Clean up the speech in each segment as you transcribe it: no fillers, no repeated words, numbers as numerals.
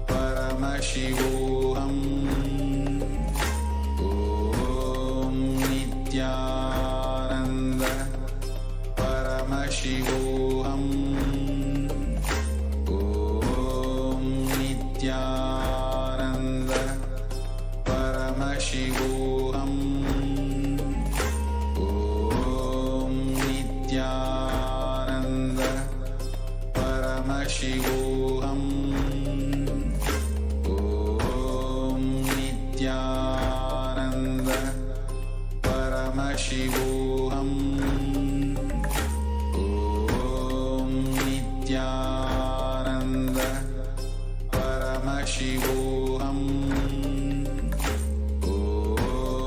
Paramashivoham. Om Nithyananda Paramashivoham. Om Nithyananda Paramashivoham. Om Nithyananda Paramashivoham. Om Nithyananda Paramashivoham. Om Nithyananda Paramashivoham.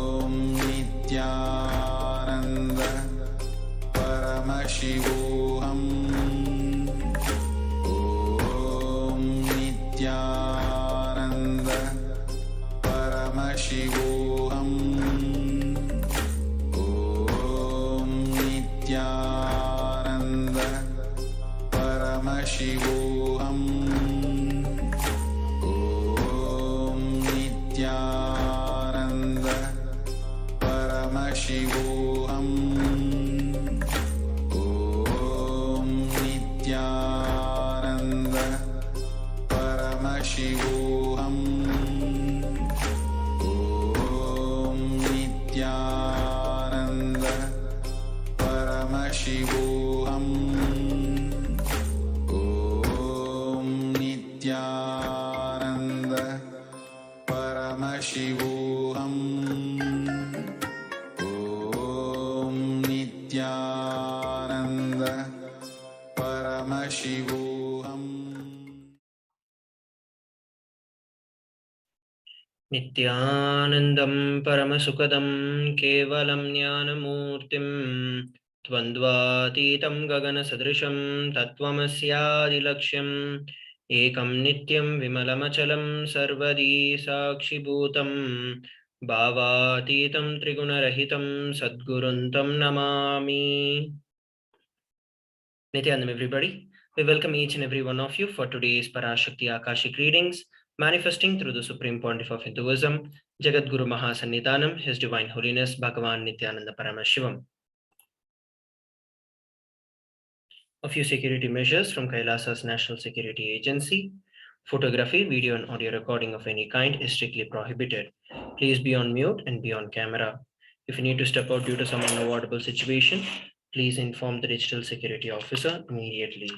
Om Nithyananda Paramashivoham. Om Nithyananda Paramashivoham. Om Nithyananda Paramashivoham. Om Nithyananda Paramashivoham. Om Nithyananda Paramashivoham. Om Nithyananda Paramashivoham. Om Nithyananda Paramashivoham. Om Nithyananda Paramashivoham. Nithyanandam Paramasukadam Kevalam Jnanamurtim Tvandvatitam Gagana Sadrisham Tattvamasyadilaksham Ekam Nityam Vimalamachalam Sarvadi Sakshibhutam Bhavatitam Trigunarahitam Sadguruntam Namami. Nithyanandam, everybody. We welcome each and every one of you for today's Parashakti Akashic readings, manifesting through the Supreme Pontiff of Hinduism, Jagat Guru Mahasannidhanam, His Divine Holiness Bhagavan Nithyananda Paramashivam. A few security measures from KAILASA's National Security Agency. Photography, video and audio recording of any kind is strictly prohibited. Please be on mute and be on camera. If you need to step out due to some unavoidable situation, please inform the digital security officer immediately.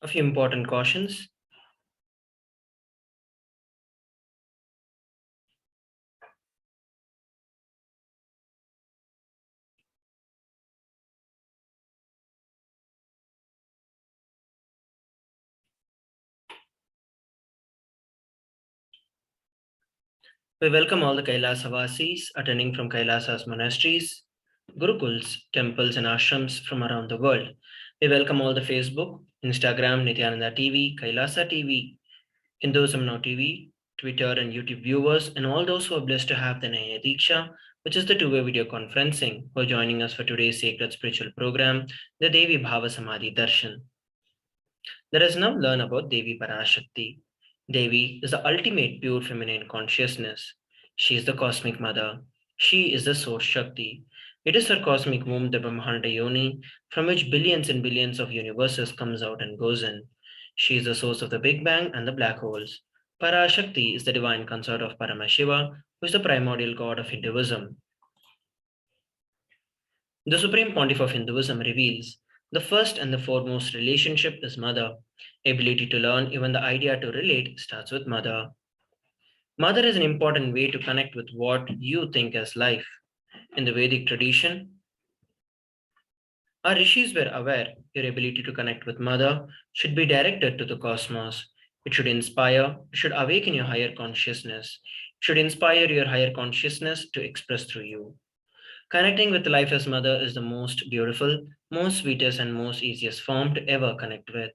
A few important cautions. We welcome all the Kailasa-vasis attending from Kailasa's monasteries, gurukuls, temples and ashrams from around the world. We welcome all the Facebook, Instagram, Nithyananda TV, Kailasa TV, Hinduism Now TV, Twitter and YouTube viewers, and all those who are blessed to have the Naya Diksha, which is the two-way video conferencing, for joining us for today's sacred spiritual program, the Devi Bhava Samadhi Darshan. Let us now learn about Devi Parashakti. Devi is the ultimate pure feminine consciousness. She is the cosmic mother. She is the source Shakti. It is her cosmic womb, the Brahmanda Yoni, from which billions and billions of universes comes out and goes in. She is the source of the Big Bang and the black holes. Parashakti is the divine consort of Paramashiva, who is the primordial god of Hinduism. The Supreme Pontiff of Hinduism reveals the first and the foremost relationship is mother. Ability to learn, even the idea to relate, starts with mother. Mother is an important way to connect with what you think as life. In the Vedic tradition, our rishis were aware your ability to connect with mother should be directed to the cosmos. It should inspire, it should awaken your higher consciousness. It should inspire your higher consciousness to express through you. Connecting with life as mother is the most beautiful, most sweetest, and most easiest form to ever connect with.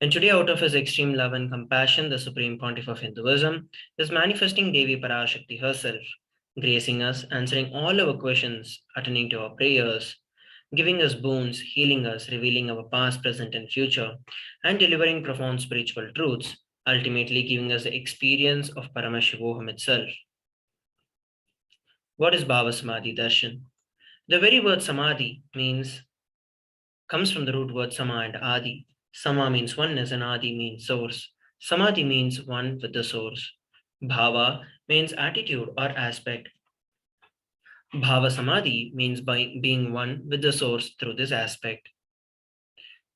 And today, out of his extreme love and compassion, the Supreme Pontiff of Hinduism is manifesting Devi Parashakti herself, gracing us, answering all our questions, attending to our prayers, giving us boons, healing us, revealing our past, present, and future, and delivering profound spiritual truths, ultimately giving us the experience of Paramashivoham itself. What is Bhava Samadhi Darshan? The very word Samadhi comes from the root word Sama and Adi. Sama means oneness and Adi means source. Samadhi means one with the source. Bhava means attitude or aspect. Bhava Samadhi means by being one with the source through this aspect.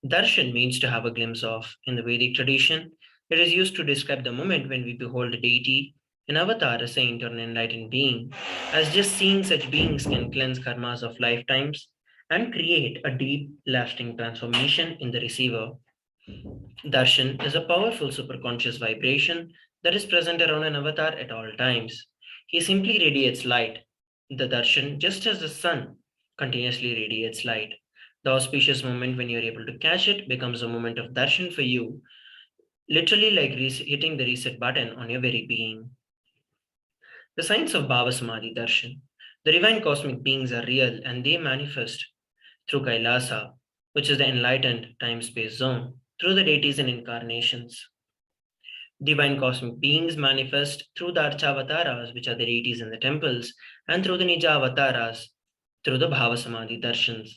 Darshan means to have a glimpse of. In the Vedic tradition, it is used to describe the moment when we behold a deity, an avatar, a saint, or an enlightened being, as just seeing such beings can cleanse karmas of lifetimes and create a deep, lasting transformation in the receiver. Darshan is a powerful superconscious vibration that is present around an avatar at all times. He simply radiates light. The darshan, just as the sun continuously radiates light. The auspicious moment when you're able to catch it becomes a moment of darshan for you, literally like hitting the reset button on your very being. The science of Bhava Samadhi Darshan. The divine cosmic beings are real and they manifest through KAILASA, which is the enlightened time-space zone, through the deities and incarnations. Divine cosmic beings manifest through the Archavataras, which are the deities in the temples, and through the Nijavataras, through the Bhava Samadhi Darshans.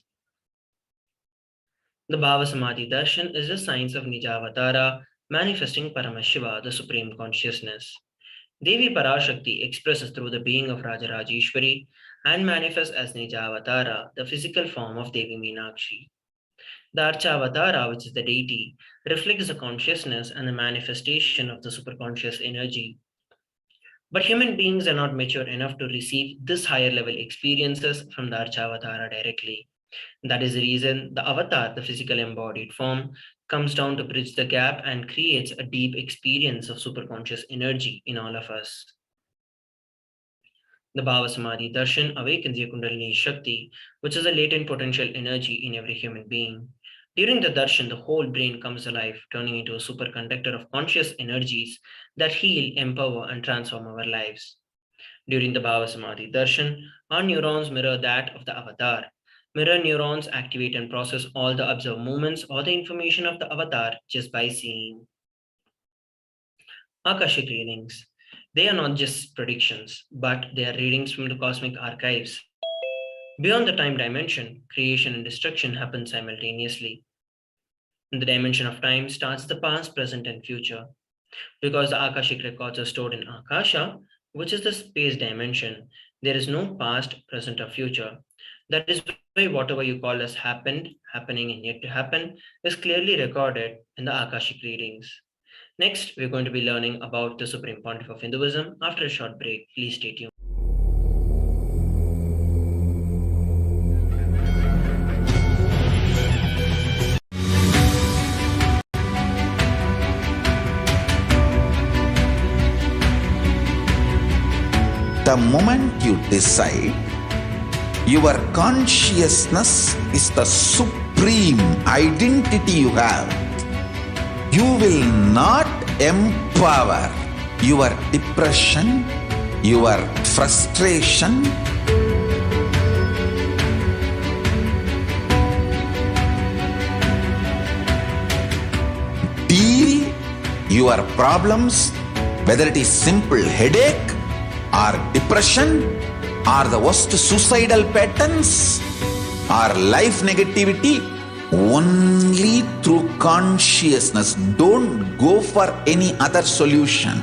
The Bhava Samadhi Darshan is the science of Nijavatara manifesting Paramashiva, the Supreme Consciousness. Devi Parashakti expresses through the being of Rajarajeshwari and manifests as Nijavatara, the physical form of Devi Meenakshi. The Archavatara, which is the deity, reflects the consciousness and the manifestation of the superconscious energy. But human beings are not mature enough to receive this higher level experiences from the Archavatara directly. That is the reason the avatar, the physical embodied form, comes down to bridge the gap and creates a deep experience of superconscious energy in all of us. The Bhava Samadhi Darshan awakens your Kundalini Shakti, which is a latent potential energy in every human being. During the darshan, the whole brain comes alive, turning into a superconductor of conscious energies that heal, empower, and transform our lives. During the Bhava Samadhi darshan, our neurons mirror that of the avatar. Mirror neurons activate and process all the observed movements or the information of the avatar just by seeing. Akashic readings. They are not just predictions, but they are readings from the cosmic archives. Beyond the time dimension, creation and destruction happen simultaneously. In the dimension of time starts the past, present, and future. Because the Akashic records are stored in Akasha, which is the space dimension, there is no past, present, or future. That is why whatever you call as happened, happening, and yet to happen is clearly recorded in the Akashic readings. Next, we're going to be learning about the Supreme Pontiff of Hinduism. After a short break, please stay tuned. The moment you decide, your consciousness is the supreme identity you have. You will not empower your depression, your frustration, deal your problems, whether it is simple headache or depression or the worst suicidal patterns or life negativity, only through consciousness. Don't go for any other solution.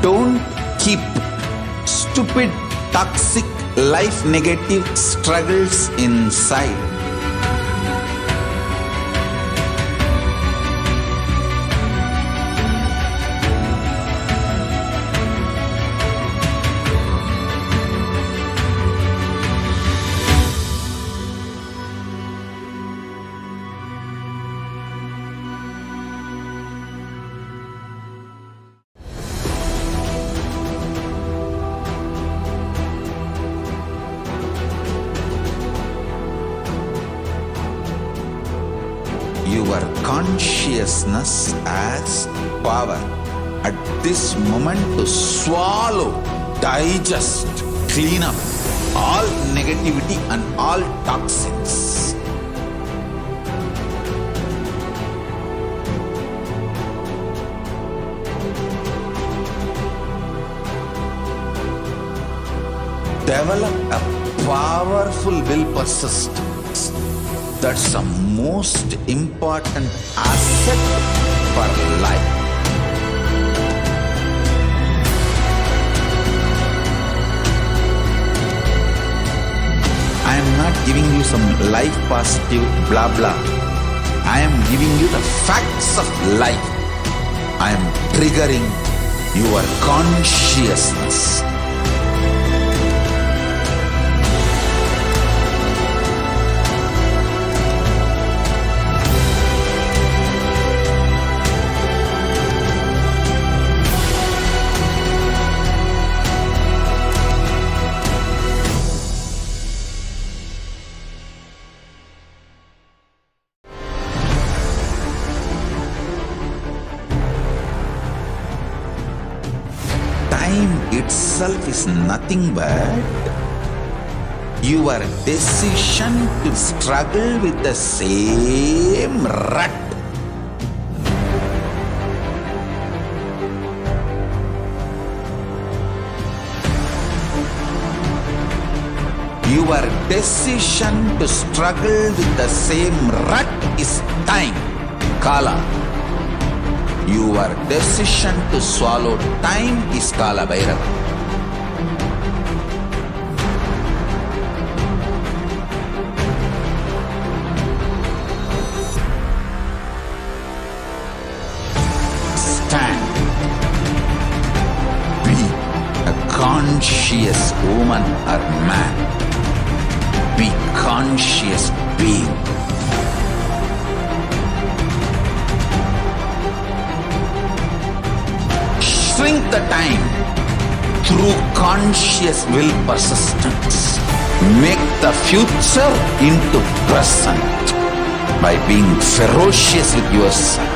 Don't keep stupid, toxic, life negative struggles inside. consciousness as power at this moment to swallow, digest, clean up all negativity and all toxins. Develop a powerful will persistence. That's the most important asset for life. I am not giving you some life positive blah blah. I am giving you the facts of life. I am triggering your consciousness. Time itself is nothing but your decision to struggle with the same rut. Your decision to struggle with the same rut is time, Kala. Your decision to swallow time is Kala Bhairava. Stand. Be a conscious woman or man. Be conscious being. Shrink the time through conscious will persistence. Make the future into present by being ferocious with yourself.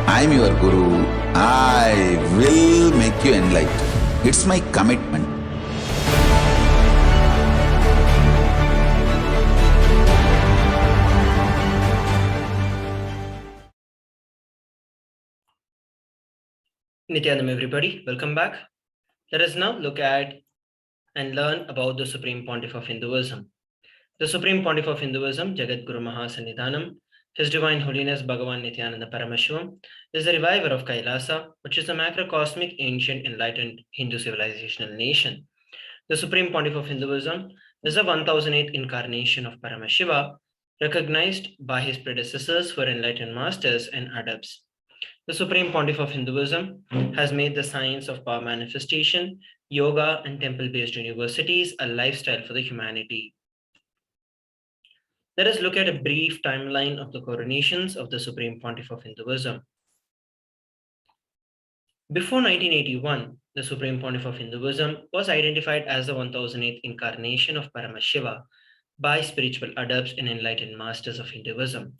I am your Guru. I will make you enlightened. It's my commitment. Nithyanandam, everybody, welcome back. Let us now look at and learn about the Supreme Pontiff of Hinduism. The Supreme Pontiff of Hinduism, Jagat Guru Mahasannidhanam, His Divine Holiness Bhagavan Nithyananda Paramashivam, is the reviver of KAILASA, which is a macrocosmic, ancient, enlightened Hindu civilizational nation. The Supreme Pontiff of Hinduism is the 1008th incarnation of Paramashiva, recognized by his predecessors for enlightened masters and adepts. The Supreme Pontiff of Hinduism has made the science of power manifestation, yoga, and temple-based universities a lifestyle for the humanity. Let us look at a brief timeline of the coronations of the Supreme Pontiff of Hinduism. Before 1981, the Supreme Pontiff of Hinduism was identified as the 1008th incarnation of Paramashiva by spiritual adepts and enlightened masters of Hinduism.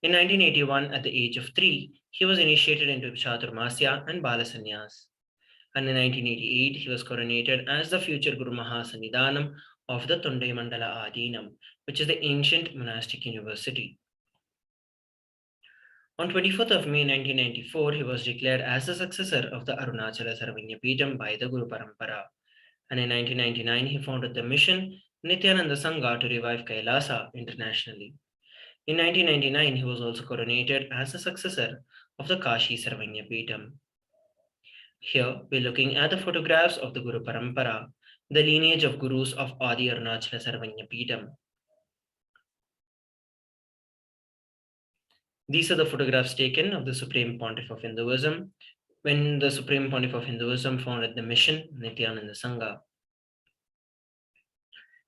In 1981, at the age of 3, he was initiated into Chaturmasya and Balasanyas. And in 1988, he was coronated as the future Guru Mahasannidhanam of the Tondai Mandala Adinam, which is the ancient monastic university. On 24th of May 1994, he was declared as the successor of the Arunachala Sarvanya Peetham by the Guru Parampara. And in 1999, he founded the mission Nithyananda Sangha to revive KAILASA internationally. In 1999, he was also coronated as the successor of the Kashi Sarvanya Peetham. Here, we're looking at the photographs of the Guru Parampara, the lineage of Gurus of Adi Arunachala Sarvanya Peetham. These are the photographs taken of the Supreme Pontiff of Hinduism when the Supreme Pontiff of Hinduism founded the mission Nithyananda Sangha.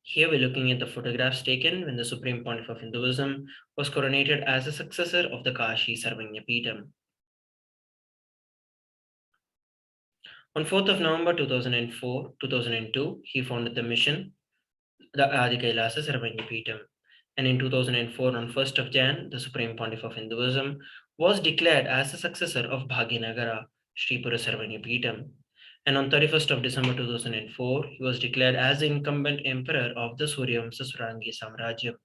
Here we're looking at the photographs taken when the Supreme Pontiff of Hinduism was coronated as the successor of the Kashi Sarvanya Peetham. On 4th of November 2002, he founded the mission, the Adi KAILASA Sarvanya Peetham. And in 2004, on 1st of Jan, the Supreme Pontiff of Hinduism was declared as the successor of Bhaginagara, Sripura Sarvanya Peetham. And on 31st of December 2004, he was declared as the incumbent emperor of the Suryavamsa Surangi Samrajyam.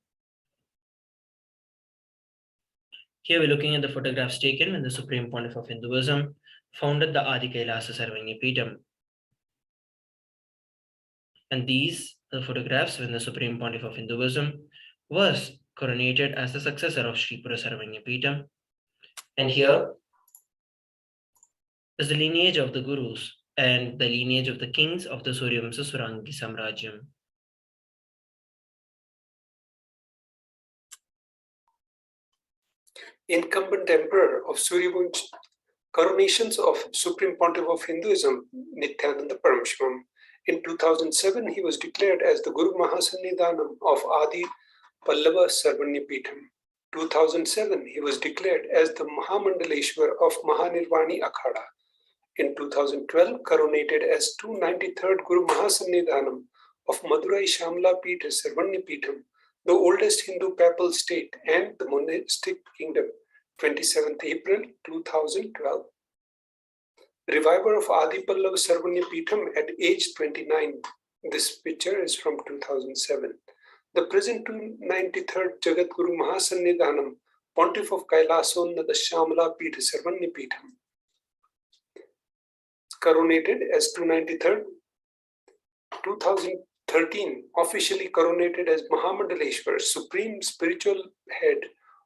Here we're looking at the photographs taken when the Supreme Pontiff of Hinduism founded the Adi KAILASA Sarvanya Peetham. And these are the photographs when the Supreme Pontiff of Hinduism was coronated as the successor of Sripura Sarvanya Peetham. And here is the lineage of the Gurus and the lineage of the kings of the Suryavamsa Surangi Samrajyam. Incumbent Emperor of Suryavamsa, coronations of Supreme Pontiff of Hinduism, Nithyananda Paramashivam. In 2007, he was declared as the Guru Mahasannidhanam of Adi Pallava Sarvanya Peetham. 2007, he was declared as the Mahamandaleshwar of Mahanirvani Akhada. In 2012, coronated as 293rd Guru Mahasannidhanam of Madurai Shamla Peetha Sarvanya Peetham, the oldest Hindu papal state and the monastic kingdom, 27th April 2012. Reviver of Adi Pallava Sarvanya Peetham at age 29. This picture is from 2007. The present 293rd Jagat Guru Mahasannidhanam, Pontiff of Kailasonnada Shamala Peetha Sarvanya Peetham, coronated as 293rd, 2013, officially coronated as Mahamandaleshwar, Supreme Spiritual Head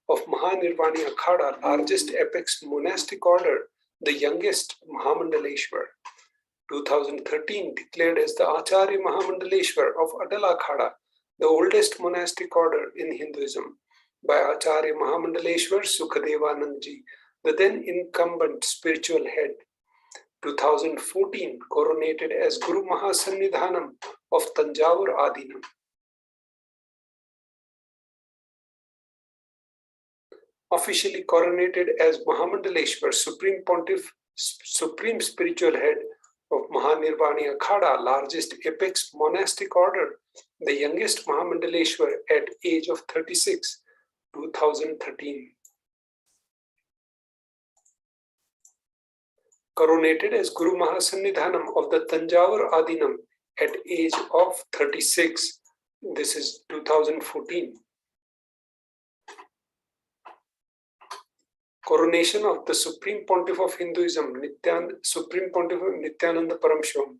of Mahanirvani Akhada, largest apex monastic order, the youngest Mahamandaleshwar. 2013, declared as the Acharya Mahamandaleshwar of Adala Akhada, the oldest monastic order in Hinduism, by Acharya Mahamandaleshwar Sukadevanandji, the then incumbent spiritual head. 2014, coronated as Guru Mahasannidhanam of Tanjavur Adinam. Officially coronated as Mahamandaleshwar, Supreme Pontiff, Supreme Spiritual Head of Mahanirvani Akhada, largest apex monastic order, the youngest Mahamandaleshwar at age of 36, 2013. Coronated as Guru Mahasannidhanam of the Tanjavur Adinam at age of 36. This is 2014. Coronation of the Supreme Pontiff of Hinduism, Supreme Pontiff Nithyananda Paramashivam,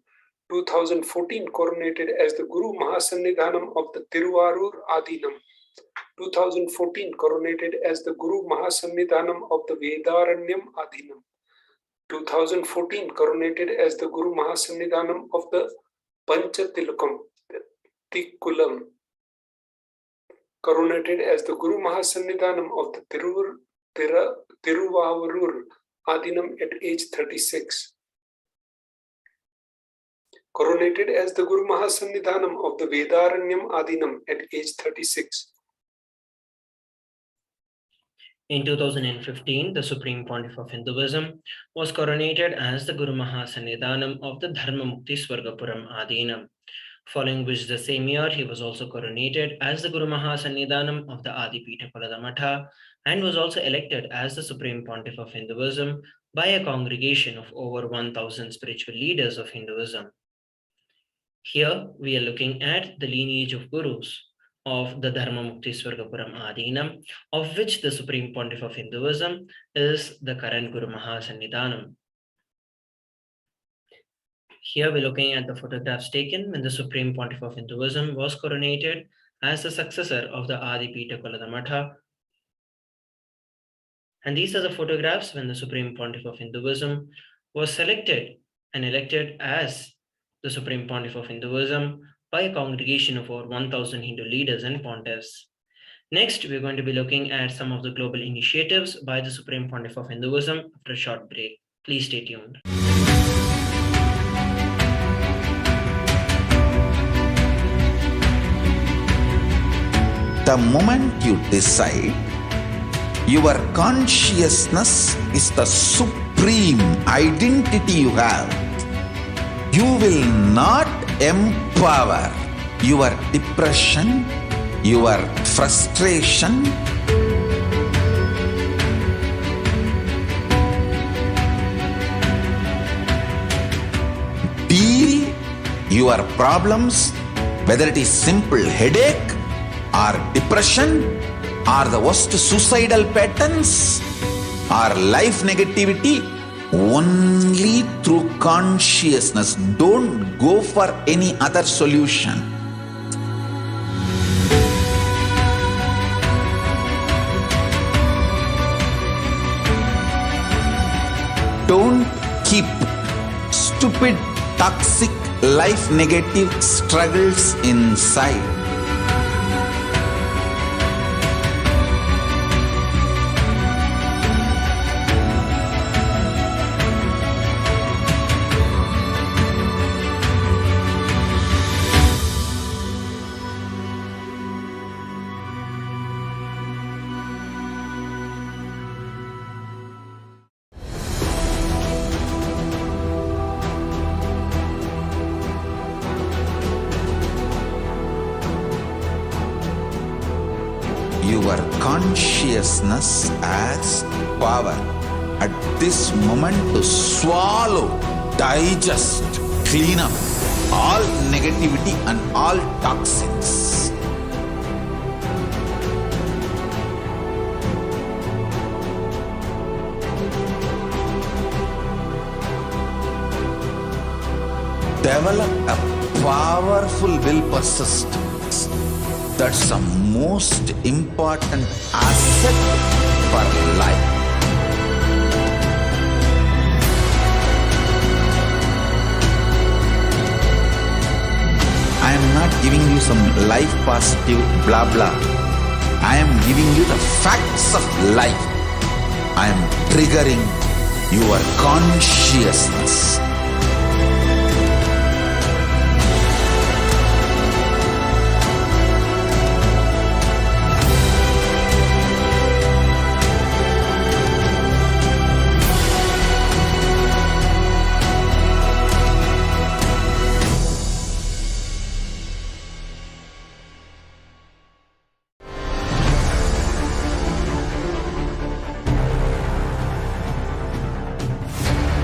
2014, coronated as the Guru Mahasannidhanam of the Tiruvarur Adinam. 2014, coronated as the Guru Mahasannidhanam of the Vedaranyam Adinam. 2014, coronated as the Guru Mahasannidhanam of the Panchatilakam, Tikkulam. Coronated as the Guru Mahasannidhanam of the Tiruvarur Adinam at age 36. Coronated as the Guru Mahasannidhanam of the Vedaranyam Adinam at age 36. In 2015, the Supreme Pontiff of Hinduism was coronated as the Guru Mahasannidhanam of the Dharma Mukti Swargapuram Adinam, following which the same year he was also coronated as the Guru Mahasannidhanam of the Adipita Palamatha and was also elected as the Supreme Pontiff of Hinduism by a congregation of over 1,000 spiritual leaders of Hinduism. Here we are looking at the lineage of gurus of the Dharma Mukti Swargapuram Adinam, of which the Supreme Pontiff of Hinduism is the current Guru Mahasannidhanam. Here we're looking at the photographs taken when the Supreme Pontiff of Hinduism was coronated as the successor of the Adipita Palamatha. And these are the photographs when the Supreme Pontiff of Hinduism was selected and elected as the Supreme Pontiff of Hinduism by a congregation of over 1,000 Hindu leaders and pontiffs. Next, we're going to be looking at some of the global initiatives by the Supreme Pontiff of Hinduism after a short break. Please stay tuned. The moment you decide, your consciousness is the supreme identity you have. You will not empower your depression, your frustration, deal your problems, whether it is simple headache or depression or the worst suicidal patterns or life negativity, only through consciousness. Don't go for any other solution. Don't keep stupid, toxic, life negative struggles inside. Your consciousness has power at this moment to swallow, digest, clean up all negativity and all toxins. Develop a powerful will persistence. That's the most important asset for life. I am not giving you some life positive blah blah. I am giving you the facts of life. I am triggering your consciousness.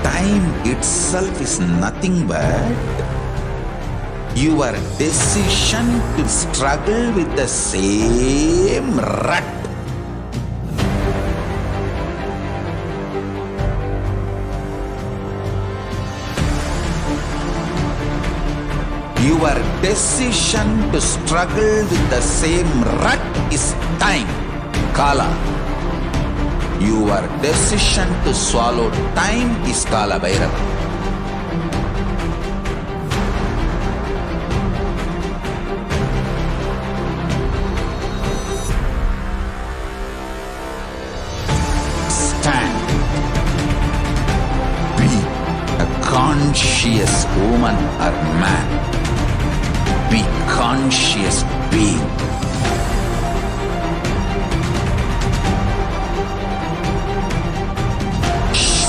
Time itself is nothing but your decision to struggle with the same rut. Your decision to struggle with the same rut is time, Kala. Your decision to swallow time is Kala Bhairava. Stand. Be a conscious woman or man. Be conscious being.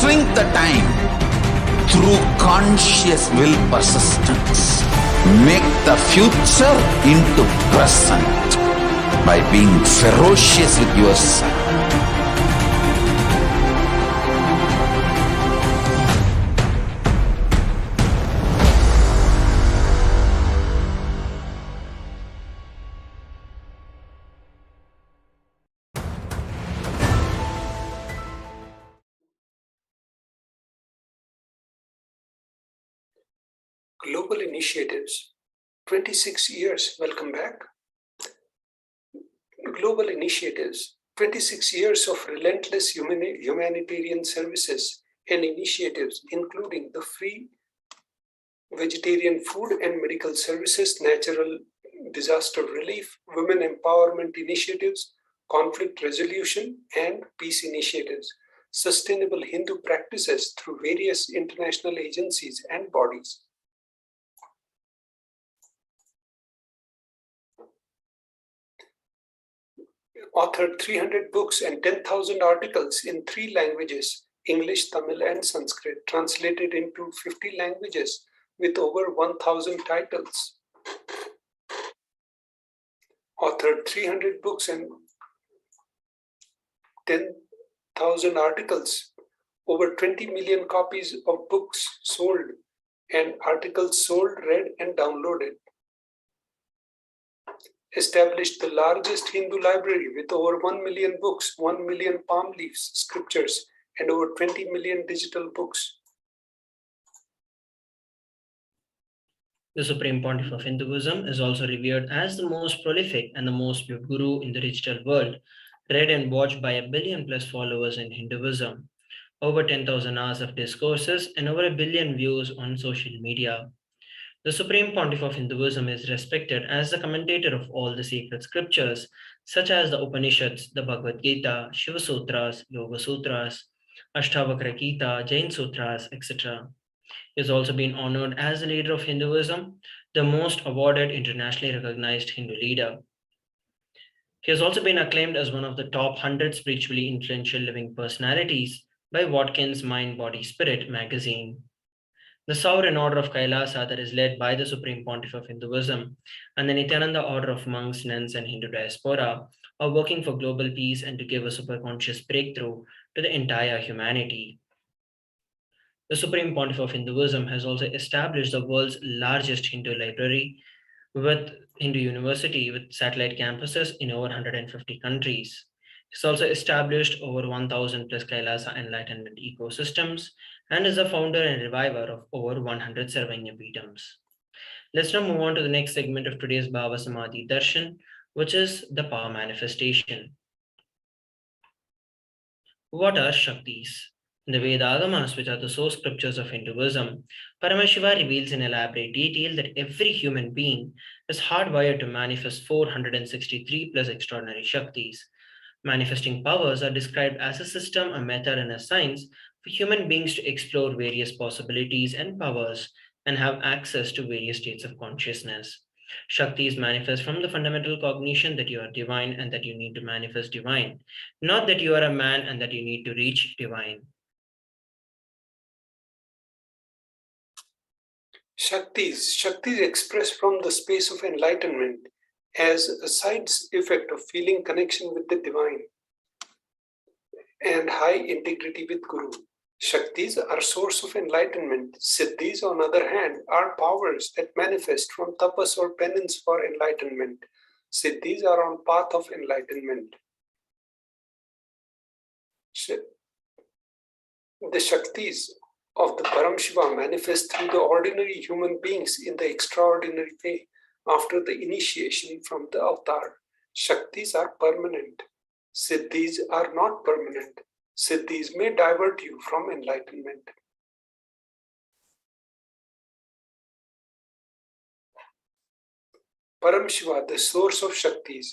shrink the time through conscious will persistence. Make the future into present by being ferocious with yourself. Global initiatives, 26 years, welcome back. Global initiatives, 26 years of relentless humanitarian services and initiatives, including the free vegetarian food and medical services, natural disaster relief, women empowerment initiatives, conflict resolution and peace initiatives, sustainable Hindu practices through various international agencies and bodies. Authored 300 books and 10,000 articles in 3 languages, English, Tamil, and Sanskrit, translated into 50 languages with over 1,000 titles. Authored 300 books and 10,000 articles, over 20 million copies of books sold, and articles sold, read, and downloaded. Established the largest Hindu library with over 1 million books, 1 million palm leaves, scriptures, and over 20 million digital books. The Supreme Pontiff of Hinduism is also revered as the most prolific and the most viewed guru in the digital world, read and watched by 1 billion plus followers in Hinduism, over 10,000 hours of discourses, and over 1 billion views on social media. The Supreme Pontiff of Hinduism is respected as the commentator of all the sacred scriptures, such as the Upanishads, the Bhagavad Gita, Shiva Sutras, Yoga Sutras, Ashtavakra Gita, Jain Sutras, etc. He has also been honored as the leader of Hinduism, the most awarded internationally recognized Hindu leader. He has also been acclaimed as one of the top 100 spiritually influential living personalities by Watkins Mind, Body, Spirit magazine. The Sovereign Order of KAILASA, that is led by the Supreme Pontiff of Hinduism, and the Nithyananda Order of Monks, Nuns, and Hindu Diaspora are working for global peace and to give a superconscious breakthrough to the entire humanity. The Supreme Pontiff of Hinduism has also established the world's largest Hindu library with Hindu University with satellite campuses in over 150 countries. He's also established over 1,000 plus Kailasa Enlightenment ecosystems and is the founder and reviver of over 100 Sarvanya Peetams. Let's now move on to the next segment of today's Bhava Samadhi Darshan, which is the power manifestation. What are Shaktis? In the Vedagamas, which are the source scriptures of Hinduism, Paramashiva reveals in elaborate detail that every human being is hardwired to manifest 463 plus extraordinary Shaktis. Manifesting powers are described as a system, a method, and a science for human beings to explore various possibilities and powers and have access to various states of consciousness. Shaktis manifest from the fundamental cognition that you are divine and that you need to manifest divine, not that you are a man and that you need to reach divine. Shaktis expressed from the space of enlightenment as a side effect of feeling connection with the divine and high integrity with Guru. Shaktis are source of enlightenment. Siddhis, on the other hand, are powers that manifest from tapas or penance for enlightenment. Siddhis are on path of enlightenment. The Shaktis of the Paramashiva manifest through the ordinary human beings in the extraordinary way after the initiation from the avatar. Shaktis are permanent. Siddhis are not permanent. Siddhis may divert you from enlightenment. Paramashiva, the source of Shaktis.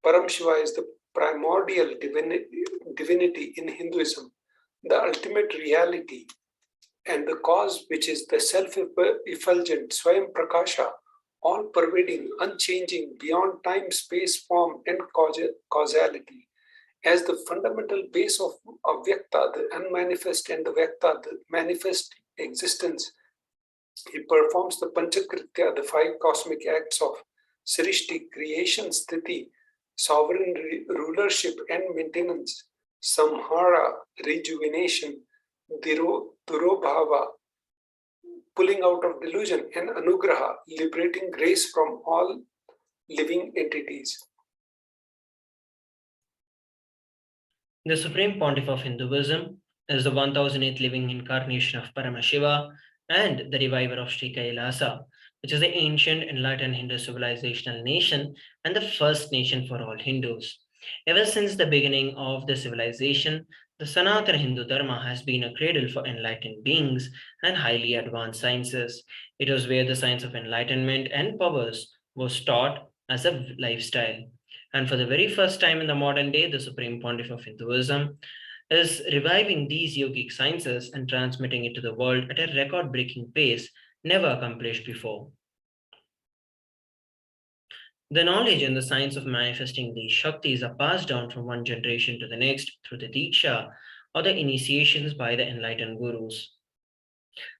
Paramashiva is the primordial divinity in Hinduism, the ultimate reality, and the cause, which is the self-effulgent Swayam Prakasha, all-pervading, unchanging, beyond time, space, form, and causality. as the fundamental base of Avyakta, the unmanifest, and the Vyakta, the manifest existence. He performs the Panchakritya, the 5 cosmic acts of Srishti, creation, Sthiti, sovereign rulership and maintenance, Samhara, rejuvenation, Durobhava, pulling out of delusion, and Anugraha, liberating grace from all living entities. The Supreme Pontiff of Hinduism is the 1008th living incarnation of Paramashiva and the reviver of Sri KAILASA, which is the ancient enlightened Hindu civilizational nation and the first nation for all Hindus. Ever since the beginning of the civilization, the Sanatana Hindu Dharma has been a cradle for enlightened beings and highly advanced sciences. It was where the science of enlightenment and powers was taught as a lifestyle. And for the very first time in the modern day, the Supreme Pontiff of Hinduism is reviving these yogic sciences and transmitting it to the world at a record-breaking pace never accomplished before. The knowledge and the science of manifesting these Shaktis are passed down from one generation to the next through the Diksha or the initiations by the enlightened gurus.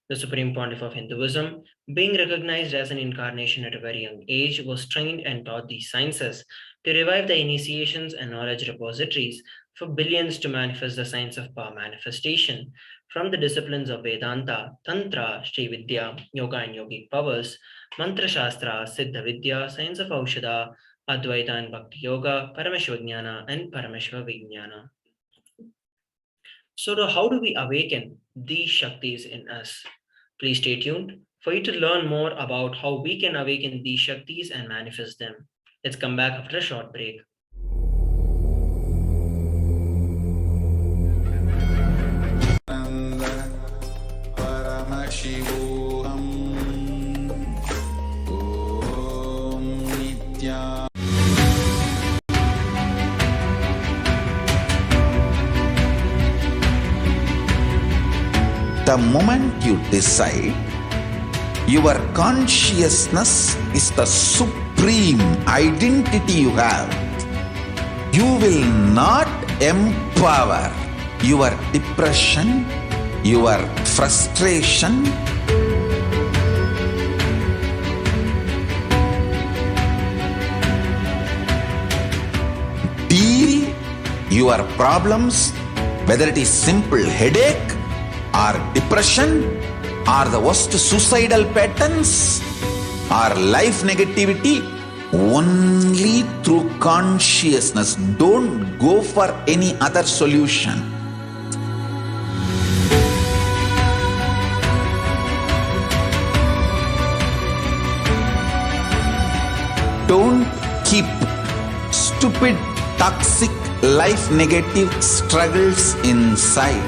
The Supreme Pontiff of Hinduism, being recognized as an incarnation at a very young age, was trained and taught these sciences to revive the initiations and knowledge repositories for billions to manifest the science of power manifestation from the disciplines of Vedanta, Tantra, Sri Vidya, Yoga and Yogic powers, Mantra Shastra, Siddha Vidya, science of Aushadha, Advaita and Bhakti Yoga, Paramashivoham and Paramashivoham. So how do we awaken these Shaktis in us? Please stay tuned for you to learn more about how we can awaken these Shaktis and manifest them. Let's come back after a short break. Paramashivoham. Om Nithyananda. The moment you decide, your consciousness is the supreme identity you have. You will not empower your depression, your frustration, deal your problems, whether it is simple headache or depression or the worst suicidal patterns or life negativity, only through consciousness. Don't go for any other solution. Don't keep stupid, toxic, life negative struggles inside.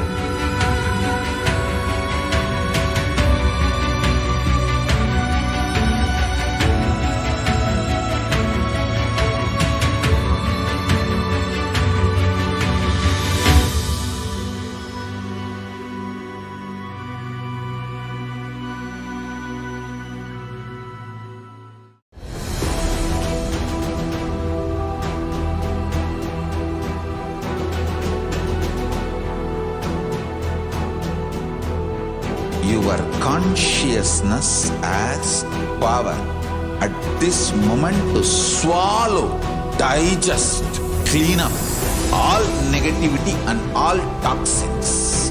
Your consciousness as power at this moment to swallow, digest, clean up all negativity and all toxins.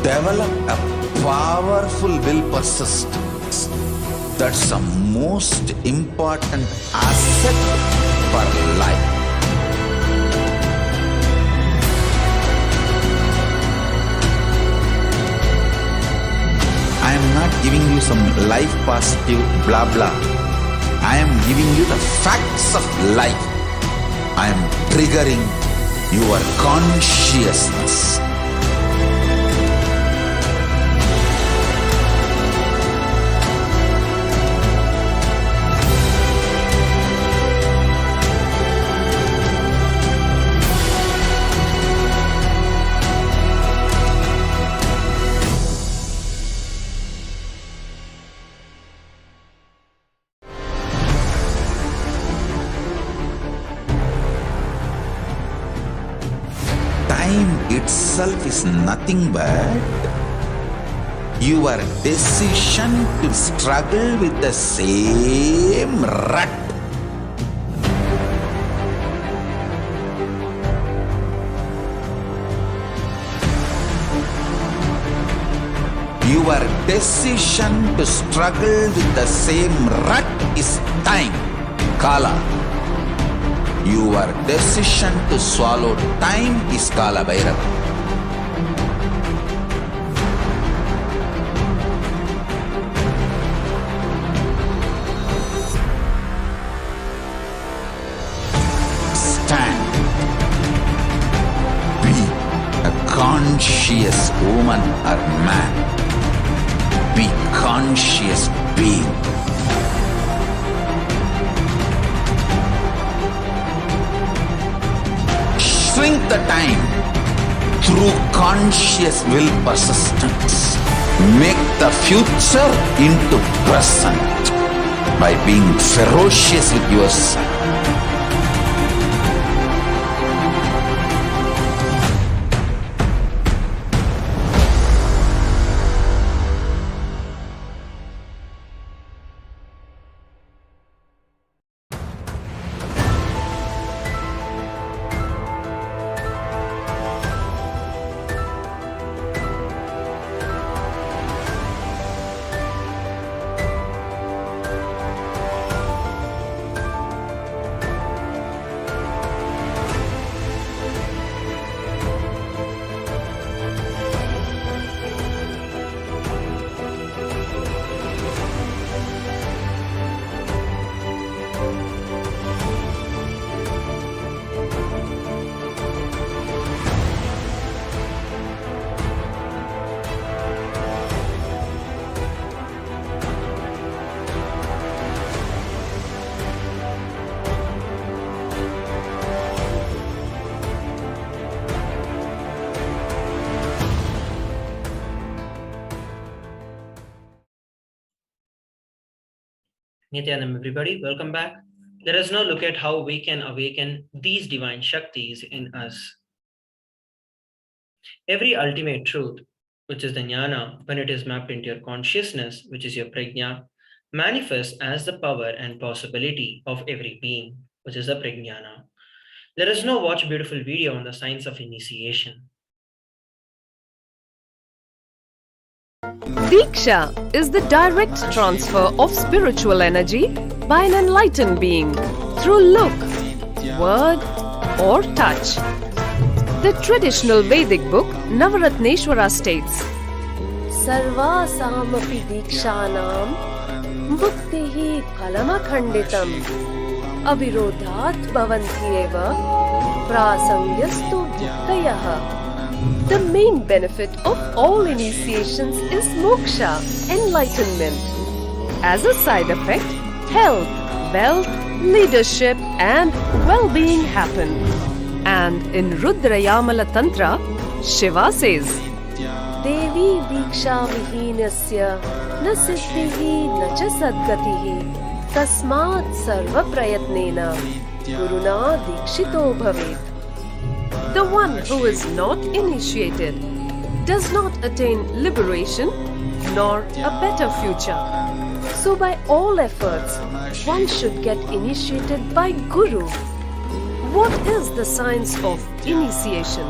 Develop a powerful will persistence. That's the most important asset for life. I am not giving you some life positive blah blah. I am giving you the facts of life. I am triggering your consciousness. time itself is nothing but your decision to struggle with the same rut. Your decision to struggle with the same rut is time, Kala. Your decision to swallow time is Kala Bhairava. Stand. Be a conscious woman or man. Be conscious being. Shrink the time through conscious will persistence. Make the future into present by being ferocious with yourself. Nithyanam, everybody, welcome back. Let us now look at how we can awaken these divine Shaktis in us. Every ultimate truth, which is the jnana, when it is mapped into your consciousness, which is your prajna, manifests as the power and possibility of every being, which is the prajnana. Let us now watch a beautiful video on the science of initiation. Diksha is the direct transfer of spiritual energy by an enlightened being through look, word, or touch. The traditional Vedic book Navaratneshwara states, Sarva samapi dikshanam muktihi phalamakhanditam avirodhat bhavantyeva prasamyastu bhuktayah. The main benefit of all initiations is moksha, enlightenment. As a side effect, health, wealth, leadership, and well-being happen. And in Rudrayamala Tantra, Shiva says, Devi diksha vihinasya na siddhihi na cha sadgatihi tasmat sarva prayatnena guruna dikshito bhavet. The one who is not initiated does not attain liberation nor a better future. So by all efforts, one should get initiated by Guru. What is the science of initiation?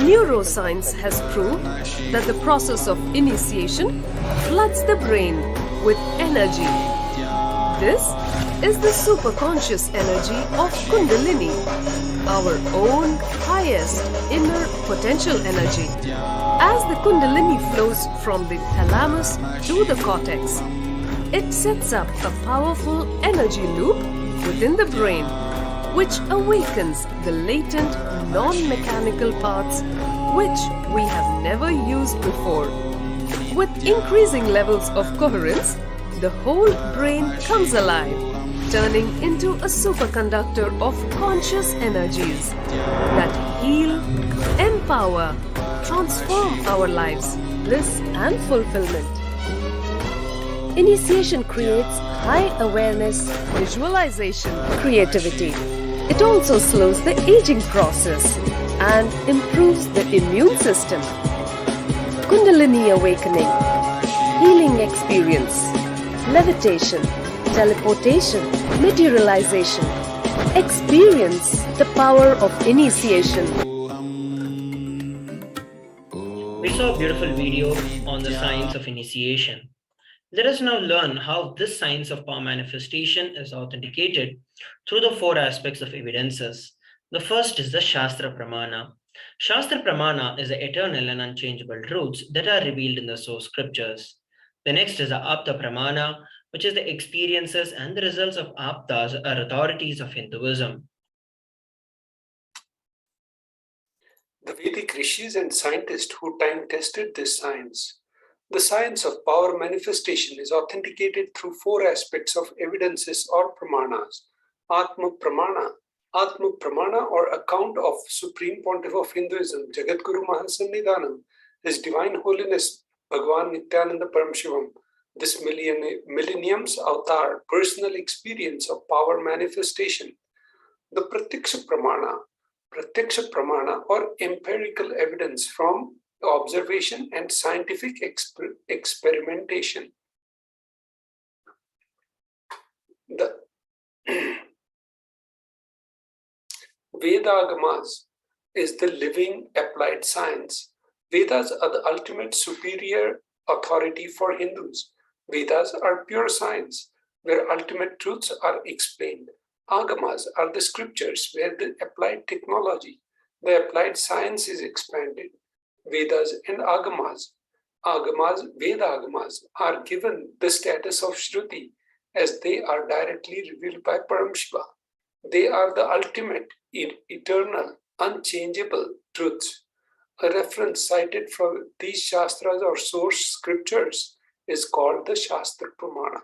Neuroscience has proved that the process of initiation floods the brain with energy. This is the superconscious energy of Kundalini, our own highest inner potential energy. As the Kundalini flows from the thalamus to the cortex, it sets up a powerful energy loop within the brain, which awakens the latent non-mechanical parts which we have never used before. With increasing levels of coherence, the whole brain comes alive, turning into a superconductor of conscious energies that heal, empower, transform our lives, bliss and fulfillment. Initiation creates high awareness, visualization, creativity. It also slows the aging process. and improves the immune system. Kundalini awakening, healing experience, levitation, teleportation, materialization. Experience the power of initiation. We saw a beautiful video on the science of initiation. Let us now learn how this science of power manifestation is authenticated through the four aspects of evidences. The first is the Shastra Pramana. Shastra Pramana is the eternal and unchangeable truths that are revealed in the source scriptures. The next is the Apta Pramana, which is the experiences and the results of Aptas or authorities of Hinduism. The Vedic rishis and scientists who time-tested this science. The science of power manifestation is authenticated through four aspects of evidences or pramanas. Atma Pramana or account of Supreme Pontiff of Hinduism, Jagadguru Mahasannidhanam, His Divine Holiness Bhagavan Nithyananda Paramashivam, this millennium's avatar, personal experience of power manifestation. The Pratyaksha Pramana or empirical evidence from observation and scientific experimentation. The Vedagamas is the living applied science. Vedas are the ultimate superior authority for Hindus. Vedas are pure science, where ultimate truths are explained. Agamas are the scriptures where the applied technology, the applied science is expanded. Vedas and Veda Agamas are given the status of Shruti as they are directly revealed by Paramashiva. They are the ultimate, eternal, unchangeable truths. A reference cited from these Shastras or source scriptures is called the Shastra Pramana.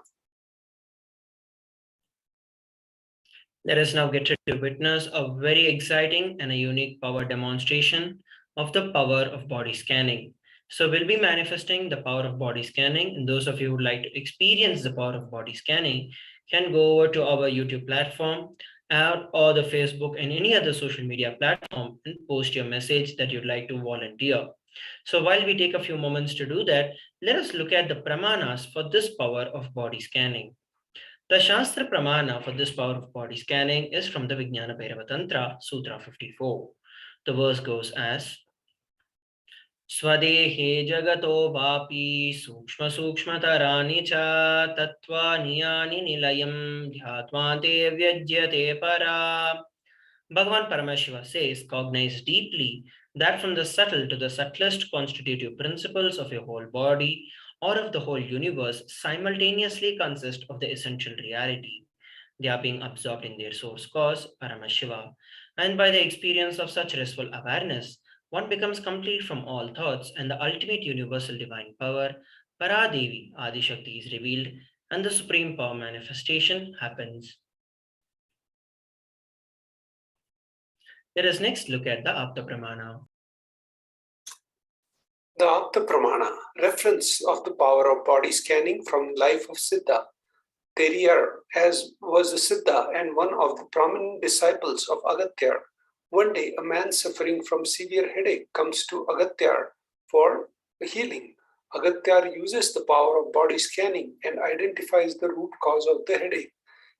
Let us now get to witness a very exciting and a unique power demonstration of the power of body scanning. So we'll be manifesting the power of body scanning, and those of you who would like to experience the power of body scanning can go over to our YouTube platform or the Facebook and any other social media platform and post your message that you'd like to volunteer. So while we take a few moments to do that, let us look at the pramanas for this power of body scanning. The Shastra Pramana for this power of body scanning is from the Vijnana Bhairava Tantra, Sutra 54. The verse goes as Swadehe jagato vapi sukshma sukshmatarani cha tattva niyani nilayam dhyatmante vyajyate para. Bhagavan Paramashiva says, cognize deeply that from the subtle to the subtlest constitutive principles of your whole body or of the whole universe simultaneously consist of the essential reality. They are being absorbed in their source cause, Paramashiva, and by the experience of such restful awareness, one becomes complete from all thoughts, and the ultimate universal divine power, Paradevi, Adishakti, is revealed, and the supreme power manifestation happens. Let us next look at the Apta Pramana. The Apta Pramana, reference of the power of body scanning from life of Siddha. Teriyar was a Siddha and one of the prominent disciples of Agatyar. One day, a man suffering from severe headache comes to Agatyar for healing. Agatyar uses the power of body scanning and identifies the root cause of the headache.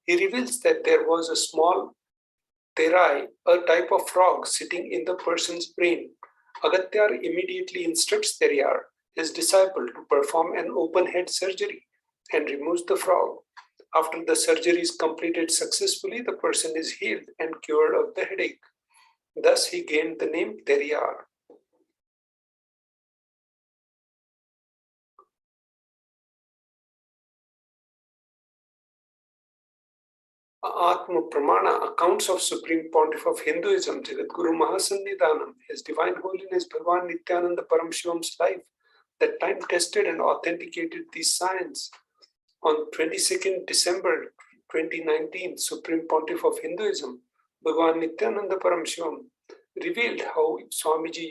He reveals that there was a small terai, a type of frog, sitting in the person's brain. Agatyar immediately instructs Teriyar, his disciple, to perform an open head surgery and removes the frog. After the surgery is completed successfully, the person is healed and cured of the headache. Thus, he gained the name Teriyar. Atma Pramana, accounts of Supreme Pontiff of Hinduism, Jagadguru Mahasannidhanam, His Divine Holiness Bhagavan Nithyananda Paramashivan's life, that time tested and authenticated these science. On 22nd December 2019, Supreme Pontiff of Hinduism, Bhagavan Nithyananda Paramashivam, revealed how Swamiji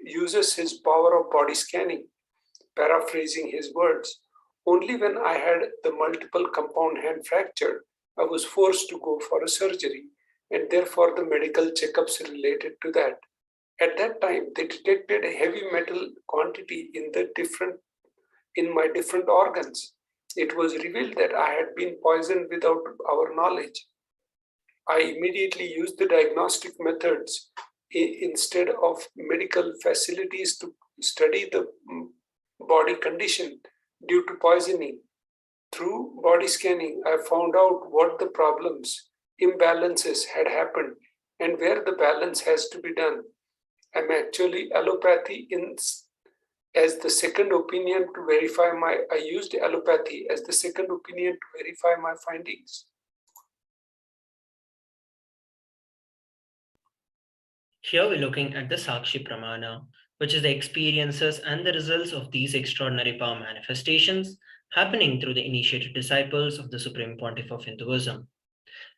uses his power of body scanning. Paraphrasing his words, only when I had the multiple compound hand fracture, I was forced to go for a surgery. and therefore the medical checkups related to that. At that time, they detected a heavy metal quantity in my different organs. It was revealed that I had been poisoned without our knowledge. I immediately used the diagnostic methods instead of medical facilities to study the body condition due to poisoning. Through body scanning, I found out what the problems, imbalances had happened and where the balance has to be done. I'm actually allopathy as the second opinion to verify I used allopathy as the second opinion to verify my findings. Here we're looking at the Sakshi Pramana, which is the experiences and the results of these extraordinary power manifestations happening through the initiated disciples of the Supreme Pontiff of Hinduism.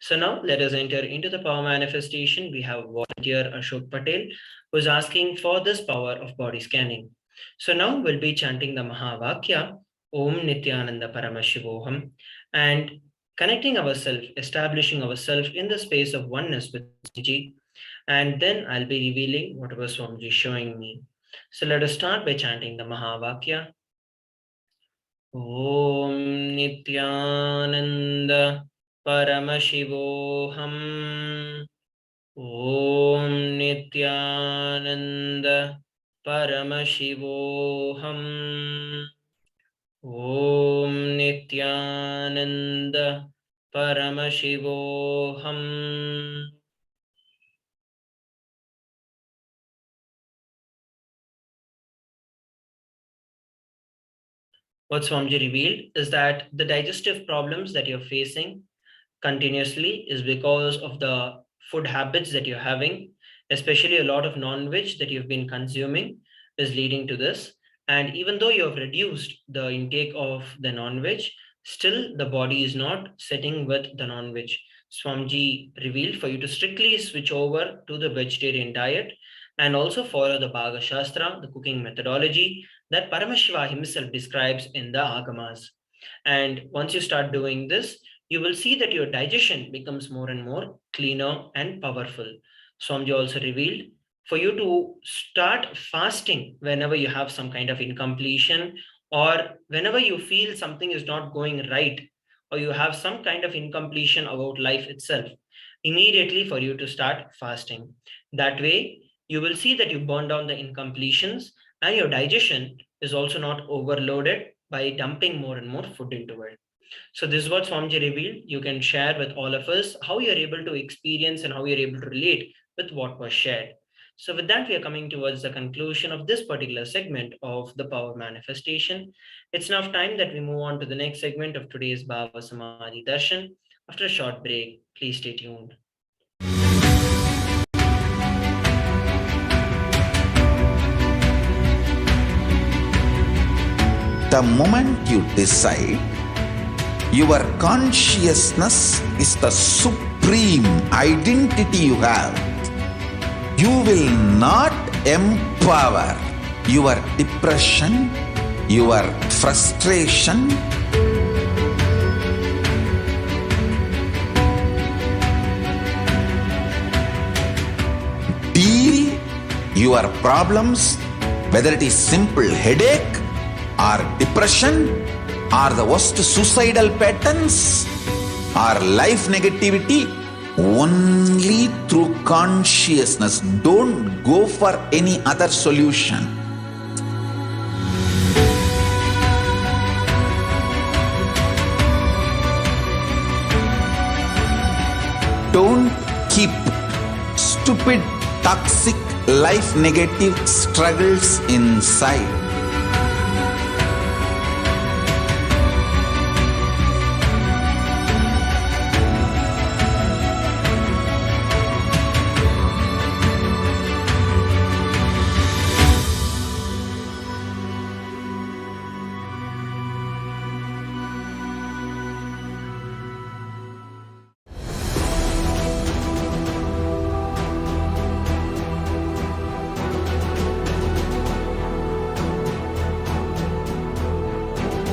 So now let us enter into the power manifestation. We have volunteer Ashok Patel, who is asking for this power of body scanning. So now we'll be chanting the Mahavakya, Om Nithyananda Paramashivoham, and connecting ourselves, establishing ourselves in the space of oneness with Swamiji. And then I'll be revealing whatever Swamiji is showing me. So let us start by chanting the Mahavakya. Om Nithyananda Paramashivoham. Om Nithyananda Paramashivoham. Om Nithyananda Paramashivoham. What Swamiji revealed is that the digestive problems that you're facing continuously is because of the food habits that you're having, especially a lot of non-veg that you've been consuming is leading to this. And even though you have reduced the intake of the non-veg, still the body is not setting with the non-veg. Swamiji revealed for you to strictly switch over to the vegetarian diet and also follow the Bhaga Shastra, the cooking methodology that Paramashiva himself describes in the Agamas. And once you start doing this, you will see that your digestion becomes more and more cleaner and powerful. Swamiji also revealed for you to start fasting whenever you have some kind of incompletion or whenever you feel something is not going right or you have some kind of incompletion about life itself, immediately for you to start fasting. That way, you will see that you burn down the incompletions and your digestion is also not overloaded by dumping more and more food into it. So this is what Swamiji revealed. You can share with all of us how you're able to experience and how you're able to relate with what was shared. So with that, we are coming towards the conclusion of this particular segment of the power manifestation. It's now time that we move on to the next segment of today's Bhava Samadhi Darshan. After a short break, please stay tuned. The moment you decide, your consciousness is the supreme identity you have. You will not empower your depression, your frustration, deal your problems, whether it is simple headache or depression or the worst suicidal patterns or life negativity, only through consciousness. Don't go for any other solution. Don't keep stupid, toxic, life negative struggles inside.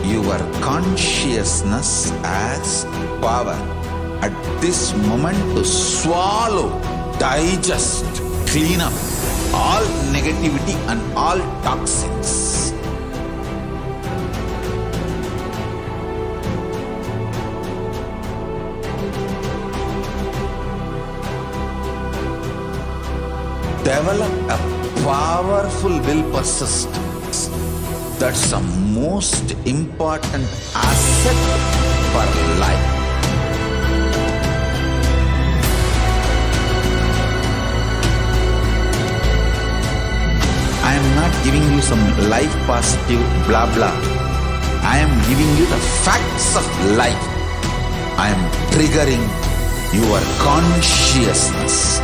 Your consciousness as power at this moment to swallow, digest, clean up all negativity and all toxins. Develop a powerful will persistence. That's the most important asset for life. I am not giving you some life positive blah blah. I am giving you the facts of life. I am triggering your consciousness.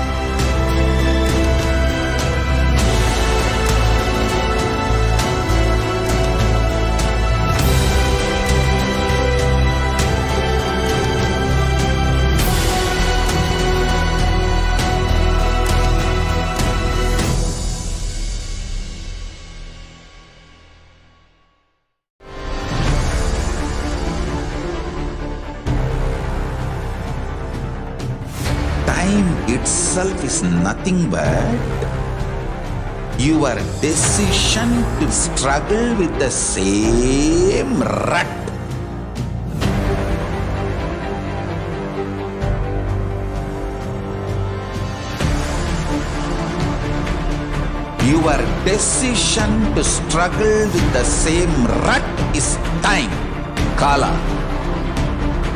Time itself is nothing but your decision to struggle with the same rut. Your decision to struggle with the same rut is time, Kala.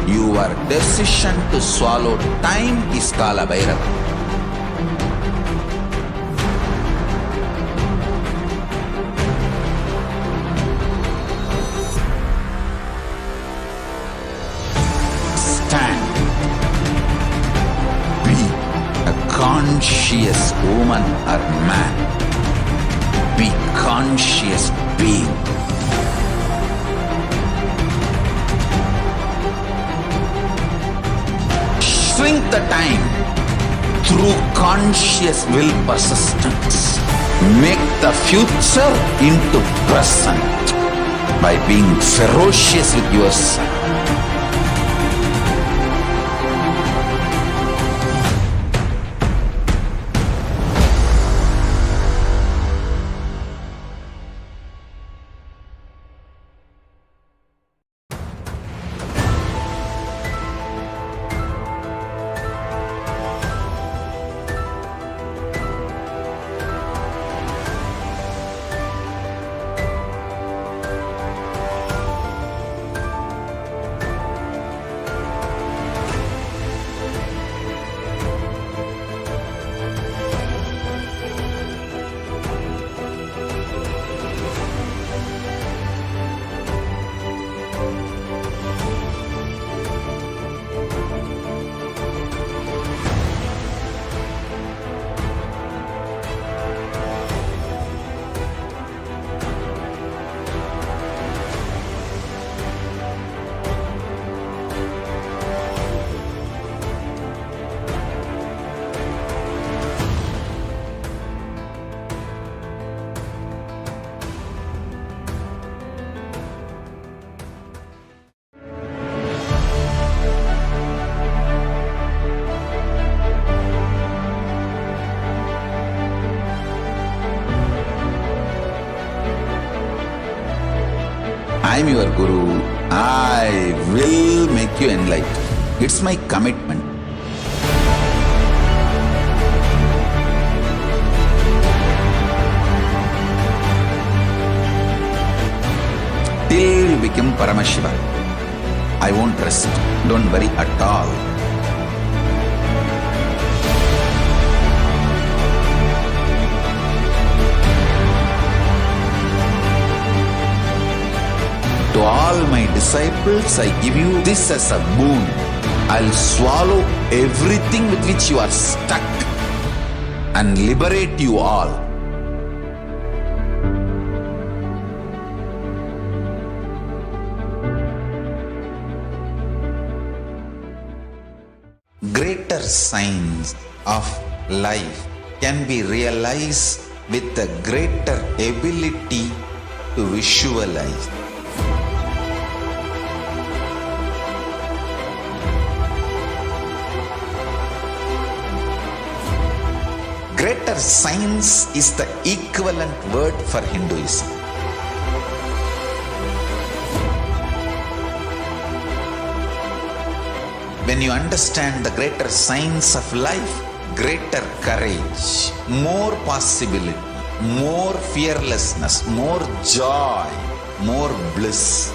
Your decision to swallow time is Kala Bhairava. Stand. Be a conscious woman or man. Be conscious being. Shrink the time through conscious will persistence. Make the future into present by being ferocious with yourself. I am your Guru. I will make you enlightened. It's my commitment. Till you become Paramashiva, I won't rest. Don't worry at all. To all my disciples, I give you this as a boon. I'll swallow everything with which you are stuck and liberate you all. Greater signs of life can be realized with a greater ability to visualize. greater science is the equivalent word for Hinduism. When you understand the greater science of life, greater courage, more possibility, more fearlessness, more joy, more bliss.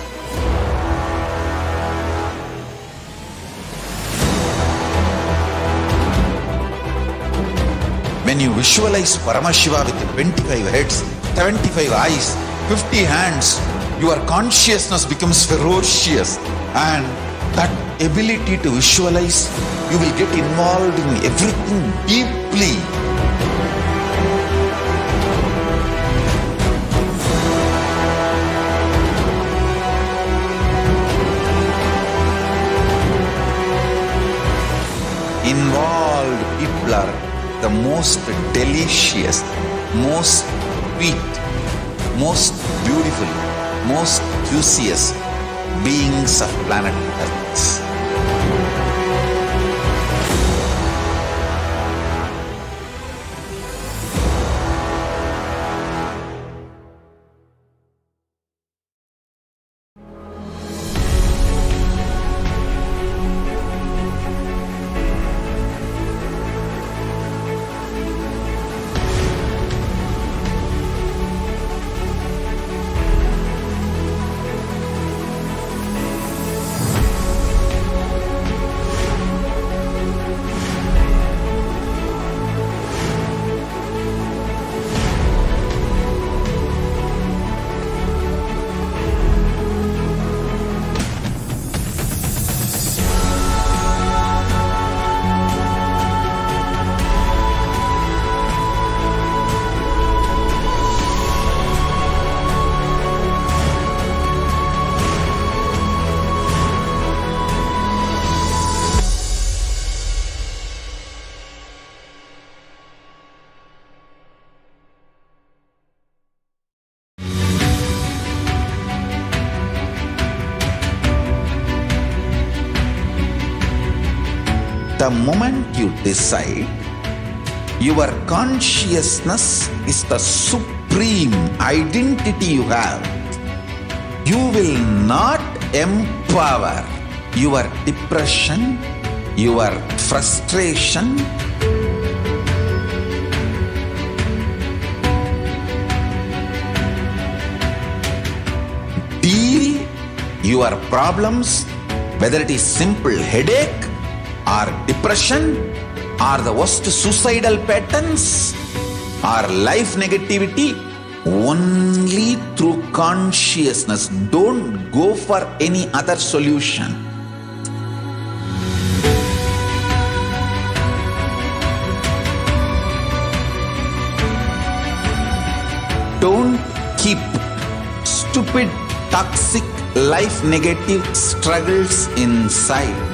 When you visualize Paramashiva with 25 heads, 75 eyes, 50 hands, your consciousness becomes ferocious, and that ability to visualize, you will get involved in everything deeply. Involved people are the most delicious, most sweet, most beautiful, most juiciest beings of planet Earth. The moment you decide, your consciousness is the supreme identity you have. You will not empower your depression, your frustration, deal your problems, whether it is simple headache or depression or the worst suicidal patterns or life negativity, only through consciousness. Don't go for any other solution. Don't keep stupid, toxic, life negative struggles inside.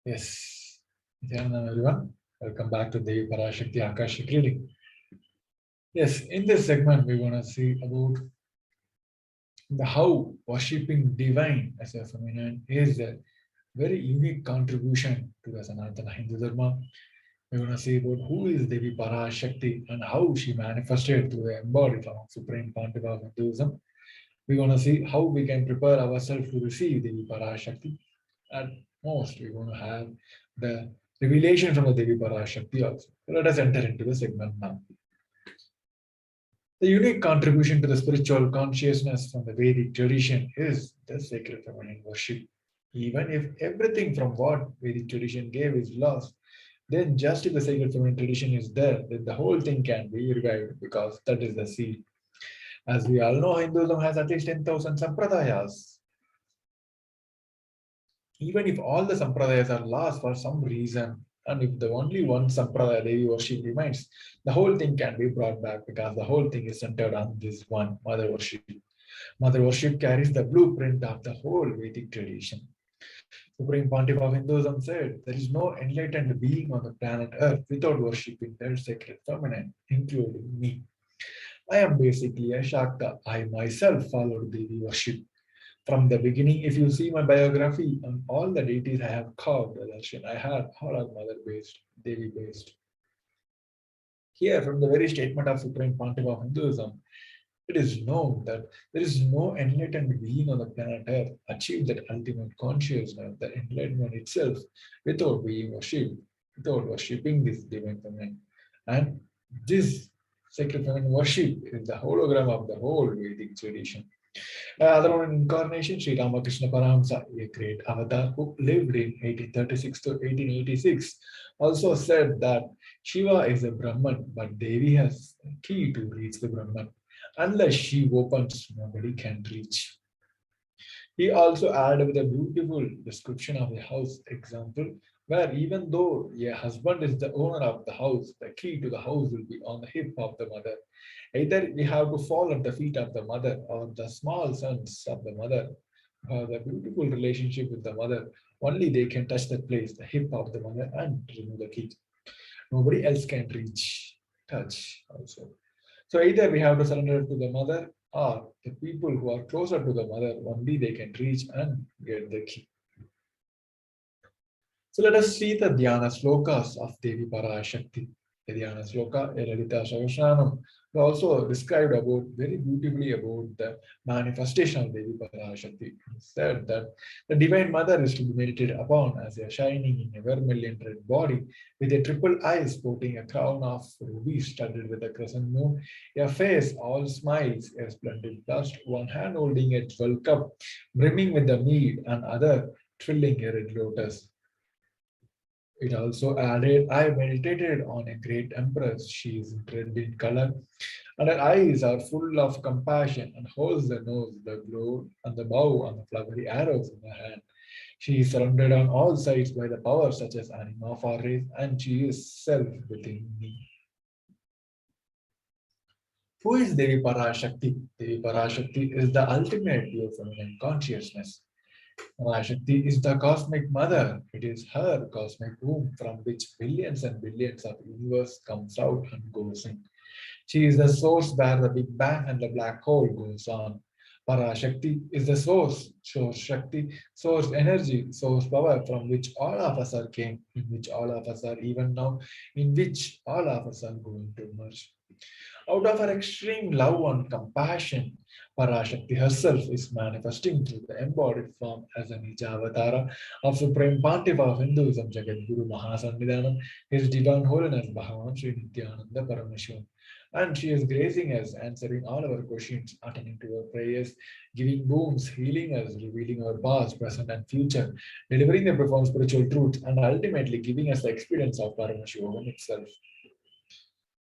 Yes, Nithyananda everyone. Welcome back to the Parashakti Akashic reading. Yes, in this segment, we're going to see about the how worshipping divine as a feminine is a very unique contribution to the Sanatana Hindu Dharma. We're going to see about who is Devi Parashakti and how she manifested through the embodied form of Supreme Pontiff of Hinduism. We're going to see how we can prepare ourselves to receive Devi Parashakti. At most, we're going to have the revelation from the Devi Parashakti also. Let us enter into the segment now. The unique contribution to the spiritual consciousness from the Vedic tradition is the sacred feminine worship. Even if everything from what Vedic tradition gave is lost, then just if the sacred feminine tradition is there, then the whole thing can be revived because that is the seed. As we all know, Hinduism has at least 10,000 sampradayas. Even if all the sampradayas are lost for some reason, and if the only one sampradaya Devi worship remains, the whole thing can be brought back because the whole thing is centered on this one mother worship. Mother worship carries the blueprint of the whole Vedic tradition. Supreme Pontiff of Hinduism said, there is no enlightened being on the planet Earth without worshipping their sacred feminine, including me. I am basically a Shakta. I myself followed Devi worship. From the beginning, if you see my biography and all the deities I have carved, the darshan I had, all are mother-based, Devi-based. Here, from the very statement of Supreme Pontiff of Hinduism, it is known that there is no enlightened being on the planet Earth achieved that ultimate consciousness, the enlightenment itself, without being worshipped, without worshipping this divine feminine. And this sacred feminine worship is the hologram of the whole Vedic tradition. Other one incarnation, Sri Ramakrishna Parahamsa, a great avatar who lived in 1836 to 1886, also said that Shiva is a Brahman, but Devi has a key to reach the Brahman. Unless she opens, nobody can reach. He also added with a beautiful description of a house example, where even though a husband is the owner of the house, the key to the house will be on the hip of the mother. Either we have to fall at the feet of the mother or the small sons of the mother. The beautiful relationship with the mother, only they can touch that place, the hip of the mother, and remove the key. Nobody else can reach, touch also. So either we have to surrender to the mother, or the people who are closer to the mother, only they can reach and get the key. So let us see the Dhyana slokas of Devi Parashakti. The Dhyana sloka, Lalita Sahasranam, also described about very beautifully about the manifestation of Devi Parashakti. It said that the Divine Mother is to be meditated upon as a shining in a vermilion red body with a triple eye sporting a crown of rubies studded with a crescent moon, a face all smiles, a splendid bust, one hand holding a jewel cup brimming with the mead, and other trilling a red lotus. It also added, I meditated on a great empress. She is red in color, and her eyes are full of compassion, and holds the nose, the glow, and the bow, and the flowery arrows in her hand. She is surrounded on all sides by the power such as anima for race, and she is self within me. Who is Devi Parashakti? Devi Parashakti is the ultimate pure feminine consciousness. Parashakti is the cosmic mother. It is her cosmic womb from which billions and billions of universe comes out and goes in. She is the source where the Big Bang and the black hole goes on. Parashakti is the source Shakti, source energy, source power from which all of us are came, in which all of us are even now, in which all of us are going to merge. Out of her extreme love and compassion, Parashakti herself is manifesting through the embodied form as a Nija Avatara of Supreme Pontiff of Hinduism, Jagadguru Mahasannidhanam, His Divine Holiness Bhagavan Sri Nithyananda Paramashivam. And she is gracing us, answering all our questions, attending to our prayers, giving boons, healing us, revealing our past, present, and future, delivering the profound spiritual truths, and ultimately giving us the experience of Paramashivoham itself.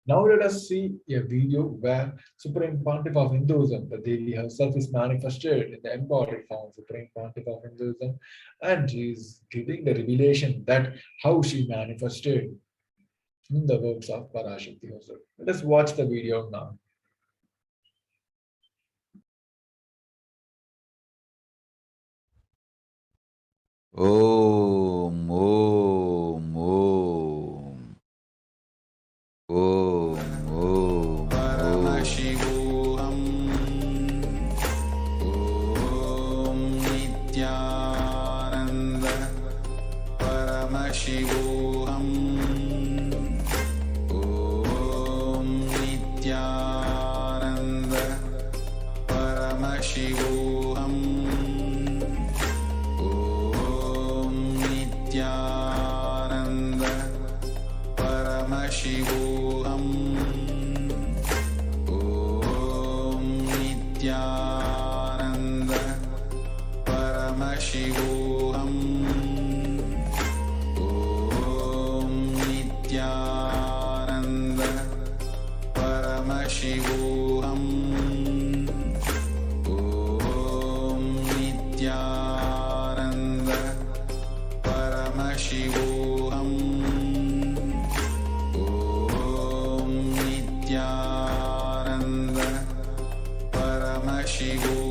Now let us see a video where Supreme Pontiff of Hinduism, the Devi herself, is manifested in the embodied form of Supreme Pontiff of Hinduism, and she is giving the revelation that how she manifested in the works of Parashakti herself. Let us watch the video now. Om, Om, Om. Om, Om, Paramashivoham. Om Nithyananda Paramashivoham. Om Nithyananda Paramashivoham. Om Nithyananda Paramashivoham. Om Nithyananda Paramashivoham. Om Nithyananda Paramashivoham. Om Nithyananda Paramashivoham. Om Nithyananda Paramashivoham.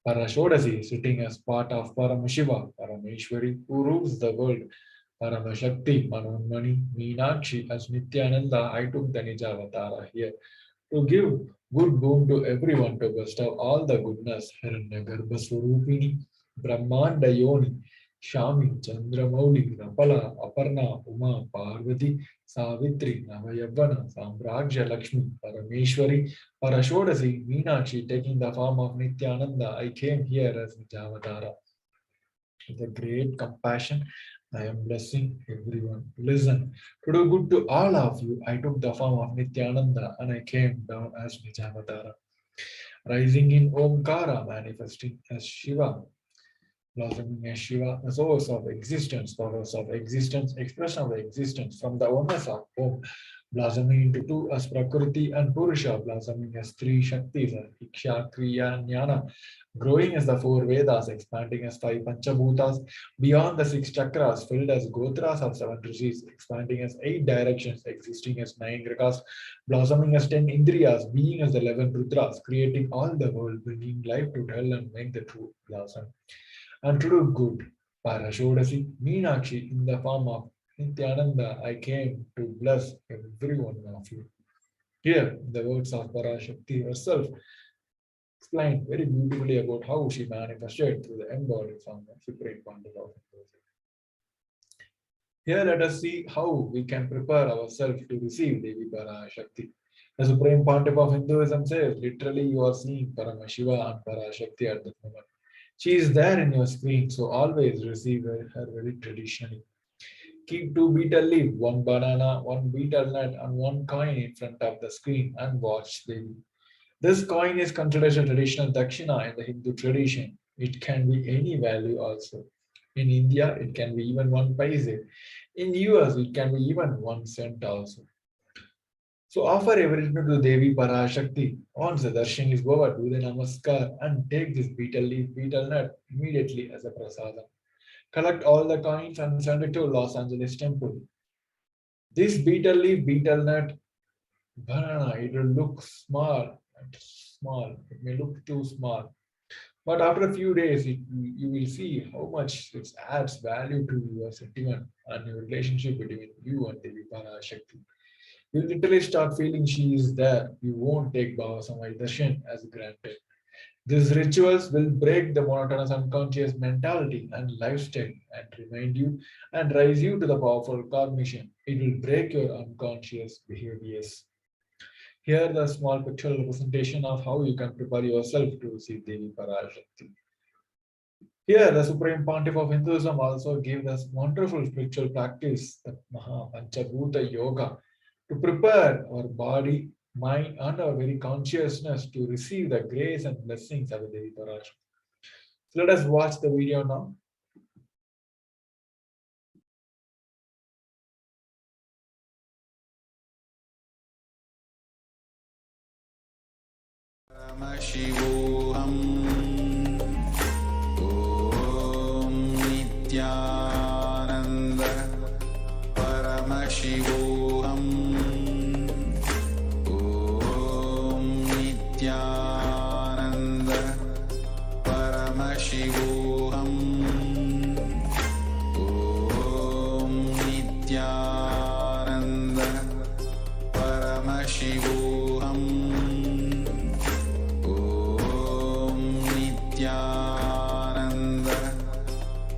Parashodasi, sitting as part of Paramashiva, Parameshwari, who rules the world. Paramashakti, Manonmani, Meenakshi, as Nithyananda, I took the Nija Avatara here to give good boon to everyone, to bestow all the goodness. Hiranyagarbha Swarupini, Brahmanda Yoni, Shami, Chandramouli, Rapala, Aparna, Uma, Parvati, Savitri, Navayavana, Samraja Lakshmi, Parameshwari, Parashodasi, Meenakshi, taking the form of Nithyananda, I came here as Nijavatara. With a great compassion, I am blessing everyone. Listen, to do good to all of you, I took the form of Nithyananda and I came down as Nijavatara. Rising in Omkara, manifesting as Shiva, blossoming as Shiva, the source of existence, powers of existence, expression of existence from the oneness of Om, blossoming into two as Prakriti and Purusha, blossoming as three Shaktis, Iksha, Kriya, Jnana, growing as the four Vedas, expanding as five Panchabhutas, beyond the six chakras, filled as Gotras of seven Rishis, expanding as eight directions, existing as nine Grakas, blossoming as 10 Indriyas, being as 11 Rudras, creating all the world, bringing life to hell and make the truth blossom. And to do good, Parashodasi, Meenakshi, in the form of Nithyananda, I came to bless every one of you. Here, the words of Parashakti herself explained very beautifully about how she manifested through the embodied form of Supreme Pontiff. Here, let us see how we can prepare ourselves to receive Devi Parashakti. The Supreme Pontiff of Hinduism says, literally, you are seeing Paramashiva and Parashakti at the moment. She is there in your screen, so always receive her very traditionally. Keep 2 betel leaf, 1 banana, 1 betel nut, and 1 coin in front of the screen and watch Devi. This coin is considered a traditional dakshina in the Hindu tradition. It can be any value also. In India, it can be even 1 paise. In US, it can be even 1 cent also. So offer everything to Devi Parashakti. Once the darshan is over, do the namaskar and take this betel leaf, betel nut immediately as a prasadam. Collect all the coins and send it to Los Angeles temple. This betel leaf, betel nut, banana, it will look small. It may look too small. But after a few days, you will see how much it adds value to your sentiment and your relationship between you and Devi Parashakti. You literally start feeling she is there. You won't take Baba Samay Darshan as granted. These rituals will break the monotonous unconscious mentality and lifestyle and remind you and raise you to the powerful cognition. It will break your unconscious behaviors. Here the small pictorial representation of how you can prepare yourself to receive Devi Parashakti. Here the Supreme Pontiff of Hinduism also gave us wonderful spiritual practice, the Maha Panchabhuta Yoga, to prepare our body, mind, and our very consciousness to receive the grace and blessings of Devi Parashakti. So let us watch the video now. Paramashivoham. Om Nithyananda Paramashivoham. Om Nithyananda Paramashivoham. Om Nithyananda Paramashivoham. Nithyananda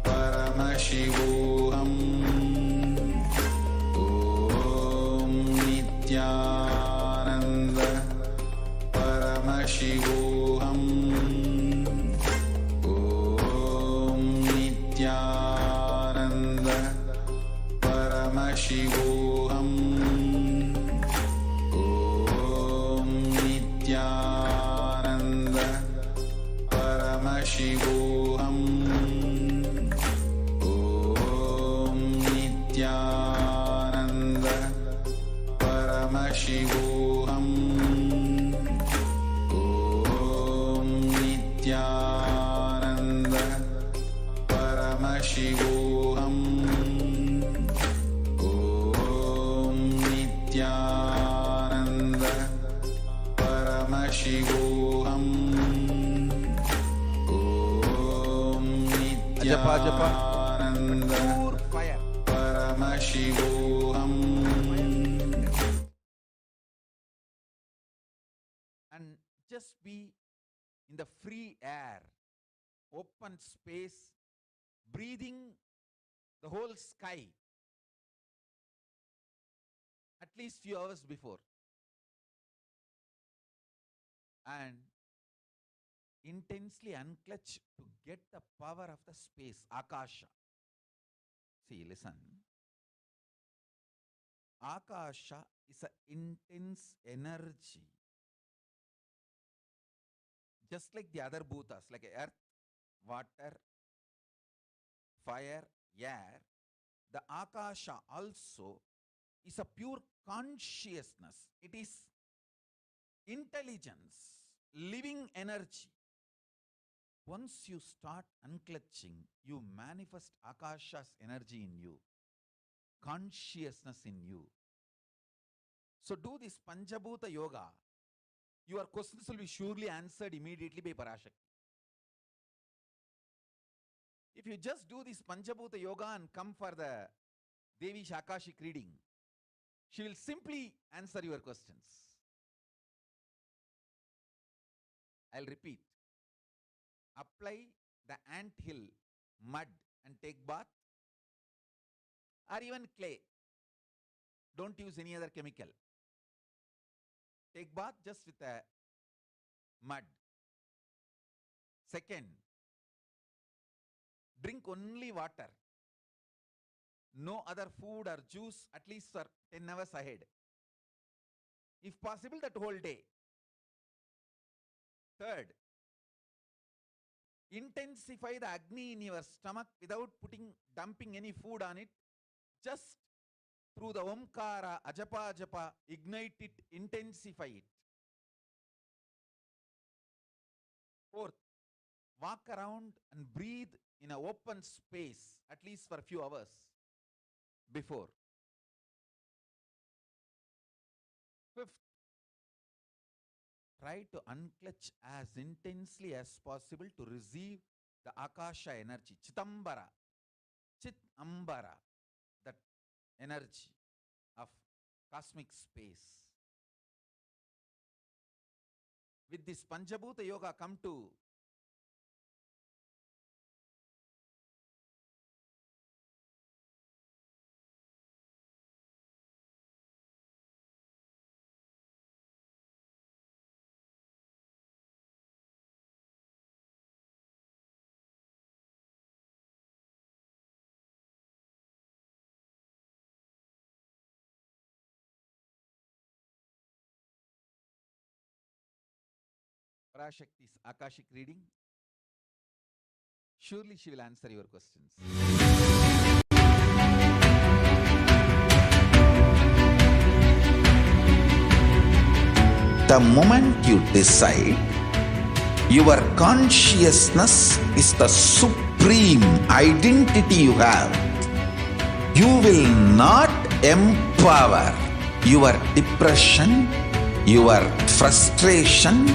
Paramashivoham. Om Nithyananda Paramashivoham. Om Nithyananda Paramashivoham. Om Nithyananda Paramashivoham. Om Nithyananda Paramashivoham. Om Nithyananda Paramashivoham. Om Nithyananda Paramashivoham. Ajapa, ajapa. Nithyananda Pure fire. Paramashivoham. And just be in the free air, open space, breathing the whole sky at least few hours before, and intensely unclutch to get the power of the space, Akasha. See, listen. Akasha is an intense energy. Just like the other bhutas, like earth, water, fire, air, the Akasha also is a pure consciousness. It is intelligence, living energy. Once you start unclutching, you manifest Akasha's energy in you, consciousness in you. So do this Panchabhuta Yoga. Your questions will be surely answered immediately by Parashakti. If you just do this Panchabhuta Yoga and come for the Devi's Akashic reading, she will simply answer your questions. I'll repeat. Apply the ant hill mud and take bath, or even clay. Don't use any other chemical. Take bath just with a mud. Second, drink only water. No other food or juice at least for 10 hours ahead. If possible, that whole day. Third, intensify the Agni in your stomach without dumping any food on it. Just through the Omkara, Ajapa, Ajapa, ignite it, intensify it. Fourth, walk around and breathe in an open space at least for a few hours before. Fifth, try to unclutch as intensely as possible to receive the Akasha energy, Chitambara, Chitambara, that energy of cosmic space. With this Panchabhuta Yoga, come to Parashakti's Akashic reading. Surely she will answer your questions. The moment you decide, your consciousness is the supreme identity you have. You will not empower your depression, your frustration,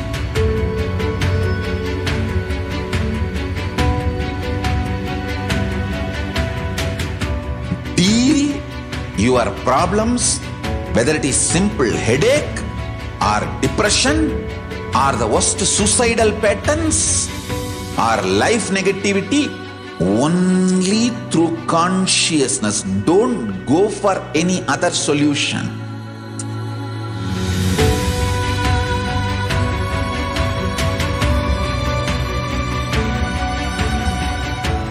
deal your problems, whether it is simple headache or depression or the worst suicidal patterns or life negativity, only through consciousness. Don't go for any other solution.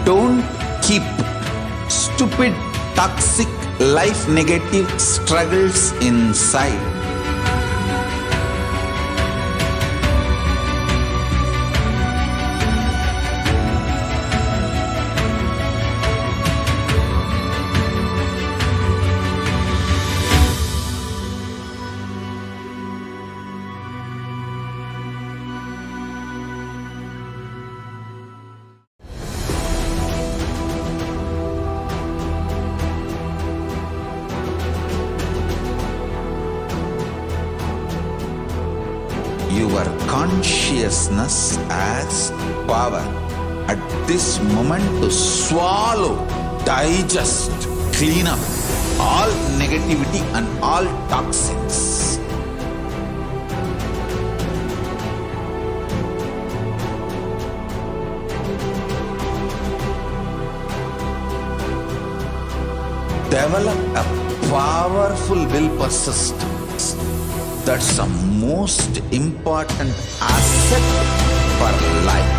Don't keep stupid, toxic, life negative struggles inside. Your consciousness as power. at this moment to swallow, digest, clean up all negativity and all toxins. Develop a powerful will persistence. That's the most important asset for life.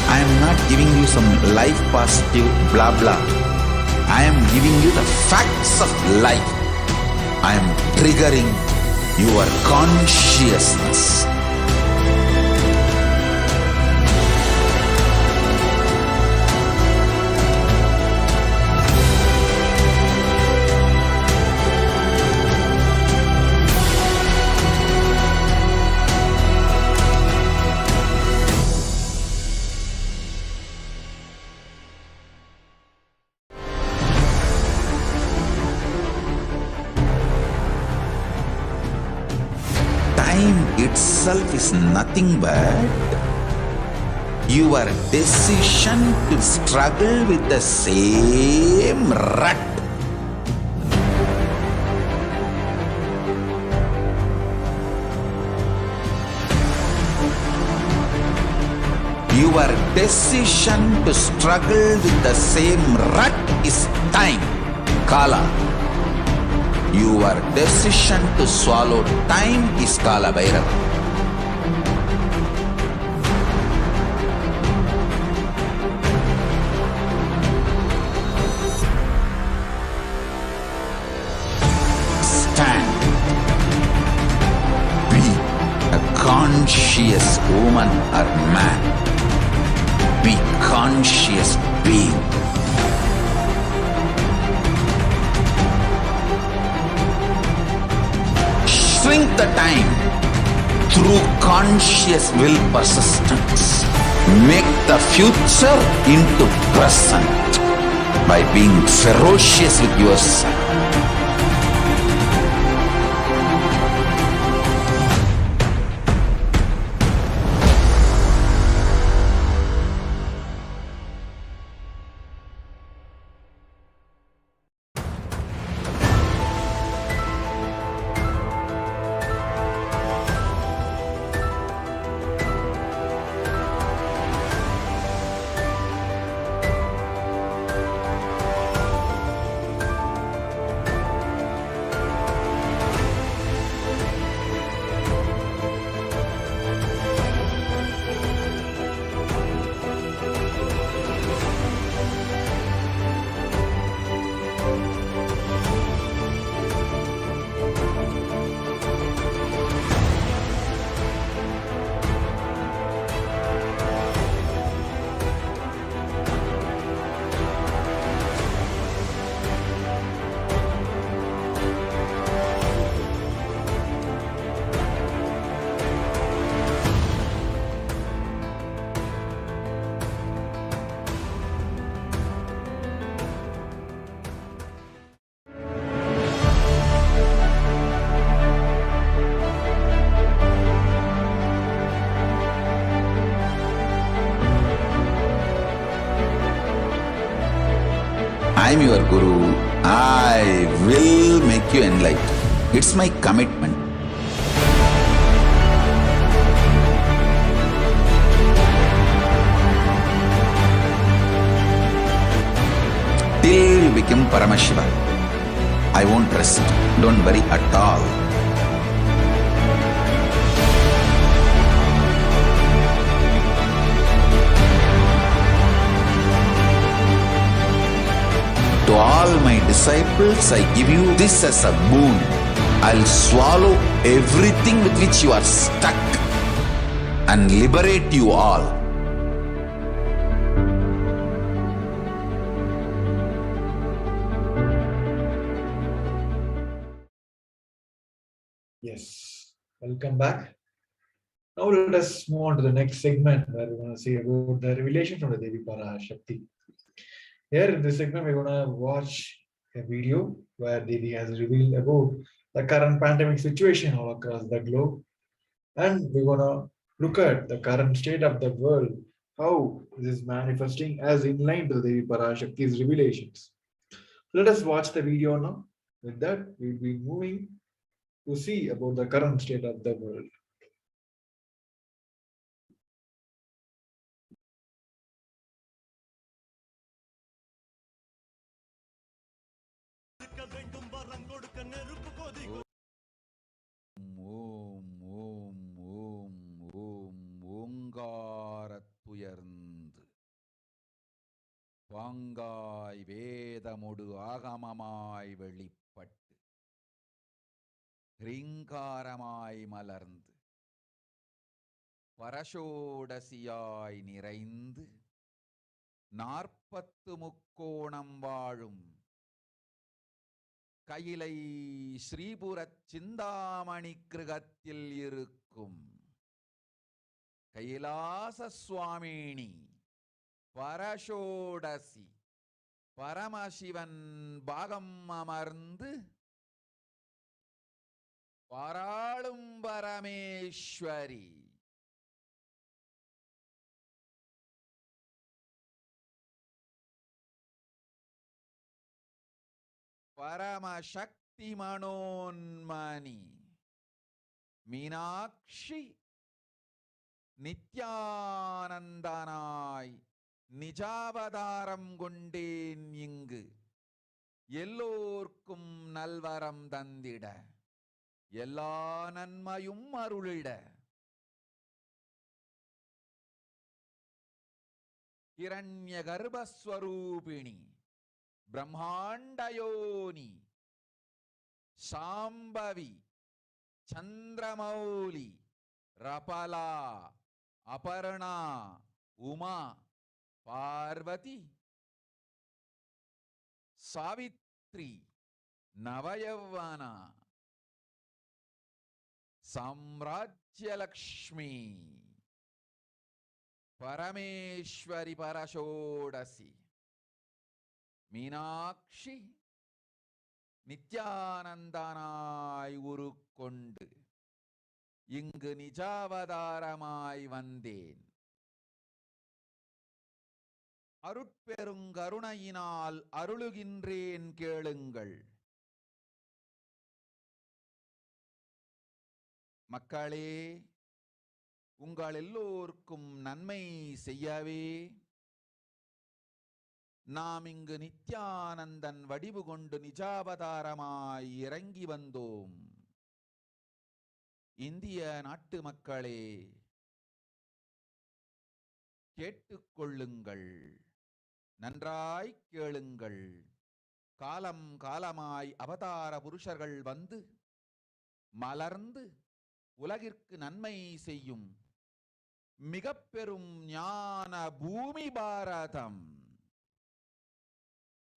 I am not giving you some life positive blah blah. I am giving you the facts of life. I am triggering your consciousness. Time itself is nothing but your decision to struggle with the same rut. Your decision to struggle with the same rut is time, Kala. Your decision to swallow time is Kala Bhairava. Stand. Be a conscious woman or man. Be conscious being. Shrink the time through conscious will persistence. Make the future into present by being ferocious with yourself. I am your Guru. I will make you enlightened. It's my commitment. Till you become Paramashiva, I won't rest. Don't worry at all. To all my disciples, I give you this as a boon. I'll swallow everything with which you are stuck and liberate you all. Yes, welcome back. Now let us move on to the next segment where we're going to see about the revelation from the Devi Parashakti. Here in this segment, we're going to watch a video where Devi has revealed about the current pandemic situation all across the globe. And we're going to look at the current state of the world, how this is manifesting as in line to the Parashakti's revelations. Let us watch the video now. With that, we'll be moving to see about the current state of the world. ஓம் ஓம் ஓம் ஓம் ஓங்காரத்துயர்ந்து பாங்காய் வேதமொடு ஆகமமாய் வெளிப்பட்டு ஹ்ரீங்காரமாய் மலர்ந்து பரஷோடசியாய் நிறைந்து 40 முக்கோணம் வாழும் கையிலை ஸ்ரீபுரச் சிந்தாமணி கிருகத்தில் இருக்கும் கைலாச சுவாமினி பரஷோடசி பரமசிவன் பாகம் அமர்ந்து பாராளும் பரமேஸ்வரி பரமசக்தி மனோன்மணி மீனாட்சி நித்யானந்தனாய் நிஜாவதாரம் கொண்டேன் இங்கு எல்லோர்க்கும் நல்வரம் தந்திட எல்லா நன்மையும் அருளிட ஹிரண்ய கர்ப்பஸ்வரூபிணி பிரம்மாண்டயோனி சாம்பவி சந்திரமௌலி ரபலா அபர்ணா உமா பார்வதி சாவித்ரி நவயவனா சாம்ராஜ்யலக்ஷ்மி பரமேஸ்வரி பரஷோடசி மீனாட்சி நித்யானந்தனாய் உருக்கொண்டு இங்கு நிஜாவதாரமாய் வந்தேன். அருட்பெருங்கருணையினால் அருளுகின்றேன் கேளுங்கள். மக்களே, உங்கள் எல்லோருக்கும் நன்மை செய்யவே நாம் இங்கு நித்யானந்தன் வடிவு கொண்டு நிஜாவதாரமாய் இறங்கி வந்தோம். இந்திய நாட்டு மக்களே, கேட்டுக்கொள்ளுங்கள், நன்றாய் கேளுங்கள். காலம் காலமாய் அவதார புருஷர்கள் வந்து மலர்ந்து உலகிற்கு நன்மை செய்யும் மிக பெரும் ஞான பூமி பாரதம்.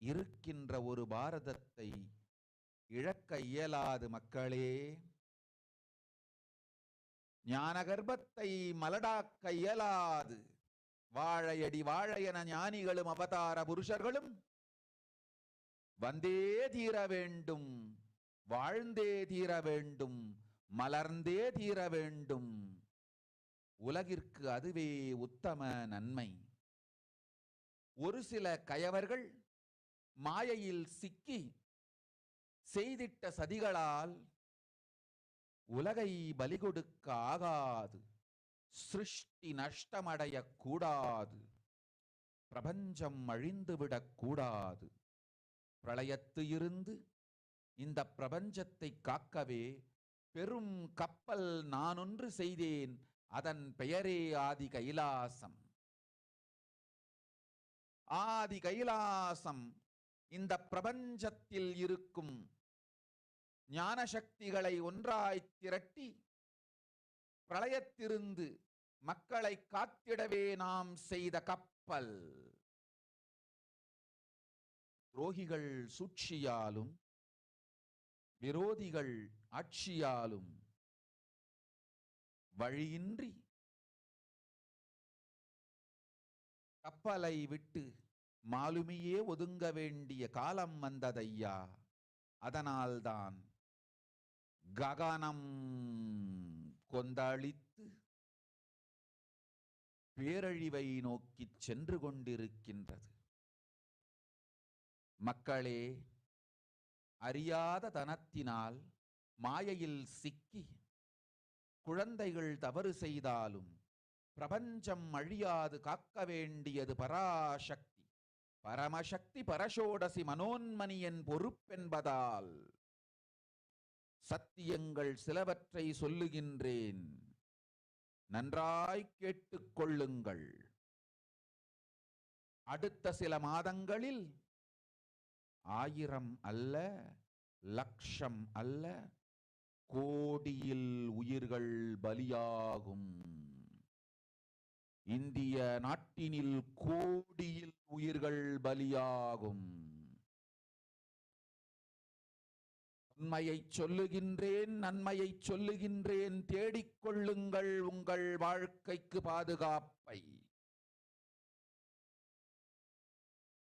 இருக்கின்ற ஒரு பாரதத்தை இழக்க இயலாது மக்களே. ஞான கர்ப்பத்தை மலடாக்க இயலாது. வாழையடி வாழையென ஞானிகளும் அவதார புருஷர்களும் வந்தே தீர வேண்டும், வாழ்ந்தே தீர வேண்டும், மலர்ந்தே தீர வேண்டும். உலகிற்கு அதுவே உத்தம நன்மை. ஒரு சில கயவர்கள் மாயையில் சிக்கி செய்திட்ட சதிகளால் உலகை பலி கொடுக்க ஆகாது. சிருஷ்டி நஷ்டமடைய கூடாது. பிரபஞ்சம் அழிந்துவிடக் கூடாது. பிரளயத்து இருந்து இந்த பிரபஞ்சத்தை காக்கவே பெரும் கப்பல் நானொன்று செய்தேன். அதன் பெயரே ஆதி கைலாசம். ஆதி கைலாசம் இந்த பிரபஞ்சத்தில் இருக்கும் ஞான சக்திகளை ஒன்றாய் திரட்டி பிரளயத்திலிருந்து மக்களை காத்திடவே நாம் செய்த கப்பல். துரோகிகள் சூழ்ச்சியாலும் விரோதிகள் ஆட்சியாலும் வழியின்றி கப்பலை விட்டு மாலுமியே ஒதுங்க வேண்டிய காலம் வந்ததையா. அதனால்தான் ககனம் கொந்தளித்து பேரழிவை நோக்கி சென்று கொண்டிருக்கின்றது. மக்களே, அறியாத தனத்தினால் மாயையில் சிக்கி குழந்தைகள் தவறு செய்தாலும் பிரபஞ்சம் அழியாது காக்க வேண்டியது பராசக்தி. பரமசக்தி பரஷோடசி மனோன்மணியின் பொறுப்பென்பதால் சத்தியங்கள் சிலவற்றை சொல்லுகின்றேன், நன்றாய் கேட்டுக்கொள்ளுங்கள். அடுத்த சில மாதங்களில் 1000 அல்ல, லட்சம் அல்ல, கோடியில் உயிர்கள் பலியாகும். இந்திய நாட்டினில் கோடியில் உயிர்கள் பலியாகும். உண்மையை சொல்லுகின்றேன், நன்மையை சொல்லுகின்றேன், தேடிக்கொள்ளுங்கள் உங்கள் வாழ்க்கைக்கு பாதுகாப்பை.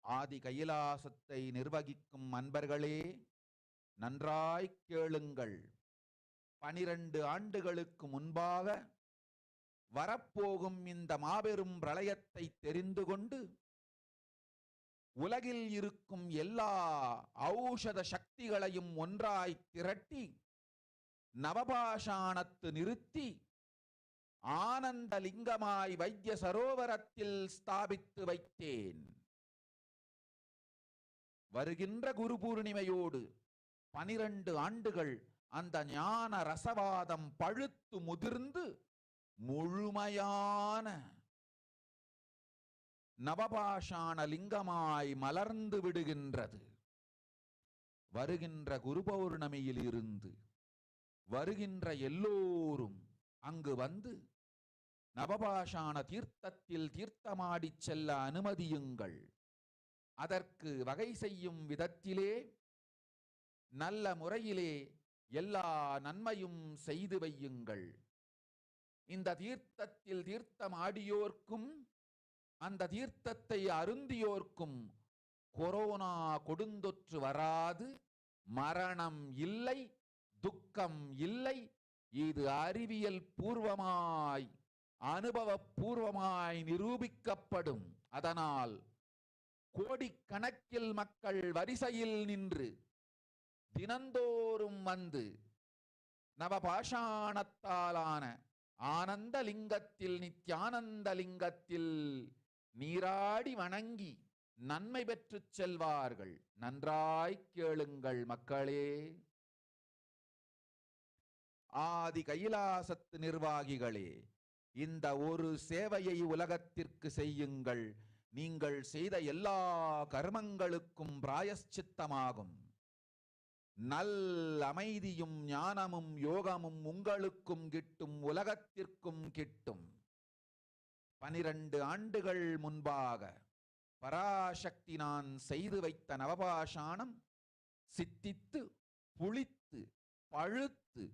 ஆதி கைலாசத்தை நிர்வகிக்கும் அன்பர்களே, நன்றாய் கேளுங்கள். 12 ஆண்டுகளுக்கு முன்பாக வரப்போகும் இந்த மாபெரும் பிரளயத்தை தெரிந்து கொண்டு உலகில் இருக்கும் எல்லா ஔஷத சக்திகளையும் ஒன்றாய் திரட்டி நவபாஷாணத்து நிறுத்தி ஆனந்த லிங்கமாய் வைத்திய சரோவரத்தில் ஸ்தாபித்து வைத்தேன். வருகின்ற குரு பூர்ணிமையோடு 12 ஆண்டுகள் அந்த ஞான ரசவாதம் பழுத்து முதிர்ந்து முழுமையான நவபாஷாண லிங்கமாய் மலர்ந்து விடுகின்றது. வருகின்ற குரு பௌர்ணமியில் இருந்து வருகின்ற எல்லோரும் அங்கு வந்து நவபாஷாண தீர்த்தத்தில் தீர்த்தமாடி செல்ல அனுமதியுங்கள். அதற்கு வகை செய்யும் விதத்திலே நல்ல முறையிலே எல்லா நன்மையும் செய்து வையுங்கள். இந்த தீர்த்தத்தில் தீர்த்தமாடியோர்க்கும் அந்த தீர்த்தத்தை அருந்தியோர்க்கும் கொரோனா கொடுந்தொற்று வராது, மரணம் இல்லை, துக்கம் இல்லை. இது அறிவியல் பூர்வமாய் அனுபவபூர்வமாய் நிரூபிக்கப்படும். அதனால் கோடிக்கணக்கில் மக்கள் வரிசையில் நின்று தினந்தோறும் வந்து நவபாஷாணத்தாலான ஆனந்த லிங்கத்தில், நித்யானந்த லிங்கத்தில் நீராடி வணங்கி நன்மை பெற்று செல்வார்கள். நன்றாய் கேளுங்கள் மக்களே. ஆதி கைலாசத்து நிர்வாகிகளே, இந்த ஒரு சேவையை உலகத்திற்கு செய்யுங்கள். நீங்கள் செய்த எல்லா கர்மங்களுக்கும் பிராயஷ்சித்தமாகும். நல் அமைதியும் ஞானமும் யோகமும் உங்களுக்கும் கிட்டும், உலகத்திற்கும் கிட்டும். 12 ஆண்டுகள் முன்பாக பராசக்தி நான் செய்து வைத்த நவபாஷாணம் சித்தித்து புளித்து பழுத்து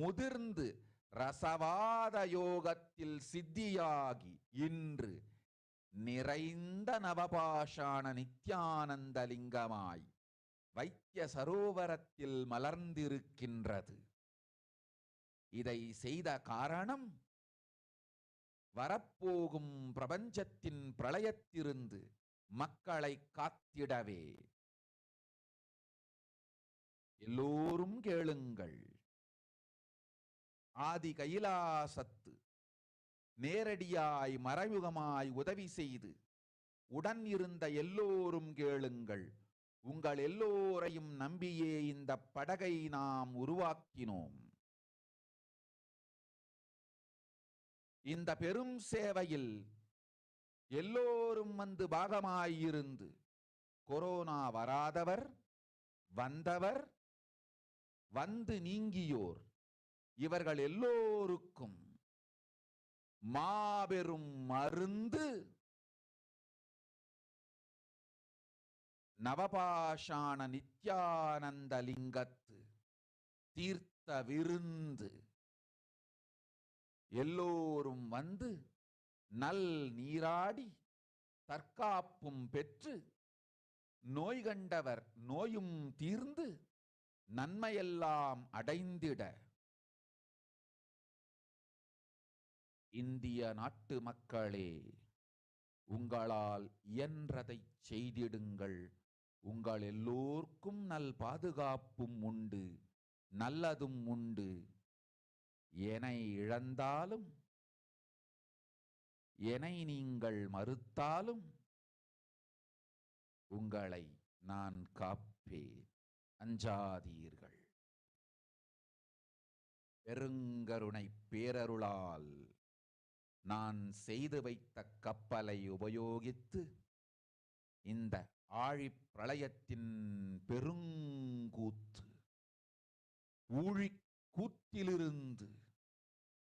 முதிர்ந்து ரசவாத யோகத்தில் சித்தியாகி இன்று நிறைந்த நவபாஷாண நித்யானந்த லிங்கமாய் வைத்திய சரோவரத்தில் மலர்ந்திருக்கின்றது. இதை செய்த காரணம் வரப்போகும் பிரபஞ்சத்தின் பிரளயத்திலிருந்து மக்களை காத்திடவே. எல்லோரும் கேளுங்கள். ஆதி கைலாசத்து நேரடியாய் மறைமுகமாய் உதவி செய்து உடன் இருந்த எல்லோரும் கேளுங்கள். உங்கள் எல்லோரையும் நம்பியே இந்த படகை நாம் உருவாக்கினோம். இந்த பெரும் சேவையில் எல்லோரும் வந்து பாகமாயிருந்து கொரோனா வராதவர், வந்தவர், வந்து நீங்கியோர், இவர்கள் எல்லோருக்கும் மாபெரும் மருந்து நவபாஷாண நித்யானந்த லிங்கத்து தீர்த்த விருந்து. எல்லோரும் வந்து நல் நீராடி தற்காப்பும் பெற்று நோய் கண்டவர் நோயும் தீர்ந்து நன்மையெல்லாம் அடைந்திட இந்திய நாட்டு மக்களே, உங்களால் இயன்றதை செய்திடுங்கள். உங்கள் எல்லோர்க்கும் நல் பாதுகாப்பும் உண்டு, நல்லதும் உண்டு. என்னை இழந்தாலும் என்னை நீங்கள் மறுத்தாலும் உங்களை நான் காப்பேன். அஞ்சாதீர்கள். பெருங்கருணை பேரருளால் நான் செய்து வைத்த கப்பலை உபயோகித்து இந்த ஆழிப் பிரளயத்தின் பெருங்கூத்து ஊழிக் கூத்திலிருந்து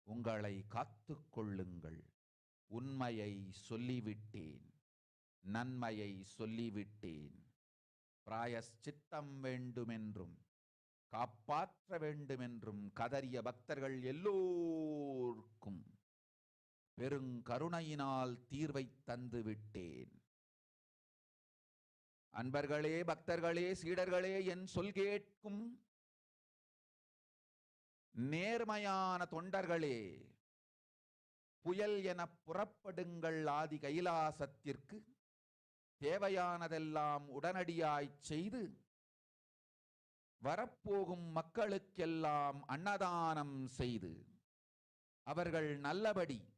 உங்களை காத்துக் கொள்ளுங்கள். உண்மையை சொல்லிவிட்டேன், நன்மையை சொல்லிவிட்டேன். பிராயஷ்சித்தம் வேண்டுமென்றும் காப்பாற்ற வேண்டுமென்றும் கதறிய பக்தர்கள் எல்லோருக்கும் பெருங்கருணையினால் தீர்வை தந்து விட்டேன். அன்பர்களே, பக்தர்களே, சீடர்களே, என் சொல் கேட்கும் நேர்மையான தொண்டர்களே, புயல் என புறப்படுங்கள். ஆதி கைலாசத்திற்கு தேவையானதெல்லாம் உடனடியாய் செய்து வரப்போகும் மக்களுக்கெல்லாம் அன்னதானம் செய்து அவர்கள் நல்லபடி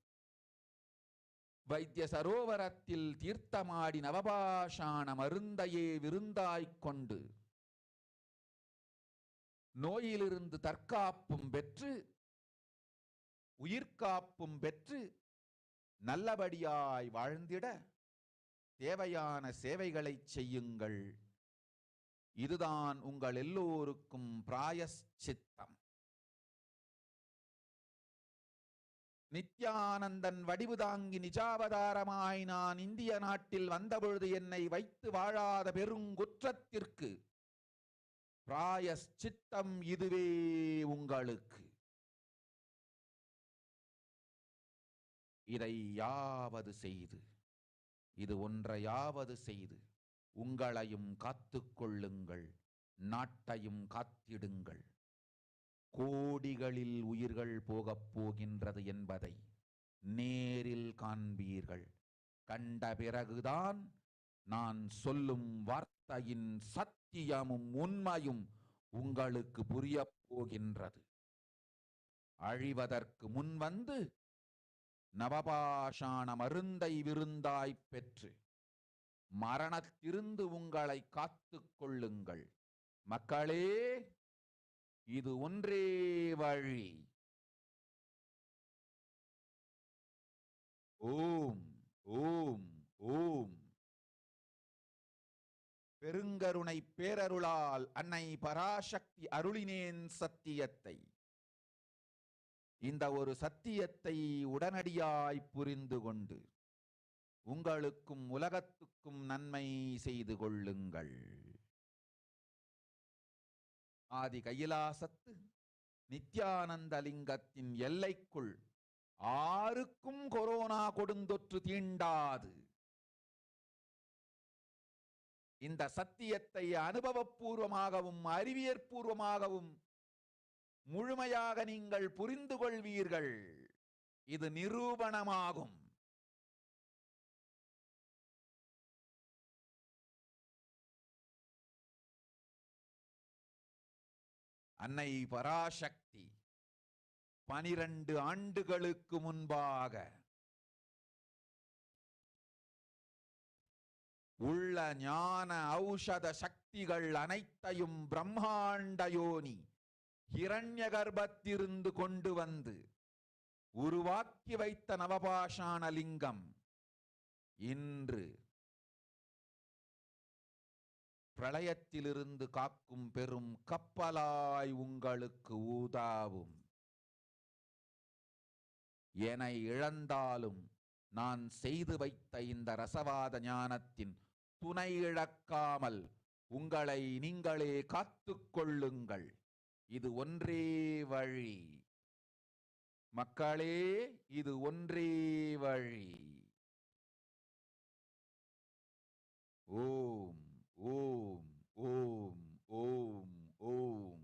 வைத்திய சரோவரத்தில் தீர்த்தமாடி நவபாஷான மருந்தையே விருந்தாய்க் கொண்டு நோயிலிருந்து தற்காப்பும் பெற்று உயிர்காப்பும் பெற்று நல்லபடியாய் வாழ்ந்திட தேவையான சேவைகளை செய்யுங்கள். இதுதான் உங்கள் எல்லோருக்கும் பிராயஷ்சித்தம். நித்யானந்தன் வடிவு தாங்கி நிஜாவதாரமாய் நான் இந்திய நாட்டில் வந்தபொழுது என்னை வைத்து வாழாத பெருங்குற்றத்திற்கு பிராயஷ்சித்தம் இதுவே உங்களுக்கு. இதை யாவது செய்து, இது ஒன்றையாவது செய்து உங்களையும் காத்துக்கொள்ளுங்கள், நாட்டையும் காத்திடுங்கள். கோடிகளில் உயிர்கள் போகப் போகின்றது என்பதை நேரில் காண்பீர்கள். கண்ட பிறகுதான் நான் சொல்லும் வார்த்தையின் சத்தியமும் உண்மையும் உங்களுக்கு புரியப் போகின்றது. அழிவதற்கு முன் வந்து நவபாஷான மருந்தை விருந்தாய்ப் பெற்று மரணத்திலிருந்து உங்களை காத்துக் கொள்ளுங்கள். மக்களே, இது ஒன்றே வழி. ஓம் ஓம் ஓம். பெருங்கருணை பேரருளால் அன்னை பராசக்தி அருளினேன் சத்தியத்தை. இந்த ஒரு சத்தியத்தை உடனடியாய் புரிந்து கொண்டு உங்களுக்கும் உலகத்துக்கும் நன்மை செய்து கொள்ளுங்கள். ஆதி கைலாசத்து நித்யானந்த லிங்கத்தின் எல்லைக்குள் ஆருக்கும் கொரோனா கொடுந்தொற்று தீண்டாது. இந்த சத்தியத்தை அனுபவபூர்வமாகவும் அறிவியற்பூர்வமாகவும் முழுமையாக நீங்கள் புரிந்து கொள்வீர்கள். இது நிரூபணமாகும். அன்னை பராசக்தி 12 ஆண்டுகளுக்கு முன்பாக உள்ள ஞான ஔஷத சக்திகள் அனைத்தையும் பிரம்மாண்ட யோனி ஹிரண்ய கர்ப்பத்திலிருந்து கொண்டு வந்து உருவாக்கி வைத்த நவபாஷான லிங்கம் இன்று பிரளயத்திலிருந்து காக்கும் பெரும் கப்பலாய் உங்களுக்கு ஊதாவும். என்னை இழந்தாலும் நான் செய்து வைத்த இந்த ரசவாத ஞானத்தின் துணை இழக்காமல் உங்களை நீங்களே காத்துக் கொள்ளுங்கள். இது ஒன்றே வழி. மக்களே, இது ஒன்றே வழி. ஓம் ஓம் ஓம் ஓம் Om.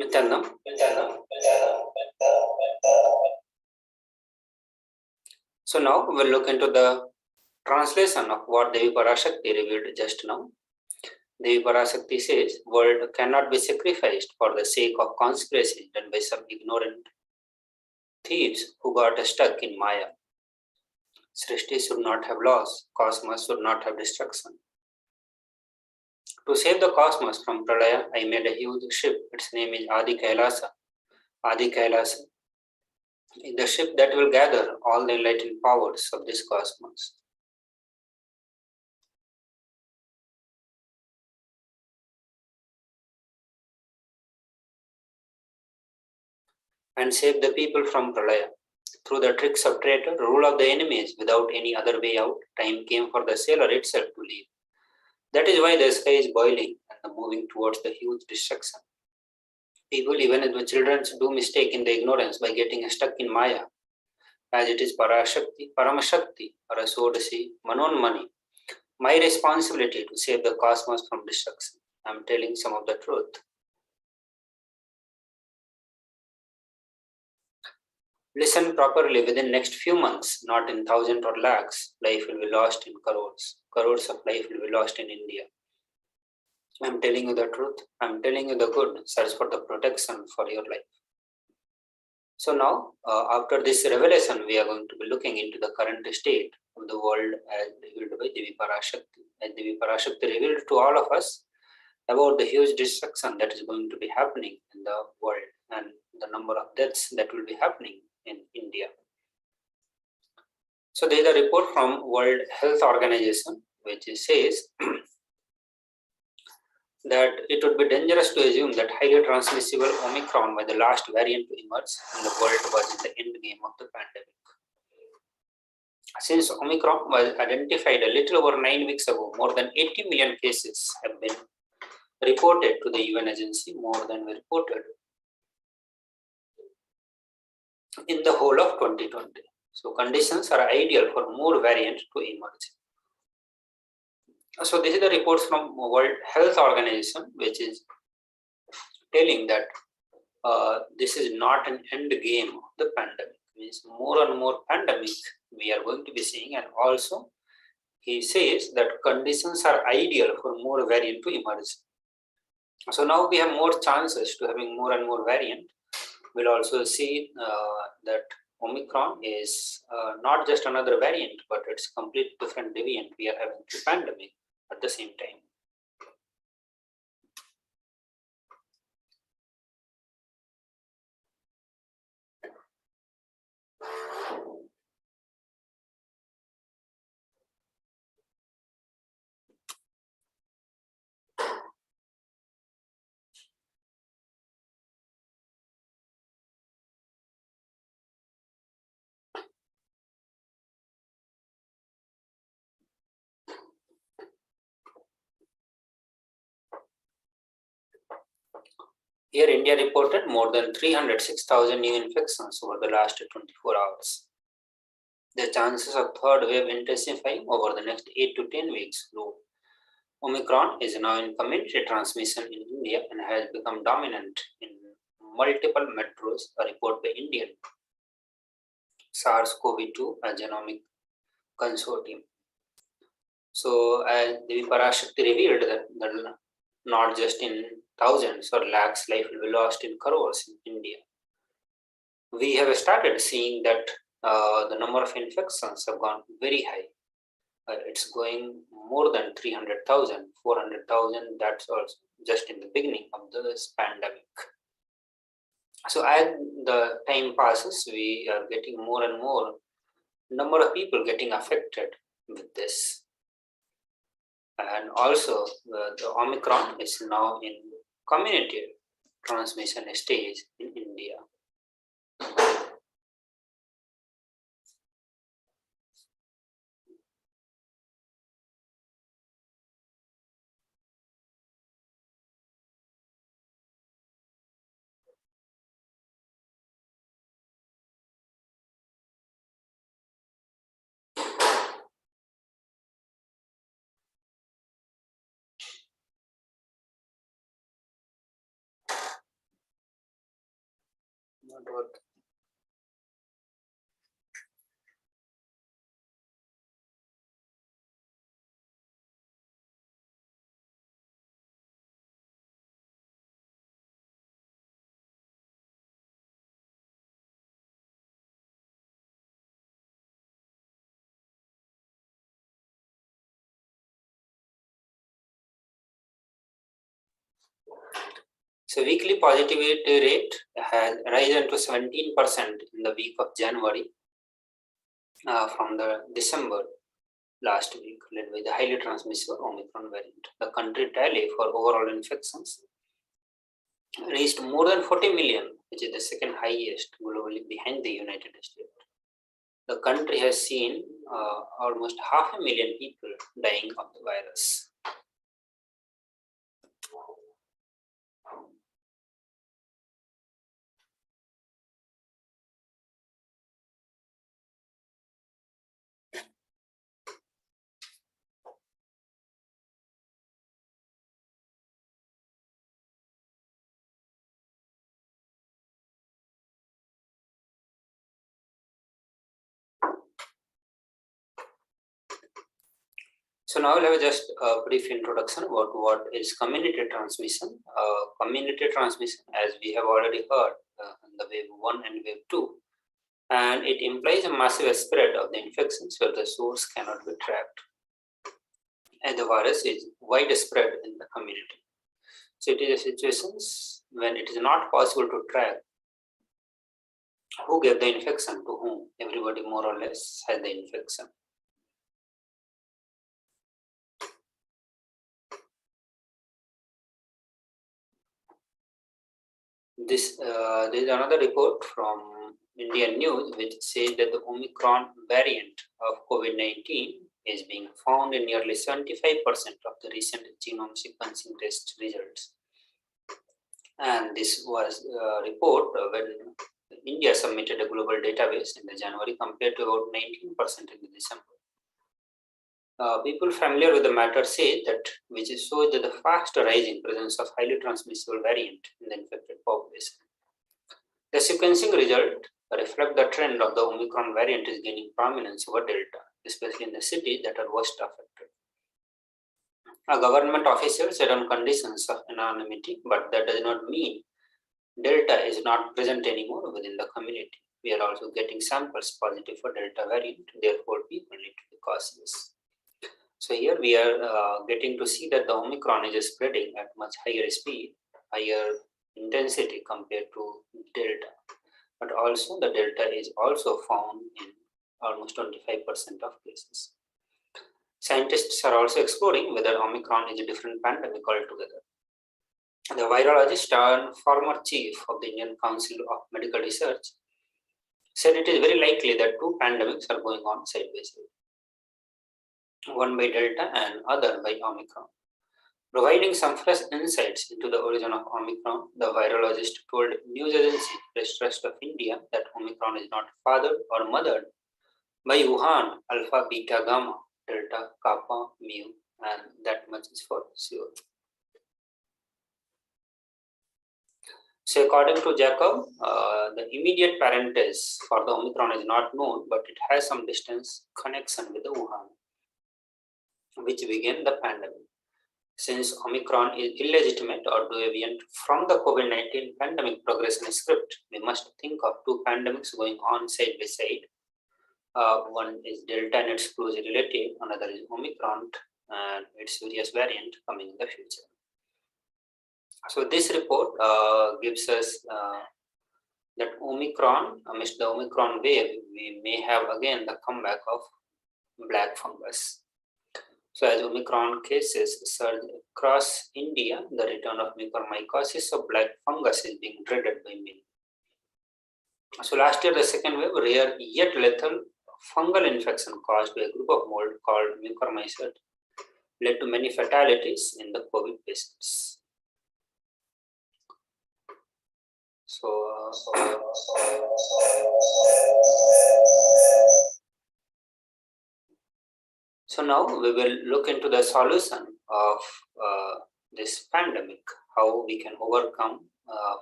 Nithyanandam. So now we'll look into the translation of what Devi Parashakti revealed just now. Devi Parashakti says, world cannot be sacrificed for the sake of conspiracy done by some ignorant thieves who got stuck in Maya. Srishti should not have loss, cosmos should not have destruction. To save the cosmos from Pralaya, I made a huge ship. Its name is Adi KAILASA. Adi KAILASA is the ship that will gather all the enlightened powers of this cosmos. And save the people from Pralaya. Through the tricks of traitor, rule of the enemies without any other way out, time came for the sailor itself to leave. That is why the sky is boiling and moving towards the huge destruction. People, even if the children, do mistake in the ignorance by getting stuck in Maya, as it is Parashakti, Paramashakti, or a Sodasi, Manonmani. My responsibility to save the cosmos from destruction. I am telling some of the truth. Listen properly. Within next few months, not in thousands or lakhs, life will be lost in crores. Crores of life will be lost in India. I am telling you the truth. I am telling you the good. Search for the protection for your life. So now, after this revelation, we are going to be looking into the current state of the world as revealed by Devi Parashakti. As Devi Parashakti revealed to all of us about the huge destruction that is going to be happening in the world and the number of deaths that will be happening in India. So there is a report from World Health Organization which says that it would be dangerous to assume that highly transmissible Omicron was the last variant to emerge and the world was in the end game of the pandemic. Since Omicron was identified a little over 9 weeks ago, more than 80 million cases have been reported to the UN agency, more than were reported in the whole of 2020. So conditions are ideal for more variants to emerge. So this is the reports from World Health Organization, which is telling that this is not an end game of the pandemic. Means more and more pandemic we are going to be seeing, and also he says that conditions are ideal for more variant to emerge. So now we have more chances to having more and more variant. We'll also see that Omicron is not just another variant, but it's complete different variant. We are having the pandemic at the same time. Here, India reported more than 306,000 new infections over the last 24 hours. The chances of third wave intensifying over the next 8 to 10 weeks grew. Omicron is now in community transmission in India and has become dominant in multiple metros, a report by Indian SARS-CoV-2 Genomic Consortium. So, as Devi Parashakti revealed that not just in thousands or lakhs, life will be lost in crores in India. We have started seeing that the number of infections have gone very high. It's going more than 300,000, 400,000. That's also just in the beginning of this pandemic. So as the time passes, we are getting more and more number of people getting affected with this. And also the Omicron is now in community transmission stage in India. Not working. So weekly positivity rate has risen to 17% in the week of January from the December last week, led by the highly transmissible Omicron variant. The country tally for overall infections reached more than 40 million, which is the second highest globally behind the United States. The country has seen almost 500,000 people dying of the virus. So now we'll have just a brief introduction about what is community transmission. Community transmission, as we have already heard in the wave 1 and wave 2, and it implies a massive spread of the infections where the source cannot be tracked, and the virus is widespread in the community. So it is a situation when it is not possible to track who gave the infection to whom. Everybody more or less had the infection. There is another report from Indian News which says that the Omicron variant of COVID-19 is being found in nearly 75% of the recent genome sequencing test results. And this was a report when India submitted a global database in the January compared to about 19% in the December. People familiar with the matter say that which shows that the fast rising presence of highly transmissible variant in the infected population. The sequencing result reflect the trend of the Omicron variant is gaining prominence over Delta, especially in the cities that are worst affected. A government official said on conditions of anonymity, but that does not mean Delta is not present anymore within the community. We are also getting samples positive for Delta variant, therefore people need to be cautious. So here we are getting to see that the Omicron is spreading at much higher speed, higher intensity compared to Delta. But also the Delta is also found in almost 25% of cases. Scientists are also exploring whether Omicron is a different pandemic altogether. The virologist and former chief of the Indian Council of Medical Research said it is very likely that two pandemics are going on side by side, one by Delta and other by Omicron. Providing some fresh insights into the origin of Omicron, the virologist told news agency Press Trust of India that Omicron is not fathered or mothered by Wuhan, Alpha, Beta, Gamma, Delta, Kappa, Mu, and that much is for sure. So according to Jacob, the immediate parentage for the Omicron is not known, but it has some distance connection with the Wuhan, which began the pandemic. Since Omicron is illegitimate or deviant from the COVID-19 pandemic progression script, we must think of two pandemics going on side by side. One is Delta and its close relative, another is Omicron and its various variant coming in the future. So this report gives us that Omicron, amidst the Omicron wave, we may have again the comeback of black fungus. So as Omicron cases surge across India, the return of mucormycosis of black fungus is being dreaded by many. So last year, the second wave, rare yet lethal fungal infection caused by a group of mold called mucormycete led to many fatalities in the COVID patients. So now we will look into the solution of this pandemic, how we can overcome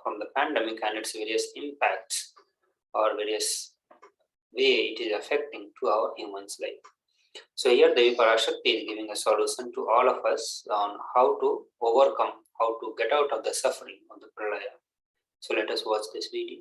from the pandemic and its various impacts or various way it is affecting to our human's life. So here Devi Parashakti is giving a solution to all of us on how to overcome, how to get out of the suffering of the pralaya. So let us watch this video.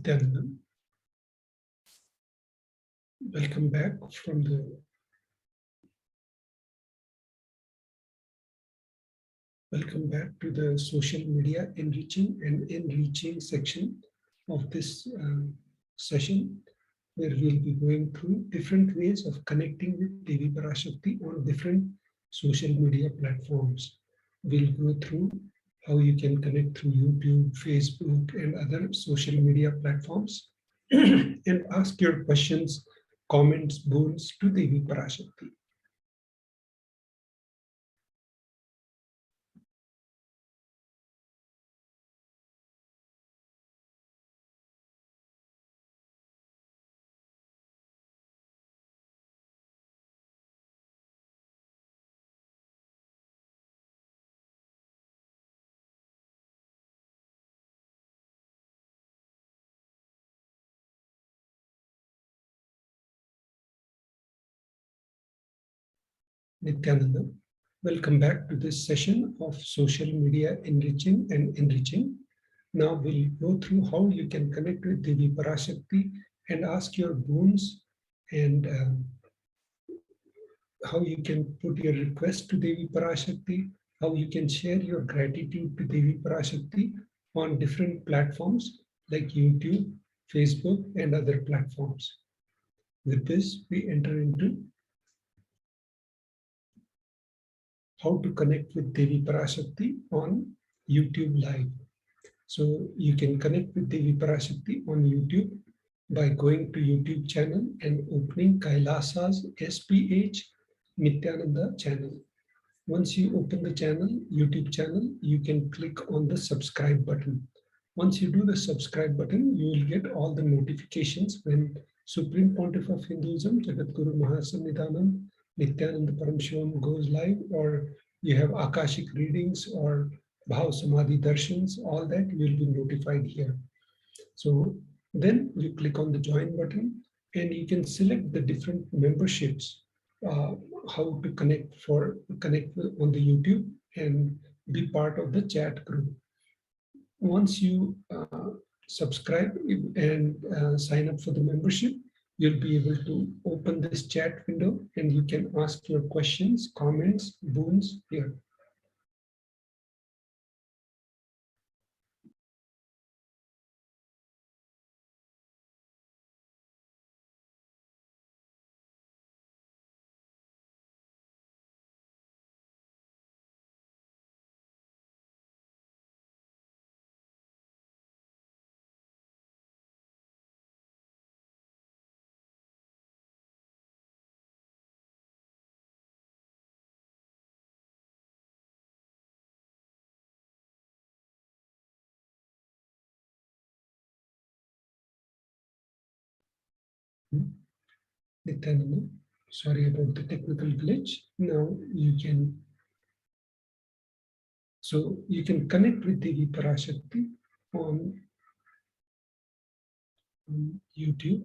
Nithyananda. Welcome back from the Welcome back to the social media enriching section of this session, where we'll be going through different ways of connecting with Devi Parashakti on different social media platforms. We'll go through how you can connect through YouTube, Facebook, and other social media platforms and ask your questions, comments, boons to Devi Parashakti. Nithyananda. Welcome back to this session of social media enriching. Now we'll go through how you can connect with Devi Parashakti and ask your boons, and how you can put your request to Devi Parashakti, how you can share your gratitude to Devi Parashakti on different platforms like YouTube, Facebook, and other platforms. With this, we enter into how to connect with Devi Parashakti on YouTube Live. So you can connect with Devi Parashakti on YouTube by going to YouTube channel and opening KAILASA's HDH Nithyananda channel. Once you open the channel, YouTube channel, you can click on the subscribe button. Once you do the subscribe button, you will get all the notifications when Supreme Pontiff of Hinduism, Jagadguru Mahasannidhanam Nithyananda Paramashivam goes live, or you have Akashic readings or Bhav Samadhi Darshans, all that you will be notified here. So then you click on the join button and you can select the different memberships, how to connect on the YouTube and be part of the chat group. Once you subscribe and sign up for the membership, you'll be able to open this chat window and you can ask your questions, comments, boons here. Nithyananda, sorry about the technical glitch. Now you can, so you can connect with Devi Parashakti on YouTube.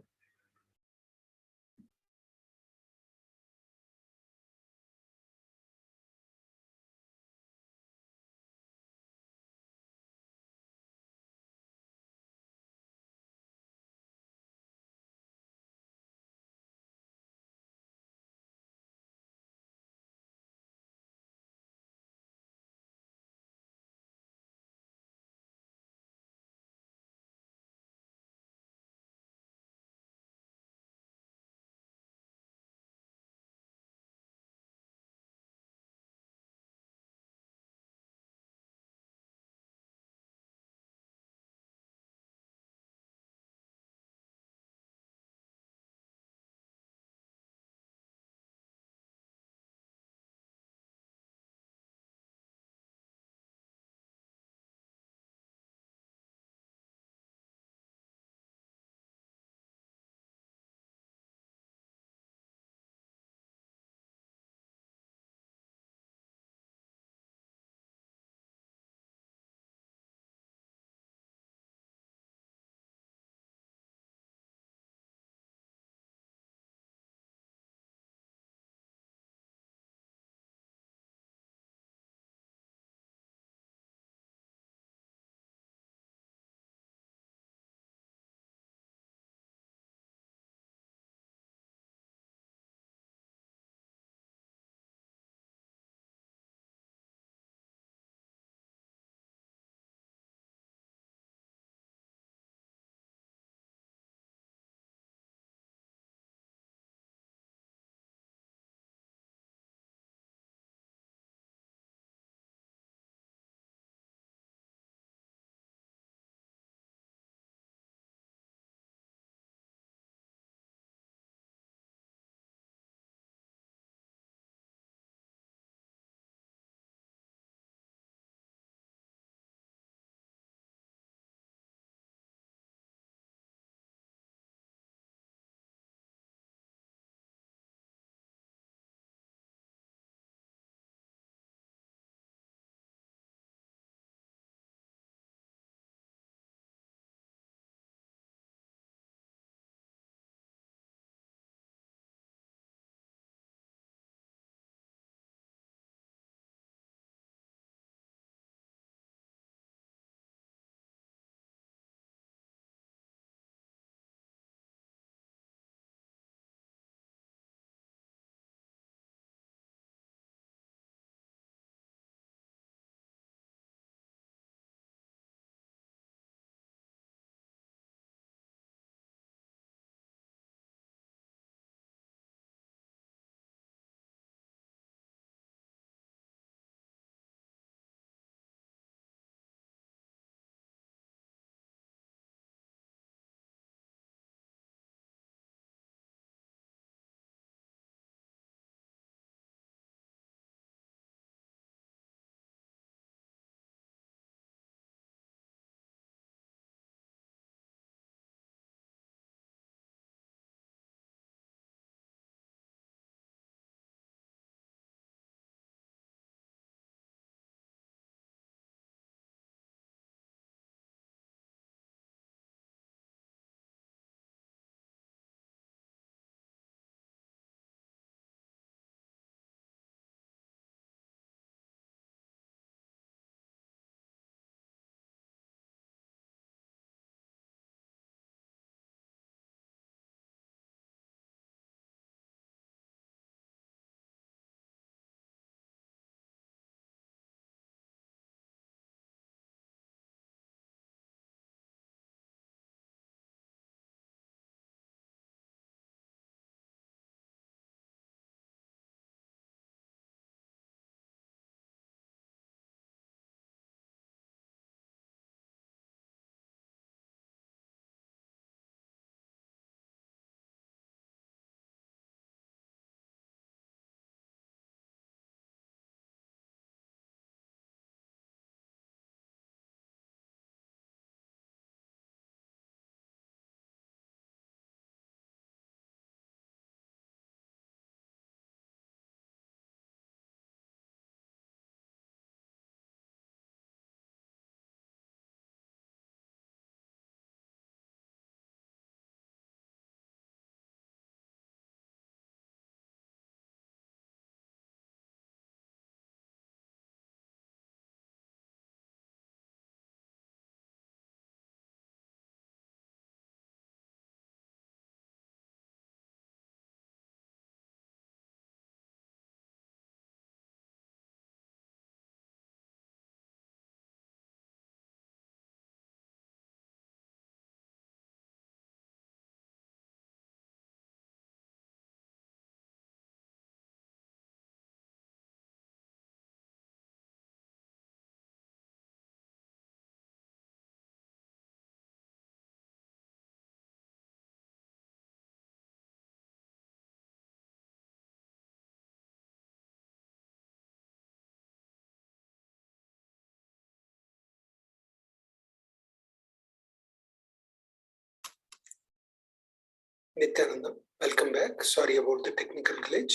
Nithyananda, welcome back. Sorry about the technical glitch.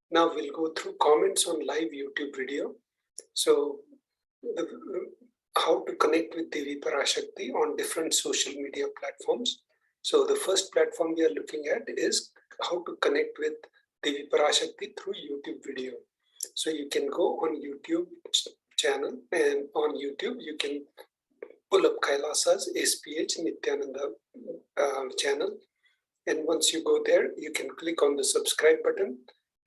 Now we'll go through comments on live YouTube video. So, how to connect with Devi Parashakti on different social media platforms. So the first platform we are looking at is how to connect with Devi Parashakti through YouTube video. So you can go on YouTube channel, and on YouTube you can pull up KAILASA's HDH Nithyananda channel. And once you go there, you can click on the subscribe button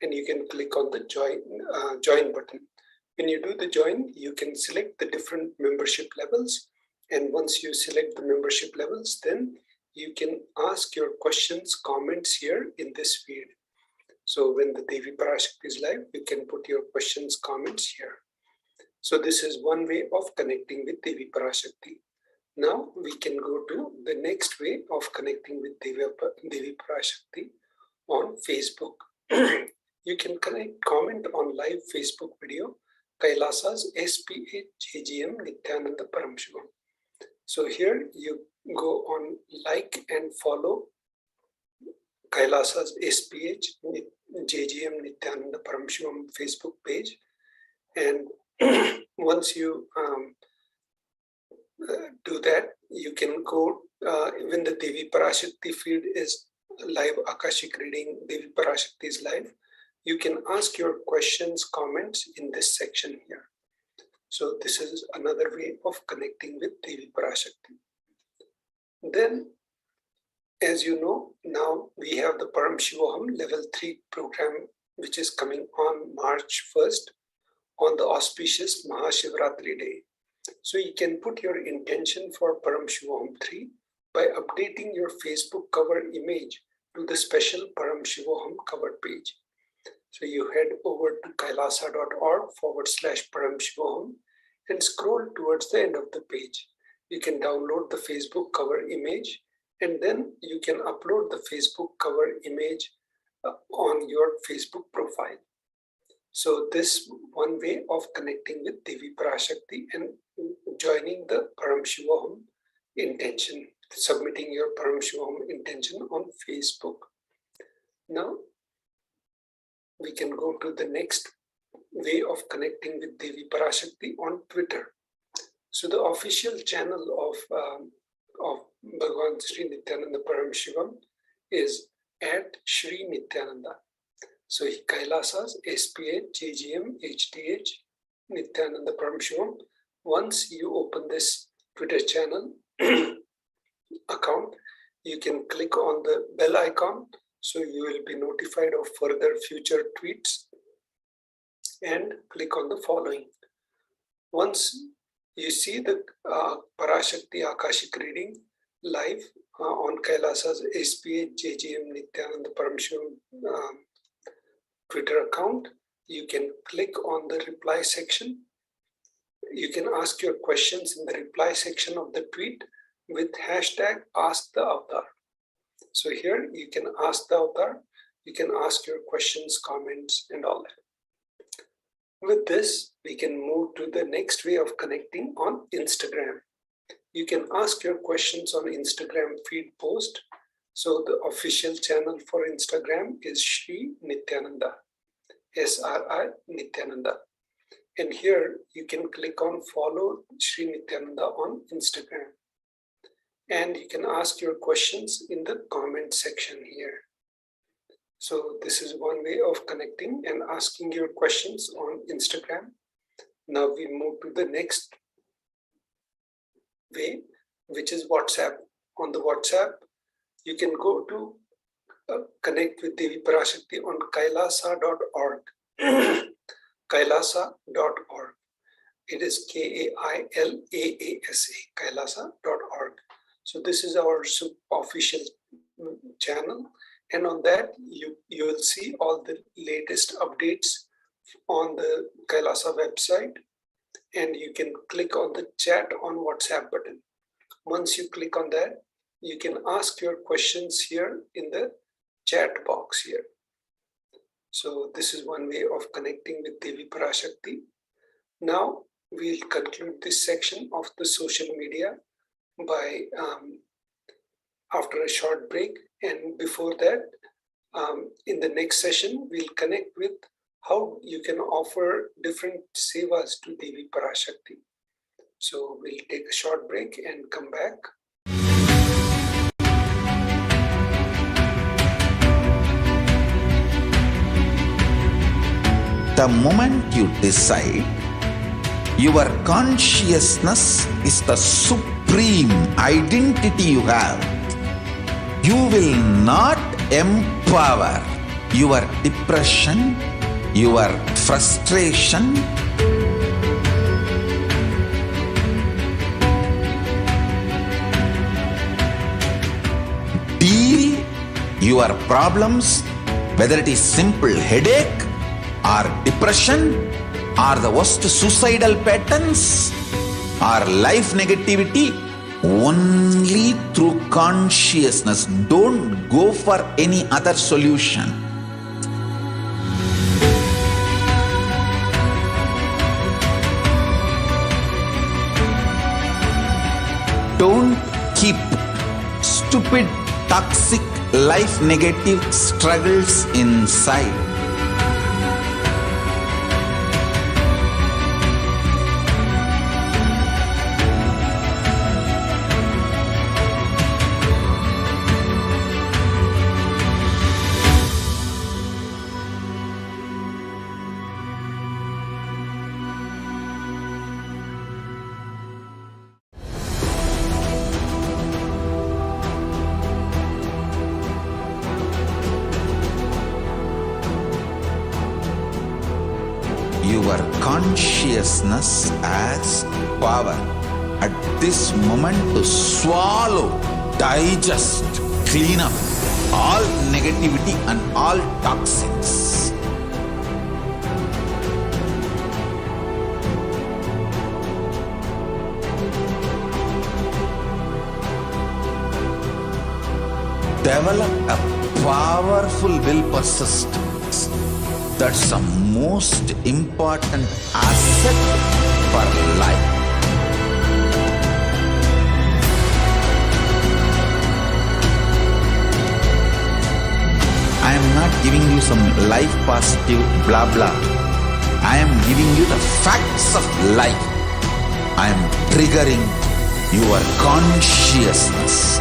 and you can click on the join button. When you do the join, you can select the different membership levels. And once you select the membership levels, then you can ask your questions, comments here in this feed. So when the Devi Parashakti is live, you can put your questions, comments here. So this is one way of connecting with Devi Parashakti. Now we can go to the next way of connecting with Devi Parashakti on Facebook. You can comment on live Facebook video, KAILASA's HDH Nithyananda Paramashivam. So here you go on like and follow KAILASA's HDH Nithyananda Paramashivam Facebook page. And once you do that, you can go when the Devi Parashakti feed is live, Akashic reading, Devi Parashakti is live, you can ask your questions, comments in this section here. So this is another way of connecting with Devi Parashakti. Then, as you know, now we have the Paramashivoham level 3 program, which is coming on March 1st on the auspicious Mahashivratri day. So you can put your intention for Paramashivoham 3 by updating your Facebook cover image to the special Paramashivoham cover page. So you head over to kailasa.org/Paramashivoham and scroll towards the end of the page. You can download the Facebook cover image and then you can upload the Facebook cover image on your Facebook profile. So this one way of connecting with Devi Parashakti and joining the Paramashivoham intention, submitting your Paramashivoham intention on Facebook. Now we can go to the next way of connecting with Devi Parashakti on Twitter. So the official channel of Bhagavan Sri Nithyananda Paramashivam is at Sri Nithyananda. So KAILASA's HDH Nithyananda Paramashivam. Once you open this Twitter channel account, you can click on the bell icon, so you will be notified of further future tweets, and click on the following. Once you see the Parashakti Akashic reading live on KAILASA's HDH Nithyananda Paramashivam Twitter account, you can click on the reply section. You can ask your questions in the reply section of the tweet with hashtag #AskTheAvatar. So here you can ask the avatar, you can ask your questions, comments, and all that. With this, we can move to the next way of connecting on Instagram. You can ask your questions on Instagram feed post. So the official channel for Instagram is Sri Nithyananda, SRI Nithyananda. And here you can click on follow Sri Nithyananda on Instagram. And you can ask your questions in the comment section here. So this is one way of connecting and asking your questions on Instagram. Now we move to the next way, which is WhatsApp. On the WhatsApp, you can go to connect with Devi Parashakti on kailasa.org. kailasa.org. It is KAILASA, kailasa.org. So this is our official channel, and on that you will see all the latest updates on the KAILASA website, and you can click on the chat on WhatsApp button. Once you click on that, you can ask your questions here in the chat box here. So this is one way of connecting with Devi Parashakti. Now we'll conclude this section of the social media by after a short break. And before that, in the next session, we'll connect with how you can offer different sevas to Devi Parashakti. So we'll take a short break and come back. The moment you decide your consciousness is the supreme identity you have, you will not empower your depression, your frustration, deal your problems, whether it is simple headache or depression or the worst suicidal patterns or life negativity, only through consciousness. Don't go for any other solution. Don't keep stupid, toxic, life negative struggles inside. Your consciousness has power at this moment to swallow, digest, clean up all negativity and all toxins. Develop a powerful will persistence. That's the most important asset for life. I am not giving you some life positive blah blah. I am giving you the facts of life. I am triggering your consciousness.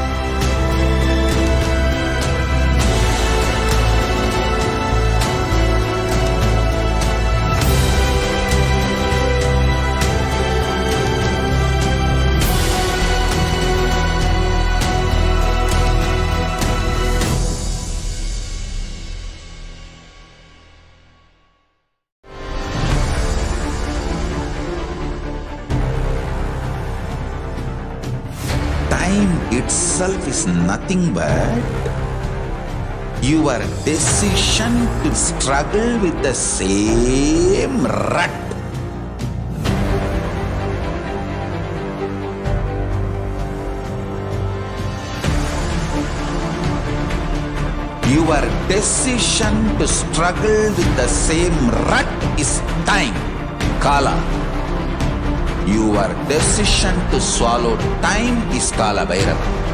Itself is nothing but your decision to struggle with the same rut. Your decision to struggle with the same rut is time, Kala. Your decision to swallow time is Kala Bhairava.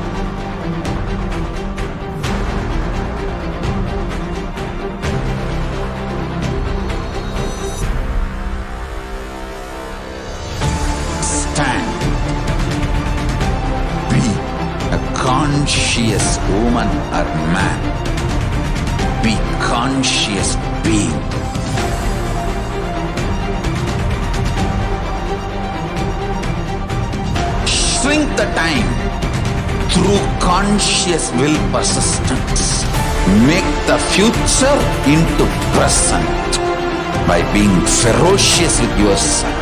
Stand. Be a conscious woman or man. Be conscious being. Shrink the time through conscious will persistence. Make the future into present by being ferocious with yourself.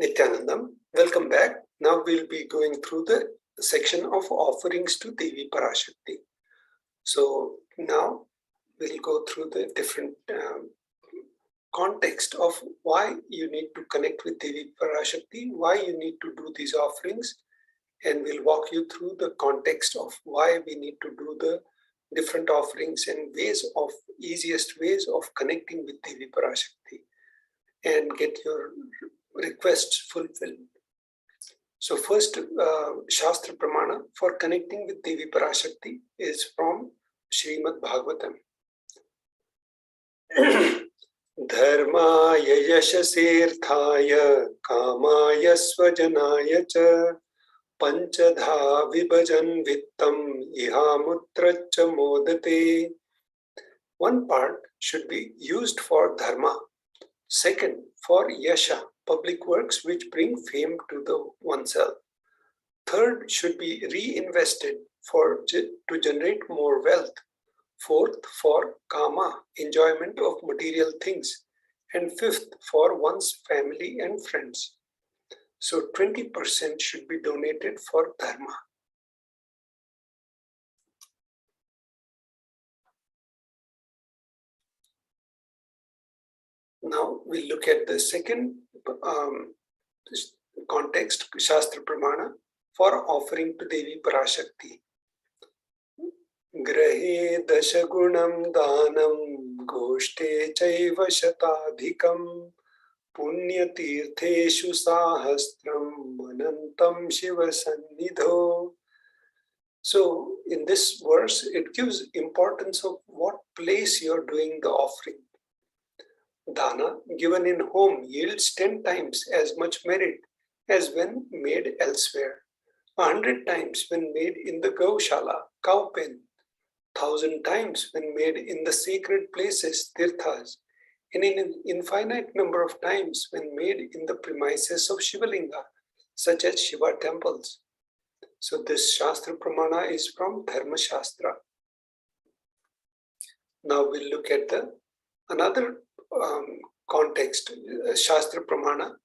Nithyanandam, welcome back. Now we'll be going through the section of offerings to Devi Parashakti. So now we'll go through the different context of why you need to connect with Devi Parashakti, why you need to do these offerings, and we'll walk you through the context of why we need to do the different offerings and easiest ways of connecting with Devi Parashakti and get your requests fulfilled. So first, Shastra Pramana for connecting with Devi Parashakti is from Srimad Bhagavatam. Dharmaya yashasirthaya kamaya svajanaya cha panchadha vibhajan vittam ihamutracha modate. One part should be used for dharma. Second, for yasha, public works which bring fame to the oneself. Third, should be reinvested to generate more wealth. Fourth, for kama, enjoyment of material things. And fifth, for one's family and friends. So 20% should be donated for dharma. Now we look at the second context, Shastra Pramana, for offering to Devi Parashakti. Grahe dashagunam danam goshte chaiva shatadhikam punyatirtheshu sahastram manantam shiva sannidho. So in this verse, it gives importance of what place you are doing the offering. Dana given in home yields 10 times as much merit as when made elsewhere, 100 times when made in the Gaushala, cow pen, 1,000 times when made in the sacred places, tirthas, and in an infinite number of times when made in the premises of Shivalinga, such as Shiva temples. So this Shastra Pramana is from Dharma Shastra. Now we'll look at another context, Shastra Pramana,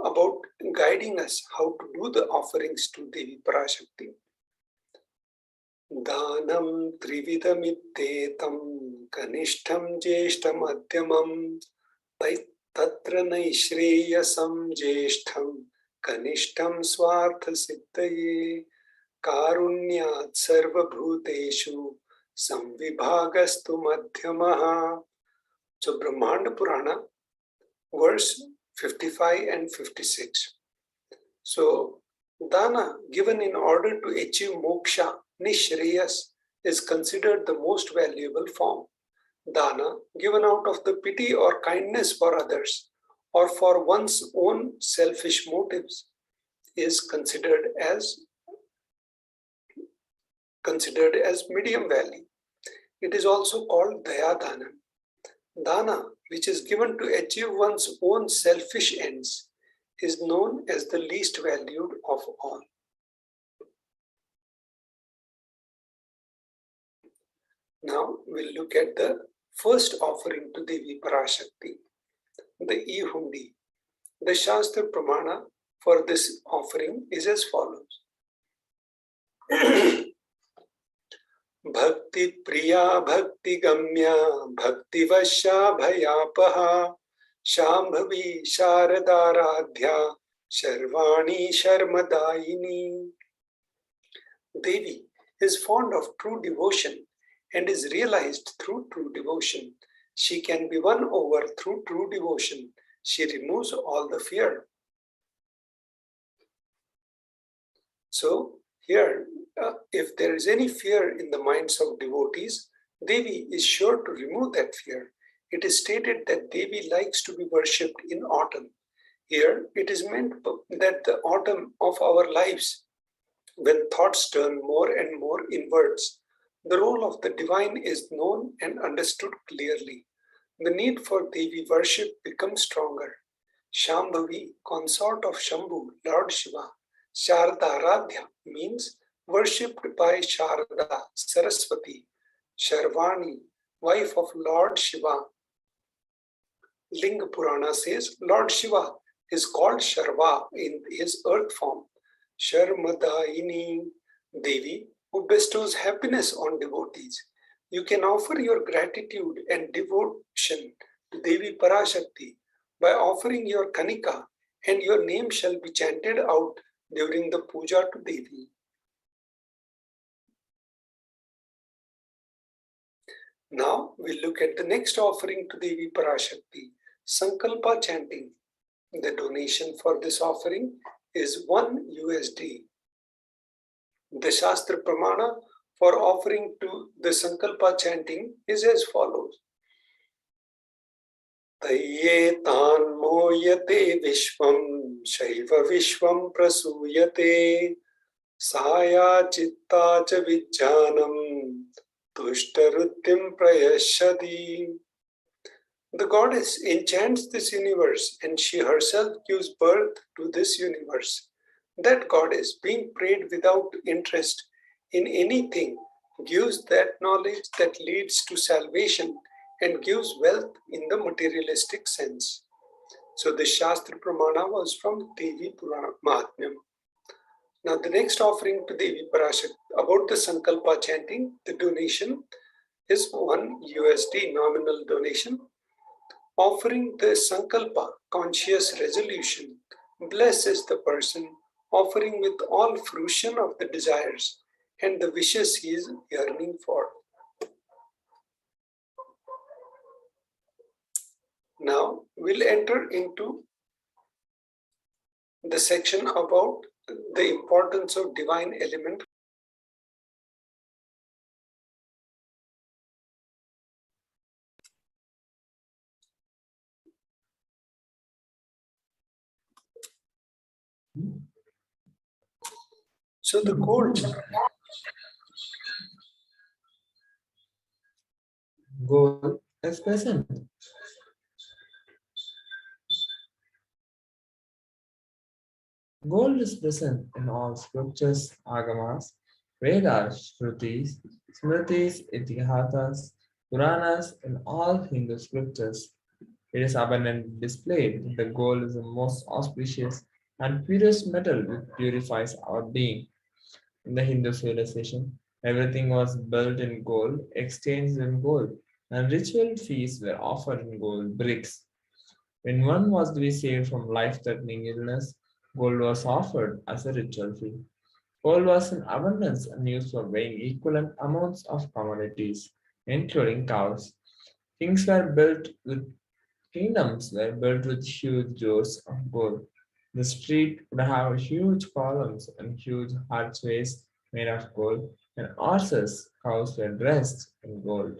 about guiding us how to do the offerings to Devi Parashakti. Danam trividamitetam kanishtam jeshtam adhyamam tatra naishreyasam jeshtam kanishtam swartha siddhaye karunyat sarva bhuteshu samvibhagastu madhyamaha. So Brahmanda Purana, verse 55 and 56. So dana given in order to achieve moksha, nishreyas, is considered the most valuable form. Dana given out of the pity or kindness for others or for one's own selfish motives is considered as medium value. It is also called daya dana. Dana, which is given to achieve one's own selfish ends, is known as the least valued of all. Now we'll look at the first offering to Devi Parashakti, the e-hundi. The Shastra Pramana for this offering is as follows. Bhakti Priya Bhakti Gamya Bhakti Vasya Bhayapaha Shambhavi Sharadaradhya Sharvani Sharmadayini. Devi is fond of true devotion and is realized through true devotion. She can be won over through true devotion. She removes all the fear. So here, if there is any fear in the minds of devotees, Devi is sure to remove that fear. It is stated that Devi likes to be worshipped in autumn. Here, it is meant that the autumn of our lives, when thoughts turn more and more inwards, the role of the divine is known and understood clearly. The need for Devi worship becomes stronger. Shambhavi, consort of Shambhu, Lord Shiva. Sharadaradhya means worshipped by Sharada, Saraswati. Sharvani, wife of Lord Shiva. Linga Purana says Lord Shiva is called Sharva in his earth form. Sharmadayini, Devi, who bestows happiness on devotees. You can offer your gratitude and devotion to Devi Parashakti by offering your kanika, and your name shall be chanted out during the puja to Devi. Now we'll look at the next offering to Devi Parashakti, Sankalpa chanting. The donation for this offering is 1 USD. The Shastra Pramana for offering to the Sankalpa chanting is as follows. Tayyetan moyate vishvam shaiva vishvam prasuyate saya chitta cha vijjanam tushtaruttim prayashati. The goddess enchants this universe and she herself gives birth to this universe. That goddess, being prayed without interest in anything, gives that knowledge that leads to salvation and gives wealth in the materialistic sense. So the Shastra Pramana was from Devi Mahatmyam. Now the next offering to Devi Parashakti about the Sankalpa chanting, the donation is 1 USD nominal donation. Offering the Sankalpa conscious resolution blesses the person, offering with all fruition of the desires and the wishes he is yearning for. Now we'll enter into the section about the importance of divine element. So the gold is present. Gold is present in all scriptures, agamas, Vedas, Shrutis, Smritis, Itihasas, Puranas, and all Hindu scriptures. It is abundantly displayed that the gold is the most auspicious and purest metal which purifies our being. In the Hindu civilization, everything was built in gold, exchanged in gold, and ritual feasts were offered in gold bricks. When one was to be saved from life-threatening illness, gold was offered as a ritual fee. Gold was in abundance and used for weighing equivalent amounts of commodities, including cows. Kings were built with Kingdoms were built with huge doors of gold. The street would have huge columns and huge archways made of gold, and horses, cows were dressed in gold.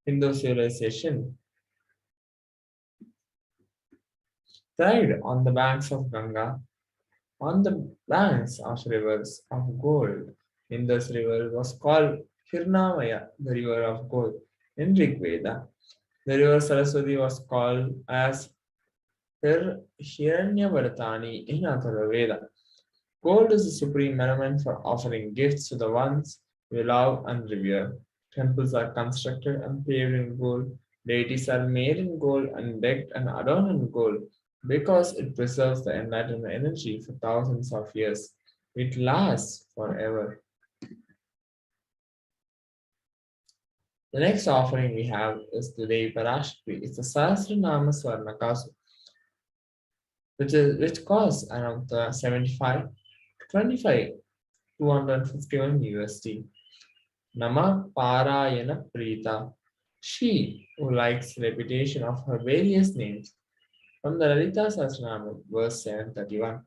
Hindu civilization thrived on the banks of Ganga, on the banks of rivers of gold. Indus River was called Hirnamaya, the river of gold, in Rig Veda. The river Saraswati was called as Hiranyavardhani in Atharva Veda. Gold is the supreme element for offering gifts to the ones we love and revere. Temples are constructed and paved in gold. Deities are made in gold and decked and adorned in gold because it preserves the enlightenment energy for thousands of years. It lasts forever. The next offering we have is the Devi Parashakti. It's the Sahasranama Swarnakasu, which costs around 75 to 25 251 USD. Nama Parayana Prita. She who likes reputation of her various names from the Lalita Sahasranama, verse 731.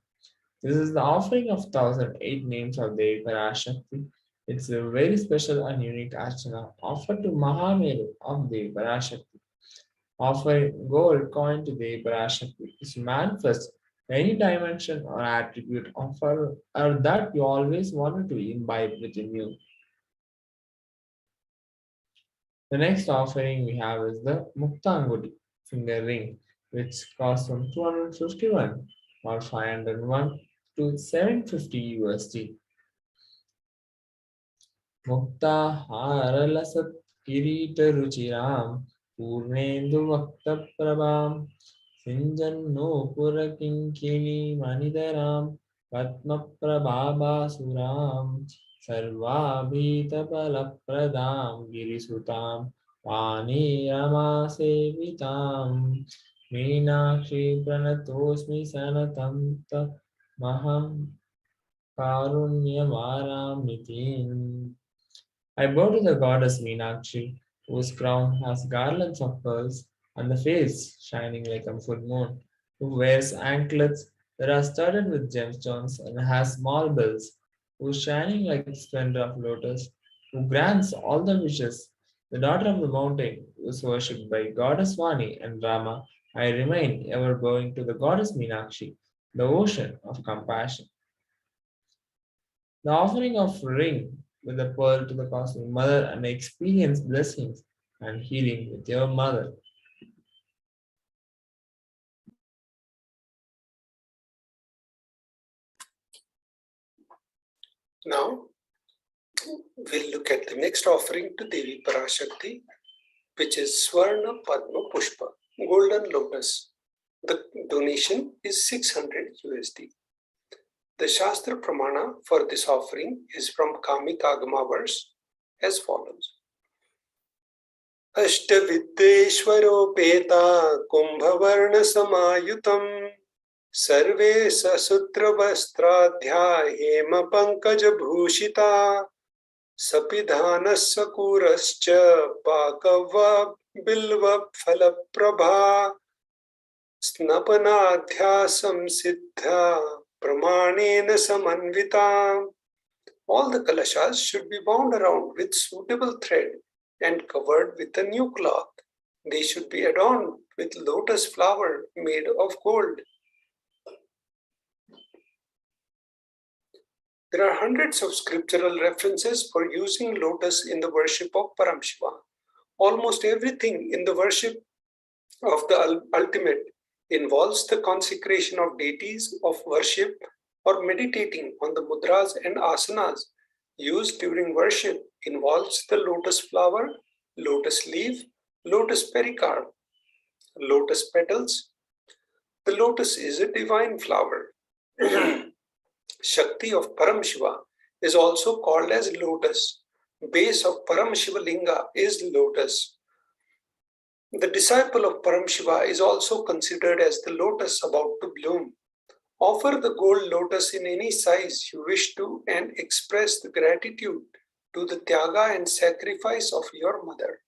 This is the offering of 1008 names of Devi Parashakti. It's a very special and unique archana offered to Mahameru of Devi Parashakti. Offering gold coin to Devi Parashakti is to manifest any dimension or attribute of her or that you always wanted to imbibe within you. The next offering we have is the Muktangudi finger ring, which costs from 251 or 501 to 750 USD. Mukta Haralasat Kirita Ruchiram Purnendu Vakta Prabham Sinjanno Purakinkini Manidaram Patma Prabhaba Suram Sarvabhita Palapradam Girisutam Vani Rama Sevitam Meenakshi Pranatosmi Sanatam Maham Karunyamaramiti. I bow to the goddess Meenakshi, whose crown has garlands of pearls and the face shining like a full moon, who wears anklets that are studded with gemstones and has small bells, who is shining like the splendor of lotus, who grants all the wishes. The daughter of the mountain, who is worshipped by goddess Vani and Rama, I remain ever bowing to the goddess Meenakshi, the ocean of compassion. The offering of ring with a pearl to the cosmic mother and experience blessings and healing with your mother. Now, we'll look at the next offering to Devi Parashakti, which is Swarna Padma Pushpa, golden lotus. The donation is 600 USD. The Shastra Pramana for this offering is from Kamikagama verse as follows. Ashtaviddeshwaropeta Kumbhavarna Samayutam Sarve Sasutra Vastradhya Hema Pankaja Bhushita Sapidhanasya Kurascha Pakava Bilva Phalaprabha Snapanadhyasam Siddha Pramanena Samanvita. All the kalashas should be bound around with suitable thread and covered with a new cloth. They should be adorned with lotus flower made of gold. There are hundreds of scriptural references for using lotus in the worship of Paramashiva. Almost everything in the worship of the ultimate involves the consecration of deities of worship or meditating on the mudras and asanas used during worship involves the lotus flower, lotus leaf, lotus pericarp, lotus petals. The lotus is a divine flower. Shakti of Paramashiva is also called as lotus. Base of Paramashiva Linga is lotus. The disciple of Paramashiva is also considered as the lotus about to bloom. Offer the gold lotus in any size you wish to and express the gratitude to the tyaga and sacrifice of your mother.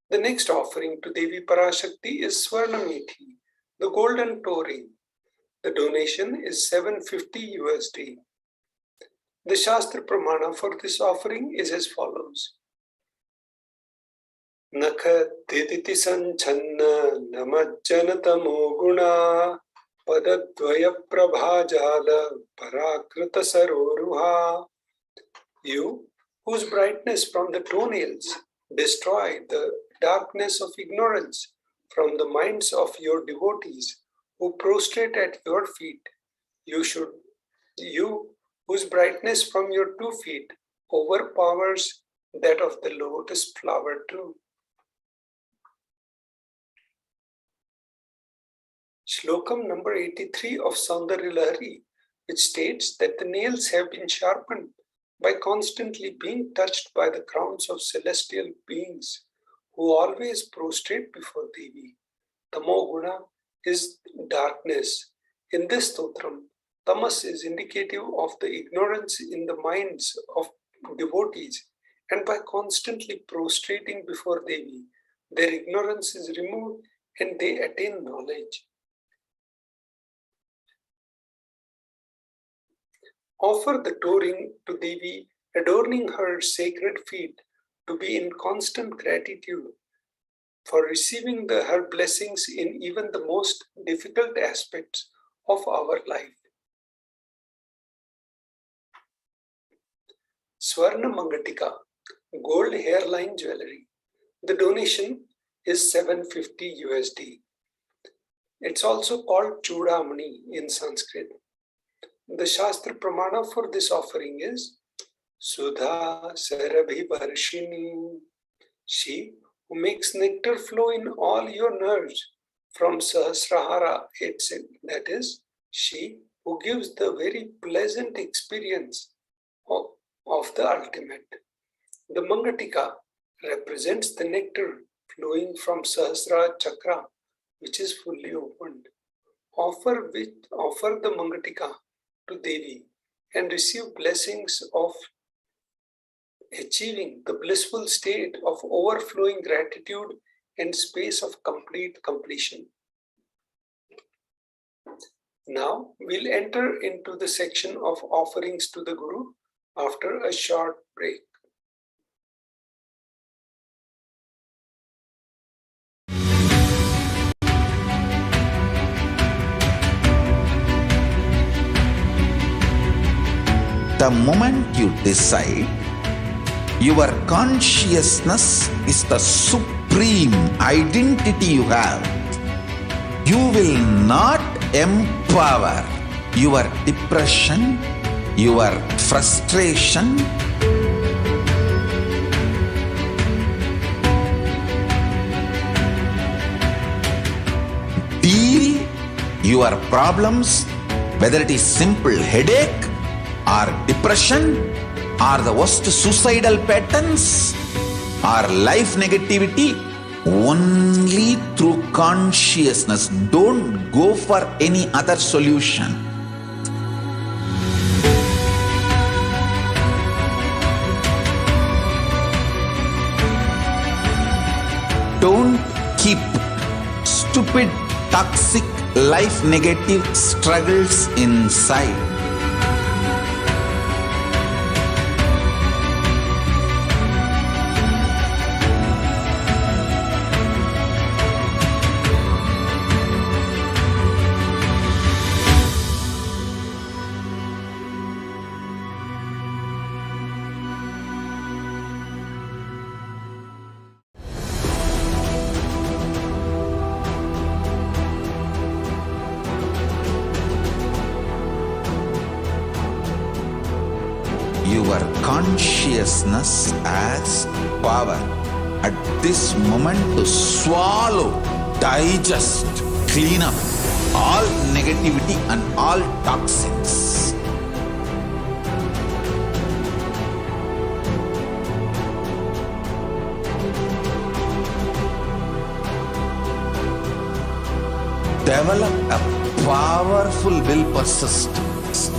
The next offering to Devi Parashakti is Swarnamethi, the golden toe ring. The donation is 750 USD. The Shastra Pramana for this offering is as follows. Nakha diditi sanchanna namajjanatamo guna padadvaya prabhajala parakrita saroruha. You, whose brightness from the toenails destroy the darkness of ignorance from the minds of your devotees who prostrate at your feet, you whose brightness from your 2 feet overpowers that of the lotus flower too. Shlokam number 83 of Saundarya Lahari, which states that the nails have been sharpened by constantly being touched by the crowns of celestial beings who always prostrate before Devi. Tamoguna is darkness. In this stotram, tamas is indicative of the ignorance in the minds of devotees, and by constantly prostrating before Devi, their ignorance is removed and they attain knowledge. Offer the toe ring to Devi, adorning her sacred feet, to be in constant gratitude for receiving her blessings in even the most difficult aspects of our life. Swarna Mangatika, gold hairline jewelry. The donation is 750 USD. It's also called Chudamani in Sanskrit. The Shastra Pramana for this offering is Sudha Sarabhi Varshini. She who makes nectar flow in all your nerves from Sahasrahara, that is, she who gives the very pleasant experience of the ultimate. The Mangatika represents the nectar flowing from Sahasrara Chakra, which is fully opened. Offer the Mangatika to Devi and receive blessings of achieving the blissful state of overflowing gratitude and space of complete completion. Now we'll enter into the section of offerings to the Guru after a short break. The moment you decide, your consciousness is the supreme identity you have. You will not empower your depression, your frustration, deal your problems, whether it is simple headache or depression or the worst suicidal patterns or life negativity, only through consciousness. Don't go for any other solution. Don't keep stupid, toxic, life negative struggles inside. Your consciousness has power at this moment to swallow, digest, clean up all negativity and all toxins. Develop a powerful will persistence.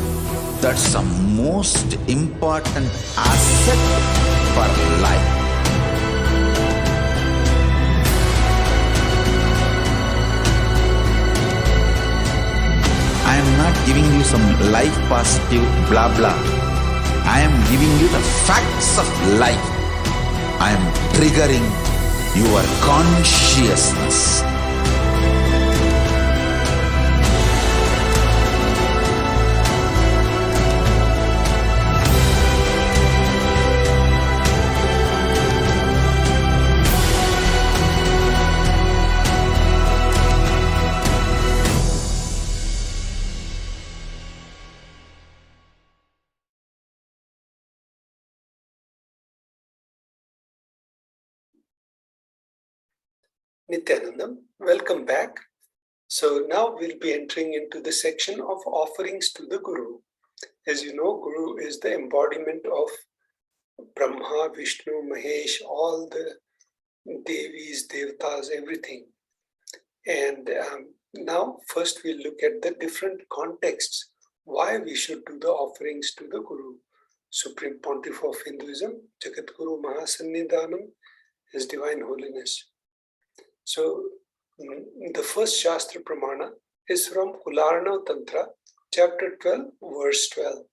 That's the most important asset for life. I am not giving you some life positive blah blah. I am giving you the facts of life. I am triggering your consciousness. Nithyanandam, welcome back. So now we'll be entering into the section of offerings to the Guru. As you know, Guru is the embodiment of Brahma, Vishnu, Mahesh, all the Devis, Devtas, everything. And now first we'll look at the different contexts why we should do the offerings to the Guru. Supreme Pontiff of Hinduism, Jagat Guru Mahasannidhanam, His Divine Holiness. So the first Shastra Pramana is from Kularna Tantra, chapter 12, verse 12.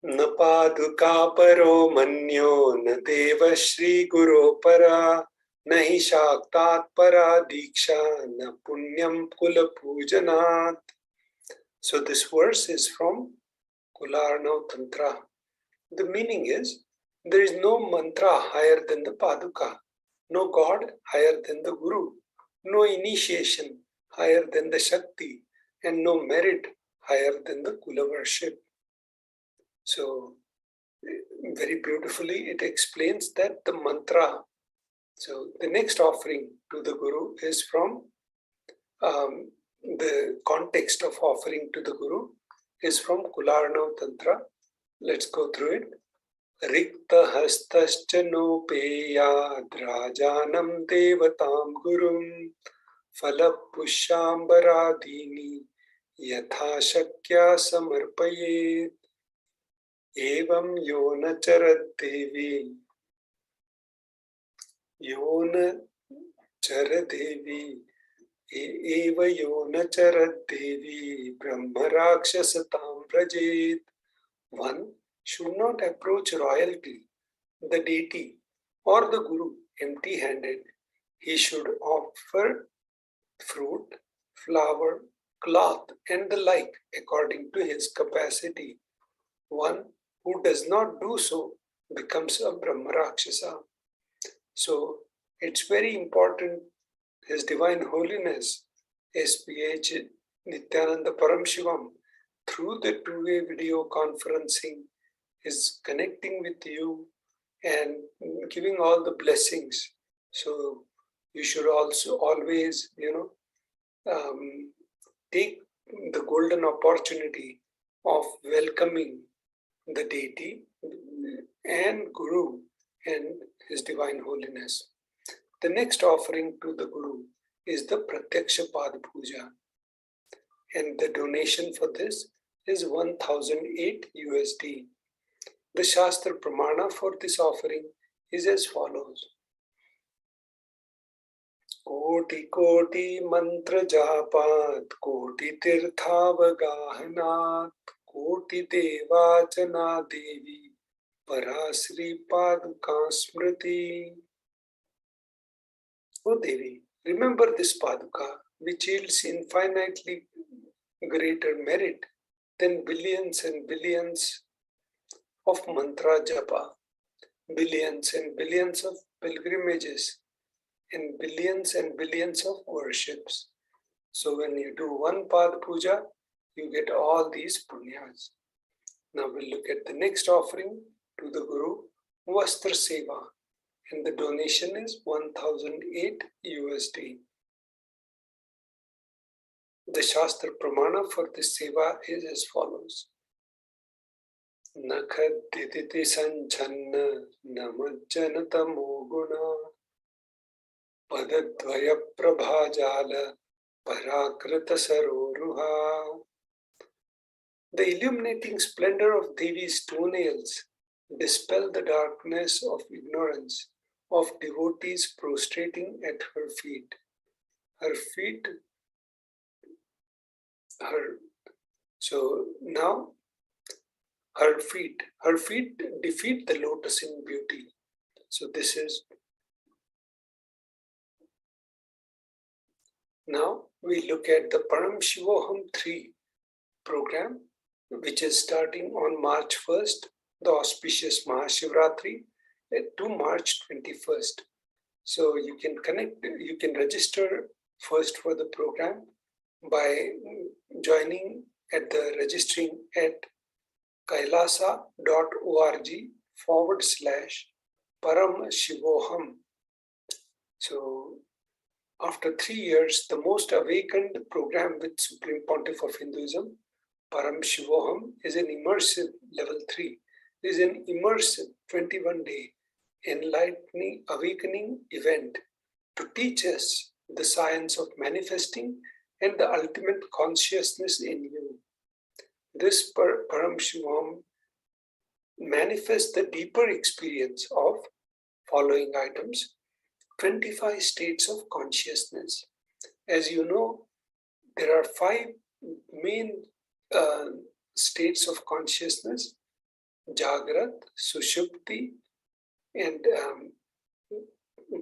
Na paduka paro manyo na deva shri guru para nahi shaktat para diksha na punyam kula pujanat. So this verse is from Kularna Tantra. The meaning is, there is no mantra higher than the paduka. No God higher than the Guru, no initiation higher than the Shakti, and no merit higher than the Kula worship. So, very beautifully it explains that the mantra. So, the next offering to the Guru is from the context of offering to the Guru is from Kularna Tantra, Let's go through it. Rikta hastascha nopeyad rajanam devatam gurum falapushambaradini yatha shakya samarpayet evam yona charat devi yona charadevi eva yona charat devi brahmarakshasatam prajet. One should not approach royalty, the deity, or the guru empty-handed. He should offer fruit, flower, cloth, and the like according to his capacity. One who does not do so becomes a Brahmarakshasa. So it's very important, His Divine Holiness, HDH Nithyananda Paramashivam, through the two-way video conferencing, is connecting with you and giving all the blessings. So you should also always, take the golden opportunity of welcoming the deity and Guru and His Divine Holiness. The next offering to the Guru is the Pratyaksha Pad Puja, and the donation for this is 1008 USD. The Shastra Pramana for this offering is as follows. Koti Koti Mantra Japat Koti Tirthavagahanat Koti Devachana Devi Parasri Paduka Smriti. O Devi, remember this Paduka, which yields infinitely greater merit than billions and billions of mantra japa, billions and billions of pilgrimages, and billions of worships. So when you do one Pad Puja, you get all these punyas. Now we'll look at the next offering to the Guru, Vastra Seva, and the donation is 1008 USD. The Shastra Pramana for this Seva is as follows. Nakhadiditi sanchanna namajjanata moguna padadvaya prabhajala parakrita saroruha. The illuminating splendor of Devi's toenails dispel the darkness of ignorance of devotees prostrating at her feet. So now her feet defeat the lotus in beauty. So this is, now we look at the Paramashivoham 3 program, which is starting on March 1st, the auspicious Mahashivratri, to March 21st. So you can register first for the program by joining at the registering at kailasa.org/Paramashivoham. So after 3 years, the most awakened program with Supreme Pontiff of Hinduism, Paramashivoham, is an immersive level 3. It is an immersive 21-day enlightening, awakening event to teach us the science of manifesting and the ultimate consciousness in you. This Paramashivoham manifests the deeper experience of following items: 25 states of consciousness. As you know, there are 5 main states of consciousness: Jagrat, Sushupti, and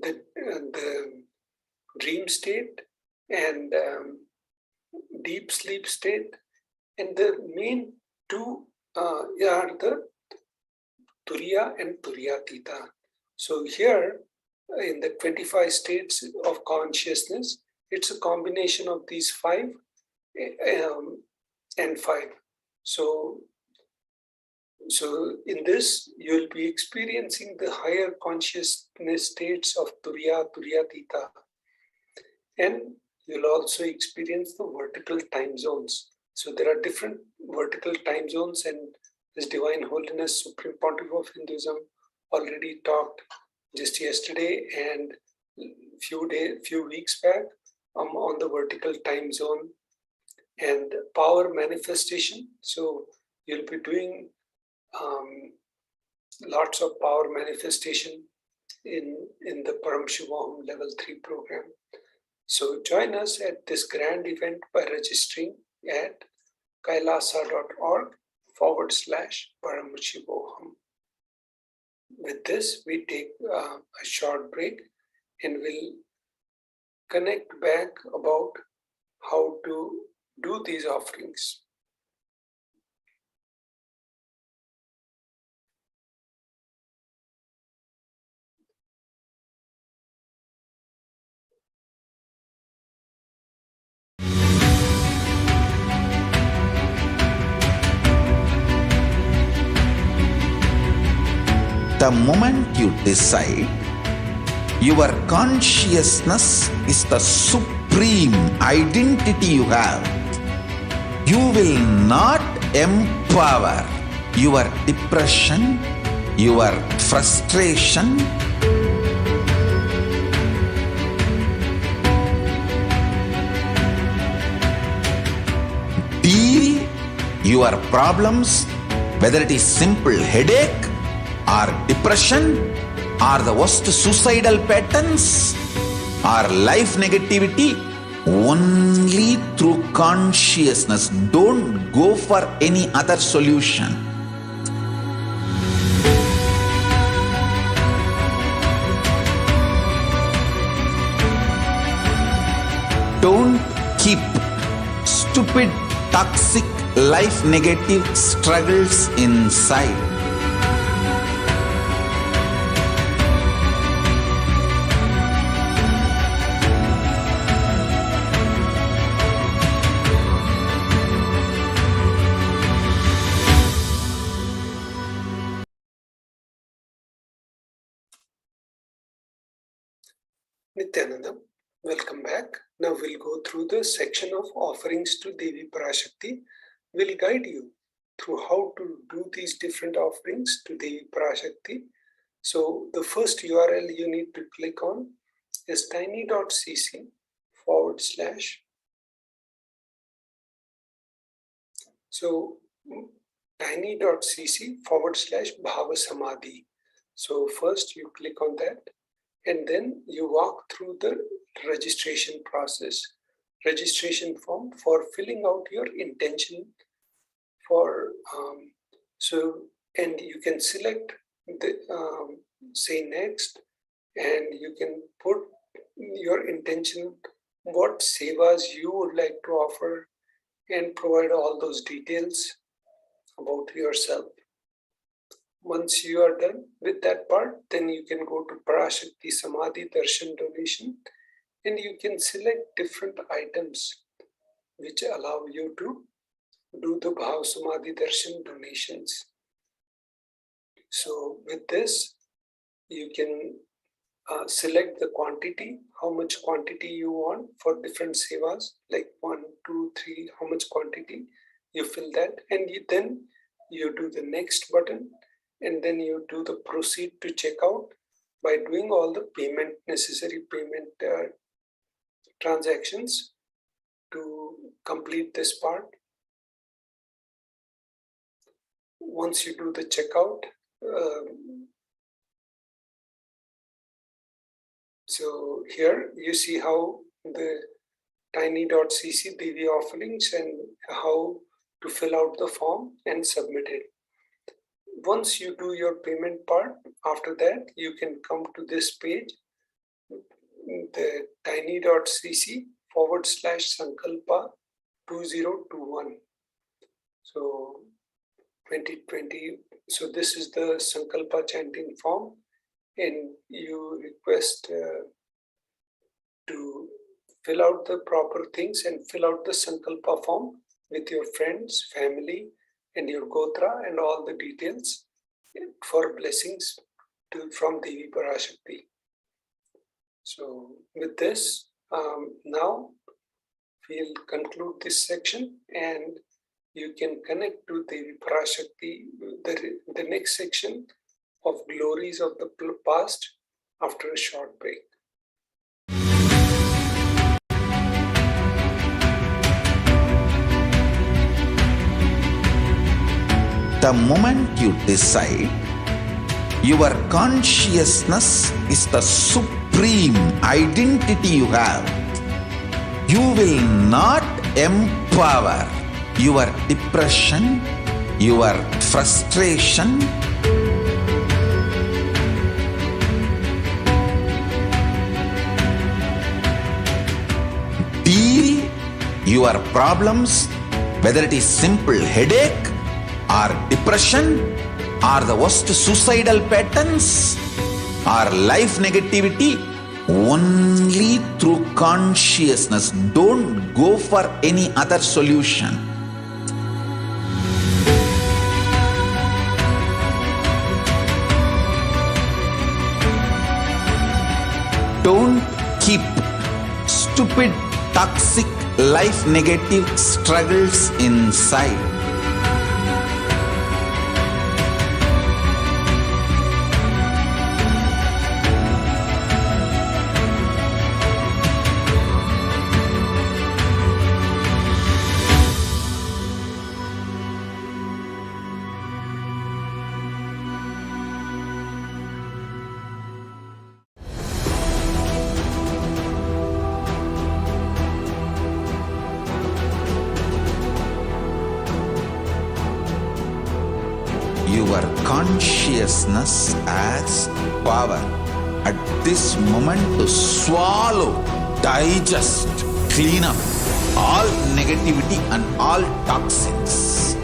the dream state, and deep sleep state. And the main 2 are the Turiya and Turiyatita. So here, in the 25 states of consciousness, it's a combination of these 5 and 5. So in this, you'll be experiencing the higher consciousness states of Turiya, Turiyatita. And you'll also experience the vertical time zones. So there are different vertical time zones and His Divine Holiness Supreme Pontiff of Hinduism already talked just yesterday and few weeks back on the vertical time zone and power manifestation. So you'll be doing lots of power manifestation in the Paramashivoham level 3 program. So join us at this grand event by registering at kailasa.org/Paramashivoham. With this, we take a short break and we'll connect back about how to do these offerings. The moment you decide, your consciousness is the supreme identity you have. You will not empower your depression, your frustration, deal your problems, whether it is simple headache or depression or the worst suicidal patterns or life negativity, only through consciousness. Don't go for any other solution. Don't keep stupid, toxic, life negative struggles inside. Nithyananda, welcome back. Now we'll go through the section of offerings to Devi Parashakti. We'll guide you through how to do these different offerings to Devi Parashakti. So the first URL you need to click on is tiny.cc/. So tiny.cc/Bhavasamadhi. So first you click on that and then you walk through the registration process, registration form for filling out your intention for, and you can select the, say next, and you can put your intention, what sevas you would like to offer and provide all those details about yourself. Once you are done with that part, then you can go to Parashakti Samadhi Darshan donation and you can select different items which allow you to do the Bhav Samadhi Darshan donations. So with this, you can select the quantity, how much quantity you want for different sevas, like 1, 2, 3, how much quantity, you fill that and then you do the next button. And then you do the proceed to checkout by doing all the necessary payment transactions to complete this part. Once you do the checkout, so here you see how the tiny.cc Devi offerings and how to fill out the form and submit it. Once you do your payment part, after that, you can come to this page, the tiny.cc/Sankalpa 2021. So 2020, so this is the Sankalpa chanting form and you request to fill out the proper things and fill out the Sankalpa form with your friends, family, and your Gotra and all the details for blessings from Devi Parashakti. So with this, now we'll conclude this section and you can connect to Devi Parashakti, the next section of glories of the past after a short break. The moment you decide, your consciousness is the supreme identity you have. You will not empower your depression, your frustration, deal your problems, whether it is simple headache or depression or the worst suicidal patterns or life negativity, only through consciousness. Don't go for any other solution. Don't keep stupid, toxic, life negative struggles inside. Your consciousness has power at this moment to swallow, digest, clean up all negativity and all toxins.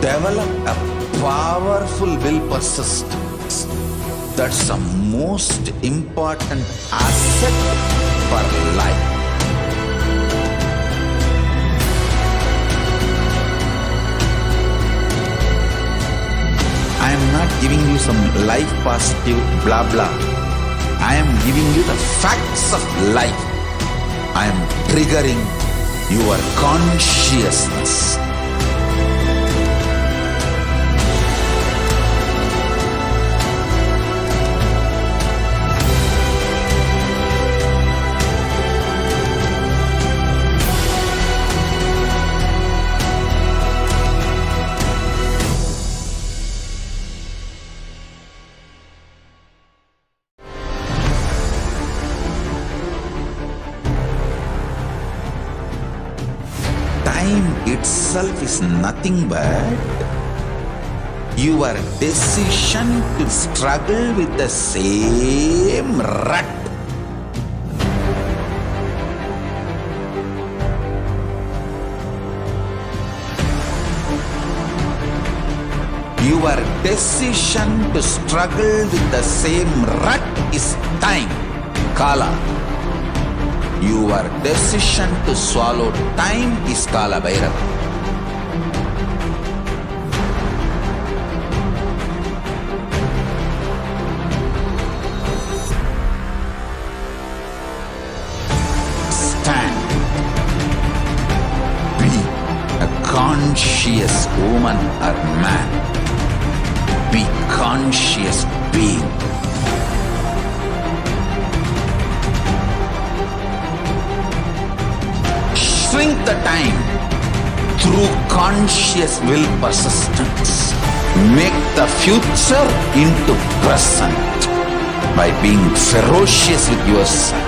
Develop a powerful will persistence. That's the most important asset for life. I am not giving you some life positive blah blah. I am giving you the facts of life. I am triggering your consciousness. Time itself is nothing but your decision to struggle with the same rut. Your decision to struggle with the same rut is time, Kala. Your decision to swallow time is Kala Bhairava. Stand. Be a conscious woman or man. Be conscious being. Shrink the time through conscious will persistence. Make the future into present by being ferocious with yourself.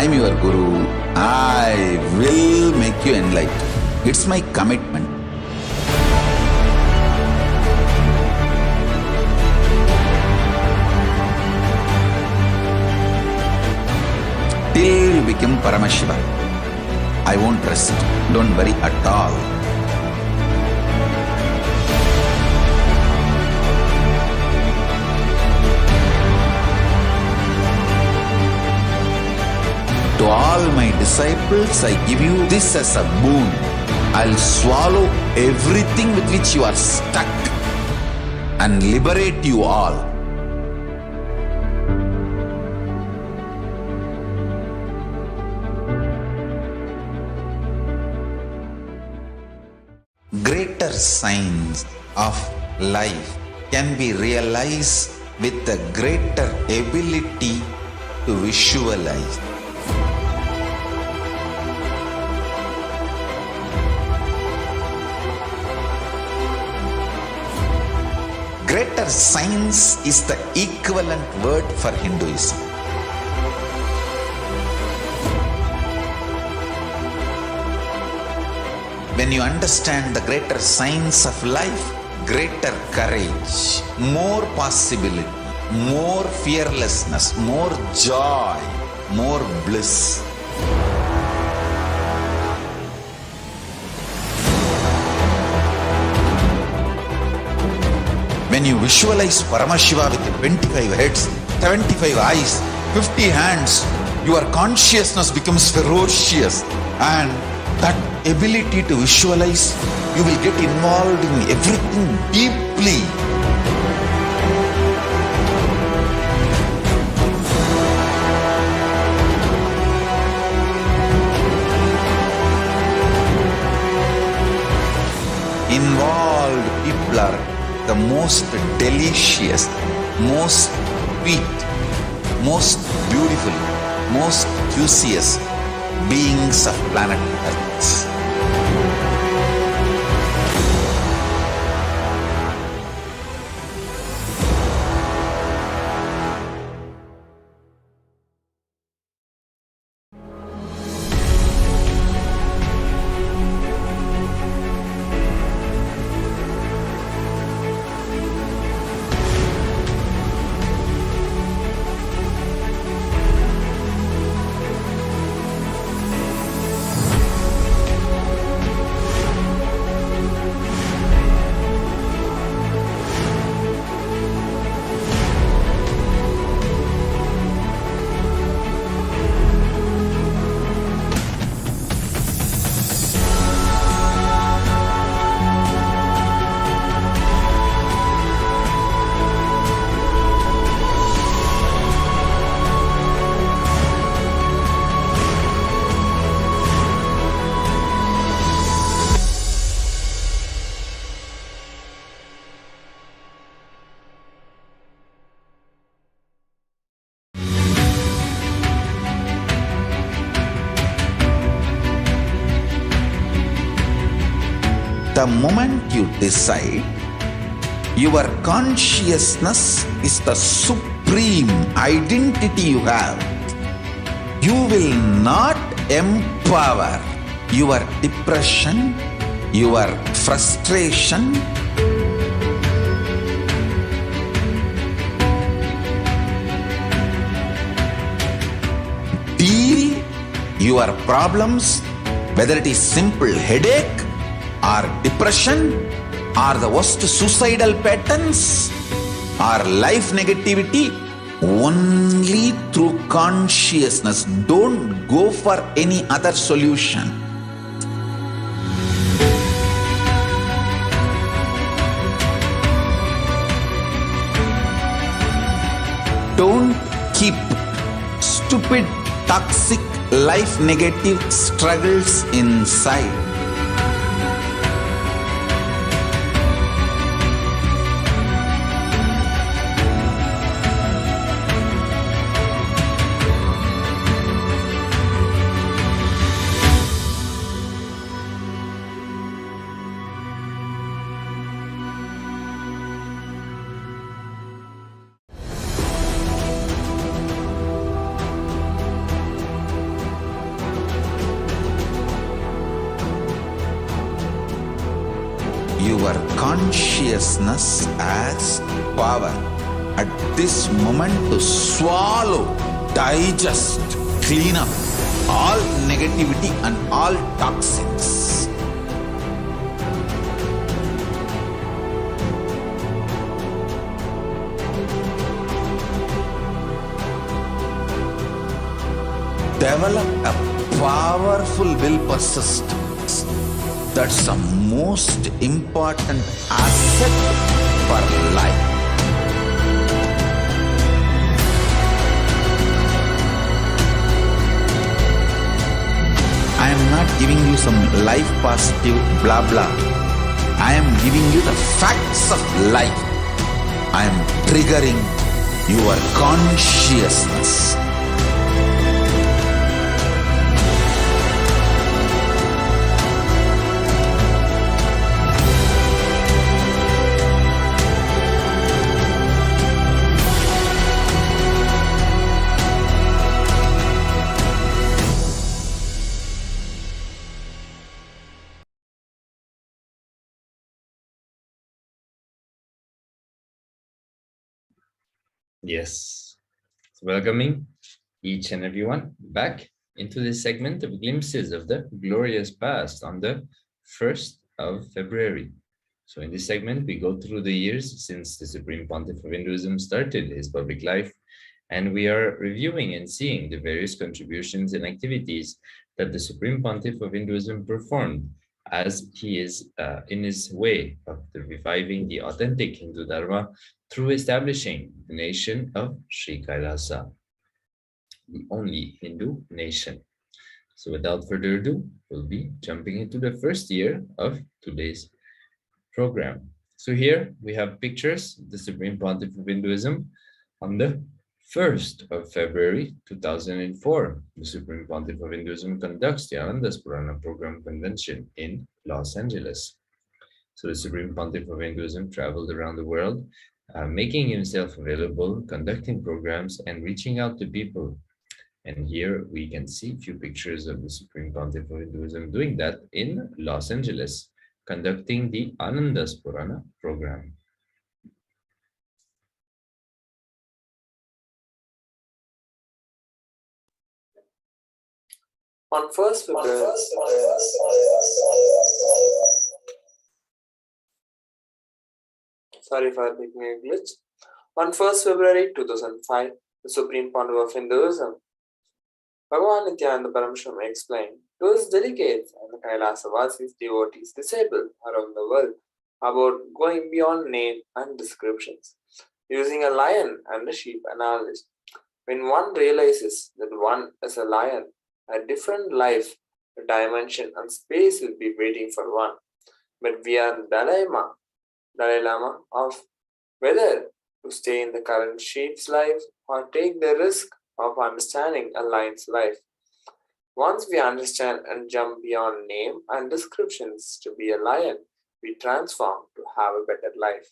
I'm your Guru. I will make you enlightened. It's my commitment. Till you become Paramashiva, I won't rest. Don't worry at all. To all my disciples, I give you this as a boon. I'll swallow everything with which you are stuck and liberate you all. Greater signs of life can be realized with a greater ability to visualize. Greater science is the equivalent word for Hinduism. When you understand the greater science of life, greater courage, more possibility, more fearlessness, more joy, more bliss. When you visualize Paramashiva with 25 heads, 75 eyes, 50 hands, your consciousness becomes ferocious, and that ability to visualize, you will get involved in everything deeply. Involved people are the most delicious, most sweet, most beautiful, most juiciest beings of planet Earth. The moment you decide, your consciousness is the supreme identity you have. You will not empower your depression, your frustration, deal your problems, whether it is simple headache or depression or the worst suicidal patterns or life negativity, only through consciousness. Don't go for any other solution. Don't keep stupid, toxic, life negative struggles inside. your consciousness as power at this moment to swallow, digest, clean up all negativity and all toxins. Develop a powerful will persistence. That's the most important asset for life. I am not giving you some life positive blah blah. I am giving you the facts of life. I am triggering your consciousness. Yes. So welcoming each and everyone back into this segment of glimpses of the glorious past on the 1st of February. So in this segment, we go through the years since the Supreme Pontiff of Hinduism started his public life, and we are reviewing and seeing the various contributions and activities that the Supreme Pontiff of Hinduism performed as he is in his way of reviving the authentic Hindu Dharma through establishing the nation of Sri KAILASA, the only Hindu nation. So without further ado, we'll be jumping into the first year of today's program. So here we have pictures of the Supreme Pontiff of Hinduism on the 1st of February 2004. The Supreme Pontiff of Hinduism conducts the Ananda Purana Program Convention in Los Angeles. So the Supreme Pontiff of Hinduism traveled around the world, making himself available, conducting programs, and reaching out to people. And here we can see a few pictures of the Supreme Pontiff of Hinduism doing that in Los Angeles, conducting the Ananda Purana program. On 1st February, sorry for making a glitch. On 1st February 2005, the Supreme Pontiff of Hinduism, Bhagavan Nithyananda Paramashivam, explained to his delegates and the Kailasa Vasis devotees disabled around the world about going beyond name and descriptions, using a lion and a sheep analogy. When one realizes that one is a lion, a different life, dimension, and space will be waiting for one. But we are the Dalai Lama of whether to stay in the current sheep's life or take the risk of understanding a lion's life. Once we understand and jump beyond name and descriptions to be a lion, we transform to have a better life.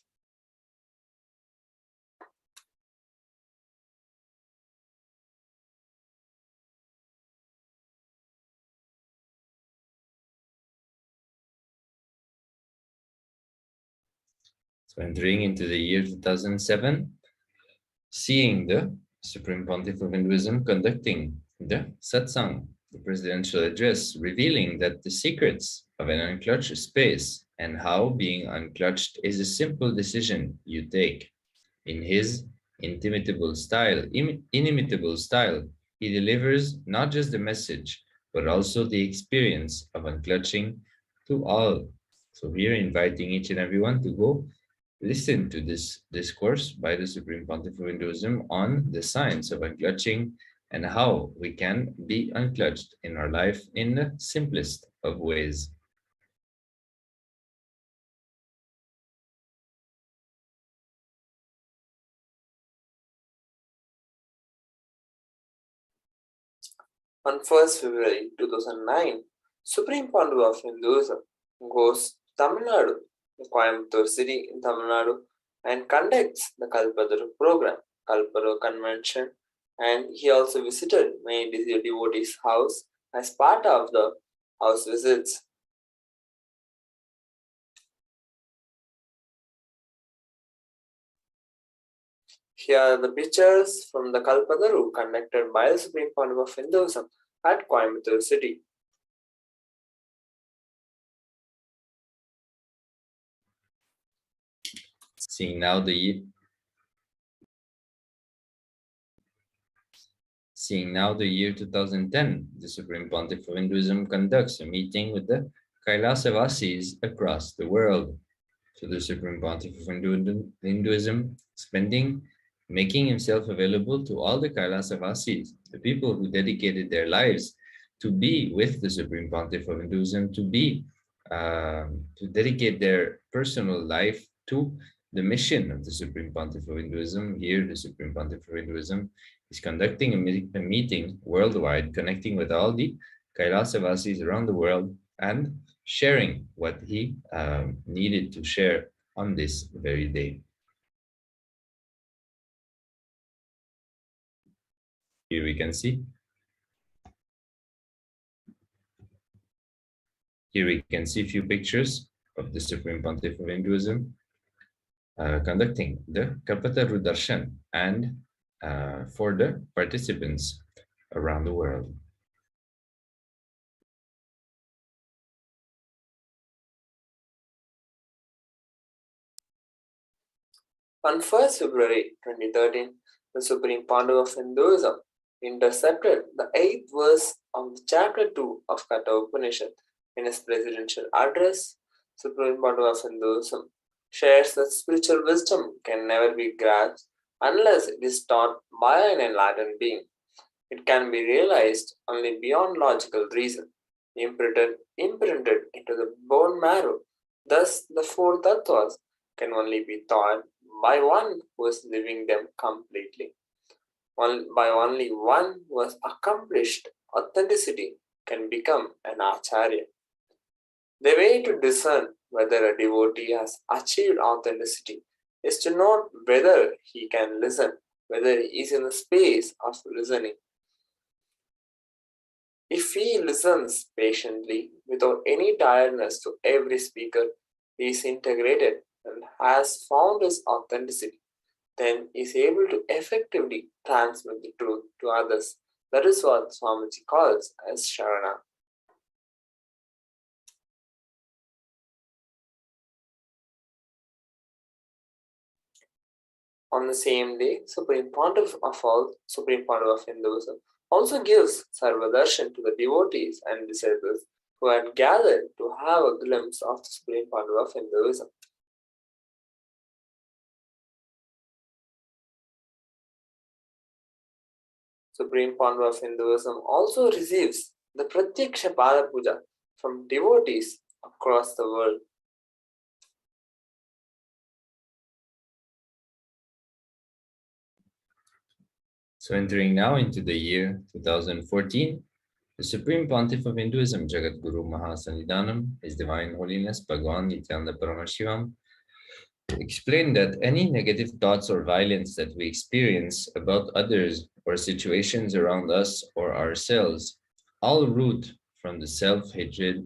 So entering into the year 2007, seeing the Supreme Pontiff of Hinduism conducting the satsang, the presidential address, revealing that the secrets of an unclutched space and how being unclutched is a simple decision you take. In his inimitable style, he delivers not just the message, but also the experience of unclutching to all. So here inviting each and everyone to go listen to this discourse by the Supreme Pontiff of Hinduism on the science of unclutching and how we can be unclutched in our life in the simplest of ways. On 1st February 2009, Supreme Pontiff of Hinduism goes to Tamil Nadu, the Coimbatore city in Tamil Nadu, and conducts the Kalpadaru program, Kalpadaru convention, and he also visited many devotees' house as part of the house visits. Here are the pictures from the Kalpataru conducted by the Supreme Pontiff of Hinduism at Coimbatore city. Seeing now the year 2010, the Supreme Pontiff of Hinduism conducts a meeting with the KAILASA Vasis across the world. So the Supreme Pontiff of Hinduism making himself available to all the KAILASA Vasis, the people who dedicated their lives to be with the Supreme Pontiff of Hinduism, to dedicate their personal life to the mission of the Supreme Pontiff of Hinduism. Here, the Supreme Pontiff of Hinduism is conducting a meeting worldwide, connecting with all the KAILASA Vasis around the world and sharing what he needed to share on this very day. Here we can see. Here we can see a few pictures of the Supreme Pontiff of Hinduism conducting the Kalpataru Darshan and for the participants around the world. On 1st February 2013, the Supreme Pontiff of Hinduism intercepted the 8th verse of chapter 2 of Katha Upanishad. In his presidential address, Supreme Pontiff of Hinduism shares that spiritual wisdom can never be grasped unless it is taught by an enlightened being. It can be realized only beyond logical reason, imprinted into the bone marrow. Thus, the 4 tattvas can only be taught by one who is living them completely. By only one who has accomplished authenticity can become an acharya. The way to discern whether a devotee has achieved authenticity is to note whether he can listen, whether he is in the space of listening. If he listens patiently without any tiredness to every speaker, he is integrated and has found his authenticity, then is able to effectively transmit the truth to others. That is what Swamiji calls as Sharana. On the same day, Supreme Pontiff of Hinduism also gives Sarvadarshan to the devotees and disciples who had gathered to have a glimpse of the Supreme Pontiff of Hinduism. Supreme Pontiff of Hinduism also receives the Pratyaksha Pada Puja from devotees across the world. So entering now into the year 2014, the Supreme Pontiff of Hinduism, Jagat Guru Mahasannidhanam, His Divine Holiness Bhagavan Nithyananda Paramashivam, explained that any negative thoughts or violence that we experience about others or situations around us or ourselves all root from the self-hatred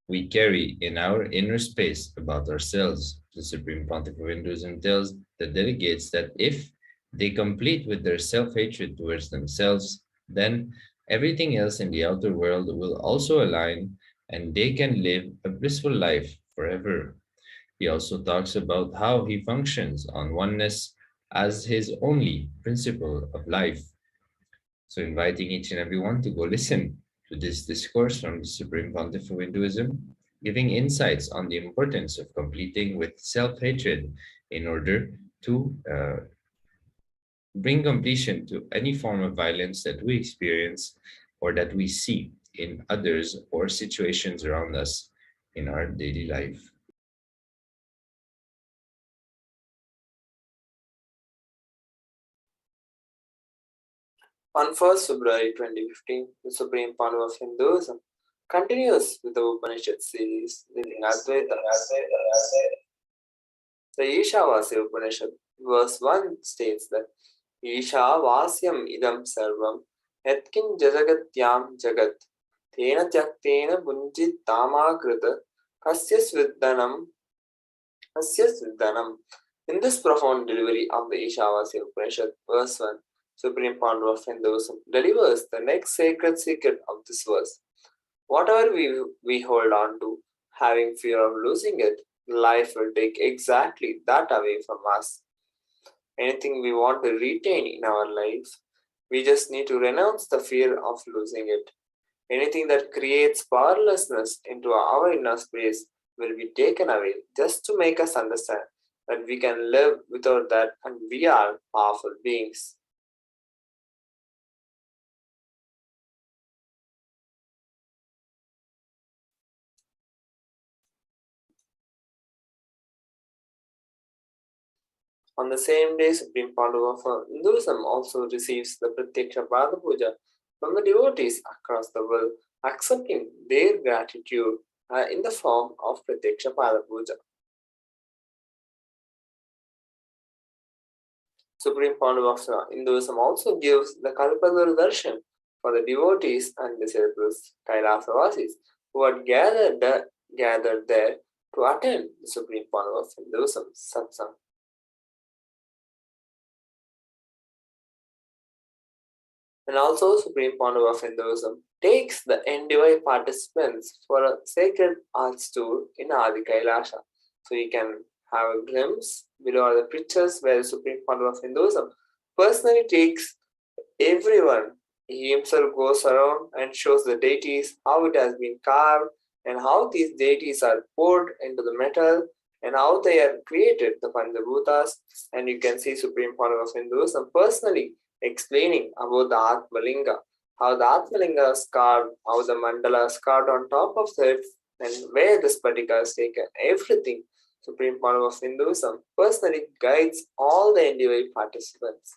we carry in our inner space about ourselves. The Supreme Pontiff of Hinduism tells the delegates that if they complete with their self-hatred towards themselves, then everything else in the outer world will also align and they can live a blissful life forever. He also talks about how he functions on oneness as his only principle of life. So inviting each and everyone to go listen to this discourse from the Supreme Pontiff of Hinduism, giving insights on the importance of completing with self-hatred in order to bring completion to any form of violence that we experience or that we see in others or situations around us in our daily life. On 1st February 2015, the Supreme Pontiff of Hinduism continues with the Upanishad series leading Advaita. The Ishavasya Upanishad, verse 1 states that Ishavasyam idam sarvam yatkin jajagatyam jagat tena tyaktena bunjit tamakrita kasyas viddanam. In this profound delivery of the Ishavasya Upanishad, verse 1, Supreme Founder of Hinduism delivers the next sacred secret of this verse. Whatever we hold on to, having fear of losing it, life will take exactly that away from us. Anything we want to retain in our life, we just need to renounce the fear of losing it. Anything that creates powerlessness into our inner space will be taken away just to make us understand that we can live without that and we are powerful beings. On the same day, Supreme Pandava of Hinduism also receives the Pratyaksha Pada Puja from the devotees across the world, accepting their gratitude in the form of Pratyaksha Pada Puja. Supreme Pandava of Hinduism also gives the Kalpataru Darshan for the devotees and disciples, Kailasavasis, who had gathered there to attend the Supreme Pandava of Hinduism satsang. And also, Supreme Founder of Hinduism takes the NDY participants for a sacred arts tour in Adi KAILASA. So you can have a glimpse below are the pictures where the Supreme Founder of Hinduism personally takes everyone. He himself goes around and shows the deities, how it has been carved, and how these deities are poured into the metal, and how they are created, the Panchabhutas. And you can see Supreme Founder of Hinduism personally explaining about the Atmalinga, how the Atmalinga is carved, how the mandala is carved on top of it, and where the Spatika is taken. Everything Supreme Founder of Hinduism personally guides all the NDY participants.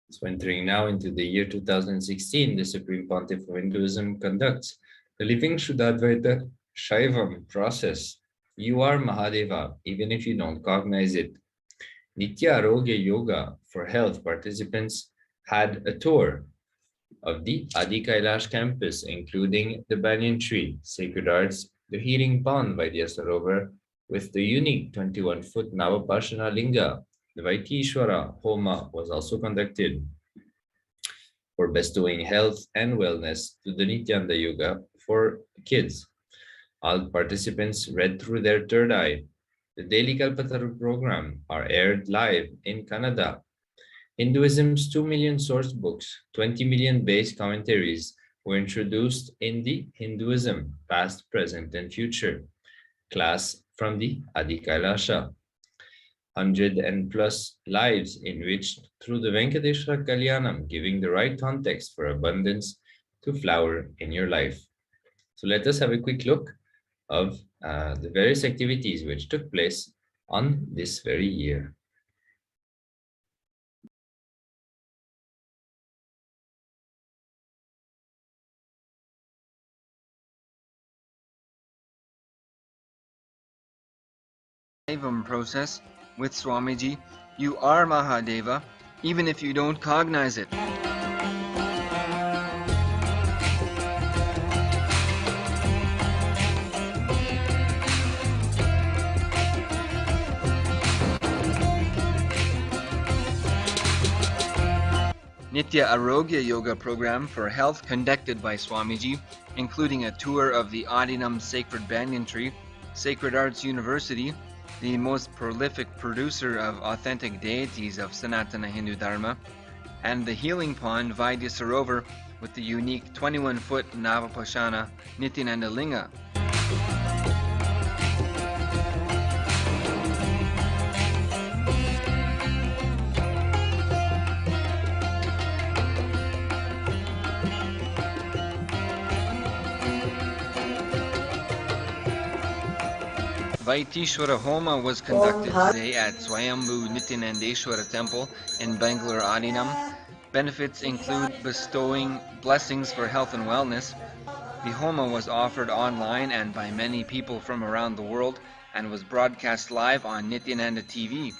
So entering now into the year 2016, the Supreme Pontiff of Hinduism conducts the living Shuddhadvaita Shaivam process. You are Mahadeva, even if you don't cognize it. Nitya Arogya Yoga for Health participants had a tour of the Adi Kailash campus, including the banyan tree, sacred arts, the healing pond by the Sarovar with the unique 21-foot Navapashana Linga. The Vaitishwara Homa was also conducted for bestowing health and wellness to the Nityananda Yoga for kids. All participants read through their third eye. The daily Kalpataru program are aired live in Kannada. Hinduism's 2 million source books, 20 million base commentaries were introduced in the Hinduism past, present, and future class from the Adi Kailasha. 100 and plus lives enriched through the Venkateshwara Kalyanam, giving the right context for abundance to flower in your life. So let us have a quick look of the various activities which took place on this very year. Process with Swamiji, you are Mahadeva, even if you don't cognize it. Nitya Arogya Yoga program for health conducted by Swamiji, including a tour of the Adinam Sacred Banyan Tree, Sacred Arts University, the most prolific producer of authentic deities of Sanatana Hindu Dharma, and the healing pond Vaidya Sarovar with the unique 21-foot Navapashana Nithyananda Linga. Vaitishwara Homa was conducted today at Swayambhu Nityanandeshwara Temple in Bangalore, Adinam. Benefits include bestowing blessings for health and wellness. The Homa was offered online and by many people from around the world and was broadcast live on Nityananda TV.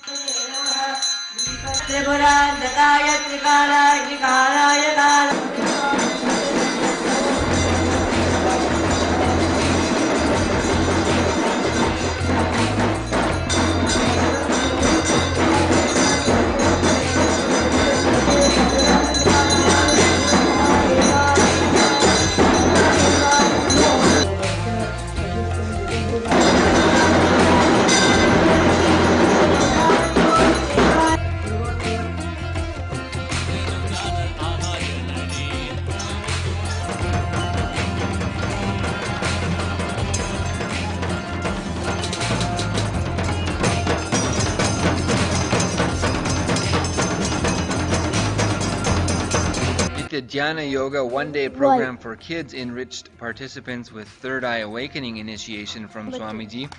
conducted Dhyana Yoga one-day program for kids, enriched participants with third eye awakening initiation from Swamiji.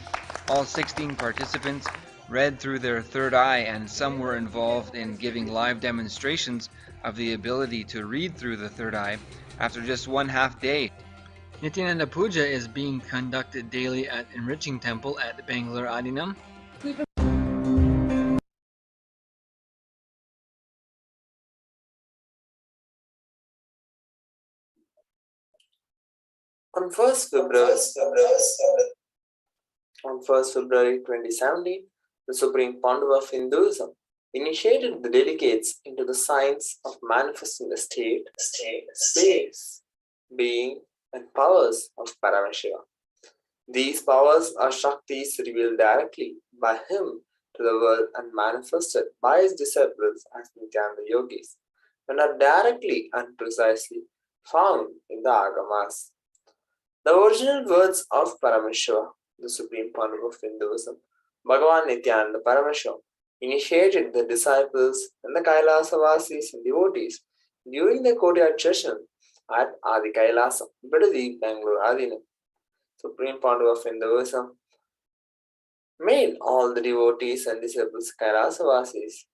All 16 participants read through their third eye, and some were involved in giving live demonstrations of the ability to read through the third eye after just one half day. Nithyananda Puja is being conducted daily at Enriching Temple at Bangalore Adinam. On 1st February 2017, the Supreme Pandav of Hinduism initiated the delegates into the science of manifesting the state, space, being, and powers of Paramashiva. These powers are Shaktis revealed directly by him to the world and manifested by his disciples as Nithyananda Yogis, and are directly and precisely found in the Agamas. The original words of Paramashiva, the Supreme Pandav of Hinduism, Bhagavan Nithyananda Paramashivam, initiated the disciples and the KAILASA Vasis and devotees during the courtyard session at Adi KAILASA, Bidadi, Bangalore Adinam. Supreme Pandav of Hinduism made all the devotees and disciples KAILASA Vasis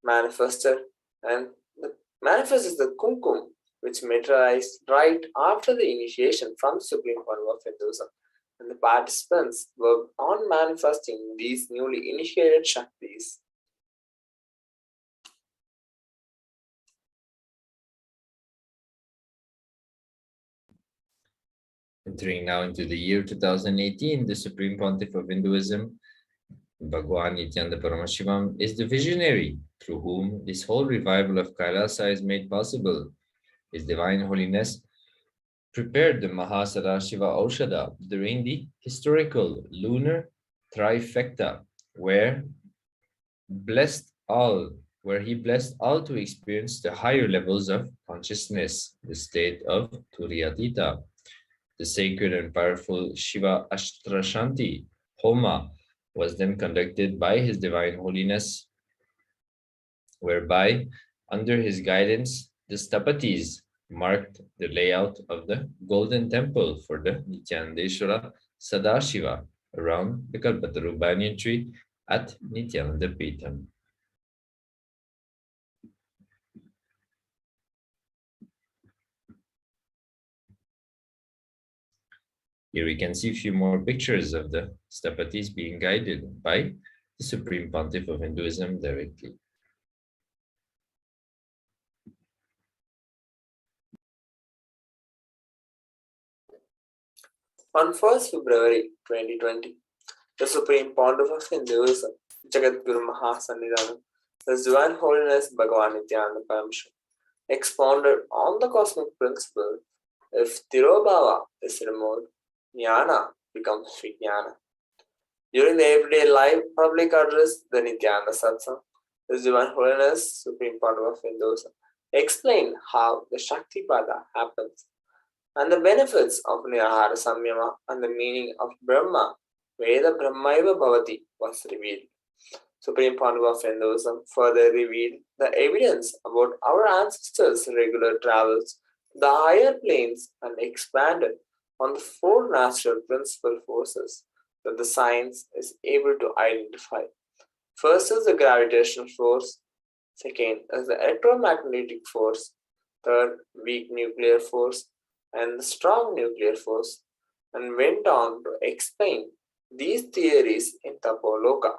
manifested, and manifested the kumkum, which materialized right after the initiation from the Supreme Pandav of Hinduism, and the participants worked on manifesting these newly initiated Shaktis. Entering now into the year 2018, the Supreme Pontiff of Hinduism, Bhagavan Nithyananda Paramashivam, is the visionary through whom this whole revival of Kailasa is made possible. His Divine Holiness prepared the Mahasadashiva Aushadha during the historical lunar trifecta, where he blessed all to experience the higher levels of consciousness, the state of Turiyatita. The sacred and powerful Shiva Ashtrashanti Homa was then conducted by His Divine Holiness, whereby, under his guidance, the Stapatis marked the layout of the Golden Temple for the Nityanandeshwara Sadashiva around the Kalpataru banyan tree at Nityananda Peetham. Here we can see a few more pictures of the Stapatis being guided by the Supreme Pontiff of Hinduism directly. On 1st February 2020, the Supreme Pontiff of Hinduism, Jagadguru Mahasannidhanam, His Divine Holiness Bhagavan Nithyananda Paramashivam, expounded on the cosmic principle: if Tirobhava is removed, Jnana becomes Vijnana. During the everyday life public address, the Nithyananda Satsang, His Divine Holiness Supreme Pontiff of Hinduism, explained how the Shaktipada happens and the benefits of Nirahara Samyama and the meaning of Brahma, Veda Brahmaiva Bhavati, was revealed. Supreme Pontiff of Hinduism further revealed the evidence about our ancestors' regular travels to the higher planes and expanded on the four natural principal forces that the science is able to identify. First is the gravitational force, second is the electromagnetic force, third, weak nuclear force, and the strong nuclear force, and went on to explain these theories in Tapoloka.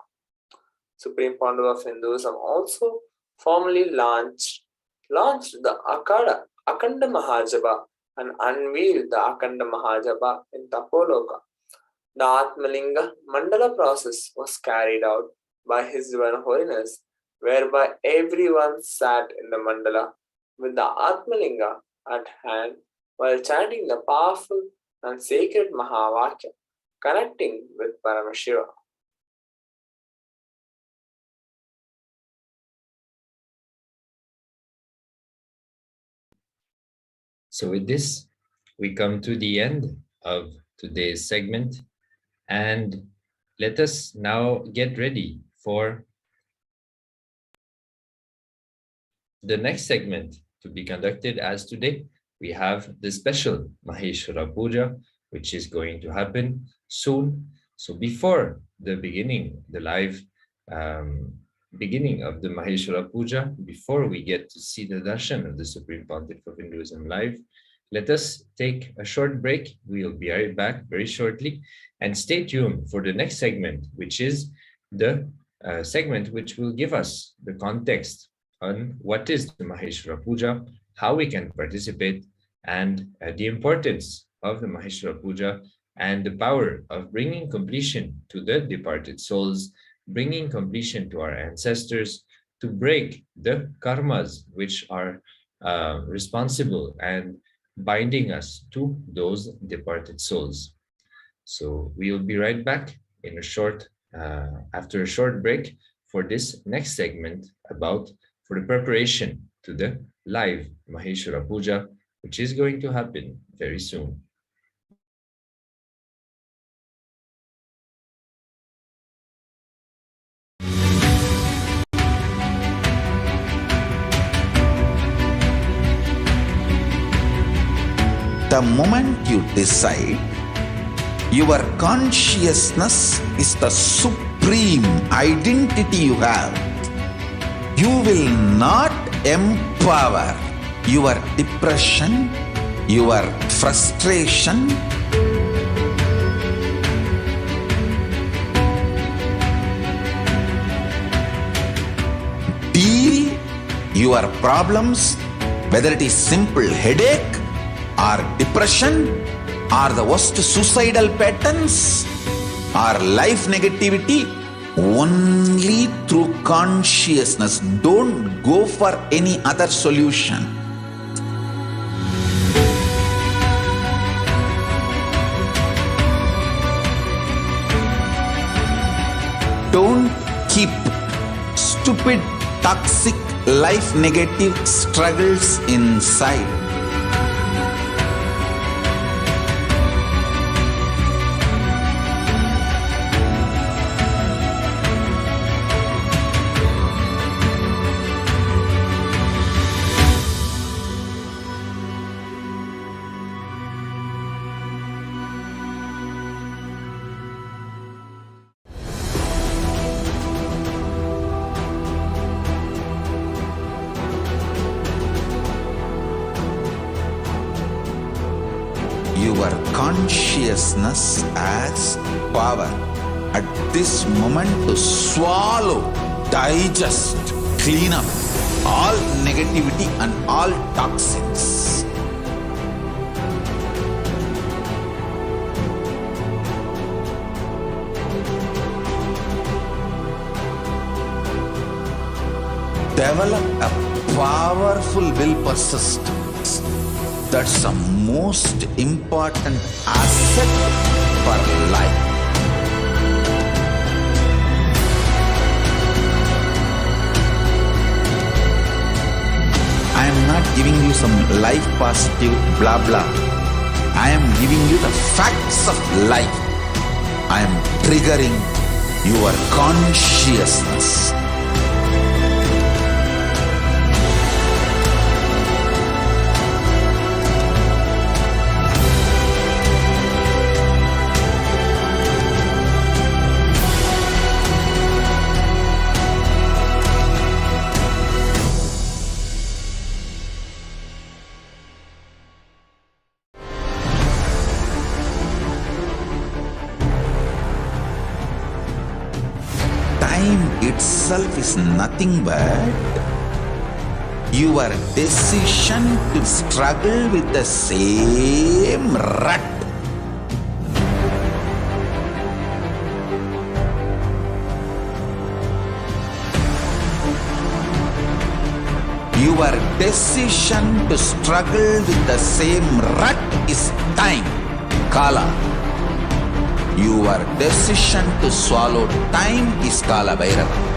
Supreme Pontiff of Hinduism also formally launched the Akanda Mahajapa and unveiled the Akanda Mahajapa in Tapoloka. The Atmalinga Mandala process was carried out by His Divine Holiness, whereby everyone sat in the Mandala with the Atmalinga at hand while chanting the powerful and sacred Mahavakya, connecting with Paramashiva. So with this, we come to the end of today's segment, and let us now get ready for the next segment, to be conducted as today. We have the special Maheshwara Puja, which is going to happen soon. So before the beginning, the live beginning of the Maheshwara Puja, before we get to see the darshan of the Supreme Pontiff of Hinduism live, let us take a short break. We'll be right back very shortly, and stay tuned for the next segment, which is the segment which will give us the context on what is the Maheshwara Puja, how we can participate, and the importance of the Maheshwara Puja and the power of bringing completion to the departed souls, bringing completion to our ancestors, to break the karmas which are responsible and binding us to those departed souls. So we will be right back in a short, after a short break for this next segment for the preparation to the live Maheshwara Puja, which is going to happen very soon. The moment you decide, your consciousness is the supreme identity you have. You will not empower your depression, your frustration, deal your problems, whether it is simple headache or depression or the worst suicidal patterns or life negativity, only through consciousness. Don't go for any other solution. Don't keep stupid, toxic, life negative struggles inside. Your consciousness has power at this moment to swallow, digest, clean up all negativity and all toxins. Develop a powerful will persistence. That's the most important asset for life. I am not giving you some life positive blah blah. I am giving you the facts of life. I am triggering your consciousness. Itself is nothing but your decision to struggle with the same rut. Your decision to struggle with the same rut is time, Kala. Your decision to swallow time is Kala Bhairava.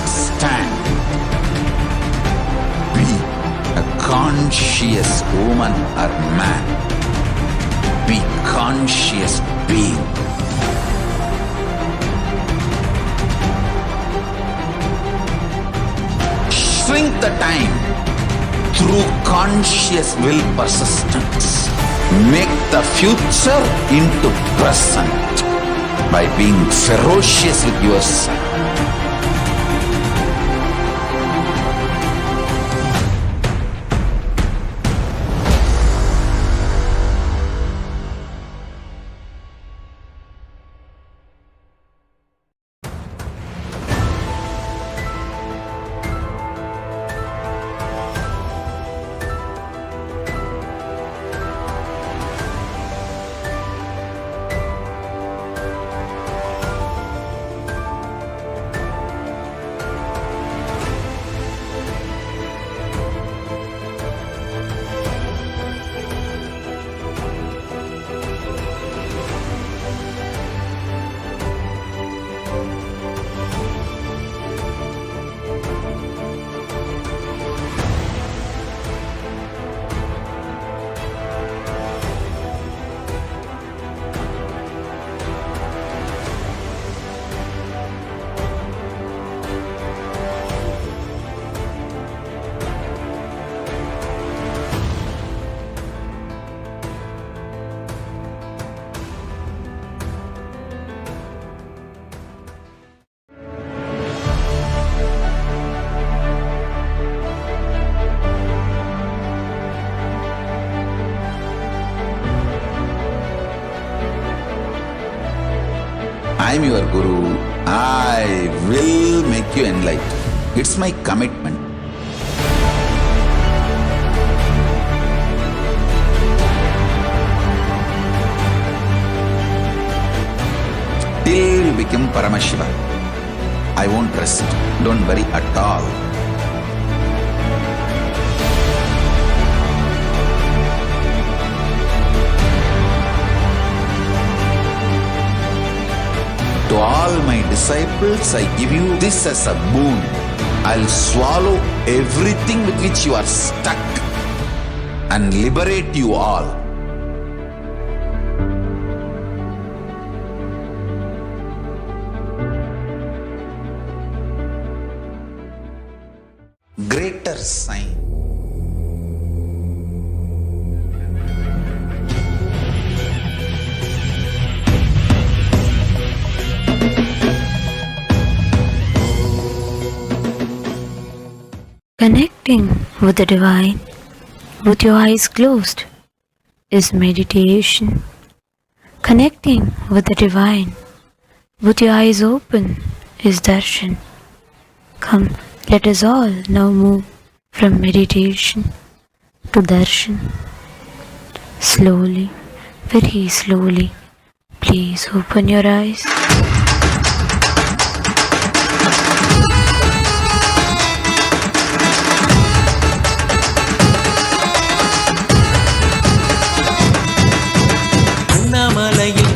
Stand. Be a conscious woman or man. be conscious being. Shrink the time through conscious will persistence. Make the future into present by being ferocious with yourself. I am your Guru. I will make you enlightened. It's my commitment. Till you become Paramashiva, I won't rest. Don't worry at all. To all my disciples, I give you this as a boon. I'll swallow everything with which you are stuck and liberate you all. Greater sign. Connecting with the divine with your eyes closed is meditation. Connecting with the divine with your eyes open is darshan. Come, let us all now move from meditation to darshan. Slowly, very slowly, please open your eyes.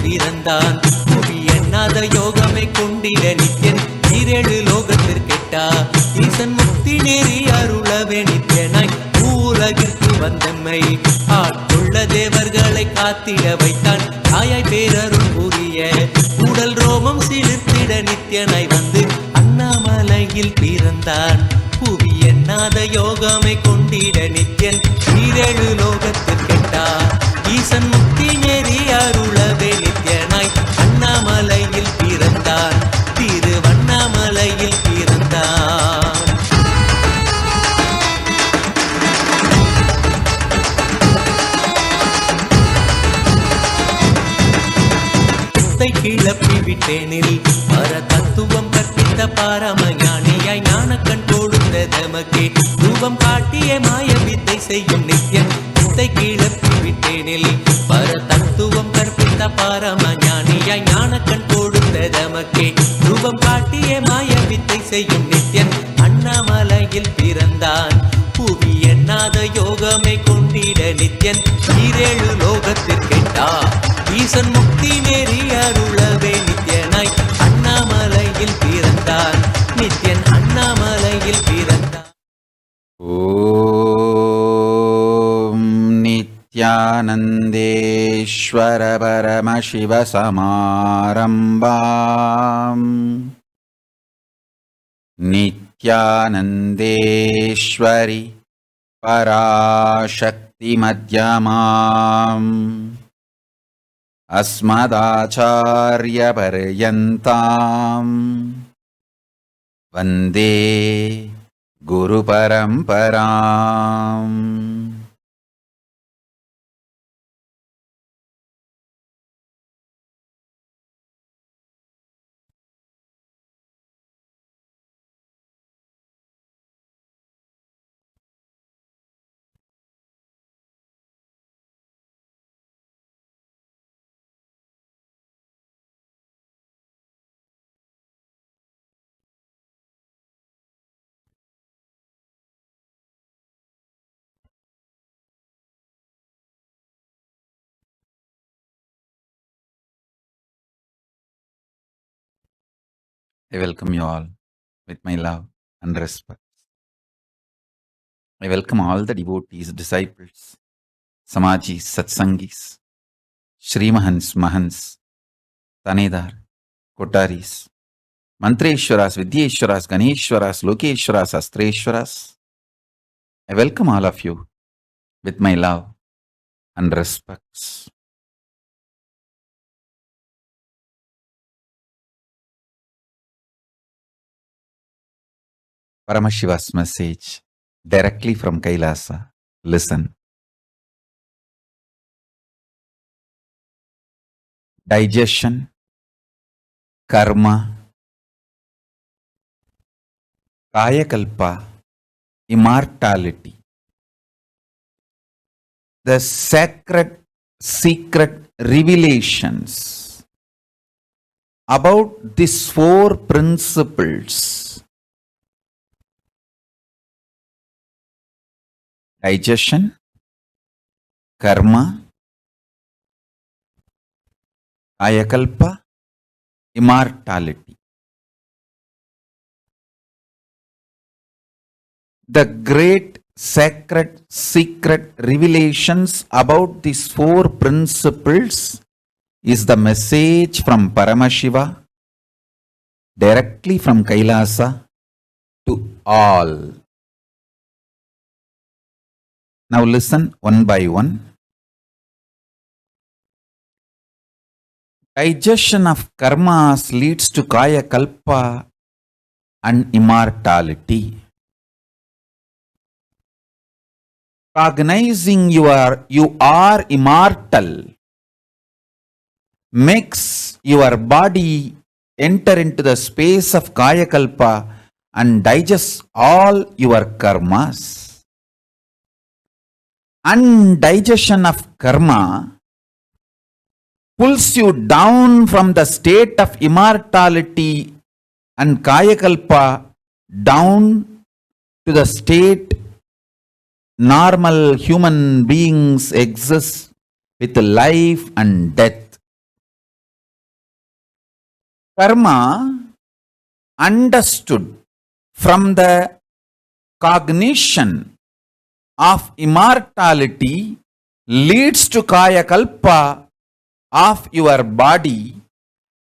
பிறந்தான் புவி எண்ணாத யோகமை கொண்டிட நித்யன் ஈரேழு லோகத்திற்கெட்டா ஈசன் முக்தி நெறி அருளவே நித்யனாய் பூலகிற்கு வந்தம்மை ஆட்கொள்ள தேவர்களை காத்திட வைத்தான் தாயாய் பேரருள் புரிய உடல் ரோமம் சிலிர்த்திட நித்யனாய் வந்து அண்ணாமலையில் பிறந்தான் புவி எண்ணாத யோகமை கொண்டிட நித்யன் ஈரேழு லோகத்திற்கெட்டா ஈசன் முக்தி நெறி அருளவே நித்யனாய் அண்ணாமலையில் பிறந்தான் திருவண்ணாமலையில் பிறந்தான். கிளப்பி விட்டேனில் பர தத்துவம் கற்பித்த பாரமஞானியாய் ஞானக்கண் கொடுத்த தமக்கே ரூபம் காட்டிய மாய வித்தை செய்யும் நித்யன் கிளப்பி விட்டேனில் பர தத்துவம் கற்பித்த பாரமஞானியாய் ஞானக்கண் கொடுத்த தமக்கே ரூபம் காட்டிய மாய வித்தை செய்யும் நித்யன் அண்ணாமலையில் பிறந்தான் புவி எண்ணாத யோகமை கொண்டிட நித்யன் ஈரேழு லோகத்திற்கெட்டா ஈசன் முக்தி நெறி அருளவே நித்யனாய் அண்ணாமலையில் பிறந்தான் நித்யன் அண்ணாமலையில் பிறந்தான். ஓம் நித்யானந்தேஸ்வராய Paramashivoham Nithyanandeshwari Parashakti Madhyamam Asmadacharya Paryantam Vande Guru Paramparam. I welcome you all with my love and respect. I welcome all the devotees, disciples, Samajis, Satsangis, Shrimahans, Mahans, Tanedar, Kotaris, Mantreshwaras, Vidyeshwaras, Ganeshwaras, Lokeshwaras, Astreshwaras. I welcome all of you with my love and respects. Paramashiva's message directly from Kailasa. Listen. Digestion, karma, kayakalpa, immortality. The sacred secret revelations about these four principles: digestion, karma, kayakalpa, immortality. The great sacred secret revelations about these four principles is the message from Paramashiva directly from Kailasa to all. Now listen one by one. Digestion of karmas leads to kaya kalpa and immortality. Cognizing you are immortal makes your body enter into the space of kaya kalpa and digest all your karmas. Undigestion of karma pulls you down from the state of immortality and kayakalpa down to the state normal human beings exist with life and death. Karma, understood from the cognition of immortality, leads to kayakalpa of your body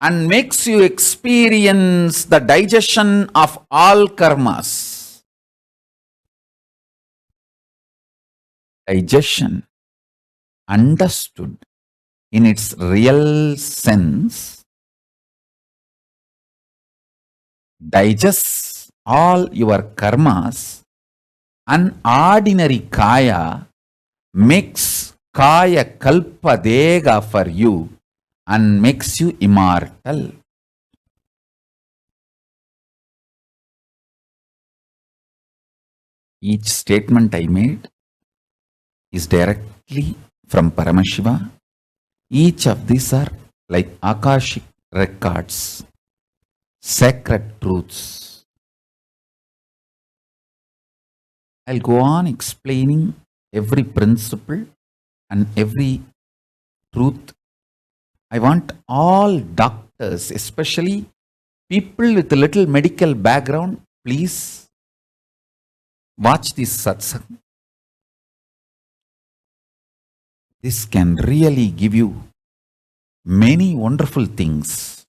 and makes you experience the digestion of all karmas. Digestion, understood in its real sense, digests all your karmas. An ordinary kaya makes kaya kalpa dega for you and makes you immortal. Each statement I made is directly from Paramashiva. Each of these are like Akashic records, sacred truths. I'll go on explaining every principle and every truth. I want all doctors, especially people with a little medical background, please watch this satsang. This can really give you many wonderful things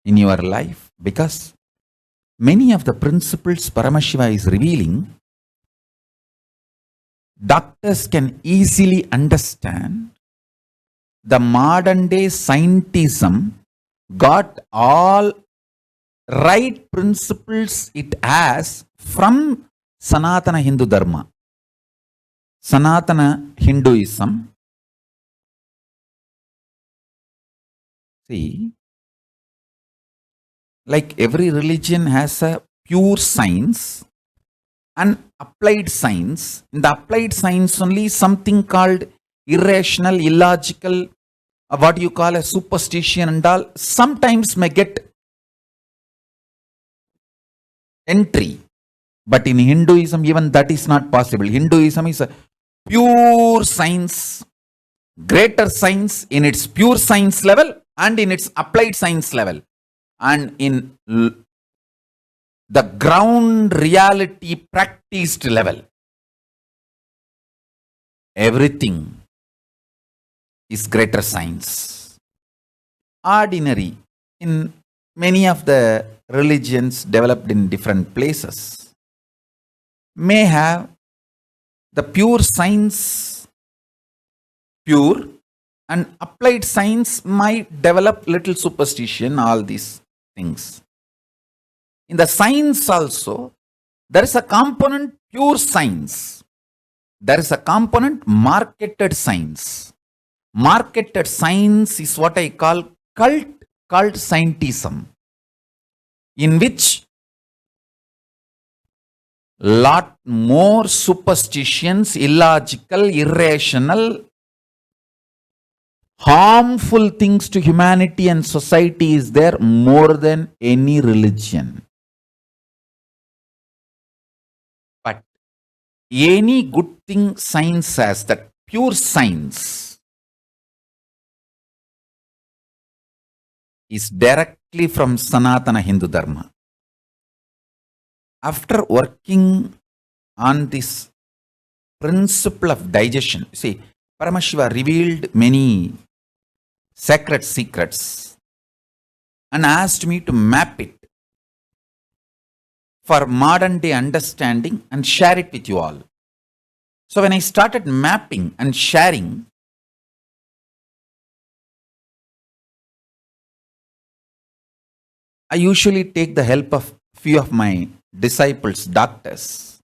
in your life, because many of the principles Paramashiva is revealing, doctors can easily understand. The modern day scientism got all right principles it has from Sanatana Hindu Dharma, Sanatana Hinduism. See, like every religion has a pure science and applied science. In the applied science only something called irrational, illogical, what you call a superstition and all, sometimes may get entry. But in Hinduism, even that is not possible. Hinduism is a pure science, greater science in its pure science level and in its applied science level. And in the ground reality practiced level, everything is greater science. Ordinary, in many of the religions developed in different places, may have the pure science, pure, and applied science might develop little superstition, all these things. In the science also, there is a component pure science. There is a component marketed science. Marketed science is what I call cult scientism, in which lot more superstitions, illogical, irrational, harmful things to humanity and society is there more than any religion. But any good thing science has, that pure science, is directly from Sanatana Hindu Dharma. After working on this principle of digestion, see, Paramashiva revealed many sacred secrets and asked me to map it for modern day understanding and share it with you all. So when I started mapping and sharing, I usually take the help of few of my disciples, doctors.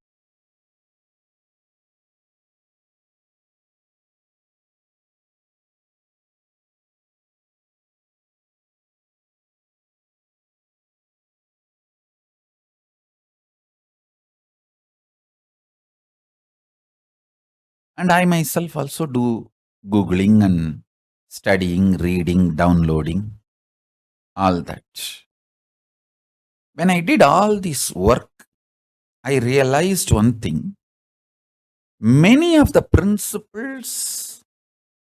And I myself also do Googling and studying, reading, downloading, all that. When I did all this work, I realized one thing. Many of the principles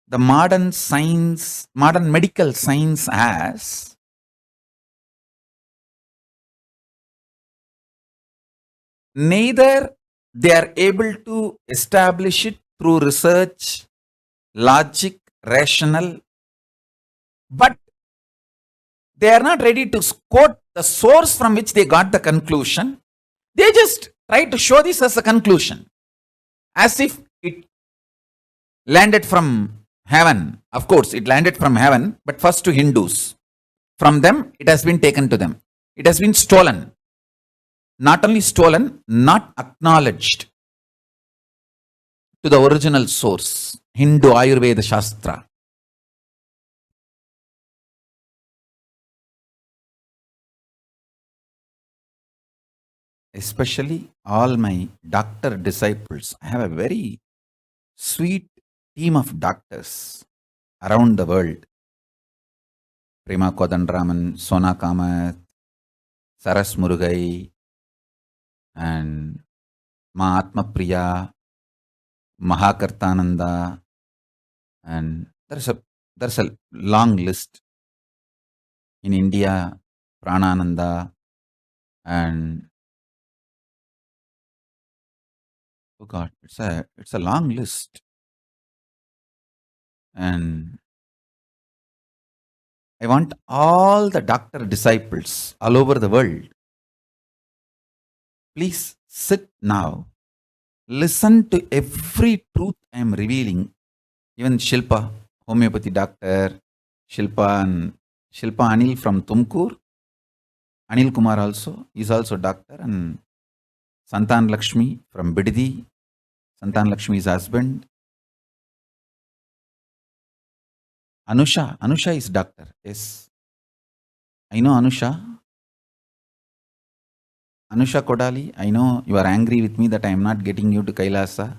the modern science, modern medical science has, neither they are able to establish it through research, logic, rational, but they are not ready to quote the source from which they got the conclusion. They just try to show this as a conclusion, as if it landed from heaven. Of course, it landed from heaven, but first to Hindus. From them, it has been taken to them. It has been stolen. Not only stolen, not acknowledged to the original source, Hindu Ayurveda Shastra. Especially all my doctor disciples. I have a very sweet team of doctors around the world. Prema Kodandraman, Sona Kamath, Saras Murugai, and Mahatma Priya, Mahakartananda, and there's a long list. In India, Pranananda, and oh God, it's a long list. And I want all the doctor disciples all over the world. Please sit now. Listen to every truth I am revealing. Even Shilpa, homeopathy doctor, Shilpa Anil from Tumkur, Anil Kumar also, is also doctor, and Santan Lakshmi from Bididi, Santan Lakshmi's husband. Anusha is doctor, yes. I know Anusha Kodali, I know you are angry with me that I am not getting you to Kailasa.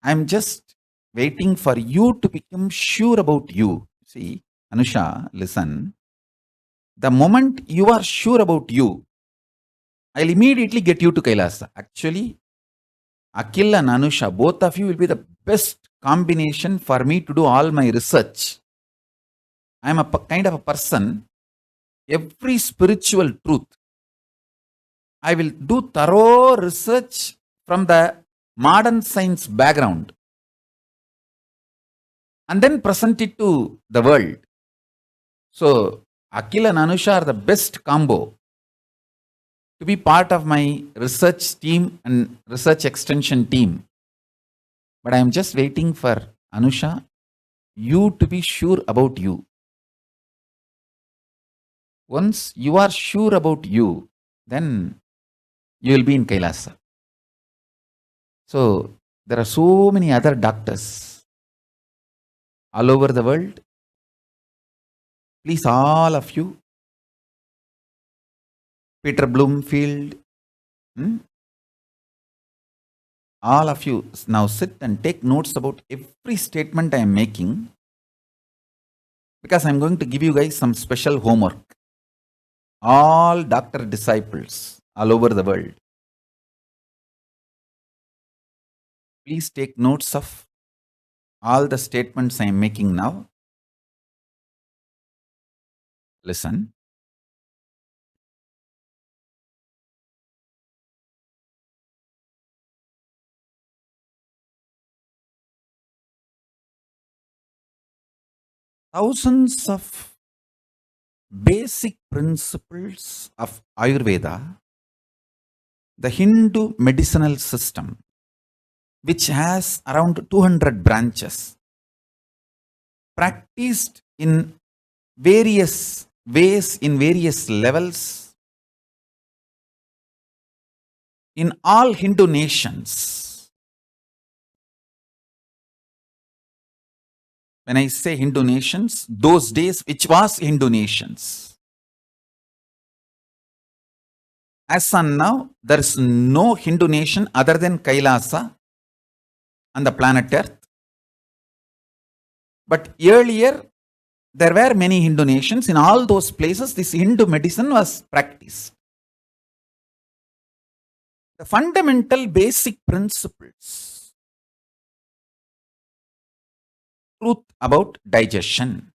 I am just waiting for you to become sure about you. See, Anusha, listen. The moment you are sure about you, I'll immediately get you to Kailasa. Actually, Akhil and Anusha, both of you will be the best combination for me to do all my research. I am a kind of a person, every spiritual truth, I will do thorough research from the modern science background and then present it to the world. So, Akhil and Anusha are the best combo to be part of my research team and research extension team. But I am just waiting for Anusha, you to be sure about you. Once you are sure about you, then you will be in Kailasa. So, there are so many other doctors all over the world. Please, all of you, Peter Bloomfield, all of you now sit and take notes about every statement I am making, because I am going to give you guys some special homework. All doctor disciples all over the world, please take notes of all the statements I am making now. Listen. Thousands of basic principles of Ayurveda, the Hindu medicinal system, which has around 200 branches, practiced in various ways, in various levels, in all Hindu nations. When I say Hindu nations, those days which was Hindu nations. As on now, there is no Hindu nation other than Kailasa on the planet Earth. But earlier, there were many Hindu nations. In all those places, this Hindu medicine was practiced. The fundamental basic principles: truth about digestion,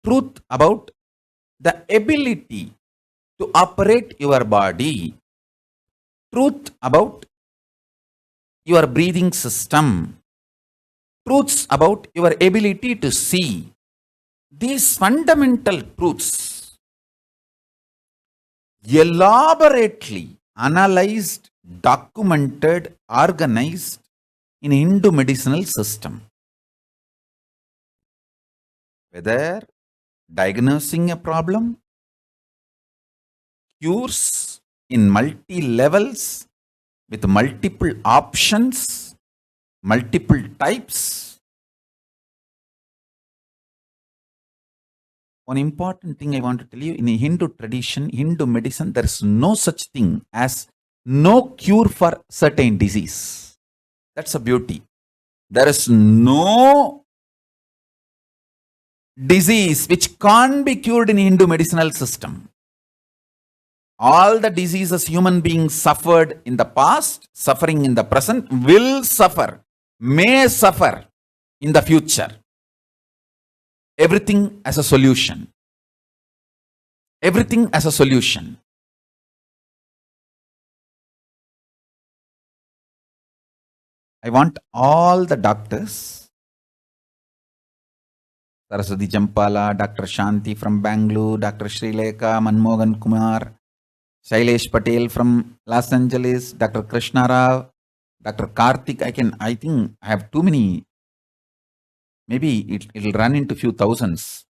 truth about the ability to operate your body, truth about your breathing system, truths about your ability to see. These fundamental truths, elaborately analyzed, documented, organized in Hindu medicinal system. Whether diagnosing a problem, cures in multi-levels with multiple options, multiple types. One important thing I want to tell you, in a Hindu tradition, Hindu medicine, there is no such thing as no cure for certain disease. That's a beauty. There is no disease which can't be cured in Hindu medicinal system. All the diseases human beings suffered in the past, suffering in the present, will suffer, may suffer in the future. Everything as a solution. Everything as a solution. I want all the doctors Saraswati Jampala, Dr. Shanti from Bangalore, Dr. Srilekha, Manmohan Kumar, Shailesh Patel from Los Angeles, Dr. Krishna Rao, Dr. Karthik. I think I have too many. Maybe it'll run into few thousands.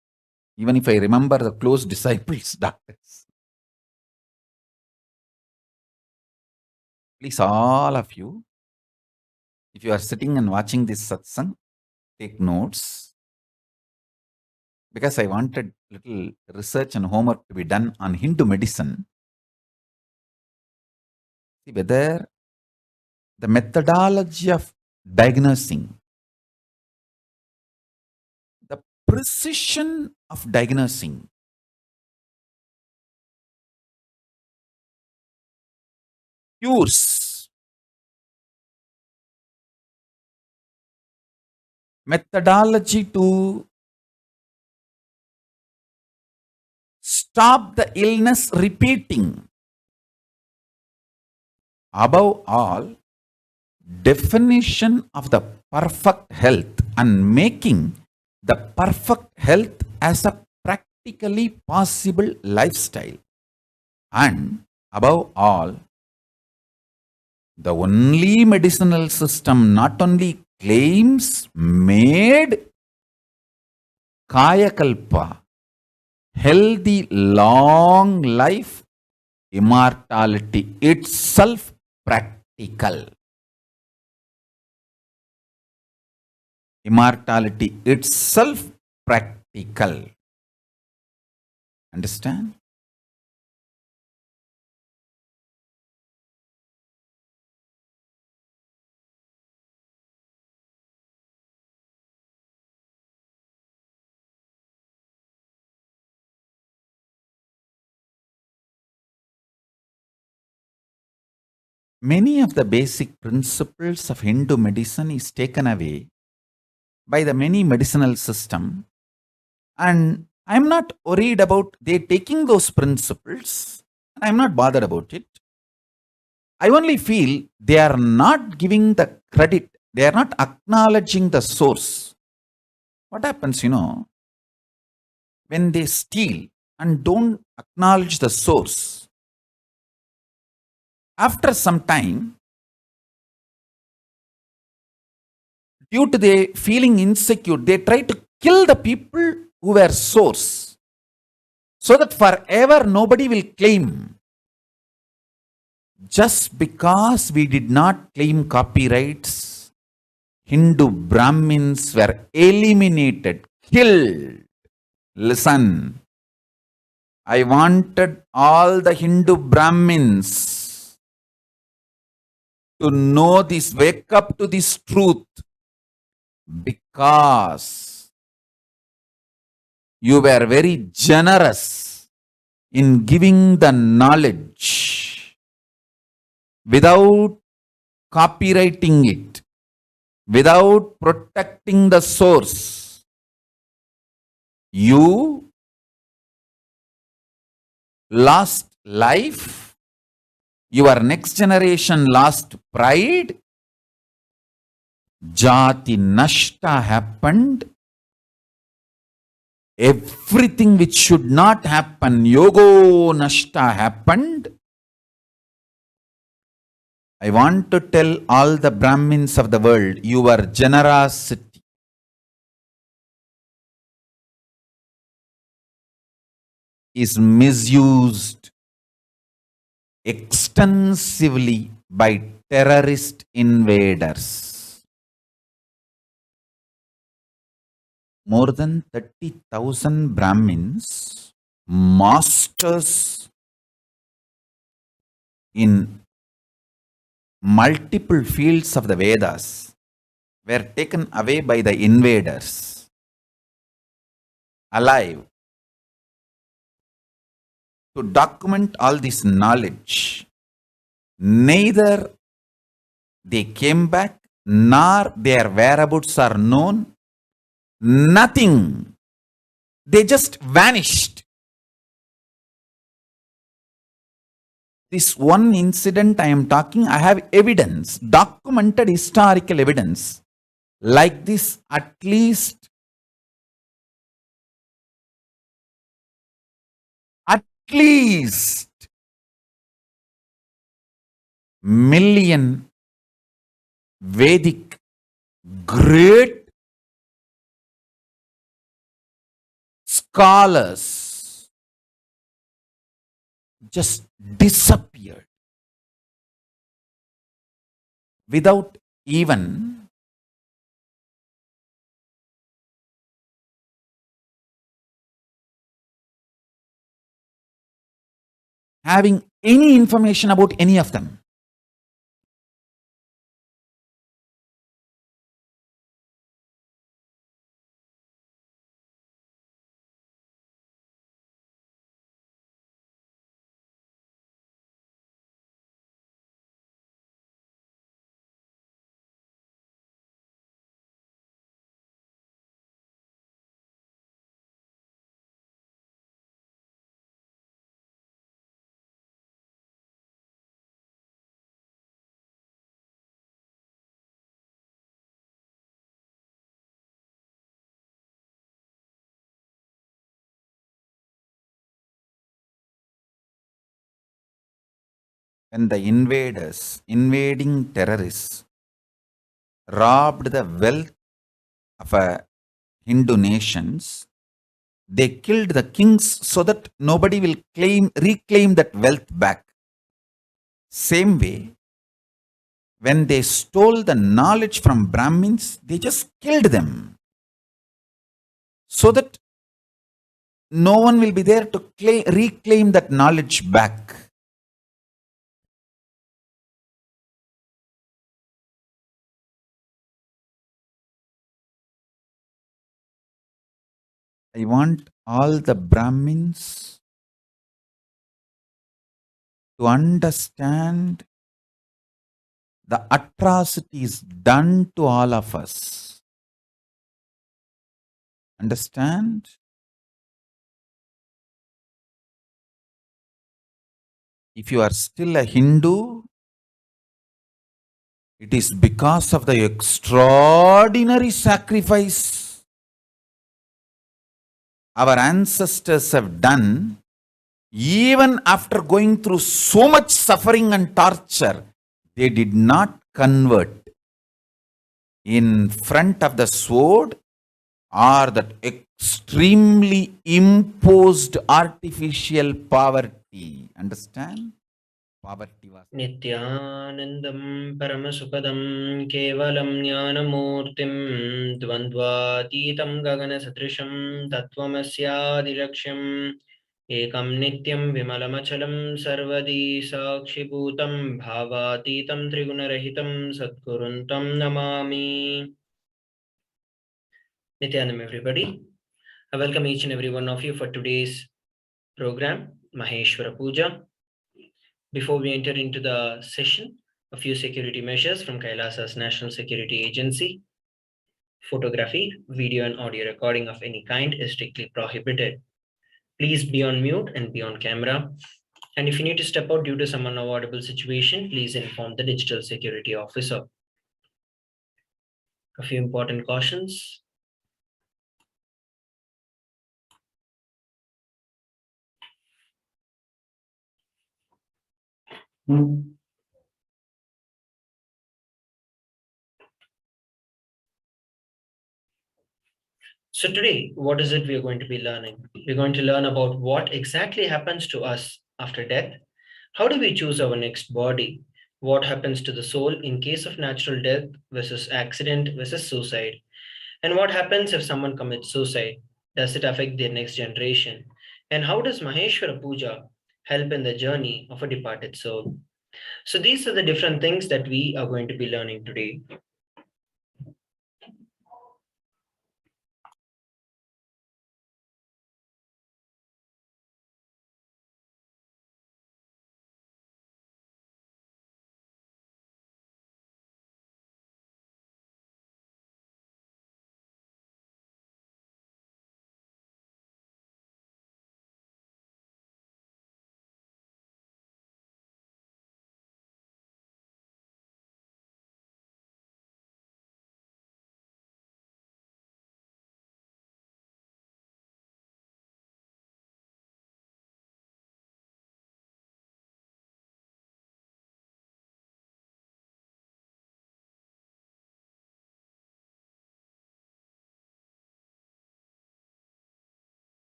Even if I remember the close disciples, doctors. Please, all of you, if you are sitting and watching this satsang, take notes. Because I wanted little research and homework to be done on Hindu medicine. See whether the methodology of diagnosing, the precision of diagnosing, cures, methodology to stop the illness repeating. Above all, definition of the perfect health and making the perfect health as a practically possible lifestyle. And above all, the only medicinal system not only claims made Kayakalpa, healthy long life, immortality itself practical. Immortality itself practical. Understand? Many of the basic principles of Hindu medicine is taken away by the many medicinal system, and I'm not worried about they taking those principles, and I'm not bothered about it. I only feel they are not giving the credit, they are not acknowledging the source. What happens, when they steal and don't acknowledge the source? After some time, due to their feeling insecure, they try to kill the people who were source, so that forever nobody will claim. Just because we did not claim copyrights, Hindu Brahmins were eliminated, killed. Listen, I wanted all the Hindu Brahmins to know this, wake up to this truth, because you were very generous in giving the knowledge without copywriting it, without protecting the source. You lost life. Your next generation lost pride. Jati nashta happened. Everything which should not happen, yogo nashta happened. I want to tell all the Brahmins of the world, your generosity is misused extensively by terrorist invaders. More than 30,000 Brahmins, masters in multiple fields of the Vedas, were taken away by the invaders, alive, to document all this knowledge. Neither they came back, nor their whereabouts are known. Nothing. They just vanished. This one incident I am talking, I have evidence, documented historical evidence. Like this, at least least million Vedic great scholars just disappeared without even having any information about any of them. When the invading terrorists robbed the wealth of Hindu nations, they killed the kings so that nobody will reclaim that wealth back. Same way, when they stole the knowledge from Brahmins, they just killed them so that no one will be there to reclaim that knowledge back. I want all the Brahmins to understand the atrocities done to all of us. Understand? If you are still a Hindu, it is because of the extraordinary sacrifice our ancestors have done. Even after going through so much suffering and torture, they did not convert in front of the sword or that extremely imposed artificial poverty. Understand? Poverty was. Nithyanandam Paramasukadam Kevalam Jnanamurtim Dvandvatitam Gagana Satrisham Tattvamasyadiraksham Ekam Nityam Vimalamachalam Sarvadi Sakshibhutam Bhavatitam Trigunarahitam Sadguruntam Namami. Nithyanam, everybody. I welcome each and every one of you for today's program, Maheshwara Puja. Before we enter into the session, a few security measures from KAILASA's National Security Agency. Photography, video and audio recording of any kind is strictly prohibited. Please be on mute and be on camera. And if you need to step out due to some unavoidable situation, please inform the digital security officer. A few important cautions. So today, what is it we are going to be learning? We're going to learn about what exactly happens to us after death. How do we choose our next body? What happens to the soul in case of natural death versus accident versus suicide? And what happens if someone commits suicide? Does it affect their next generation? And how does Maheshwara Puja help in the journey of a departed soul? So these are the different things that we are going to be learning today.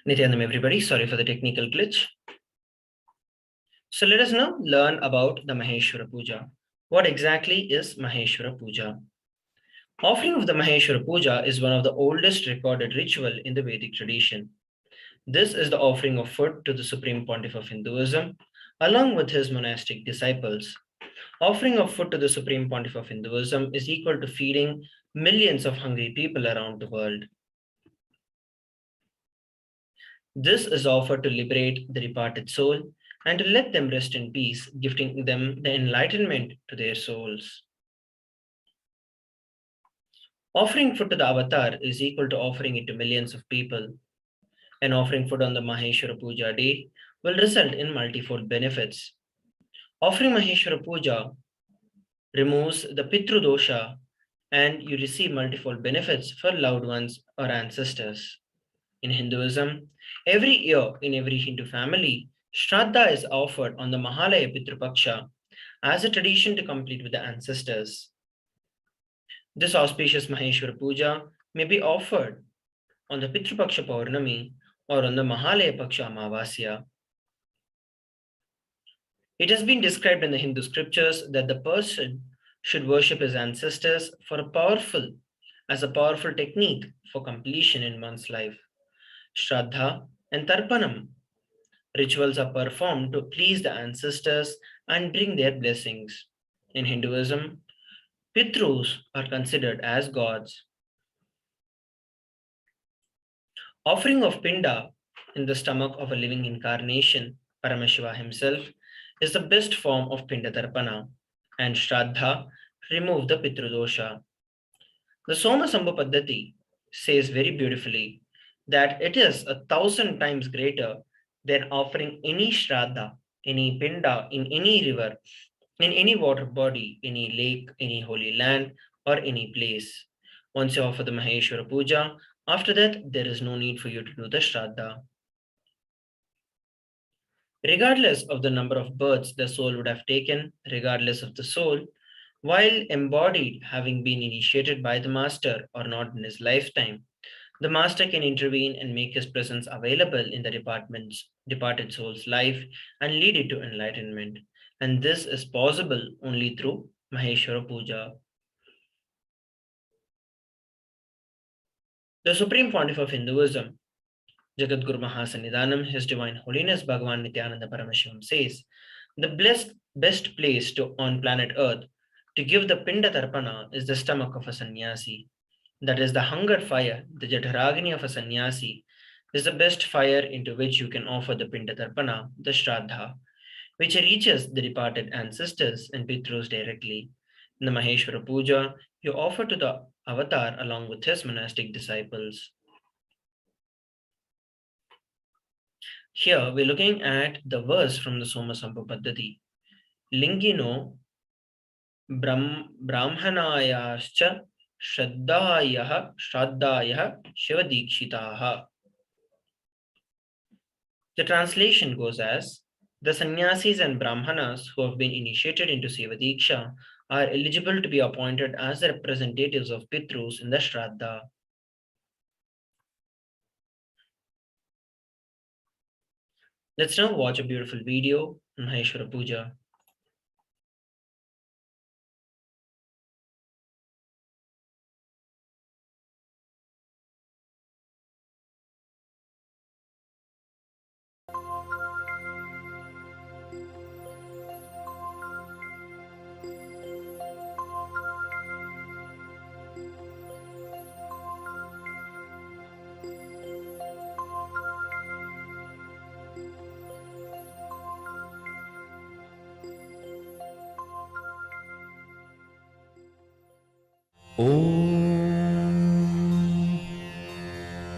Nithyanandam everybody, sorry for the technical glitch. So let us now learn about the Maheshwara Puja. What exactly is Maheshwara Puja? Offering of the Maheshwara Puja is one of the oldest recorded ritual in the Vedic tradition. This is the offering of food to the Supreme Pontiff of Hinduism, along with his monastic disciples. Offering of food to the Supreme Pontiff of Hinduism is equal to feeding millions of hungry people around the world. This is offered to liberate the departed soul and to let them rest in peace, gifting them the enlightenment to their souls. Offering food to the avatar is equal to offering it to millions of people. And offering food on the Maheshwara Puja day will result in multifold benefits. Offering Maheshwara Puja removes the Pitru dosha and you receive multifold benefits for loved ones or ancestors. In Hinduism, every year in every Hindu family, Shraddha is offered on the Mahalaya Pitru Paksha as a tradition to complete with the ancestors. This auspicious Maheshwara Puja may be offered on the Pitru Paksha Paurnami or on the Mahalaya Paksha Amavasya. It has been described in the Hindu scriptures that the person should worship his ancestors as a powerful technique for completion in one's life. Shraddha and Tarpanam rituals are performed to please the ancestors and bring their blessings. In Hinduism, Pitrus are considered as gods. Offering of Pinda in the stomach of a living incarnation, Paramashiva himself, is the best form of Pinda Tarpana, and Shraddha remove the Pitru dosha. The Soma Sambhu Paddhati says very beautifully that it is 1,000 times greater than offering any Shraddha, any Pinda in any river, in any water body, any lake, any holy land, or any place. Once you offer the Maheshwara Puja, after that, there is no need for you to do the Shraddha. Regardless of the number of births the soul would have taken, regardless of the soul, while embodied having been initiated by the master or not in his lifetime, the master can intervene and make his presence available in the departed soul's life and lead it to enlightenment. And this is possible only through Maheshwara Puja. The Supreme Pontiff of Hinduism, Jagadguru Mahasannidhanam, His Divine Holiness Bhagavan Nithyananda Paramashivam says, the best place on planet Earth to give the Pinda Tarpana is the stomach of a sannyasi. That is the hunger fire, the Jataragini of a sannyasi, is the best fire into which you can offer the Pinda Tarpana, the Shraddha, which reaches the departed ancestors and Pitrus directly. In the Maheshwara Puja, you offer to the avatar along with his monastic disciples. Here we're looking at the verse from the Soma Sambhu Paddhati. Lingino Brahmanayascha Shraddhayah Shivadikshitaha. The translation goes as, the sannyasis and brahmanas who have been initiated into Sevadiksha are eligible to be appointed as the representatives of Pitrus in the Shraddha. Let's now watch a beautiful video on Maheshwara Puja.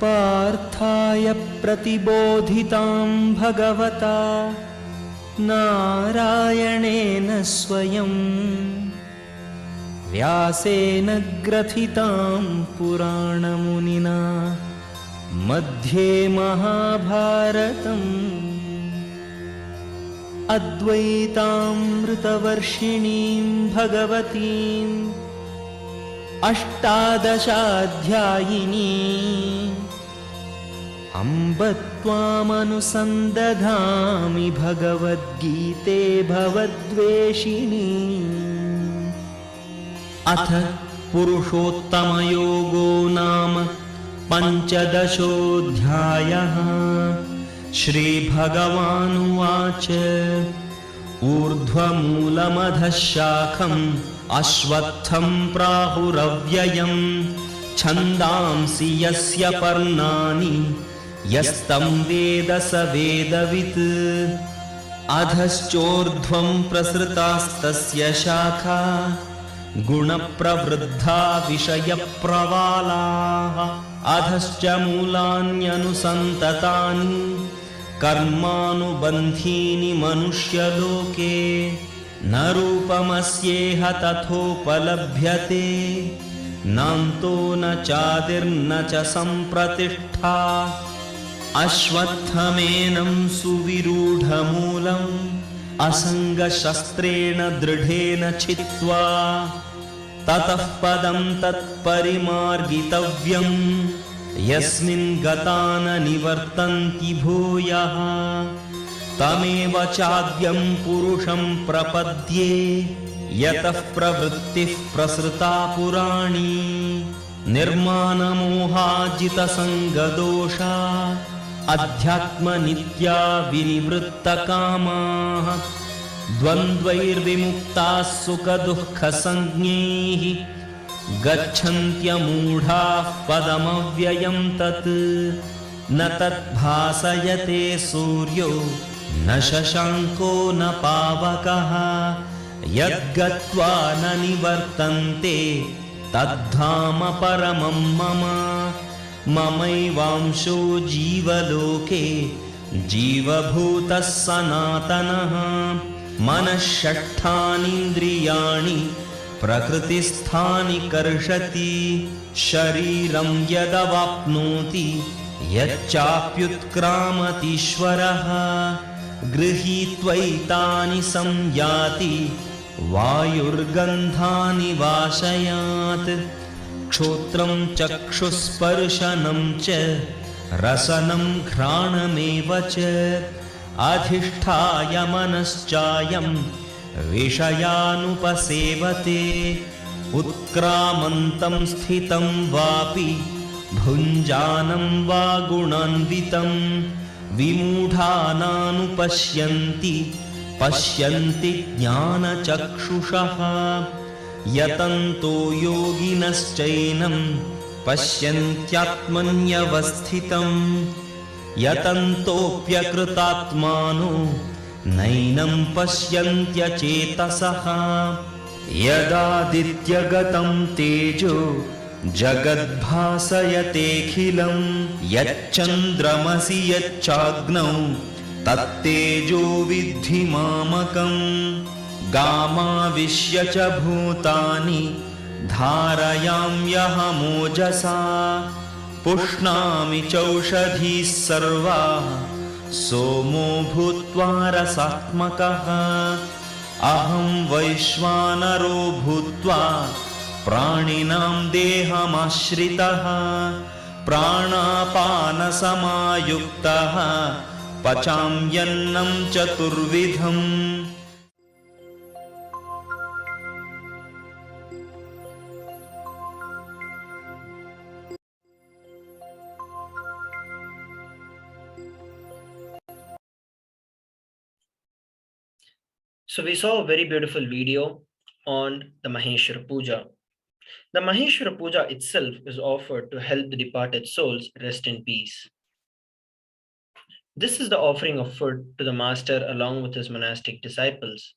पार्थाय प्रतिबोधितां भगवता नारायणेन स्वयं व्यासेन ग्रथितां पुराणमुनिना मध्ये महाभारतम् अद्वैतामृतवर्षिणीं भगवतीम् अष्टादशाध्यायिनी अम्ब त्वामनुसन्दधामि भगवद्गीते भवद्वेषिणी। अथ पुरुषोत्तमयोगो नाम पञ्चदशोऽध्यायः। श्रीभगवानुवाच ऊर्ध्वमूलमधः शाखम् अश्वत्थं प्राहुरव्ययम् छन्दांसि यस्य पर्णानि यस्तं वेद स वेदवित्। अधश्चोर्ध्वं प्रसृतास्तस्य शाखा गुणप्रवृद्धा विषयप्रवालाः। अधश्च मूलान्यनुसन्ततानि कर्मानुबन्धीनि मनुष्यलोके। न रूपमस्येह तथोपलभ्यते नान्तो न चादिर्न च सम्प्रतिष्ठा। अश्वत्थमेनं सुविरूढमूलम् असङ्गशस्त्रेण दृढेन छित्त्वा ततः पदं तत्परिमार्गितव्यम् यस्मिन् गता न निवर्तन्ति भूयः। तमेव चाद्यं पुरुषं प्रपद्ये यतः प्रवृत्तिः प्रसृता पुराणी। निर्मानमोहाजितसङ्गदोषा अध्यात्मनित्या विनिवृत्तकामाः। द्वन्द्वैर्विमुक्ताः सुखदुःखसंज्ञैः गच्छन्त्यमूढाः पदमव्ययं तत्। न तद्भासयते सूर्यो न शशाङ्को न पावकः यद्गत्वा न निवर्तन्ते तद्धाम परमं मम। ममैवांशो जीवलोके जीवभूतः सनातनः। मनःषट्ठानीन्द्रियाणि प्रकृतिस्थानि कर्षति। शरीरं यदवाप्नोति यच्चाप्युत्क्रामतीश्वरः गृहीत्वैतानि संयाति वायुर्गन्धानि वाशयात्। क्षोत्रं चक्षुस्पर्शनं च रसनं घ्राणमेव च अधिष्ठाय मनश्चायं विषयानुपसेवते। उत्क्रामन्तं स्थितं वापि भुञ्जानं वा गुणान्वितं विमूढानानुपश्यन्ति पश्यन्ति ज्ञानचक्षुषः। यतन्तो योगिनश्चैनं पश्यन्त्यात्मन्यवस्थितं यतन्तोऽप्यकृतात्मानो नैनं पश्यन्त्यचेतसः। यदादित्यगतं तेजो जगद्भासयतेऽखिलं यच्चन्द्रमसि यच्चाग्नौ तत्तेजो विद्धि मामकम्। गामाविश्य च भूतानि धारयाम्यहमोजसा पुष्णामि चौषधीः सर्वाः सोमो भूत्वा रसात्मकः। अहं वैश्वानरो भूत्वा प्राणिनां देहमाश्रितः प्राणापानसमायुक्तः पचाम्यन्नं चतुर्विधम्। So we saw a very beautiful video on the Maheshwara Puja. The Maheshwara Puja itself is offered to help the departed souls rest in peace. This is the offering of food to the master along with his monastic disciples.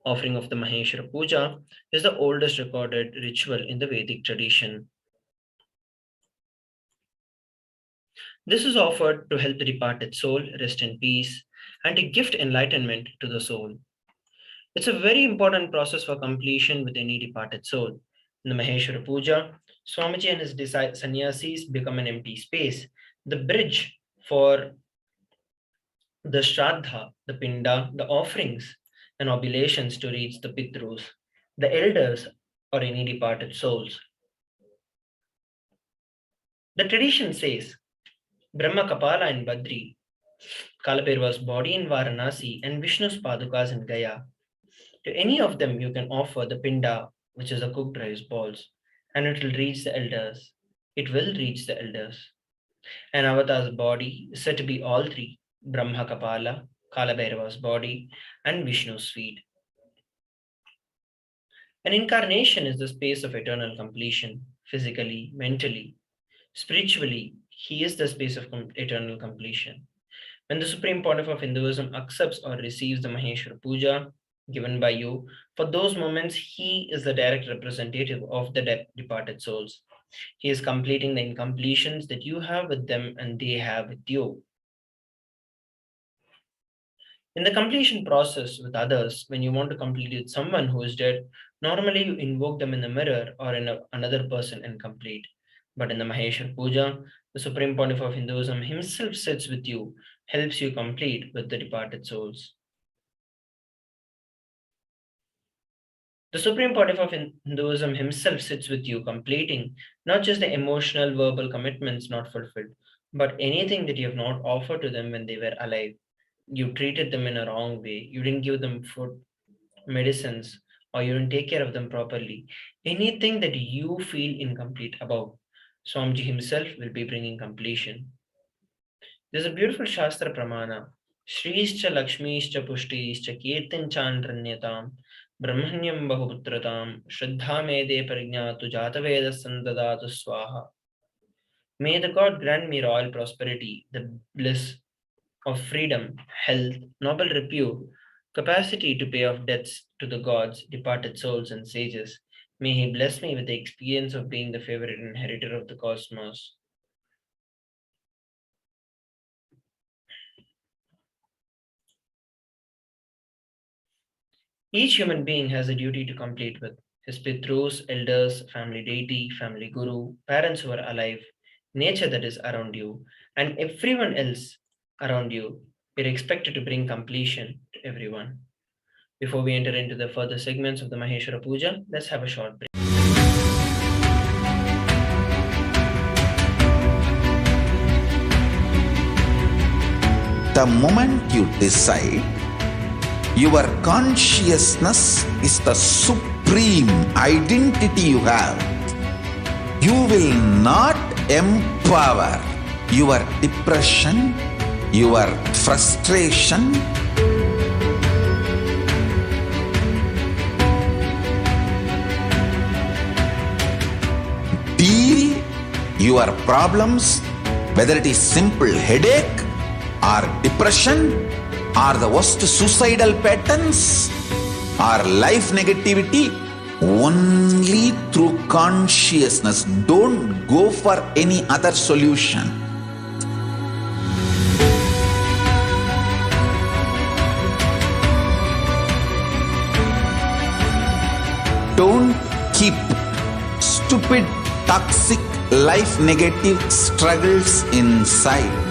Offering of the Maheshwara Puja is the oldest recorded ritual in the Vedic tradition. This is offered to help the departed soul rest in peace and to gift enlightenment to the soul. It's a very important process for completion with any departed soul. In the Maheshwara Puja, Swamiji and his sannyasis become an empty space, the bridge for the Shraddha, the Pinda, the offerings and oblations to reach the Pitrus, the elders or any departed souls. The tradition says Brahma Kapala in Badri, Kalabhairava's body in Varanasi, and Vishnu's Padukas in Gaya. To any of them, you can offer the pinda, which is the cooked rice balls, and it will reach the elders. It will reach the elders. An avatar's body is said to be all three: Brahma Kapala, Kalabhairava's body, and Vishnu's feet. An incarnation is the space of eternal completion, physically, mentally. Spiritually, he is the space of eternal completion. When the Supreme Pontiff of Hinduism accepts or receives the Maheshwara Puja given by you, for those moments, he is the direct representative of the departed souls. He is completing the incompletions that you have with them and they have with you. In the completion process with others, when you want to complete with someone who is dead, normally you invoke them in the mirror or in another person and complete. But in the Maheshwara Puja, the Supreme Pontiff of Hinduism himself sits with you, helps you complete with the departed souls. The Supreme Pontiff of Hinduism himself sits with you, completing not just the emotional, verbal commitments not fulfilled, but anything that you have not offered to them when they were alive. You treated them in a wrong way. You didn't give them food, medicines, or you didn't take care of them properly. Anything that you feel incomplete about, Swamiji himself will be bringing completion. There's a beautiful Shastra Pramana. Shrischa Lakshmischa Pushtischa Kirtinchandranyatam Brahmanyam Bahuputratam Shraddha Mede Parignyatu Jataveda Sandadatu Swaha. May the God grant me royal prosperity, the bliss of freedom, health, noble repute, capacity to pay off debts to the gods, departed souls, and sages. May he bless me with the experience of being the favorite inheritor of the cosmos. Each human being has a duty to complete with his pitrus, elders, family deity, family guru, parents who are alive, nature that is around you, and everyone else around you. You're expected to bring completion to everyone. Before we enter into the further segments of the Maheshwara Puja, let's have a short break. The moment you decide, your consciousness is the supreme identity you have. You will not empower your depression, your frustration, deal your problems, whether it is simple headache or depression or the worst suicidal patterns or life negativity, only through consciousness. Don't go for any other solution. Don't keep stupid, toxic, life negative struggles inside.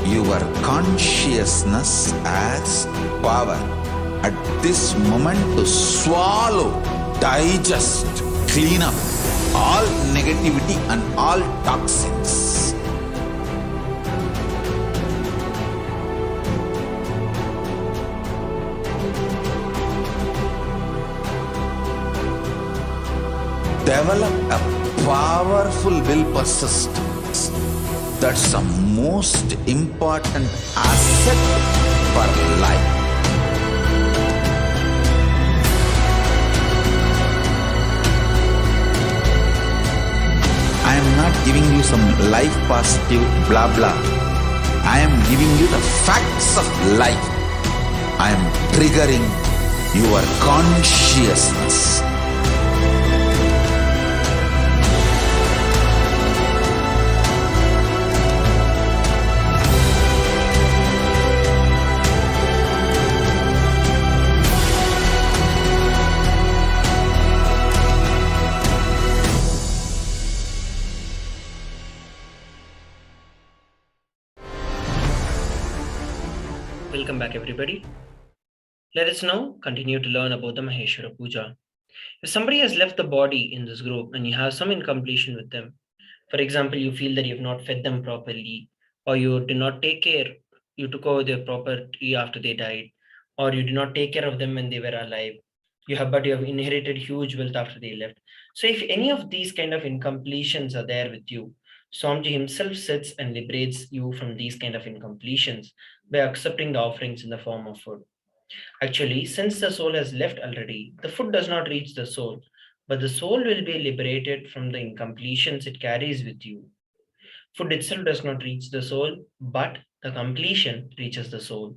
Your consciousness has power at this moment to swallow, digest, clean up all negativity and all toxins. Develop a powerful will persistence. That's the most important asset for life. I am not giving you some life positive blah blah. I am giving you the facts of life. I am triggering your Welcome back, everybody. Let us now continue to learn about the Maheshwara Puja. If somebody has left the body in this group and you have some incompletion with them, for example, you feel that you have not fed them properly, or you did not take care, you took over their property after they died, or you did not take care of them when they were alive, but you have inherited huge wealth after they left. So if any of these kind of incompletions are there with you, Swamiji himself sits and liberates you from these kind of incompletions by accepting the offerings in the form of food. Actually, since the soul has left already, the food does not reach the soul, but the soul will be liberated from the incompletions it carries with you. Food itself does not reach the soul, but the completion reaches the soul.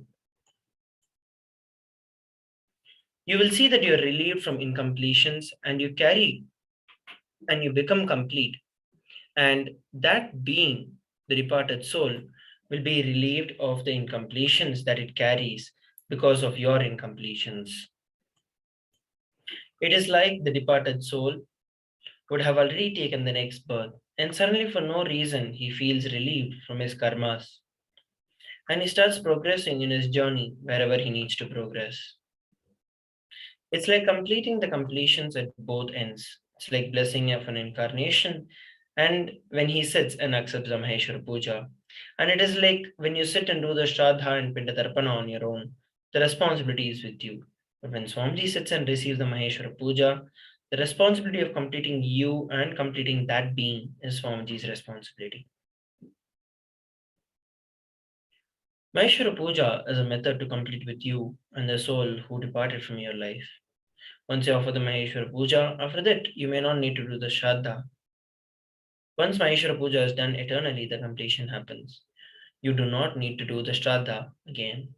You will see that you are relieved from incompletions and you become complete. And that being, the departed soul, will be relieved of the incompletions that it carries because of your incompletions. It is like the departed soul would have already taken the next birth, and suddenly for no reason he feels relieved from his karmas. And he starts progressing in his journey wherever he needs to progress. It's like completing the completions at both ends. It's like blessing of an incarnation, and when he sits and accepts the Maheshwara Puja. And it is like when you sit and do the Shraddha and Pindatarpana on your own, the responsibility is with you. But when Swamiji sits and receives the Maheshwara Puja, the responsibility of completing you and completing that being is Swamiji's responsibility. Maheshwara Puja is a method to complete with you and the soul who departed from your life. Once you offer the Maheshwara Puja, after that, you may not need to do the Shraddha. Once Maheshwara Puja is done eternally, the completion happens. You do not need to do the Shraddha again.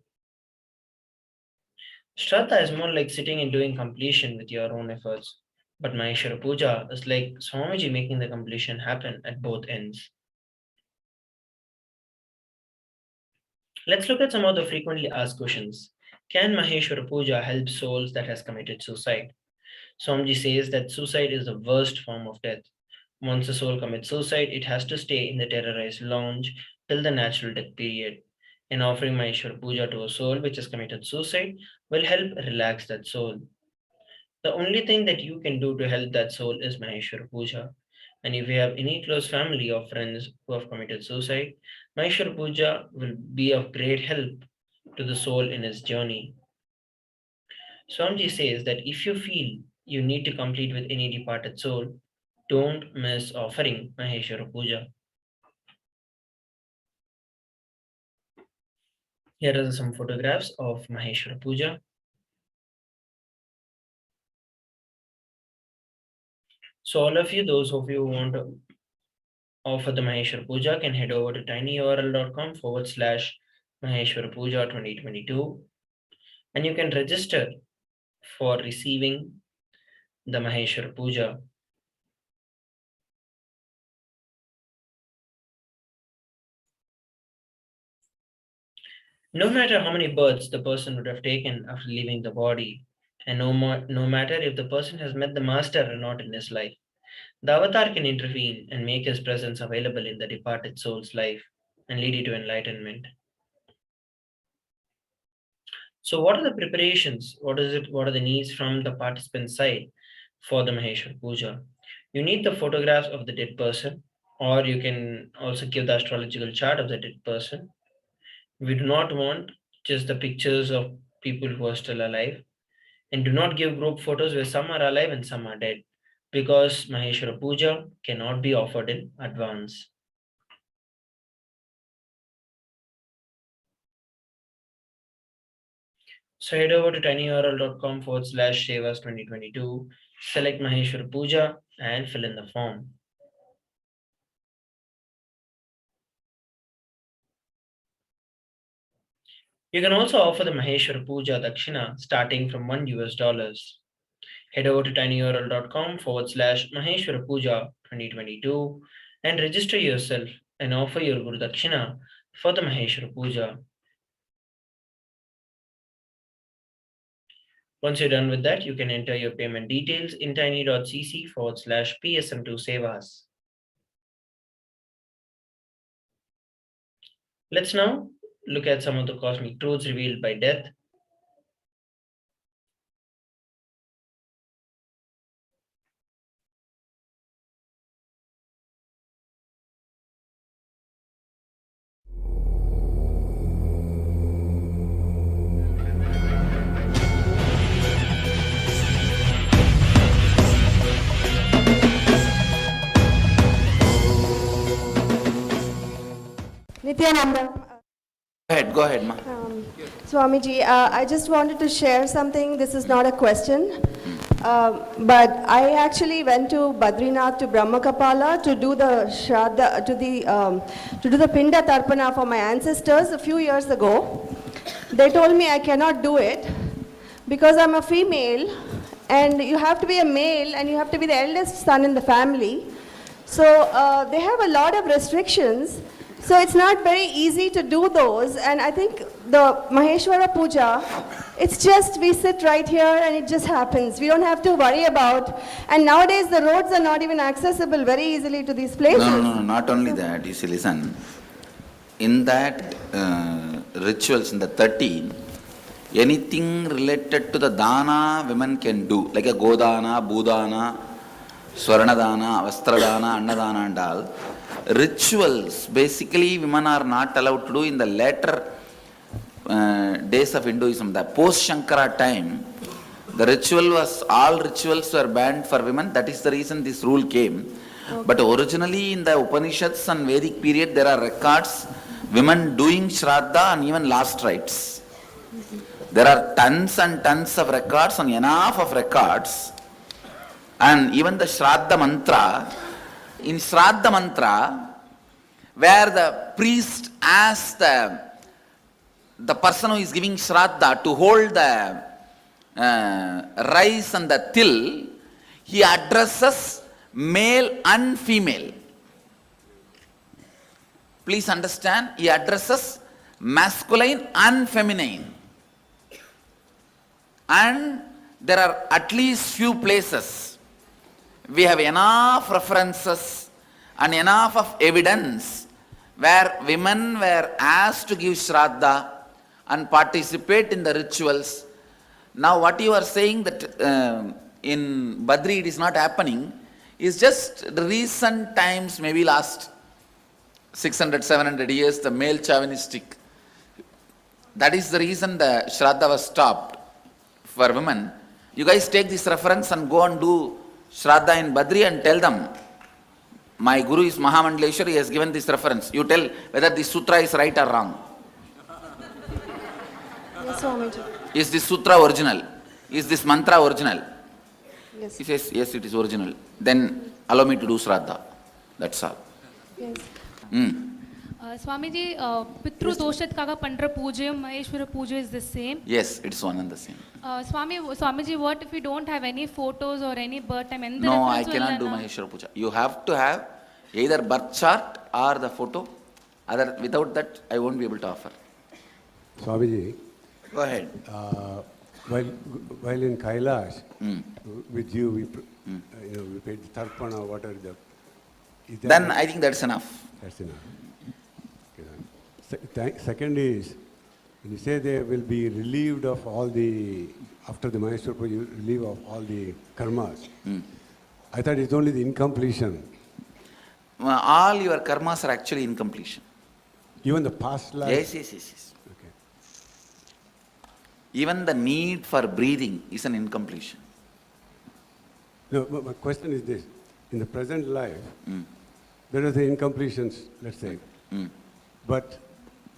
Shraddha is more like sitting and doing completion with your own efforts. But Maheshwara Puja is like Swamiji making the completion happen at both ends. Let's look at some of the frequently asked questions. Can Maheshwara Puja help souls that has committed suicide? Swamiji says that suicide is the worst form of death. Once a soul commits suicide, it has to stay in the terrorized lounge till the natural death period. And offering Maheshwara Puja to a soul which has committed suicide will help relax that soul. The only thing that you can do to help that soul is Maheshwara Puja. And if you have any close family or friends who have committed suicide, Maheshwara Puja will be of great help to the soul in its journey. Swamiji says that if you feel you need to complete with any departed soul, don't miss offering Maheshwara Puja. Here are some photographs of Maheshwara Puja. So all of you, those of you who want to offer the Maheshwara Puja can head over to tinyurl.com/Maheshwara Puja 2022 and you can register for receiving the Maheshwara Puja. No matter how many births the person would have taken after leaving the body, and no matter if the person has met the master or not in his life, the avatar can intervene and make his presence available in the departed soul's life and lead you to enlightenment. So what are the preparations? What are the needs from the participant side for the Maheshwara Puja? You need the photographs of the dead person, or you can also give the astrological chart of the dead person. We do not want just the pictures of people who are still alive, and do not give group photos where some are alive and some are dead, because Maheshwara Puja cannot be offered in advance. So head over to tinyurl.com/Sevas2022, select Maheshwara Puja and fill in the form. You can also offer the Maheshwara Puja Dakshina starting from $1. Head over to tinyurl.com/Maheshwara Puja 2022 and register yourself and offer your Guru Dakshina for the Maheshwara Puja. Once you're done with that, you can enter your payment details in tiny.cc/PSM2 Sevas. Let's now look at some of the cosmic truths revealed by death. Nithyananda. Go ahead, ma. Swamiji, I just wanted to share something. This is not a question. But I actually went to Badrinath, to Brahmakapala to do the Shraddha, to do the Pinda Tarpana for my ancestors a few years ago. They told me I cannot do it because I'm a female and you have to be a male and you have to be the eldest son in the family. So they have a lot of restrictions. So it's not very easy to do those, and I think the Maheshwara Puja, it's just we sit right here and it just happens. We don't have to worry about, and nowadays the roads are not even accessible very easily to these places. No, not only that, you see, listen, in that rituals, in the 13, anything related to the dana women can do, like a godana, budana, swarnadana, vastradana, annadana and all. Rituals, basically women are not allowed to do in the later days of Hinduism. The post-Shankara time, the ritual was, all rituals were banned for women. That is the reason this rule came. Okay. But originally in the Upanishads and Vedic period, there are records, women doing Shraddha and even last rites. There are tons and tons of records and enough of records. And even the Shraddha mantra, in Shraddha mantra, where the priest asks the person who is giving Shraddha to hold the rice and the til, he addresses male and female. Please understand, he addresses masculine and feminine. And there are at least few places we have enough references and enough of evidence where women were asked to give Shraddha and participate in the rituals. Now what you are saying that in Badri it is not happening is just the recent times, maybe last 600, 700 years, the male chauvinistic. That is the reason the Shraddha was stopped for women. You guys take this reference and go and do Shraddha in Badri and tell them, my Guru is Mahamandaleshwar, he has given this reference. You tell whether this sutra is right or wrong. Yes, Swamiji. Is this sutra original? Is this mantra original? Yes. He says, yes, it is original. Then allow me to do Shraddha. That's all. Yes. Swamiji, Pitru Doshat Kaga Pandra Puja, Maheshwara Puja is the same? Yes, it's one and the same. Swamiji, what if we don't have any photos or any birth time? No, I cannot do Maheshwara Puja. You have to have either birth chart or the photo. Without that, I won't be able to offer. Swamiji, go ahead. While in Kailash, with you, we paid the Tarpana, what are the... Then I think that's enough. That's enough. Second is, when you say they will be relieved of all the, after the Maheshwara Puja, relieved of all the karmas. I thought it's only the incompletion. Well, all your karmas are actually incompletion. Even the past life? Yes. Okay. Even the need for breathing is an incompletion. No, my question is this. In the present life, there are the incompletions, let's say. But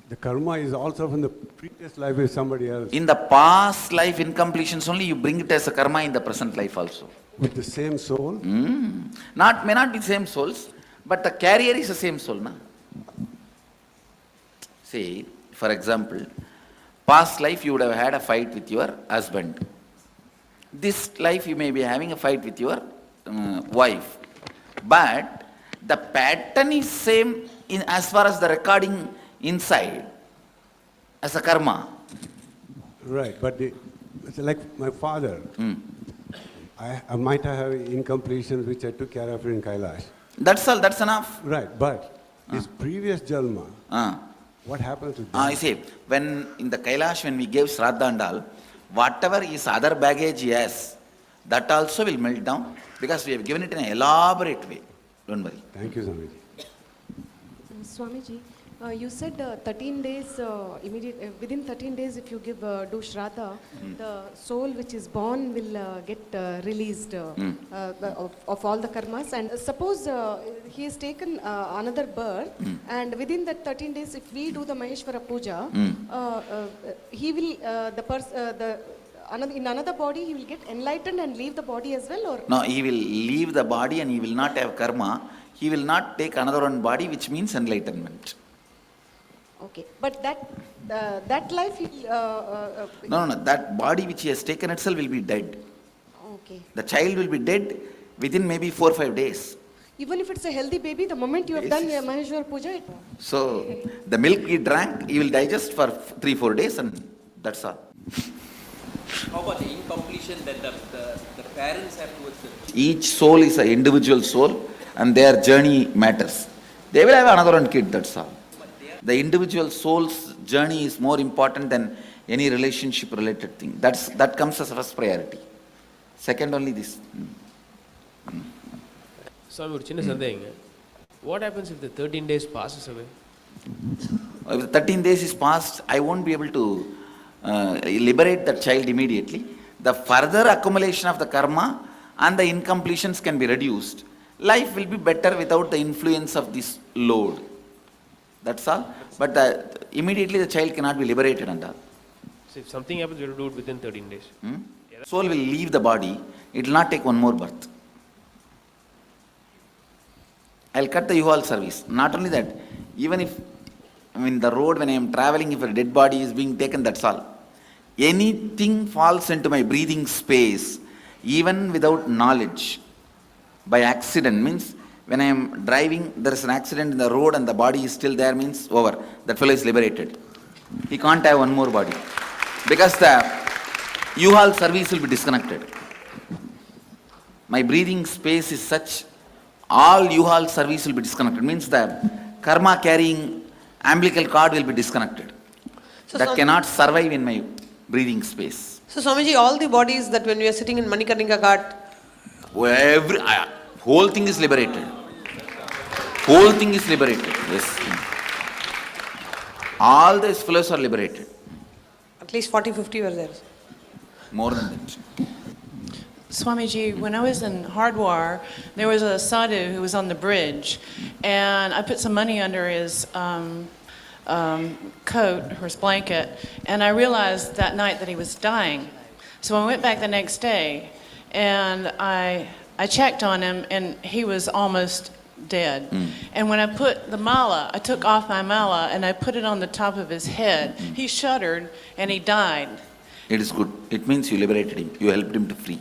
the karma is also from the previous life with somebody else. In the past life incompletions only, you bring it as a karma in the present life also. With the same soul? May not be same souls, but the carrier is the same soul. Na? See, for example, past life you would have had a fight with your husband. This life you may be having a fight with your wife. But the pattern is same as far as the recording inside as a karma. Right, but it's like my father. I might have incompletions which I took care of in Kailash. That's all, that's enough. Right, but his previous Jalma, what happens to them? You see, when in the Kailash, when we gave Shraddha and all, whatever is other baggage he has, that also will melt down because we have given it in an elaborate way. Don't worry. Thank you, Swamiji. Swamiji, you said 13 days, within 13 days, if you do Shraddha, the soul which is born will get released of all the karmas. And suppose he has taken another birth, and within that 13 days, if we do the Maheshwara Puja, he will, in another body, he will get enlightened and leave the body as well? Or No, he will leave the body and he will not have karma. He will not take another one body, which means enlightenment. Okay, but that life, No, that body which he has taken itself will be dead. Okay. The child will be dead within maybe 4 or 5 days. Even if it's a healthy baby, the moment you have done Maheshwar Puja, it So, the milk he drank, he will digest for 3 or 4 days and that's all. How about the incompletion that the parents have towards the children? Each soul is an individual soul and their journey matters. They will have another one kid, that's all. The individual soul's journey is more important than any relationship related thing. That comes as first priority. Second only this. Swami, ஒரு சின்ன சந்தேகங்க. What happens if the 13 days passes away? If the 13 days is passed, I won't be able to liberate that child immediately. The further accumulation of the karma and the incompletions can be reduced. Life will be better without the influence of this load. That's all. But immediately the child cannot be liberated and all. So if something happens, we have to do it within 13 days. Soul will leave the body. It will not take one more birth. I'll cut the U-Haul service. Not only that, even if in the road when I am traveling, if a dead body is being taken, that's all. Anything falls into my breathing space, even without knowledge, by accident, means when I am driving, there is an accident in the road and the body is still there, means over. That fellow is liberated. He can't have one more body. Because the U-Haul service will be disconnected. My breathing space is such, all U-Haul service will be disconnected. Means the karma carrying umbilical cord will be disconnected. So that cannot survive in my breathing space. So Swamiji, all the bodies that when we are sitting in Manikarnika Ghat, Whole thing is liberated. Whole thing is liberated. Yes. All these fellows are liberated. At least 40-50 were there. More than that. Swamiji, when I was in Hardwar, there was a sadhu who was on the bridge, and I put some money under his coat, or his blanket, and I realized that night that he was dying. So I went back the next day, and I checked on him, and he was almost dead. And when I put the mala, I took off my mala, and I put it on the top of his head. He shuddered, and he died. It is good. It means you liberated him. You helped him to free.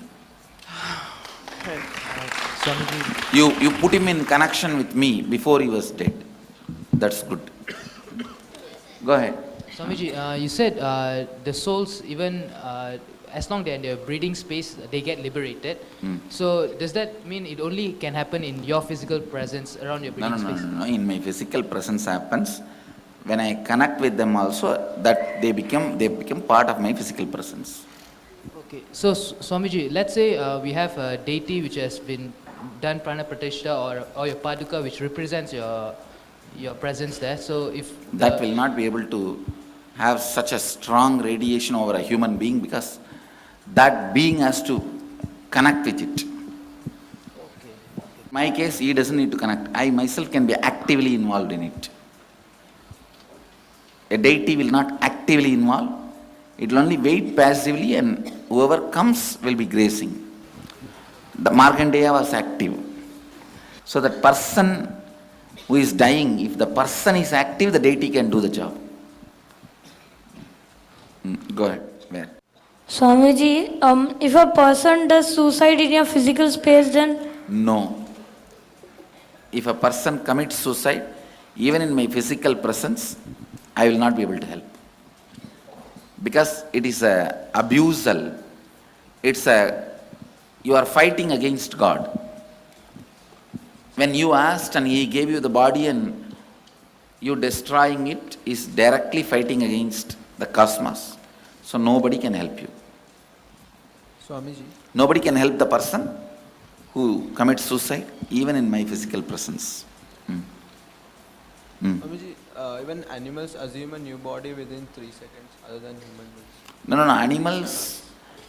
You put him in connection with me before he was dead. That's good. Go ahead. Swamiji, you said the souls, even as long they're in their breathing space, they get liberated. So does that mean it only can happen in your physical presence around your breathing space? No. In my physical presence happens. When I connect with them also, that they become part of my physical presence. Okay. So Swamiji, let's say we have a deity which has been done prana pratishtha or your paduka which represents your presence there. So if that will not be able to have such a strong radiation over a human being because that being has to connect with it. Okay. In my case, he doesn't need to connect. I myself can be actively involved in it. A deity will not actively involve. It will only wait passively and whoever comes will be gracing. The Markandeya was active. So that person who is dying, if the person is active, the deity can do the job. Go ahead. Where? Swamiji, if a person does suicide in your physical space, then? No. If a person commits suicide, even in my physical presence, I will not be able to help. Because it is a abusal. You are fighting against God. When you asked and he gave you the body and you destroying it is directly fighting against the cosmos. So nobody can help you. Swamiji. Nobody can help the person who commits suicide, even in my physical presence. Swamiji, even animals assume a new body within 3 seconds other than human beings. No. Animals,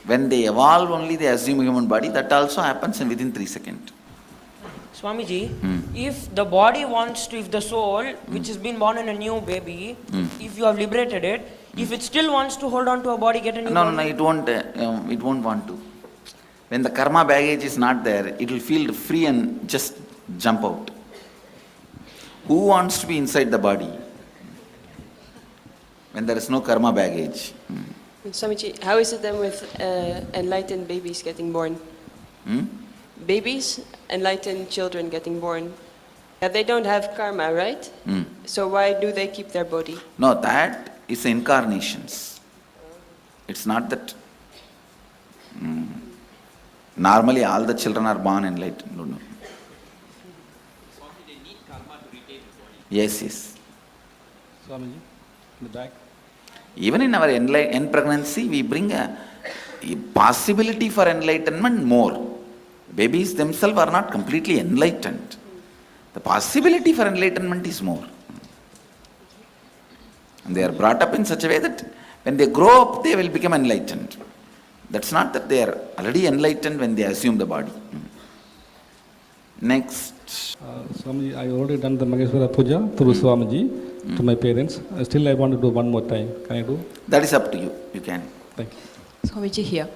when they evolve only, they assume a human body. That also happens in within 3 seconds. Swamiji, if the body wants to, if the soul, which has been born in a new baby, if you have liberated it, if it still wants to hold on to a body, get a new body? No, it won't want to. When the karma baggage is not there, it will feel free and just jump out. Who wants to be inside the body when there is no karma baggage? Swamiji, how is it then with enlightened babies getting born? Babies, enlightened children getting born, they don't have karma, right? So why do they keep their body? No, that is incarnations. It's not that. Normally, all the children are born enlightened. No. Swami, they need karma to retain the body. Yes. Swamiji, in the back. Even in our end pregnancy, we bring a possibility for enlightenment more. Babies themselves are not completely enlightened. The possibility for enlightenment is more. And they are brought up in such a way that when they grow up, they will become enlightened. That's not that they are already enlightened when they assume the body. Next. Swamiji, I already done the Maheshwara Puja through Swamiji to my parents. Still, I want to do one more time. Can I do? That is up to you. You can. Thank you. Swamiji, here.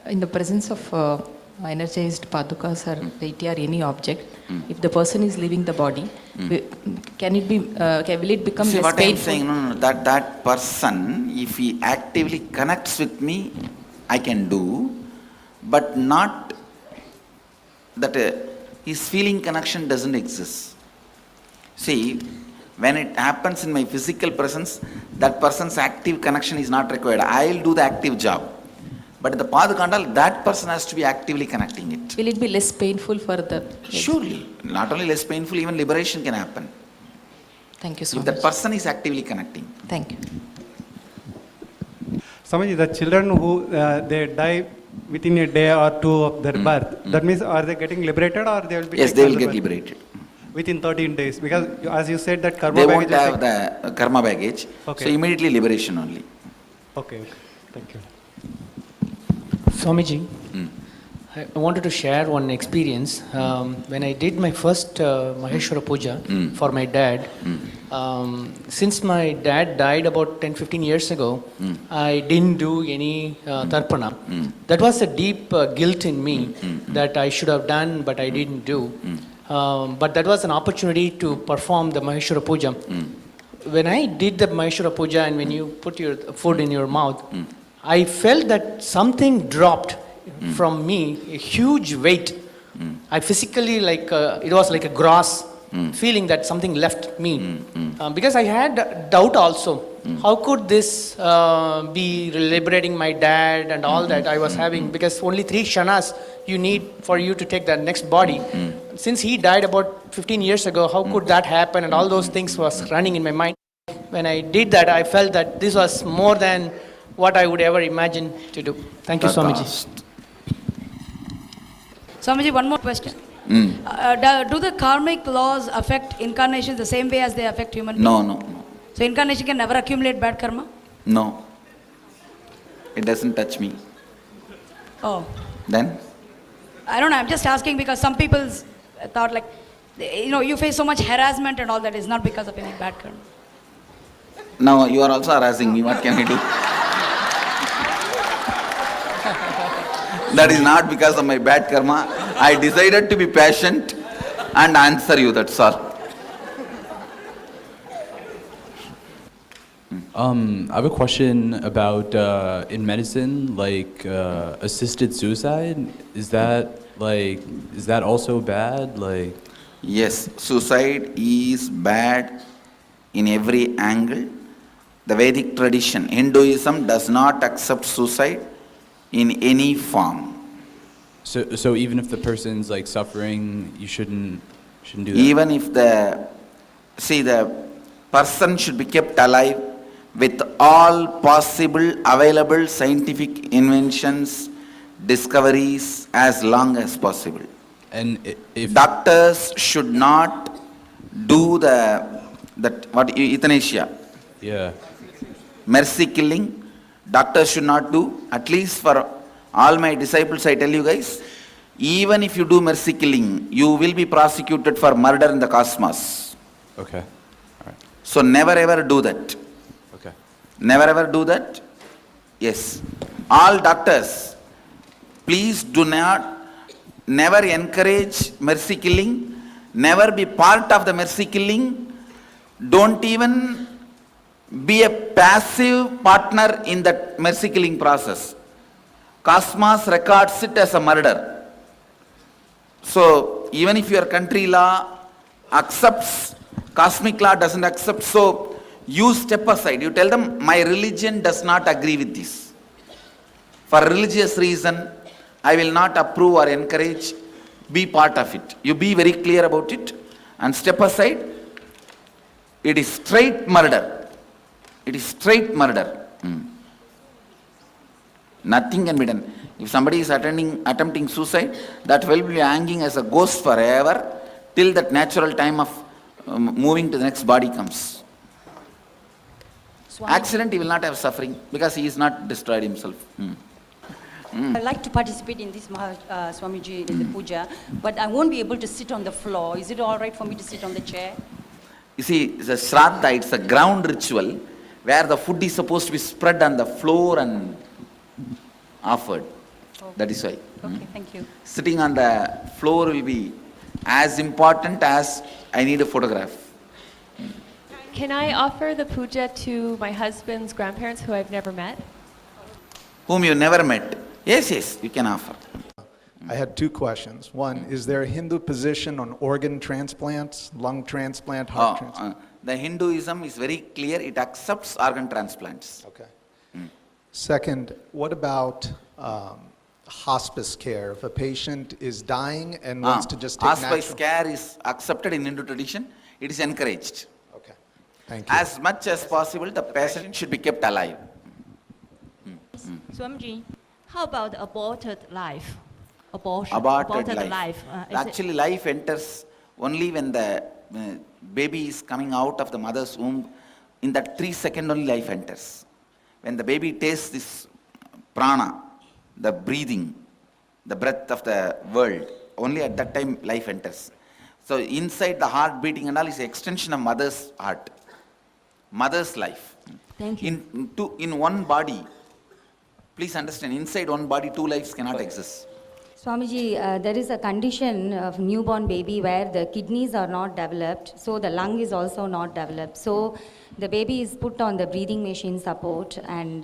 In the presence of energized padukas or deity or any object, if the person is leaving the body, can it be? Will it become less what painful? I am saying, that person, if he actively connects with me, I can do, but not that his feeling connection doesn't exist. See, when it happens in my physical presence, that person's active connection is not required. I'll do the active job. But in the Padukandal, that person has to be actively connecting it. Will it be less painful for the... Surely. Not only less painful, even liberation can happen. Thank you so much. If that person is actively connecting. Thank you. Swamiji, the children who they die within a day or two of their birth, that means are they getting liberated or they will be... Yes, they will get liberated. Within 13 days, because as you said that karma they baggage... They won't have the karma baggage, okay. So immediately liberation only. Okay, thank you. Swamiji, I wanted to share one experience. When I did my first Maheshwara Puja for my dad, since my dad died about 10-15 years ago, I didn't do any tarpana. That was a deep guilt in me that I should have done, but I didn't do. But that was an opportunity to perform the Maheshwara Puja. When I did the Maheshwara Puja and when you put your food in your mouth, I felt that something dropped from me, a huge weight. I physically, it was like a gross feeling that something left me. Because I had doubt also. How could this be liberating my dad and all that I was having? Because only 3 kshanas you need for you to take the next body. Since he died about 15 years ago, how could that happen? And all those things was running in my mind. When I did that, I felt that this was more than what I would ever imagine to do. Thank you, Swamiji. Swamiji, one more question. Do the karmic laws affect incarnations the same way as they affect human beings? No. So incarnation can never accumulate bad karma? No. It doesn't touch me. Oh. Then? I don't know, I'm just asking because some people thought like, you face so much harassment and all that is not because of any bad karma. Now you are also harassing me, what can I do? That is not because of my bad karma. I decided to be patient and answer you, that's all. I have a question about in medicine, assisted suicide. Is that also bad? Yes, suicide is bad in every angle. The Vedic tradition, Hinduism does not accept suicide in any form. So even if the person's suffering, you shouldn't do that? Even if the See, the person should be kept alive with all possible available scientific inventions, discoveries as long as possible. And if doctors should not do euthanasia. Yeah. Mercy killing, doctors should not do. At least for all my disciples, I tell you guys, even if you do mercy killing, you will be prosecuted for murder in the cosmos. Okay. So never ever do that. Okay. Never ever do that. Yes. All doctors, please do not, never encourage mercy killing, never be part of the mercy killing, don't even be a passive partner in that mercy killing process. Cosmos records it as a murder. So even if your country law accepts, cosmic law doesn't accept, so you step aside. You tell them, my religion does not agree with this. For religious reason, I will not approve or encourage, be part of it. You be very clear about it and step aside. It is straight murder. It is straight murder. Nothing can be done. If somebody is attempting suicide, that will be hanging as a ghost forever till that natural time of moving to the next body comes. Accident, he will not have suffering because he is not destroyed himself. I'd like to participate in this Swamiji in the puja, but I won't be able to sit on the floor. Is it all right for me to sit on the chair? You see, the Shraddha, it's a ground ritual where the food is supposed to be spread on the floor and offered. Okay. That is why. Okay, thank you. Sitting on the floor will be as important as I need a photograph. Can I offer the puja to my husband's grandparents who I've never met? Whom you never met? Yes, yes, you can offer. I had two questions. One, is there a Hindu position on organ transplants, lung transplant, heart transplant? The Hinduism is very clear. It accepts organ transplants. Okay. Second, what about hospice care? If a patient is dying and wants to just take hospice care is accepted in Hindu tradition. It is encouraged. Okay. Thank you. As much as possible, the patient should be kept alive. Swamiji, how about aborted life? Aborted life. Actually, life enters only when the baby is coming out of the mother's womb. In that 3 seconds only life enters. When the baby tastes this prana, the breathing, the breath of the world, only at that time life enters. So inside the heart beating and all is an extension of mother's heart, mother's life. Thank you. In one body, please understand, inside one body, two lives cannot exist. Swamiji, there is a condition of newborn baby where the kidneys are not developed, so the lung is also not developed. So the baby is put on the breathing machine support, and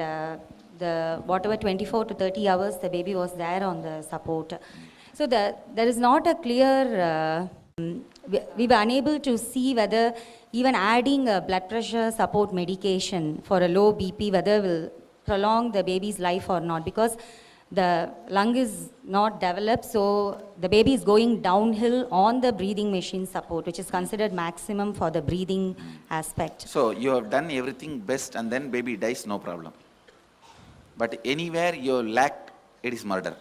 the whatever 24 to 30 hours the baby was there on the support. So there is not a clear, we were unable to see whether even adding a blood pressure support medication for a low BP, whether will prolong the baby's life or not, because the lung is not developed, so the baby is going downhill on the breathing machine support, which is considered maximum for the breathing aspect. So you have done everything best and then baby dies, no problem. But anywhere you lack, it is murder.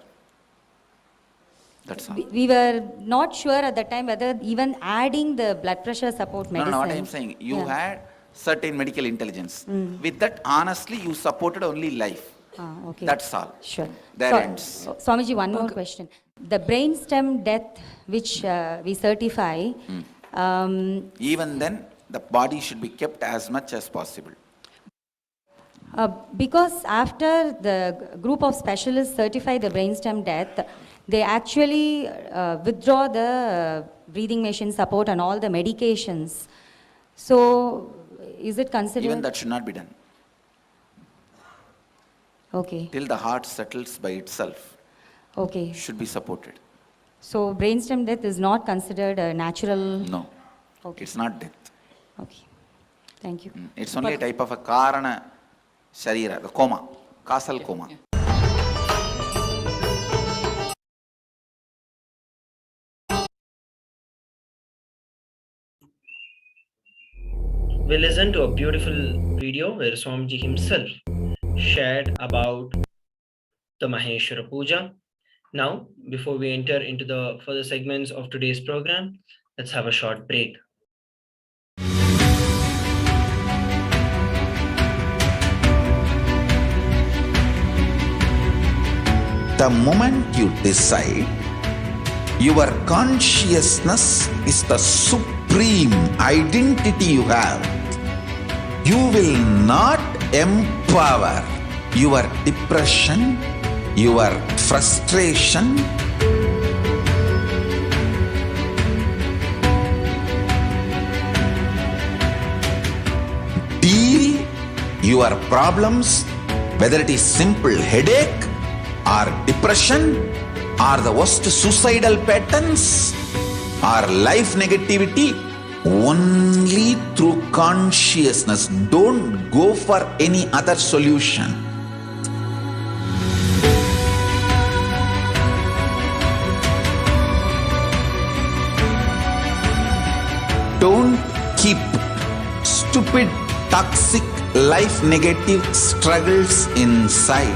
That's all. We were not sure at the time whether even adding the blood pressure support medicine. No, what I am saying, you had certain medical intelligence. With that, honestly, you supported only life. Okay. That's all. Sure. There ends. Swamiji, one more question. The brainstem death which we certify. Even then, the body should be kept as much as possible. Because after the group of specialists certify the brainstem death, they actually withdraw the breathing machine support and all the medications. So, is it considered? Even that should not be done. Okay. Till the heart settles by itself. Okay. Should be supported. So, brainstem death is not considered a natural? No. Okay. It's not death. Okay. Thank you. It's only a type of a karana sharira, the coma, causal coma. we listened to a beautiful video where Swamiji himself shared about the Maheshwara Puja. Now, before we enter into the further segments of today's program, let's have a short break. The moment you decide, your consciousness is the supreme identity you have. You will not empower your depression, your frustration, deal your problems, whether it is simple headache or depression or the worst suicidal patterns or life negativity, only through consciousness. Don't go for any other solution. Don't keep stupid, toxic, life negative struggles inside.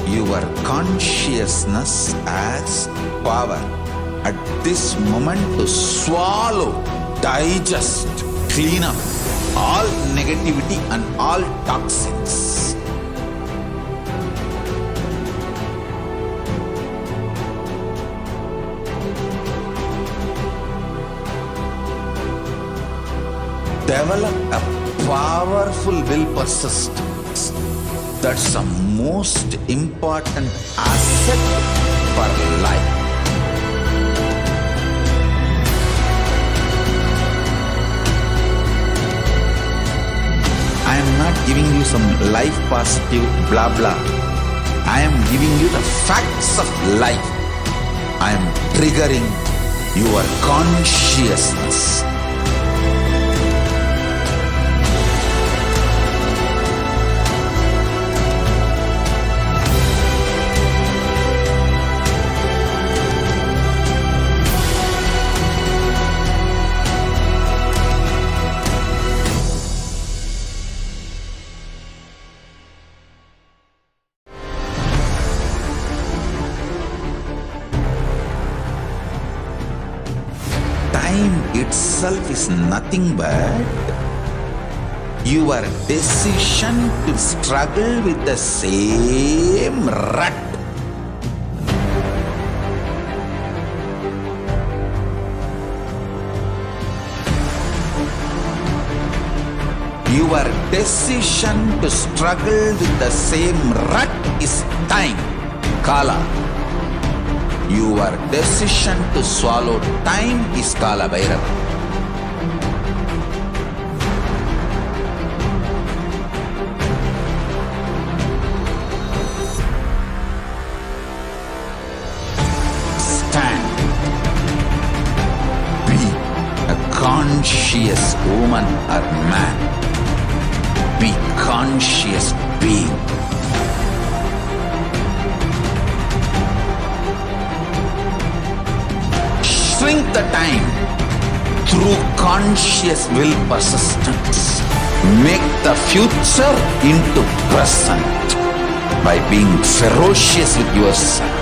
Your consciousness has power at this moment to swallow, digest, clean up all negativity and all toxins. Develop a powerful will persistence. That's the most important asset for life. I am not giving you some life positive blah blah. I am giving you the facts of life. I am triggering your consciousness. Time itself is nothing but your decision to struggle with the same rut. Your decision to struggle with the same rut is time, Kala. Your decision to swallow time is Kala Bhairava. Stand. Be a conscious woman or man. Be conscious being. Shrink the time through conscious will persistence. Make the future into present by being ferocious with yourself.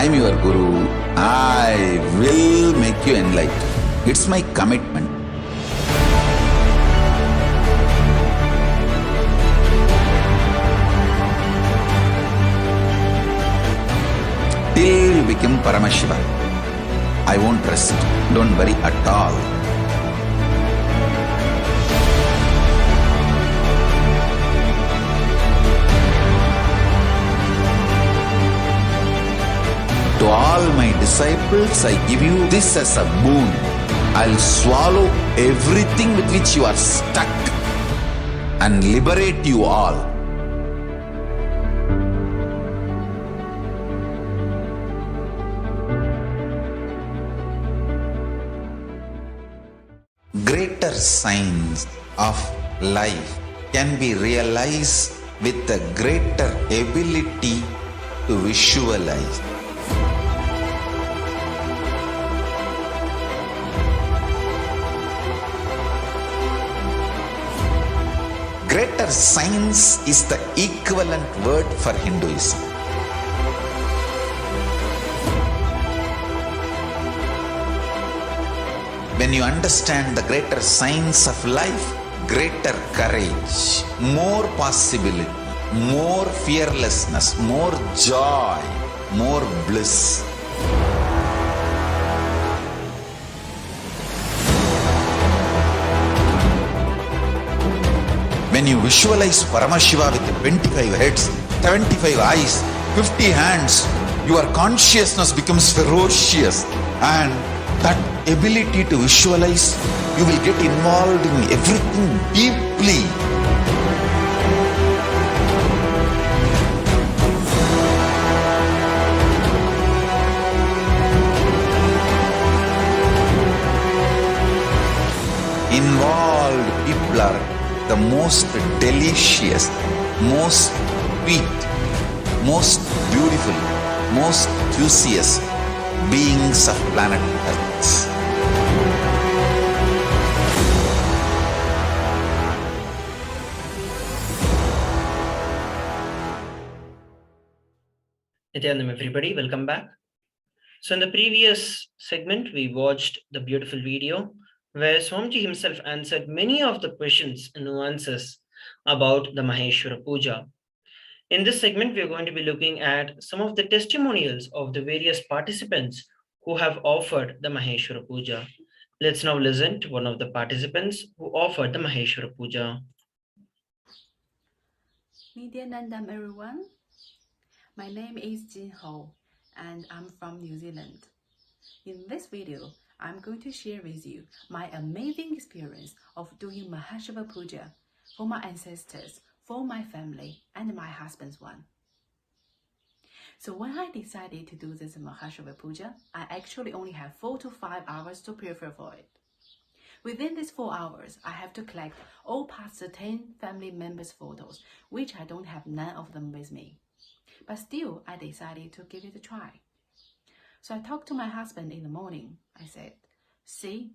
I'm your Guru. I will make you enlightened. It's my commitment. Till you become Paramashiva, I won't rest. Don't worry at all. To all my disciples, I give you this as a boon. I'll swallow everything with which you are stuck and liberate you all. Greater signs of life can be realized with a greater ability to visualize. Greater science is the equivalent word for Hinduism. When you understand the greater science of life, greater courage, more possibility, more fearlessness, more joy, more bliss. When you visualize Paramashiva with 25 heads, 75 eyes, 50 hands, your consciousness becomes ferocious, and that ability to visualize, you will get involved in everything deeply. Involved people are the most delicious, most sweet, most beautiful, most juiciest beings of planet Earth. Nithyanandam, everybody, welcome back. So in the previous segment, we watched the beautiful video where Swamiji himself answered many of the questions and nuances about the Maheshwara Puja. In this segment, we are going to be looking at some of the testimonials of the various participants who have offered the Maheshwara Puja. Let's now listen to one of the participants who offered the Maheshwara Puja. Nithyanandam, everyone. My name is Jin Ho, and I'm from New Zealand. In this video, I'm going to share with you my amazing experience of doing Maheshwara Puja for my ancestors, for my family, and my husband's one. So when I decided to do this Maheshwara Puja, I actually only have 4 to 5 hours to prepare for it. Within these 4 hours, I have to collect all past 10 family members' photos, which I don't have none of them with me. But still, I decided to give it a try. So I talked to my husband in the morning. I said, see,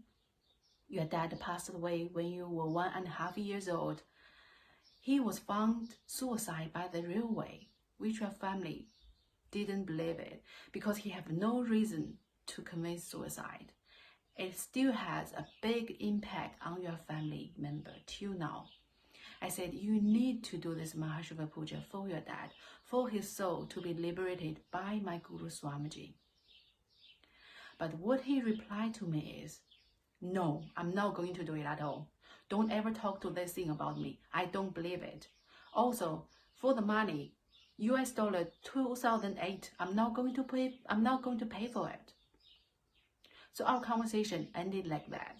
your dad passed away when you were 1.5 years old. He was found suicide by the railway, which your family didn't believe it because he had no reason to commit suicide. It still has a big impact on your family member till now. I said, you need to do this Maheshwara Puja for your dad, for his soul to be liberated by my Guru Swamiji. But what he replied to me is, no, I'm not going to do it at all. Don't ever talk to this thing about me. I don't believe it. Also, for the money, US dollar 2008, I'm not going to pay for it. So our conversation ended like that.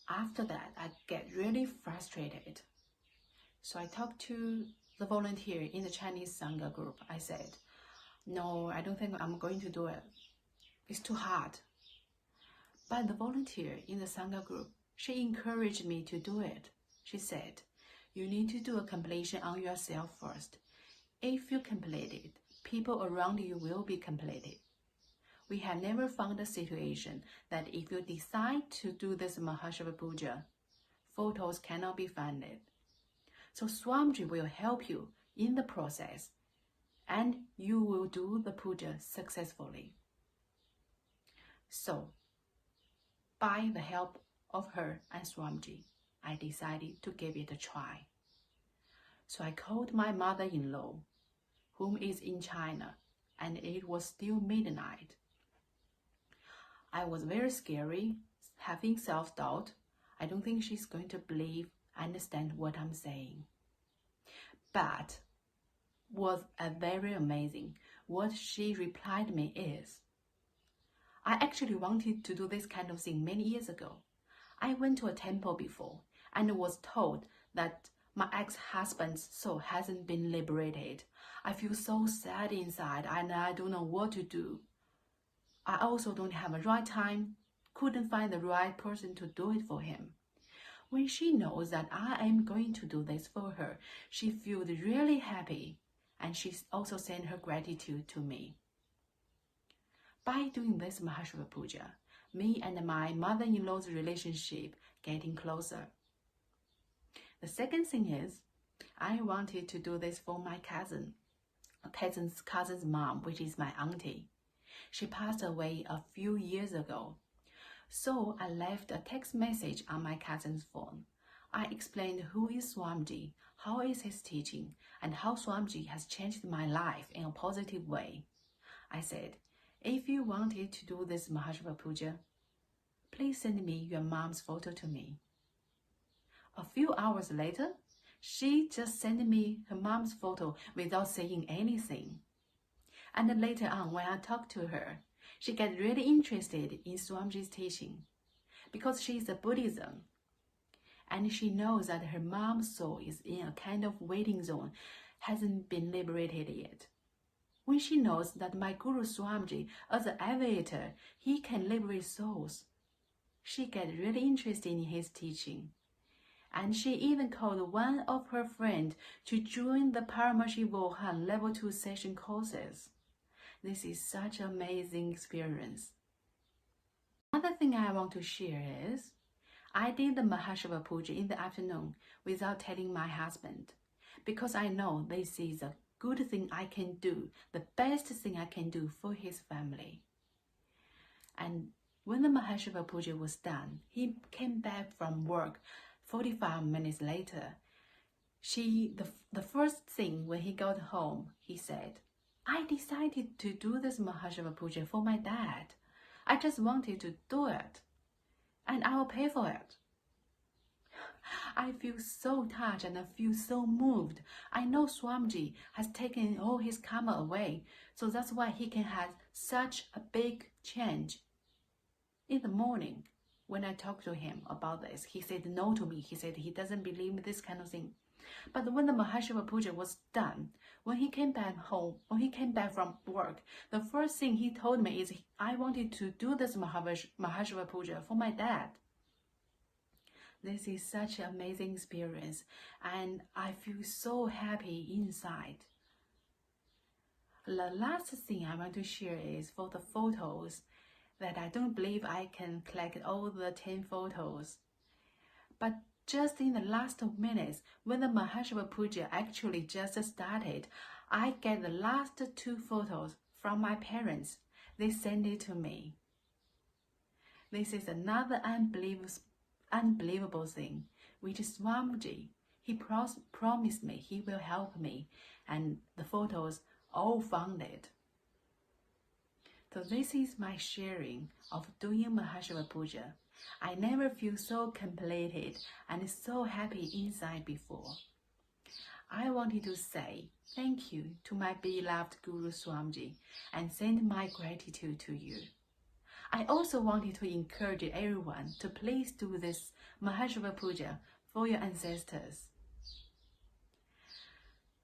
After that, I get really frustrated. So I talked to the volunteer in the Chinese Sangha group. I said, no, I don't think I'm going to do it. It's too hard. But the volunteer in the Sangha group, she encouraged me to do it. She said, you need to do a completion on yourself first. If you complete it, people around you will be completed. We have never found a situation that if you decide to do this Maheshwara Puja, photos cannot be funded. So Swamiji will help you in the process and you will do the puja successfully. So, by the help of her and Swamiji, I decided to give it a try. So I called my mother-in-law, whom is in China, and it was still midnight. I was very scary, having self-doubt. I don't think she's going to understand what I'm saying. But was very amazing. What she replied me is, I actually wanted to do this kind of thing many years ago. I went to a temple before and was told that my ex-husband's soul hasn't been liberated. I feel so sad inside and I don't know what to do. I also don't have a right time, couldn't find the right person to do it for him. When she knows that I am going to do this for her, she feels really happy, and she also sent her gratitude to me. By doing this Mahashava Puja, me and my mother-in-law's relationship getting closer. The second thing is, I wanted to do this for my cousin's mom, which is my auntie. She passed away a few years ago. So I left a text message on my cousin's phone. I explained who is Swamiji, how is his teaching, and how Swamiji has changed my life in a positive way. I said, if you wanted to do this Mahashava Puja, please send me your mom's photo to me. A few hours later, she just sent me her mom's photo without saying anything. And later on, when I talked to her, she got really interested in Swamiji's teaching because she is a Buddhism, and she knows that her mom's soul is in a kind of waiting zone, hasn't been liberated yet. When she knows that my Guru Swamiji, as an aviator, he can liberate souls, she got really interested in his teaching. And she even called one of her friends to join the Paramashivoham Level 2 session courses. This is such an amazing experience. Another thing I want to share is, I did the Mahashava Puja in the afternoon without telling my husband, because I know this is a good thing I can do, the best thing I can do for his family. And when the Mahashava Puja was done, he came back from work 45 minutes later. The first thing when he got home, he said, I decided to do this Mahashava Puja for my dad. I just wanted to do it, and I will pay for it. I feel so touched and I feel so moved. I know Swamiji has taken all his karma away, so that's why he can have such a big change. In the morning, when I talked to him about this, he said no to me. He said he doesn't believe in this kind of thing. But when the Mahashava Puja was done, when he came back home, when he came back from work, the first thing he told me is, I wanted to do this Mahashava Puja for my dad. This is such an amazing experience, and I feel so happy inside. The last thing I want to share is for the photos that I don't believe I can collect all the 10 photos. But just in the last minutes, when the Mahashava Puja actually just started, I get the last 2 photos from my parents. They sent it to me. This is another unbelievable thing, which is Swamiji. He promised me he will help me, and the photos all found it. So this is my sharing of doing Mahashava Puja. I never feel so completed and so happy inside before. I wanted to say thank you to my beloved Guru Swamiji and send my gratitude to you. I also wanted to encourage everyone to please do this Mahashava Puja for your ancestors.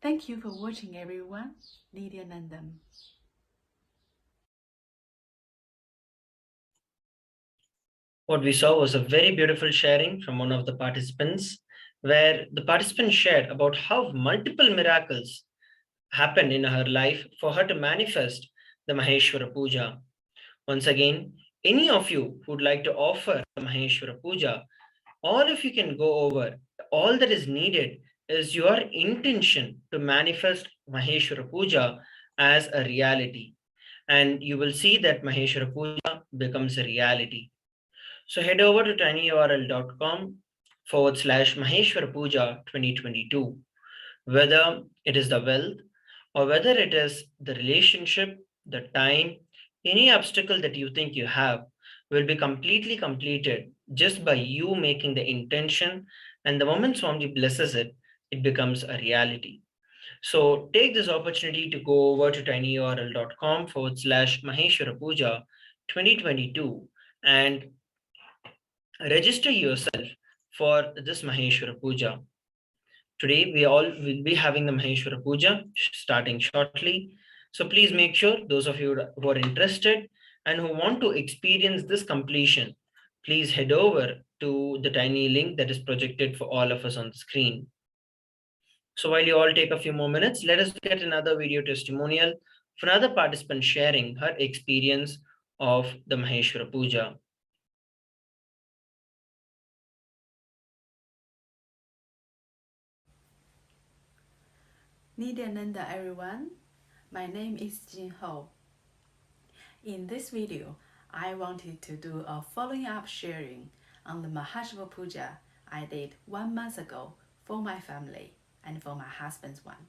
Thank you for watching, everyone. Nithyanandam. What we saw was a very beautiful sharing from one of the participants, where the participant shared about how multiple miracles happened in her life for her to manifest the Maheshwara Puja. Once again, any of you who would like to offer the Maheshwara Puja, all of you can go over. All that is needed is your intention to manifest Maheshwara Puja as a reality. And you will see that Maheshwara Puja becomes a reality. So head over to tinyurl.com/Maheshwara Puja 2022. Whether it is the wealth or whether it is the relationship, the time, any obstacle that you think you have will be completely completed just by you making the intention. And the moment Swamiji blesses it, it becomes a reality. So take this opportunity to go over to tinyurl.com/Maheshwara Puja 2022 and register yourself for this Maheshwara Puja. Today, we all will be having the Maheshwara Puja starting shortly. So please make sure those of you who are interested and who want to experience this completion, please head over to the tiny link that is projected for all of us on the screen. So while you all take a few more minutes, let us get another video testimonial for another participant sharing her experience of the Maheshwara Puja. Nithyananda everyone, my name is Jin Ho. In this video, I wanted to do a following up sharing on the Maheshwara Puja I did 1 month ago for my family and for my husband's one.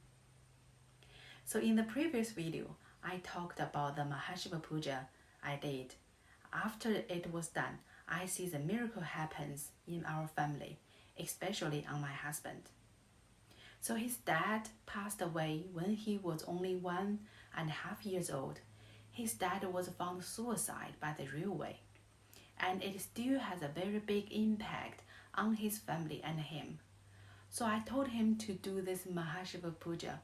So in the previous video, I talked about the Maheshwara Puja I did. After it was done, I see the miracle happens in our family, especially on my husband. So his dad passed away when he was only 1.5 years old. His dad was found suicide by the railway, and it still has a very big impact on his family and him. So I told him to do this Maheshwara Puja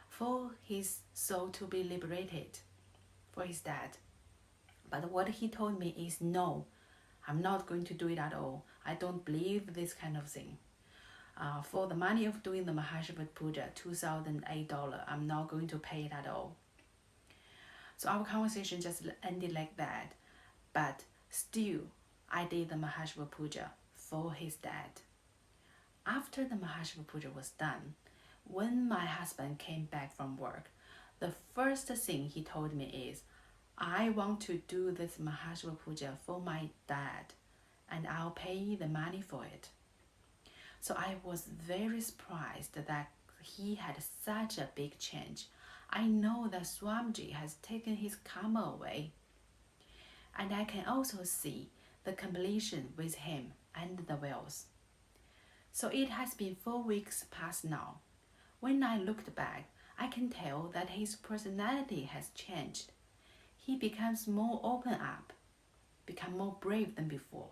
for his soul to be liberated for his dad. But what he told me is, no, I'm not going to do it at all. I don't believe this kind of thing. For the money of doing the Maheshwara Puja, $2,008, I'm not going to pay it at all. So our conversation just ended like that. But still, I did the Maheshwara Puja for his dad. After the Maheshwara Puja was done, when my husband came back from work, the first thing he told me is, I want to do this Maheshwara Puja for my dad, and I'll pay the money for it. So I was very surprised that he had such a big change. I know that Swamiji has taken his karma away. And I can also see the completion with him and the wells. So it has been 4 weeks past now. When I looked back, I can tell that his personality has changed. He becomes more open up, become more brave than before.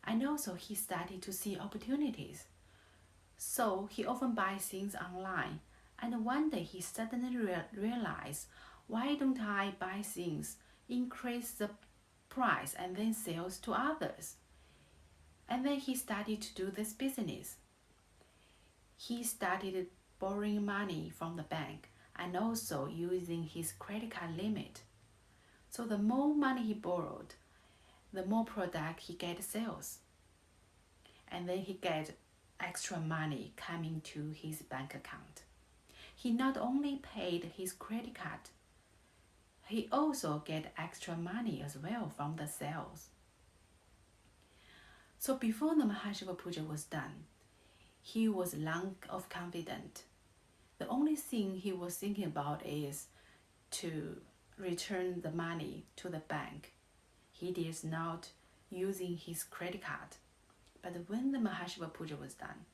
And also he started to see opportunities. So he often buys things online. And one day he suddenly realized, why don't I buy things, increase the price and then sales to others? And then he started to do this business. He started borrowing money from the bank and also using his credit card limit. So the more money he borrowed, the more product he get sales. And then he get extra money coming to his bank account. He not only paid his credit card, he also get extra money as well from the sales. So before the Maheshwara Puja was done, he was lack of confidence. The only thing he was thinking about is to return the money to the bank. He is not using his credit card. But when the Maheshwara Puja was done,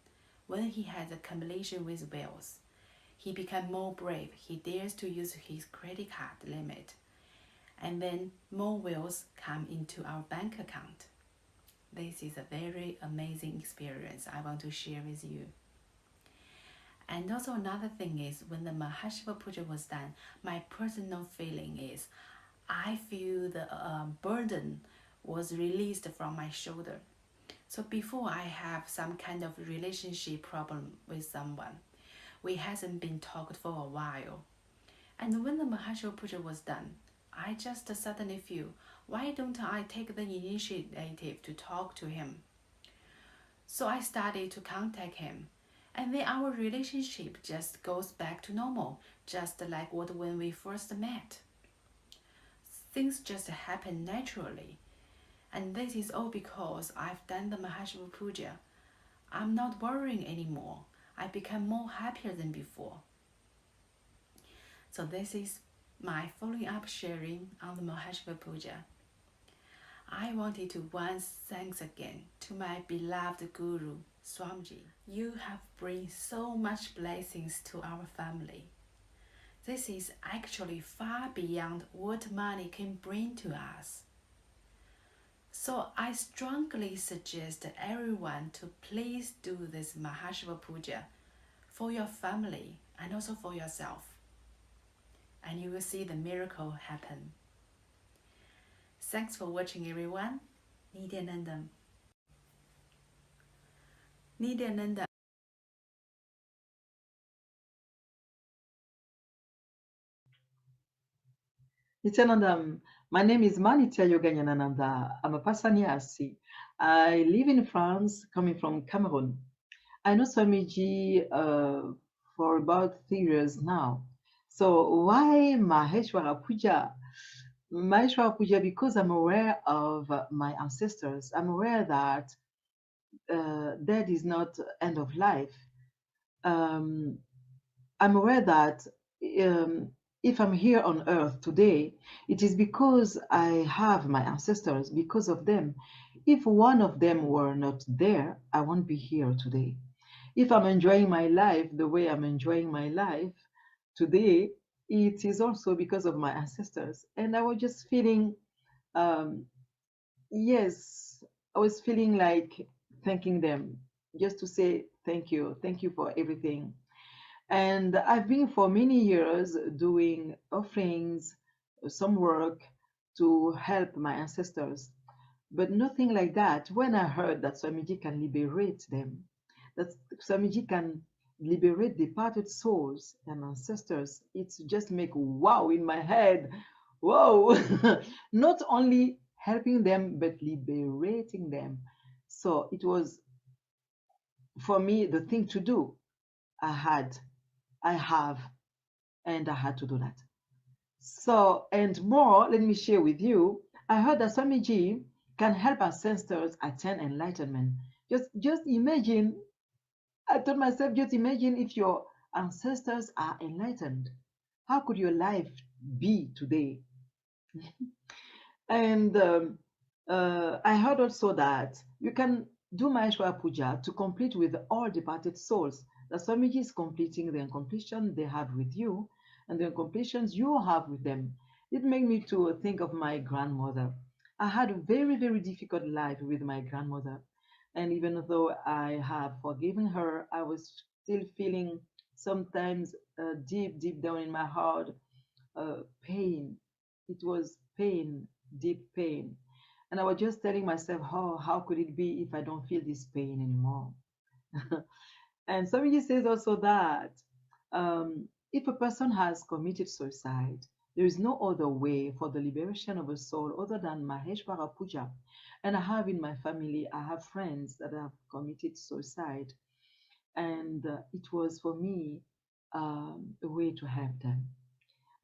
when he had a combination with wells, he became more brave. He dares to use his credit card limit. And then more wells come into our bank account. This is a very amazing experience I want to share with you. And also another thing is, when the Maheshwara Puja was done, my personal feeling is, I feel the burden was released from my shoulder. So before, I have some kind of relationship problem with someone. We hasn't been talked for a while. And when the Maheshwara Puja was done, I just suddenly feel, why don't I take the initiative to talk to him? So I started to contact him. And then our relationship just goes back to normal, just like what when we first met. Things just happen naturally. And this is all because I've done the Mahashiva Puja. I'm not worrying anymore. I become more happier than before. So this is my following up sharing on the Mahashiva Puja. I wanted to once thanks again to my beloved Guru, Swamiji. You have brought so much blessings to our family. This is actually far beyond what money can bring to us. So I strongly suggest everyone to please do this Mahashiva Puja for your family and also for yourself. And you will see the miracle happen. Thanks for watching, everyone. Nithyanandam. Nithyananda. Nithyanandam, my name is Manitya Yoganyananda. I'm a Passaniasi. I live in France, coming from Cameroon. I know Swamiji for about 3 years now. So why Maheshwara Puja? Maheshwara Puja because I'm aware of my ancestors. I'm aware that death is not end of life. I'm aware that if I'm here on earth today, it is because I have my ancestors, because of them. If one of them were not there, I won't be here today. If I'm enjoying my life the way I'm enjoying my life today, it is also because of my ancestors. And I was just feeling, yes, I was feeling like thanking them, just to say thank you for everything. And I've been for many years doing offerings, some work to help my ancestors, but nothing like that. When I heard that Swamiji can liberate them, that Swamiji can liberate departed souls and ancestors, it's just make wow in my head. Whoa! Not only helping them, but liberating them. So it was, for me, the thing to do. I have, and I had to do that. So, and more, let me share with you. I heard that Swamiji can help ancestors attain enlightenment. Just imagine, I told myself, just imagine if your ancestors are enlightened. How could your life be today? And I heard also that you can do Maheshwara Puja to complete with all departed souls. The Swamiji is completing the completion they have with you and the completions you have with them. It made me to think of my grandmother. I had a very, very difficult life with my grandmother. And even though I have forgiven her, I was still feeling sometimes deep, deep down in my heart, pain. It was pain, deep pain. And I was just telling myself, oh, how could it be if I don't feel this pain anymore? And somebody says also that if a person has committed suicide, there is no other way for the liberation of a soul other than Maheshwara Puja. And I have in my family, I have friends that have committed suicide. And it was for me a way to help them.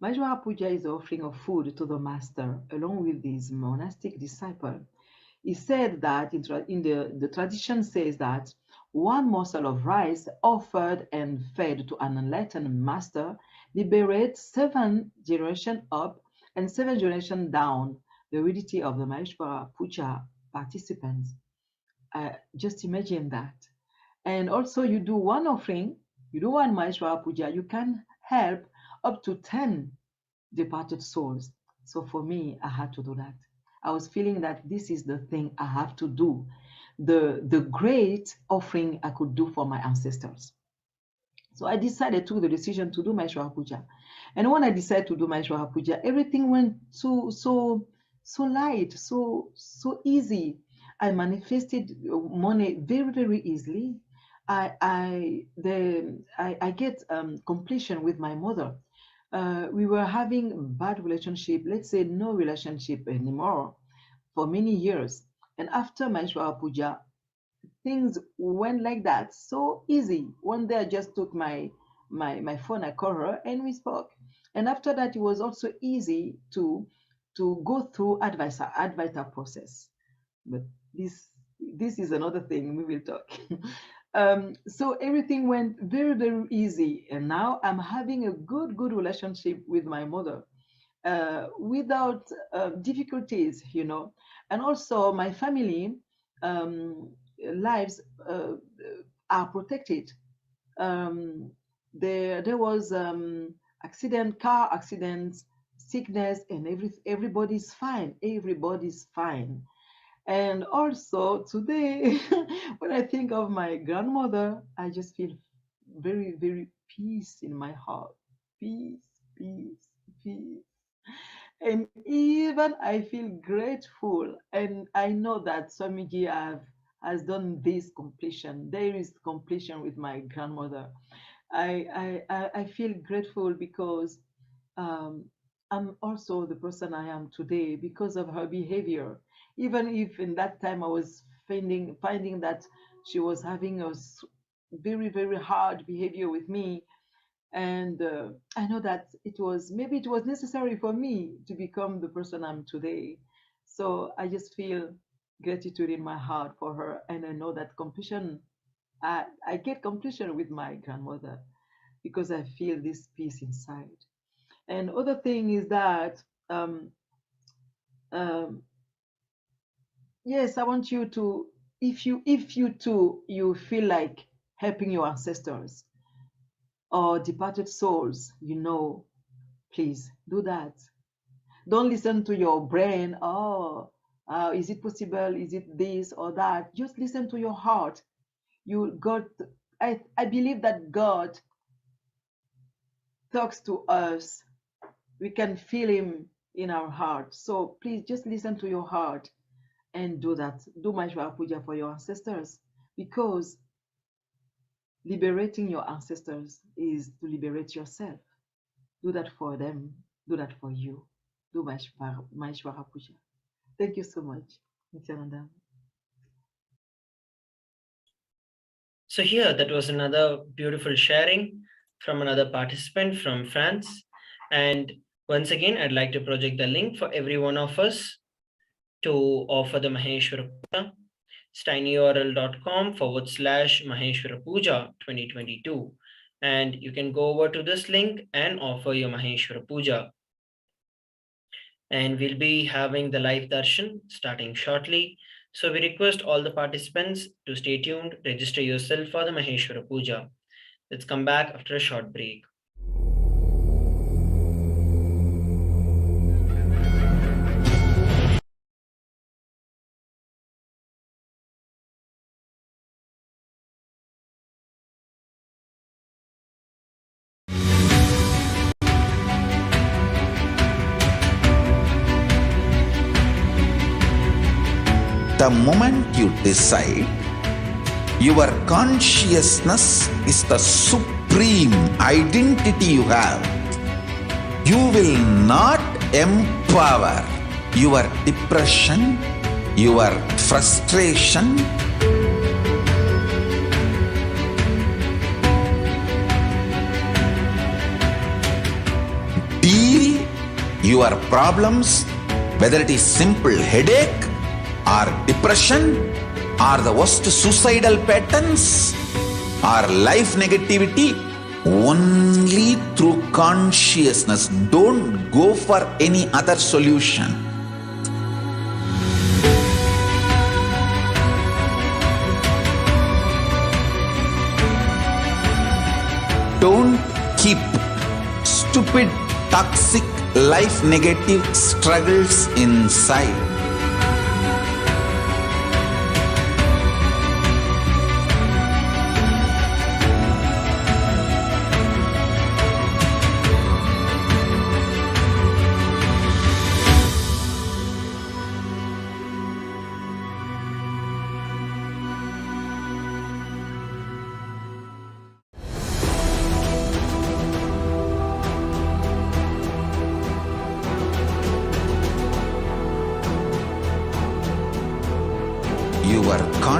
Maheshwara Puja is the offering of food to the master along with his monastic disciple. He said that in the tradition says that one morsel of rice offered and fed to an enlightened master liberates 7 generations up and 7 generations down the heredity of the Maheshwara Puja participants. Just imagine that. And also you do one offering, you do one Maheshwara Puja, you can help up to 10 departed souls. So for me, I had to do that. I was feeling that this is the thing I have to do, the great offering I could do for my ancestors. So I decided, took the decision to do Maheshwara Puja. And when I decided to do Maheshwara Puja, everything went so light, so easy. I manifested money very, very easily. I get completion with my mother. We were having bad relationship, let's say no relationship anymore for many years. And after Maheshwara Puja, things went like that, so easy. One day I just took my phone, I called her, and we spoke. And after that, it was also easy to go through advisor process. But this is another thing we will talk. So everything went very, very easy, and now I'm having a good relationship with my mother, without difficulties, and also my family lives are protected. There was car accidents, sickness, and everybody's fine. Everybody's fine. And also today, when I think of my grandmother, I just feel very, very peace in my heart. Peace, peace, peace. And even I feel grateful. And I know that Swamiji has done this completion. There is completion with my grandmother. I feel grateful because I'm also the person I am today because of her behavior. Even if in that time I was finding that she was having a very, very hard behavior with me. And I know that it was necessary for me to become the person I'm today. So I just feel gratitude in my heart for her. And I know that completion, I get completion with my grandmother because I feel this peace inside. And other thing is that, yes, I want you to, if you too, you feel like helping your ancestors or departed souls, please do that. Don't listen to your brain. Is it possible? Is it this or that? Just listen to your heart. I believe that God talks to us. We can feel him in our heart. So please just listen to your heart and do that. Do Maheshwara Puja for your ancestors, because liberating your ancestors is to liberate yourself. Do that for them. Do that for you. Do Maheshwara Puja. Thank you so much, Nithyananda. So here, that was another beautiful sharing from another participant from France. And once again, I'd like to project the link for every one of us to offer the Maheshwara Puja. It's tinyurl.com/Maheshwara Puja 2022. And you can go over to this link and offer your Maheshwara Puja. And we'll be having the live darshan starting shortly. So we request all the participants to stay tuned, register yourself for the Maheshwara Puja. Let's come back after a short break. The moment you decide, your consciousness is the supreme identity you have. You will not empower your depression, your frustration, deal your problems, whether it is simple headache or depression or the worst suicidal patterns or life negativity, only through consciousness. Don't go for any other solution. Don't keep stupid, toxic, life negative struggles inside.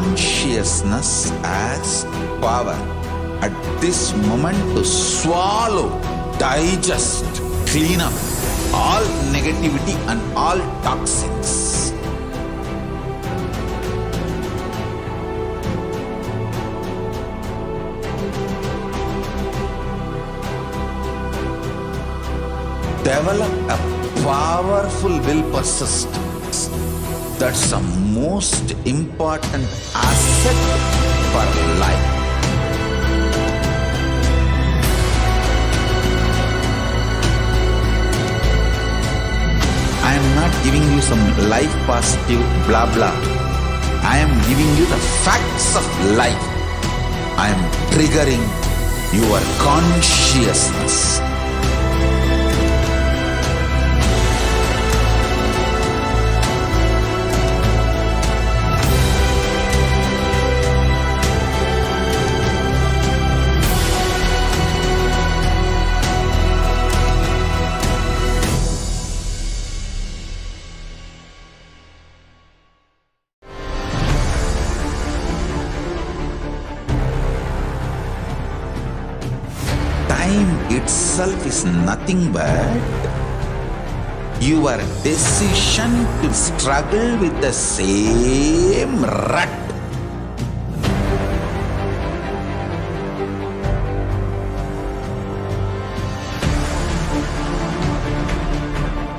consciousness as power at this moment to swallow, digest, clean up all negativity and all toxins. Develop a powerful will persistence. That's the most important asset for life. I am not giving you some life positive blah blah. I am giving you the facts of life. I am triggering your consciousness. Time itself is nothing but your decision to struggle with the same rut.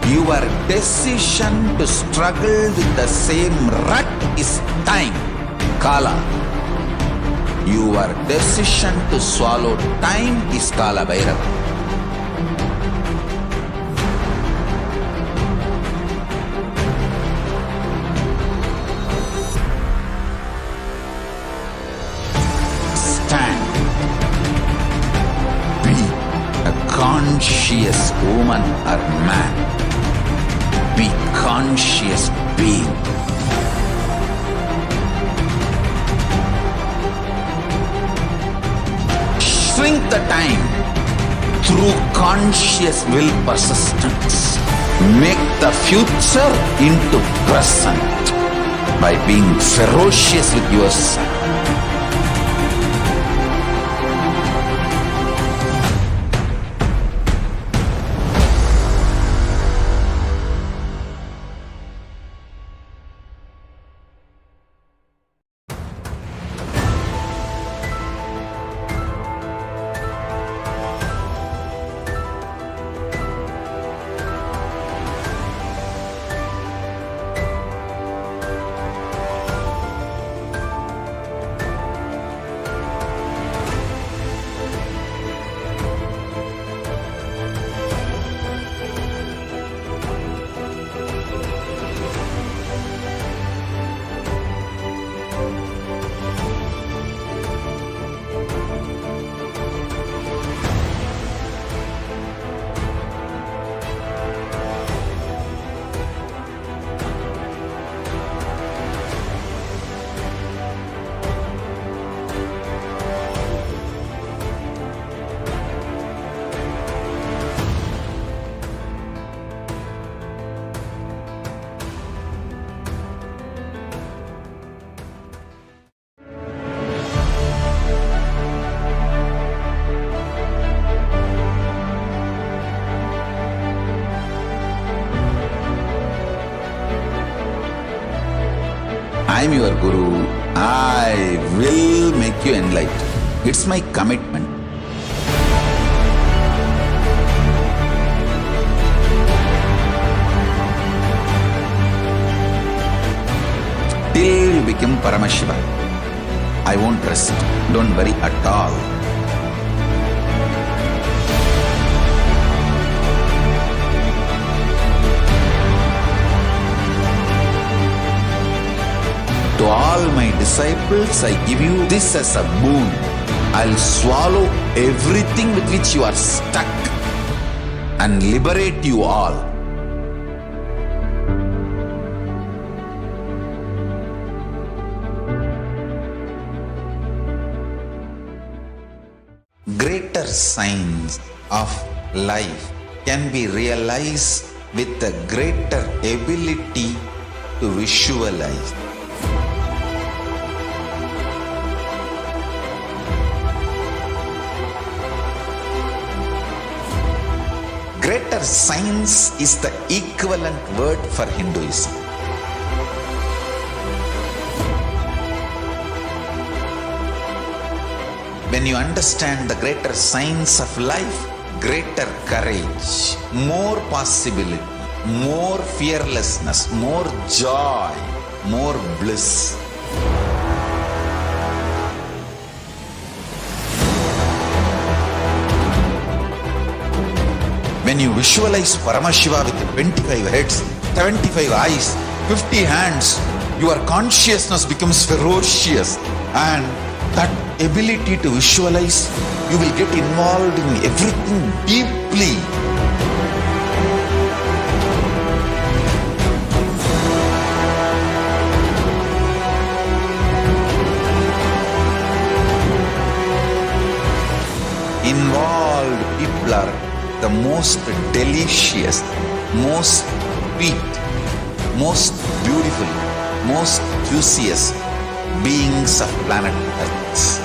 Your decision to struggle with the same rut is time, Kala. Your decision to swallow time is Kala Bhairava. Stand. Be a conscious woman or man. Be conscious being. Shrink the time through conscious will persistence. Make the future into present by being ferocious with yourself. I am your Guru. I will make you enlightened. It's my commitment. Till you become Paramashiva, I won't rest. Don't worry at all. To all my disciples, I give you this as a boon. I'll swallow everything with which you are stuck and liberate you all. Greater signs of life can be realized with a greater ability to visualize. science is the equivalent word for Hinduism. When you understand the greater science of life, greater courage, more possibility, more fearlessness, more joy, more bliss. When you visualize Paramashiva with 25 heads, 75 eyes, 50 hands, your consciousness becomes ferocious, and that ability to visualize, you will get involved in everything deeply. Involved people are the most delicious, most sweet, most beautiful, most juiciest beings of planet Earth.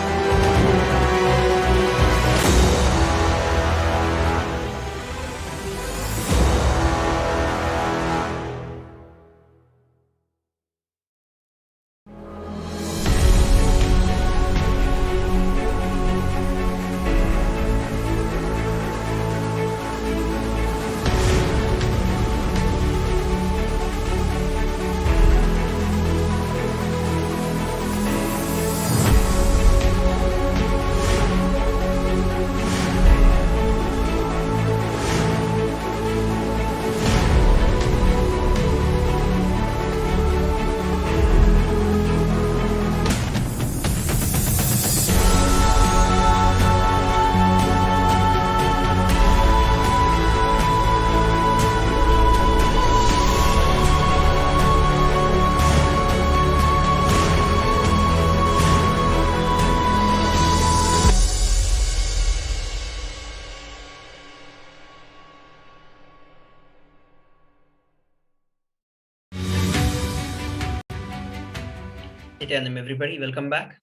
Nithyanandam, everybody, welcome back.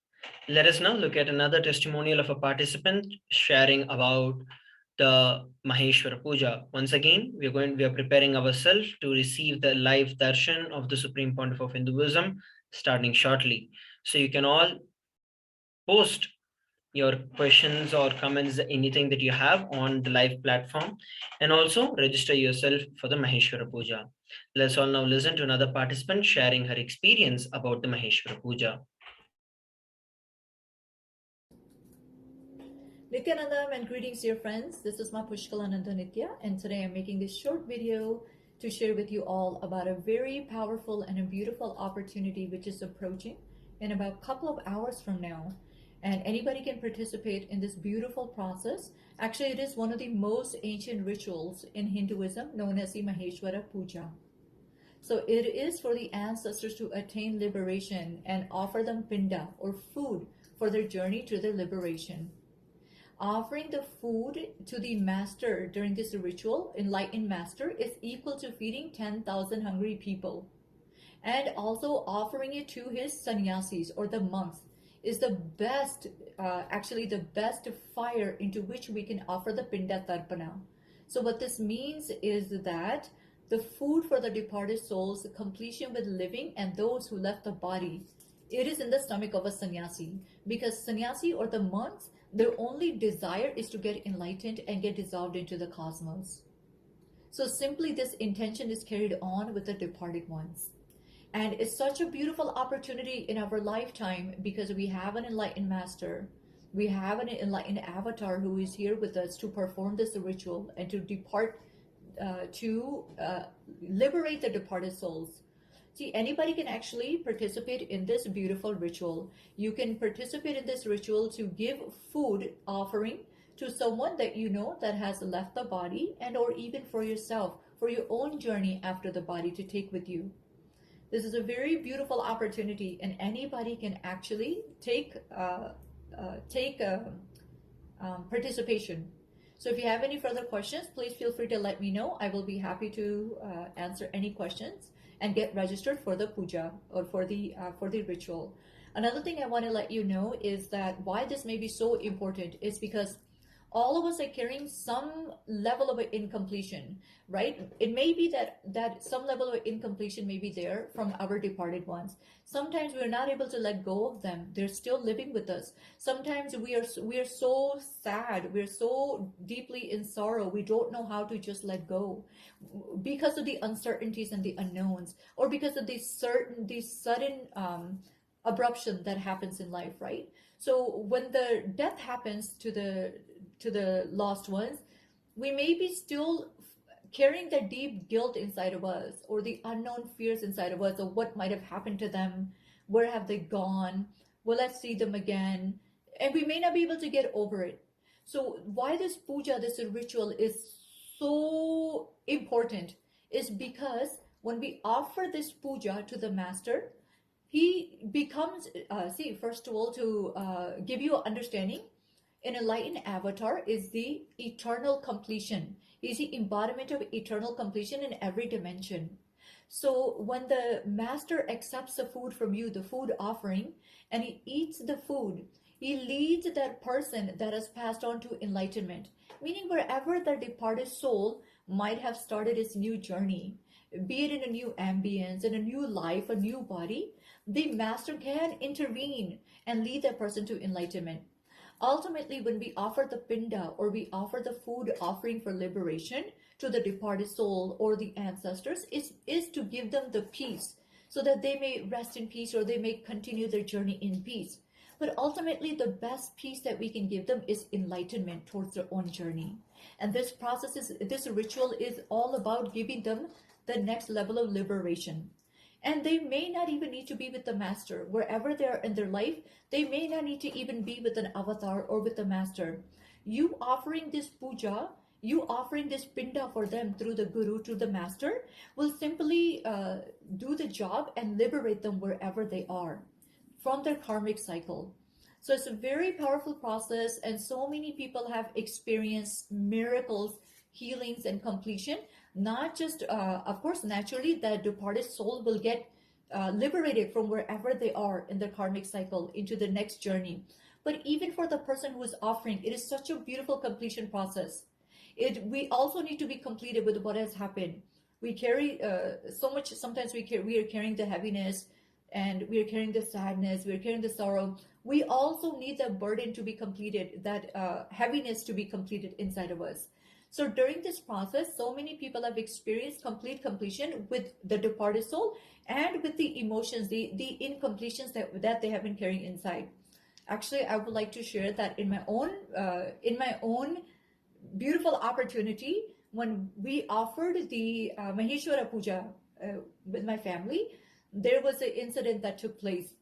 Let us now look at another testimonial of a participant sharing about the Maheshwara Puja. Once again, we are preparing ourselves to receive the live darshan of the Supreme Pontiff of Hinduism starting shortly. So you can all post your questions or comments, anything that you have on the live platform, and also register yourself for the Maheshwara Puja. Let's all now listen to another participant sharing her experience about the Maheshwara Puja. Nithyanandam and greetings dear friends. This is my Pushkalananda Nithya, and today I'm making this short video to share with you all about a very powerful and a beautiful opportunity which is approaching in about a couple of hours from now. And anybody can participate in this beautiful process. Actually, it is one of the most ancient rituals in Hinduism known as the Maheshwara Puja. So it is for the ancestors to attain liberation and offer them pinda or food for their journey to their liberation. Offering the food to the master during this ritual, enlightened master, is equal to feeding 10,000 hungry people. And also offering it to his sannyasis or the monks is the best, actually the best fire into which we can offer the pinda tarpana. So what this means is that the food for the departed souls, the completion with living and those who left the body, it is in the stomach of a sannyasi, because sannyasi or the monks, their only desire is to get enlightened and get dissolved into the cosmos. So simply this intention is carried on with the departed ones. And it's such a beautiful opportunity in our lifetime because we have an enlightened master. We have an enlightened avatar who is here with us to perform this ritual and to depart, to liberate the departed souls. See, anybody can actually participate in this beautiful ritual. You can participate in this ritual to give food offering to someone that you know that has left the body, and or even for yourself, for your own journey after the body to take with you. This is a very beautiful opportunity, and anybody can actually take participation. So if you have any further questions, please feel free to let me know. I will be happy to answer any questions and get registered for the puja or for the ritual. Another thing I want to let you know is that why this may be so important is because all of us are carrying some level of incompletion, right? It may be that some level of incompletion may be there from our departed ones. Sometimes we're not able to let go of them. They're still living with us. Sometimes we are so sad. We're so deeply in sorrow. We don't know how to just let go because of the uncertainties and the unknowns, or because of these sudden abruption that happens in life, right? So when the death happens to the lost ones, we may be still carrying the deep guilt inside of us, or the unknown fears inside of us, of what might have happened to them, where have they gone, will I see them again, and we may not be able to get over it. So why this puja, this ritual, is so important is because when we offer this puja to the master, he becomes, first of all, to give you an understanding, an enlightened avatar is the eternal completion. He's the embodiment of eternal completion in every dimension. So when the master accepts the food from you, the food offering, and he eats the food, he leads that person that has passed on to enlightenment, meaning wherever the departed soul might have started its new journey, be it in a new ambience, in a new life, a new body, the master can intervene and lead that person to enlightenment. Ultimately, when we offer the pinda, or we offer the food offering for liberation to the departed soul or the ancestors, is to give them the peace so that they may rest in peace, or they may continue their journey in peace. But ultimately, the best peace that we can give them is enlightenment towards their own journey. And this ritual is all about giving them the next level of liberation. And they may not even need to be with the master. Wherever they are in their life, they may not need to even be with an avatar or with the master. You offering this puja, you offering this pinda for them through the guru to the master, will simply do the job and liberate them wherever they are from their karmic cycle. So it's a very powerful process, and so many people have experienced miracles, healings, and completion. Not just, of course, naturally, the departed soul will get liberated from wherever they are in their karmic cycle into the next journey. But even for the person who is offering, it is such a beautiful completion process. We also need to be completed with what has happened. We carry so much. Sometimes we are carrying the heaviness, and we are carrying the sadness, we are carrying the sorrow. We also need that burden to be completed, that heaviness to be completed inside of us. So during this process, so many people have experienced complete completion with the departed soul and with the emotions, the incompletions that they have been carrying inside. Actually, I would like to share that in my own beautiful opportunity, when we offered the Maheshwara Puja with my family, there was an incident that took place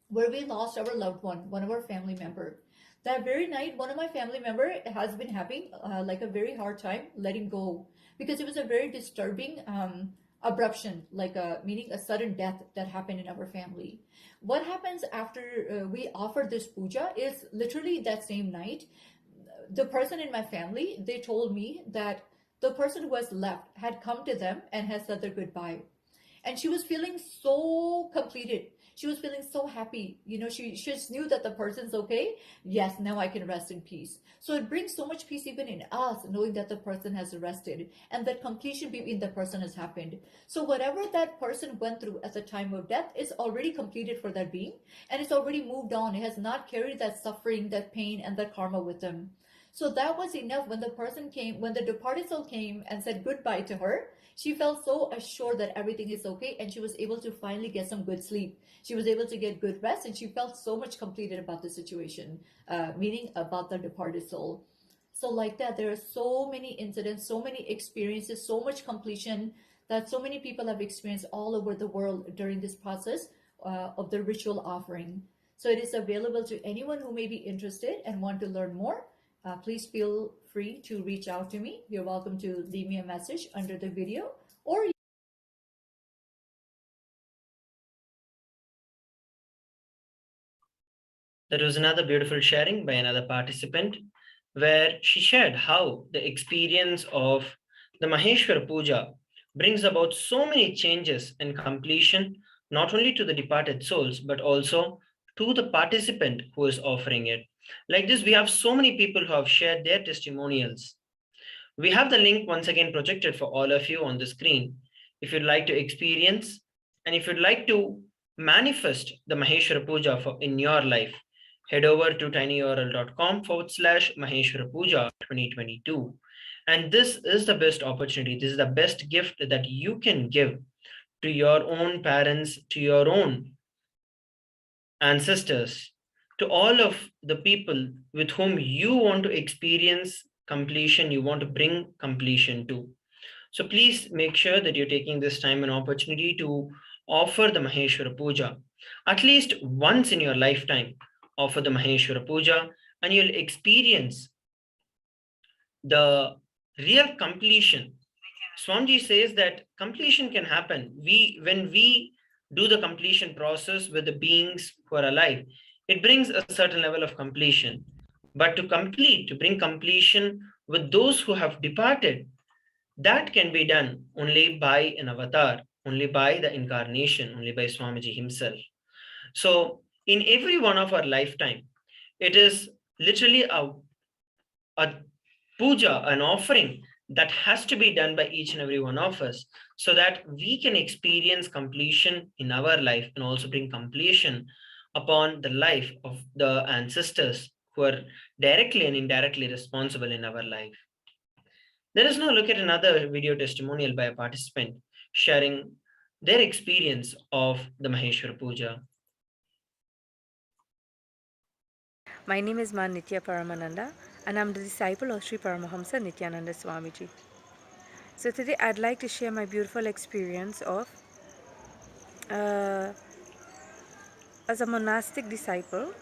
where we lost our loved one of our family member. That very night, one of my family member has been having like a very hard time letting go, because it was a very disturbing abruption, meaning a sudden death that happened in our family. What happens after we offered this puja is literally that same night, the person in my family, they told me that the person who has left had come to them and has said their goodbye. And she was feeling so completed. She was feeling so happy. She just knew that the person's okay. Yes, now I can rest in peace. So it brings so much peace even in us, knowing that the person has rested and that completion between the person has happened. So whatever that person went through at the time of death is already completed for that being, and it's already moved on. It has not carried that suffering, that pain, and that karma with them. So that was enough. When the person came, when the departed soul came and said goodbye to her, she felt so assured that everything is okay, and she was able to finally get some good sleep. She was able to get good rest, and she felt so much completed about the situation, meaning about the departed soul. So like that, there are so many incidents, so many experiences, so much completion that so many people have experienced all over the world during this process of the ritual offering. So it is available to anyone who may be interested and want to learn more. Please feel free to reach out to me. You're welcome to leave me a message under the video, or That was another beautiful sharing by another participant, where she shared how the experience of the Maheshwara Puja brings about so many changes and completion, not only to the departed souls, but also to the participant who is offering it. Like this, we have so many people who have shared their testimonials. We have the link once again projected for all of you on the screen. If you'd like to experience and if you'd like to manifest the Maheshwara Puja in your life, head over to tinyurl.com/Maheshwara Puja 2022. And this is the best opportunity. This is the best gift that you can give to your own parents, to your own ancestors, to all of the people with whom you want to experience completion, you want to bring completion to. So please make sure that you're taking this time and opportunity to offer the Maheshwara Puja. At least once in your lifetime, offer the Maheshwara Puja and you'll experience the real completion. Swamiji says that completion can happen. When we do the completion process with the beings who are alive, it brings a certain level of completion. But to bring completion with those who have departed, that can be done only by an avatar, only by the incarnation, only by Swamiji himself. So in every one of our lifetime, it is literally a puja, an offering that has to be done by each and every one of us so that we can experience completion in our life and also bring completion upon the life of the ancestors who are directly and indirectly responsible in our life. Let us now look at another video testimonial by a participant sharing their experience of the Maheshwara Puja. My name is Ma Nitya Paramananda and I'm the disciple of Sri Paramahamsa Nithyananda Swamiji. So today I'd like to share my beautiful experience of as a monastic disciple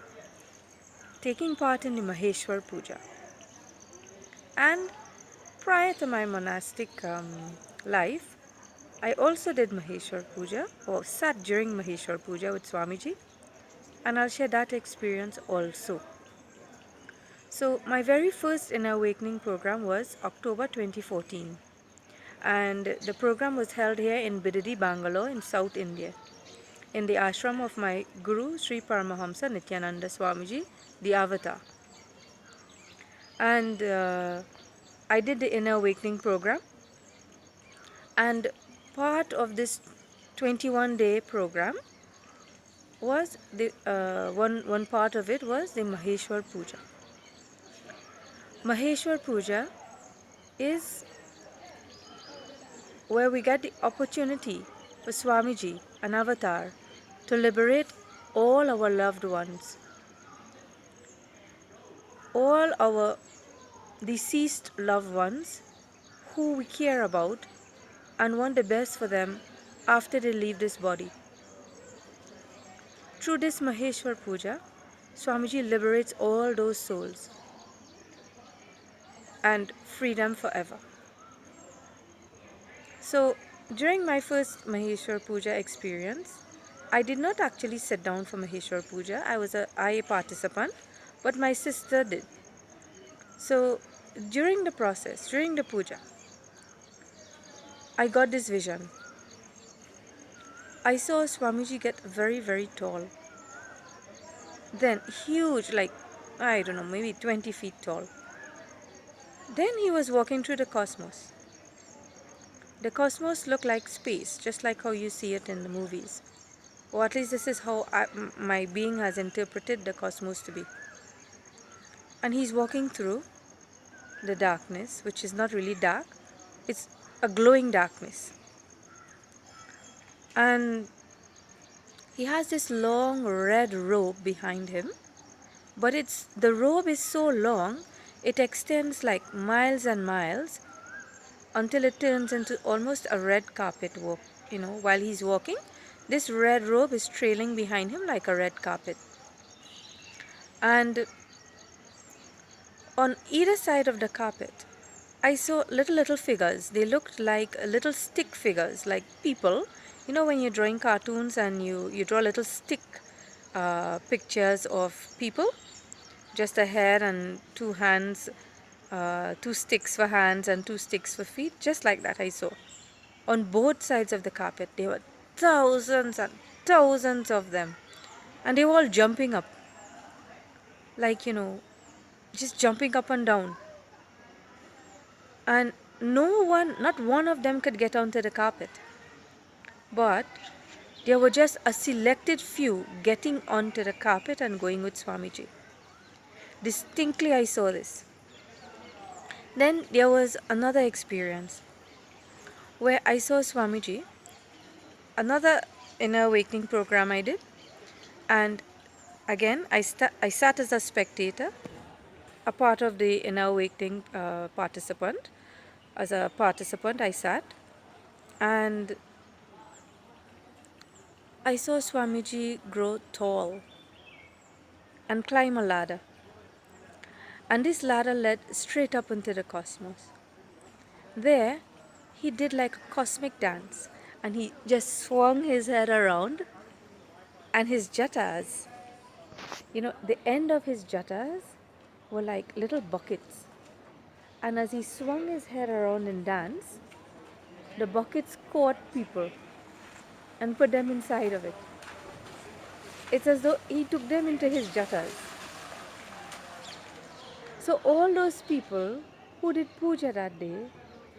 taking part in the Maheshwar Puja. And prior to my monastic life, I also did Maheshwar Puja or sat during Maheshwar Puja with Swamiji, and I'll share that experience also. So my very first Inner Awakening program was October 2014, and the program was held here in Bidadi, Bangalore in South India, in the ashram of my Guru Sri Paramahamsa Nithyananda Swamiji, the Avatar. And I did the Inner Awakening program, and part of this 21-day program was the one part of it was the Maheshwar Puja. Maheshwar Puja is where we get the opportunity for Swamiji, an avatar, to liberate all our loved ones, all our deceased loved ones who we care about and want the best for them after they leave this body. Through this Maheshwar Puja, Swamiji liberates all those souls and free them forever. So during my first Maheshwar Puja experience, I did not actually sit down for Maheshwar Puja. I was a participant, but my sister did. So during the process, during the puja, I got this vision. I saw Swamiji get very, very tall. Then huge, like, I don't know, maybe 20 feet tall. Then he was walking through the cosmos. The cosmos looked like space, just like how you see it in the movies. Or at least this is how my being has interpreted the cosmos to be. And he's walking through the darkness, which is not really dark. It's a glowing darkness. And he has this long red robe behind him. But the robe is so long, it extends like miles and miles until it turns into almost a red carpet walk. You know, while he's walking, this red robe is trailing behind him like a red carpet. And on either side of the carpet, I saw little figures. They looked like little stick figures, like people. You know, when you're drawing cartoons and you draw little stick pictures of people, just a hair and two hands, 2 sticks for hands and 2 sticks for feet, just like that I saw. On both sides of the carpet, there were thousands and thousands of them, and they were all jumping up like, just jumping up and down. And not one of them could get onto the carpet. But there were just a selected few getting onto the carpet and going with Swamiji. Distinctly I saw this. Then there was another experience where I saw Swamiji, another inner awakening program I did, and again I sat as a spectator, a part of the inner awakening participant. As a participant I sat, and I saw Swamiji grow tall and climb a ladder. And this ladder led straight up into the cosmos. There, he did like a cosmic dance, and he just swung his head around, and his jatas, the end of his jatas were like little buckets. And as he swung his head around and danced, the buckets caught people and put them inside of it. It's as though he took them into his jatas. So all those people who did puja that day,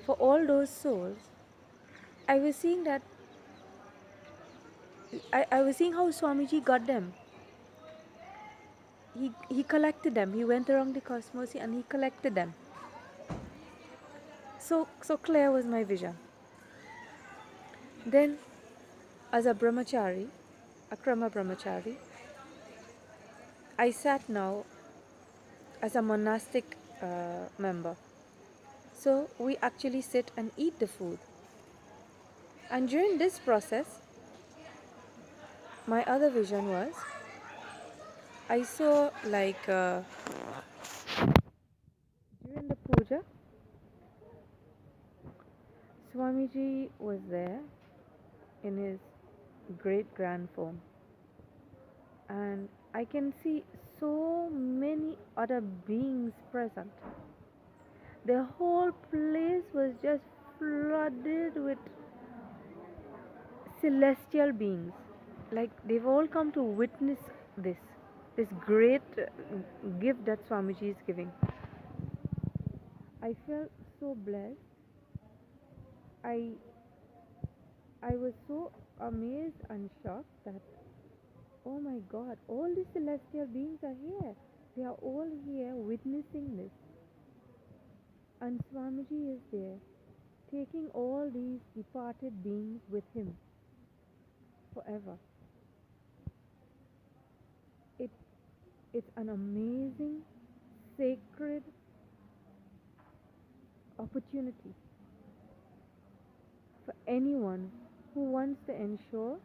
for all those souls, I was seeing that, I was seeing how Swamiji got them. He collected them. He went around the cosmos and he collected them. So clear was my vision. Then, as a brahmachari, a krama brahmachari, I sat now as a monastic member. So we actually sit and eat the food. And during this process, my other vision was, I saw like during the puja, Swamiji was there in his great grand form. And I can see so many other beings present. The whole place was just flooded with celestial beings. Like they've all come to witness this great gift that Swamiji is giving. I felt so blessed. I was so amazed and shocked that, oh my God, all these celestial beings are here. They are all here witnessing this. And Swamiji is there, taking all these departed beings with him forever. It's an amazing, sacred opportunity for anyone who wants to ensure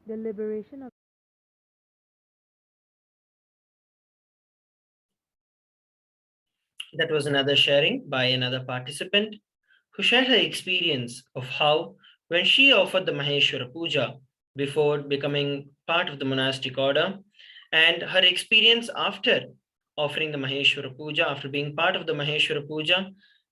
the liberation of. That was another sharing by another participant who shared her experience of how, when she offered the Maheshwara Puja before becoming part of the monastic order, and her experience after offering the Maheshwara Puja, after being part of the Maheshwara Puja,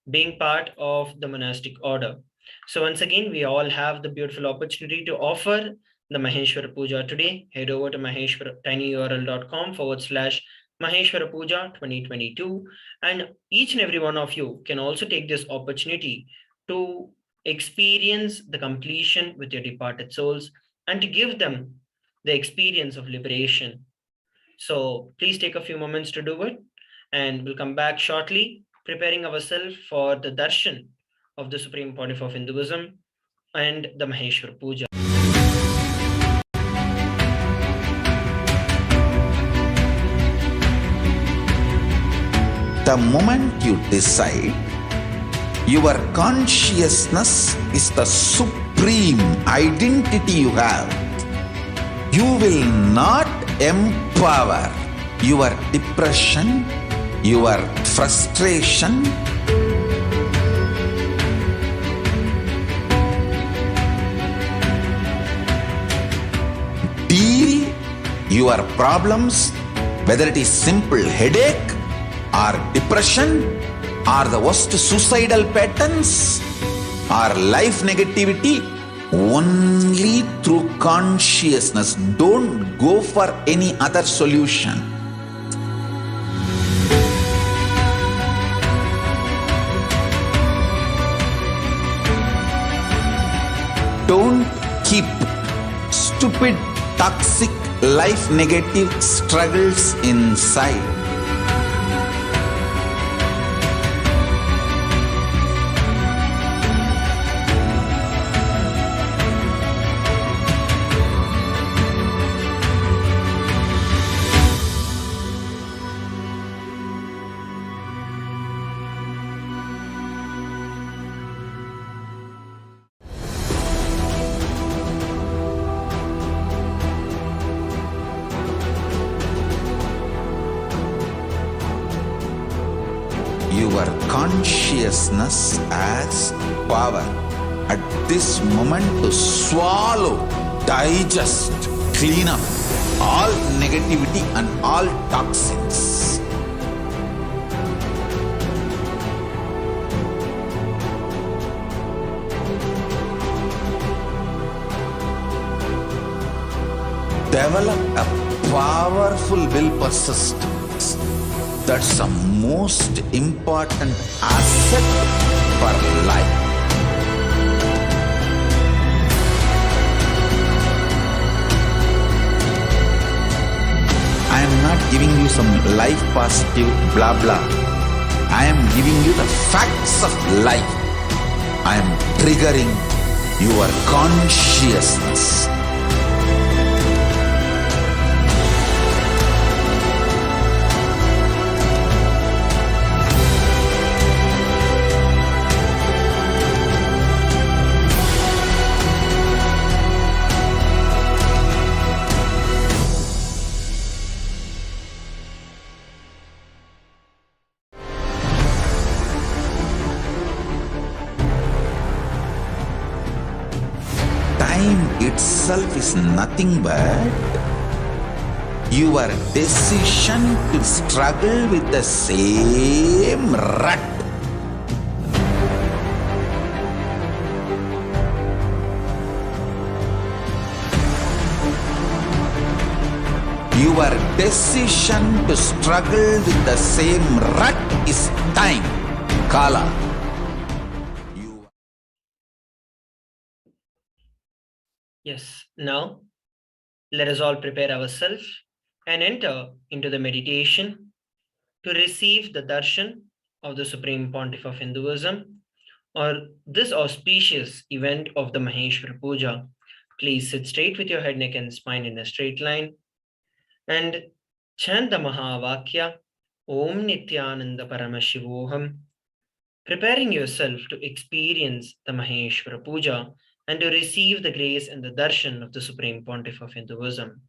being part of the monastic order. So once again, we all have the beautiful opportunity to offer the Maheshwara Puja today. Head over to tinyurl.com/Maheshwara Puja 2022. And each and every one of you can also take this opportunity to experience the completion with your departed souls and to give them the experience of liberation. So please take a few moments to do it, and we'll come back shortly, preparing ourselves for the darshan of the Supreme Pontiff of Hinduism and the Maheshwara Puja. The moment you decide, your consciousness is the supreme identity you have. You will not empower your depression, your frustration, deal your problems, whether it is simple headache or depression or the worst suicidal patterns or life negativity, only through consciousness. Don't go for any other solution. stupid, toxic, life negative struggles inside. Your consciousness has power at this moment to swallow, digest, clean up all negativity and all toxins. Develop a powerful will persistence. That's the most important asset for life. I am not giving you some life positive blah blah. I am giving you the facts of life. I am triggering your consciousness. Time itself is nothing but your decision to struggle with the same rut. Your decision to struggle with the same rut is time, Kala. Yes, now let us all prepare ourselves and enter into the meditation to receive the darshan of the Supreme Pontiff of Hinduism, or this auspicious event of the Maheshwara Puja. Please sit straight with your head, neck and spine in a straight line and chant the Mahavakya, Om Nithyananda Paramashivoham, preparing yourself to experience the Maheshwara Puja and to receive the grace and the darshan of the Supreme Pontiff of Hinduism.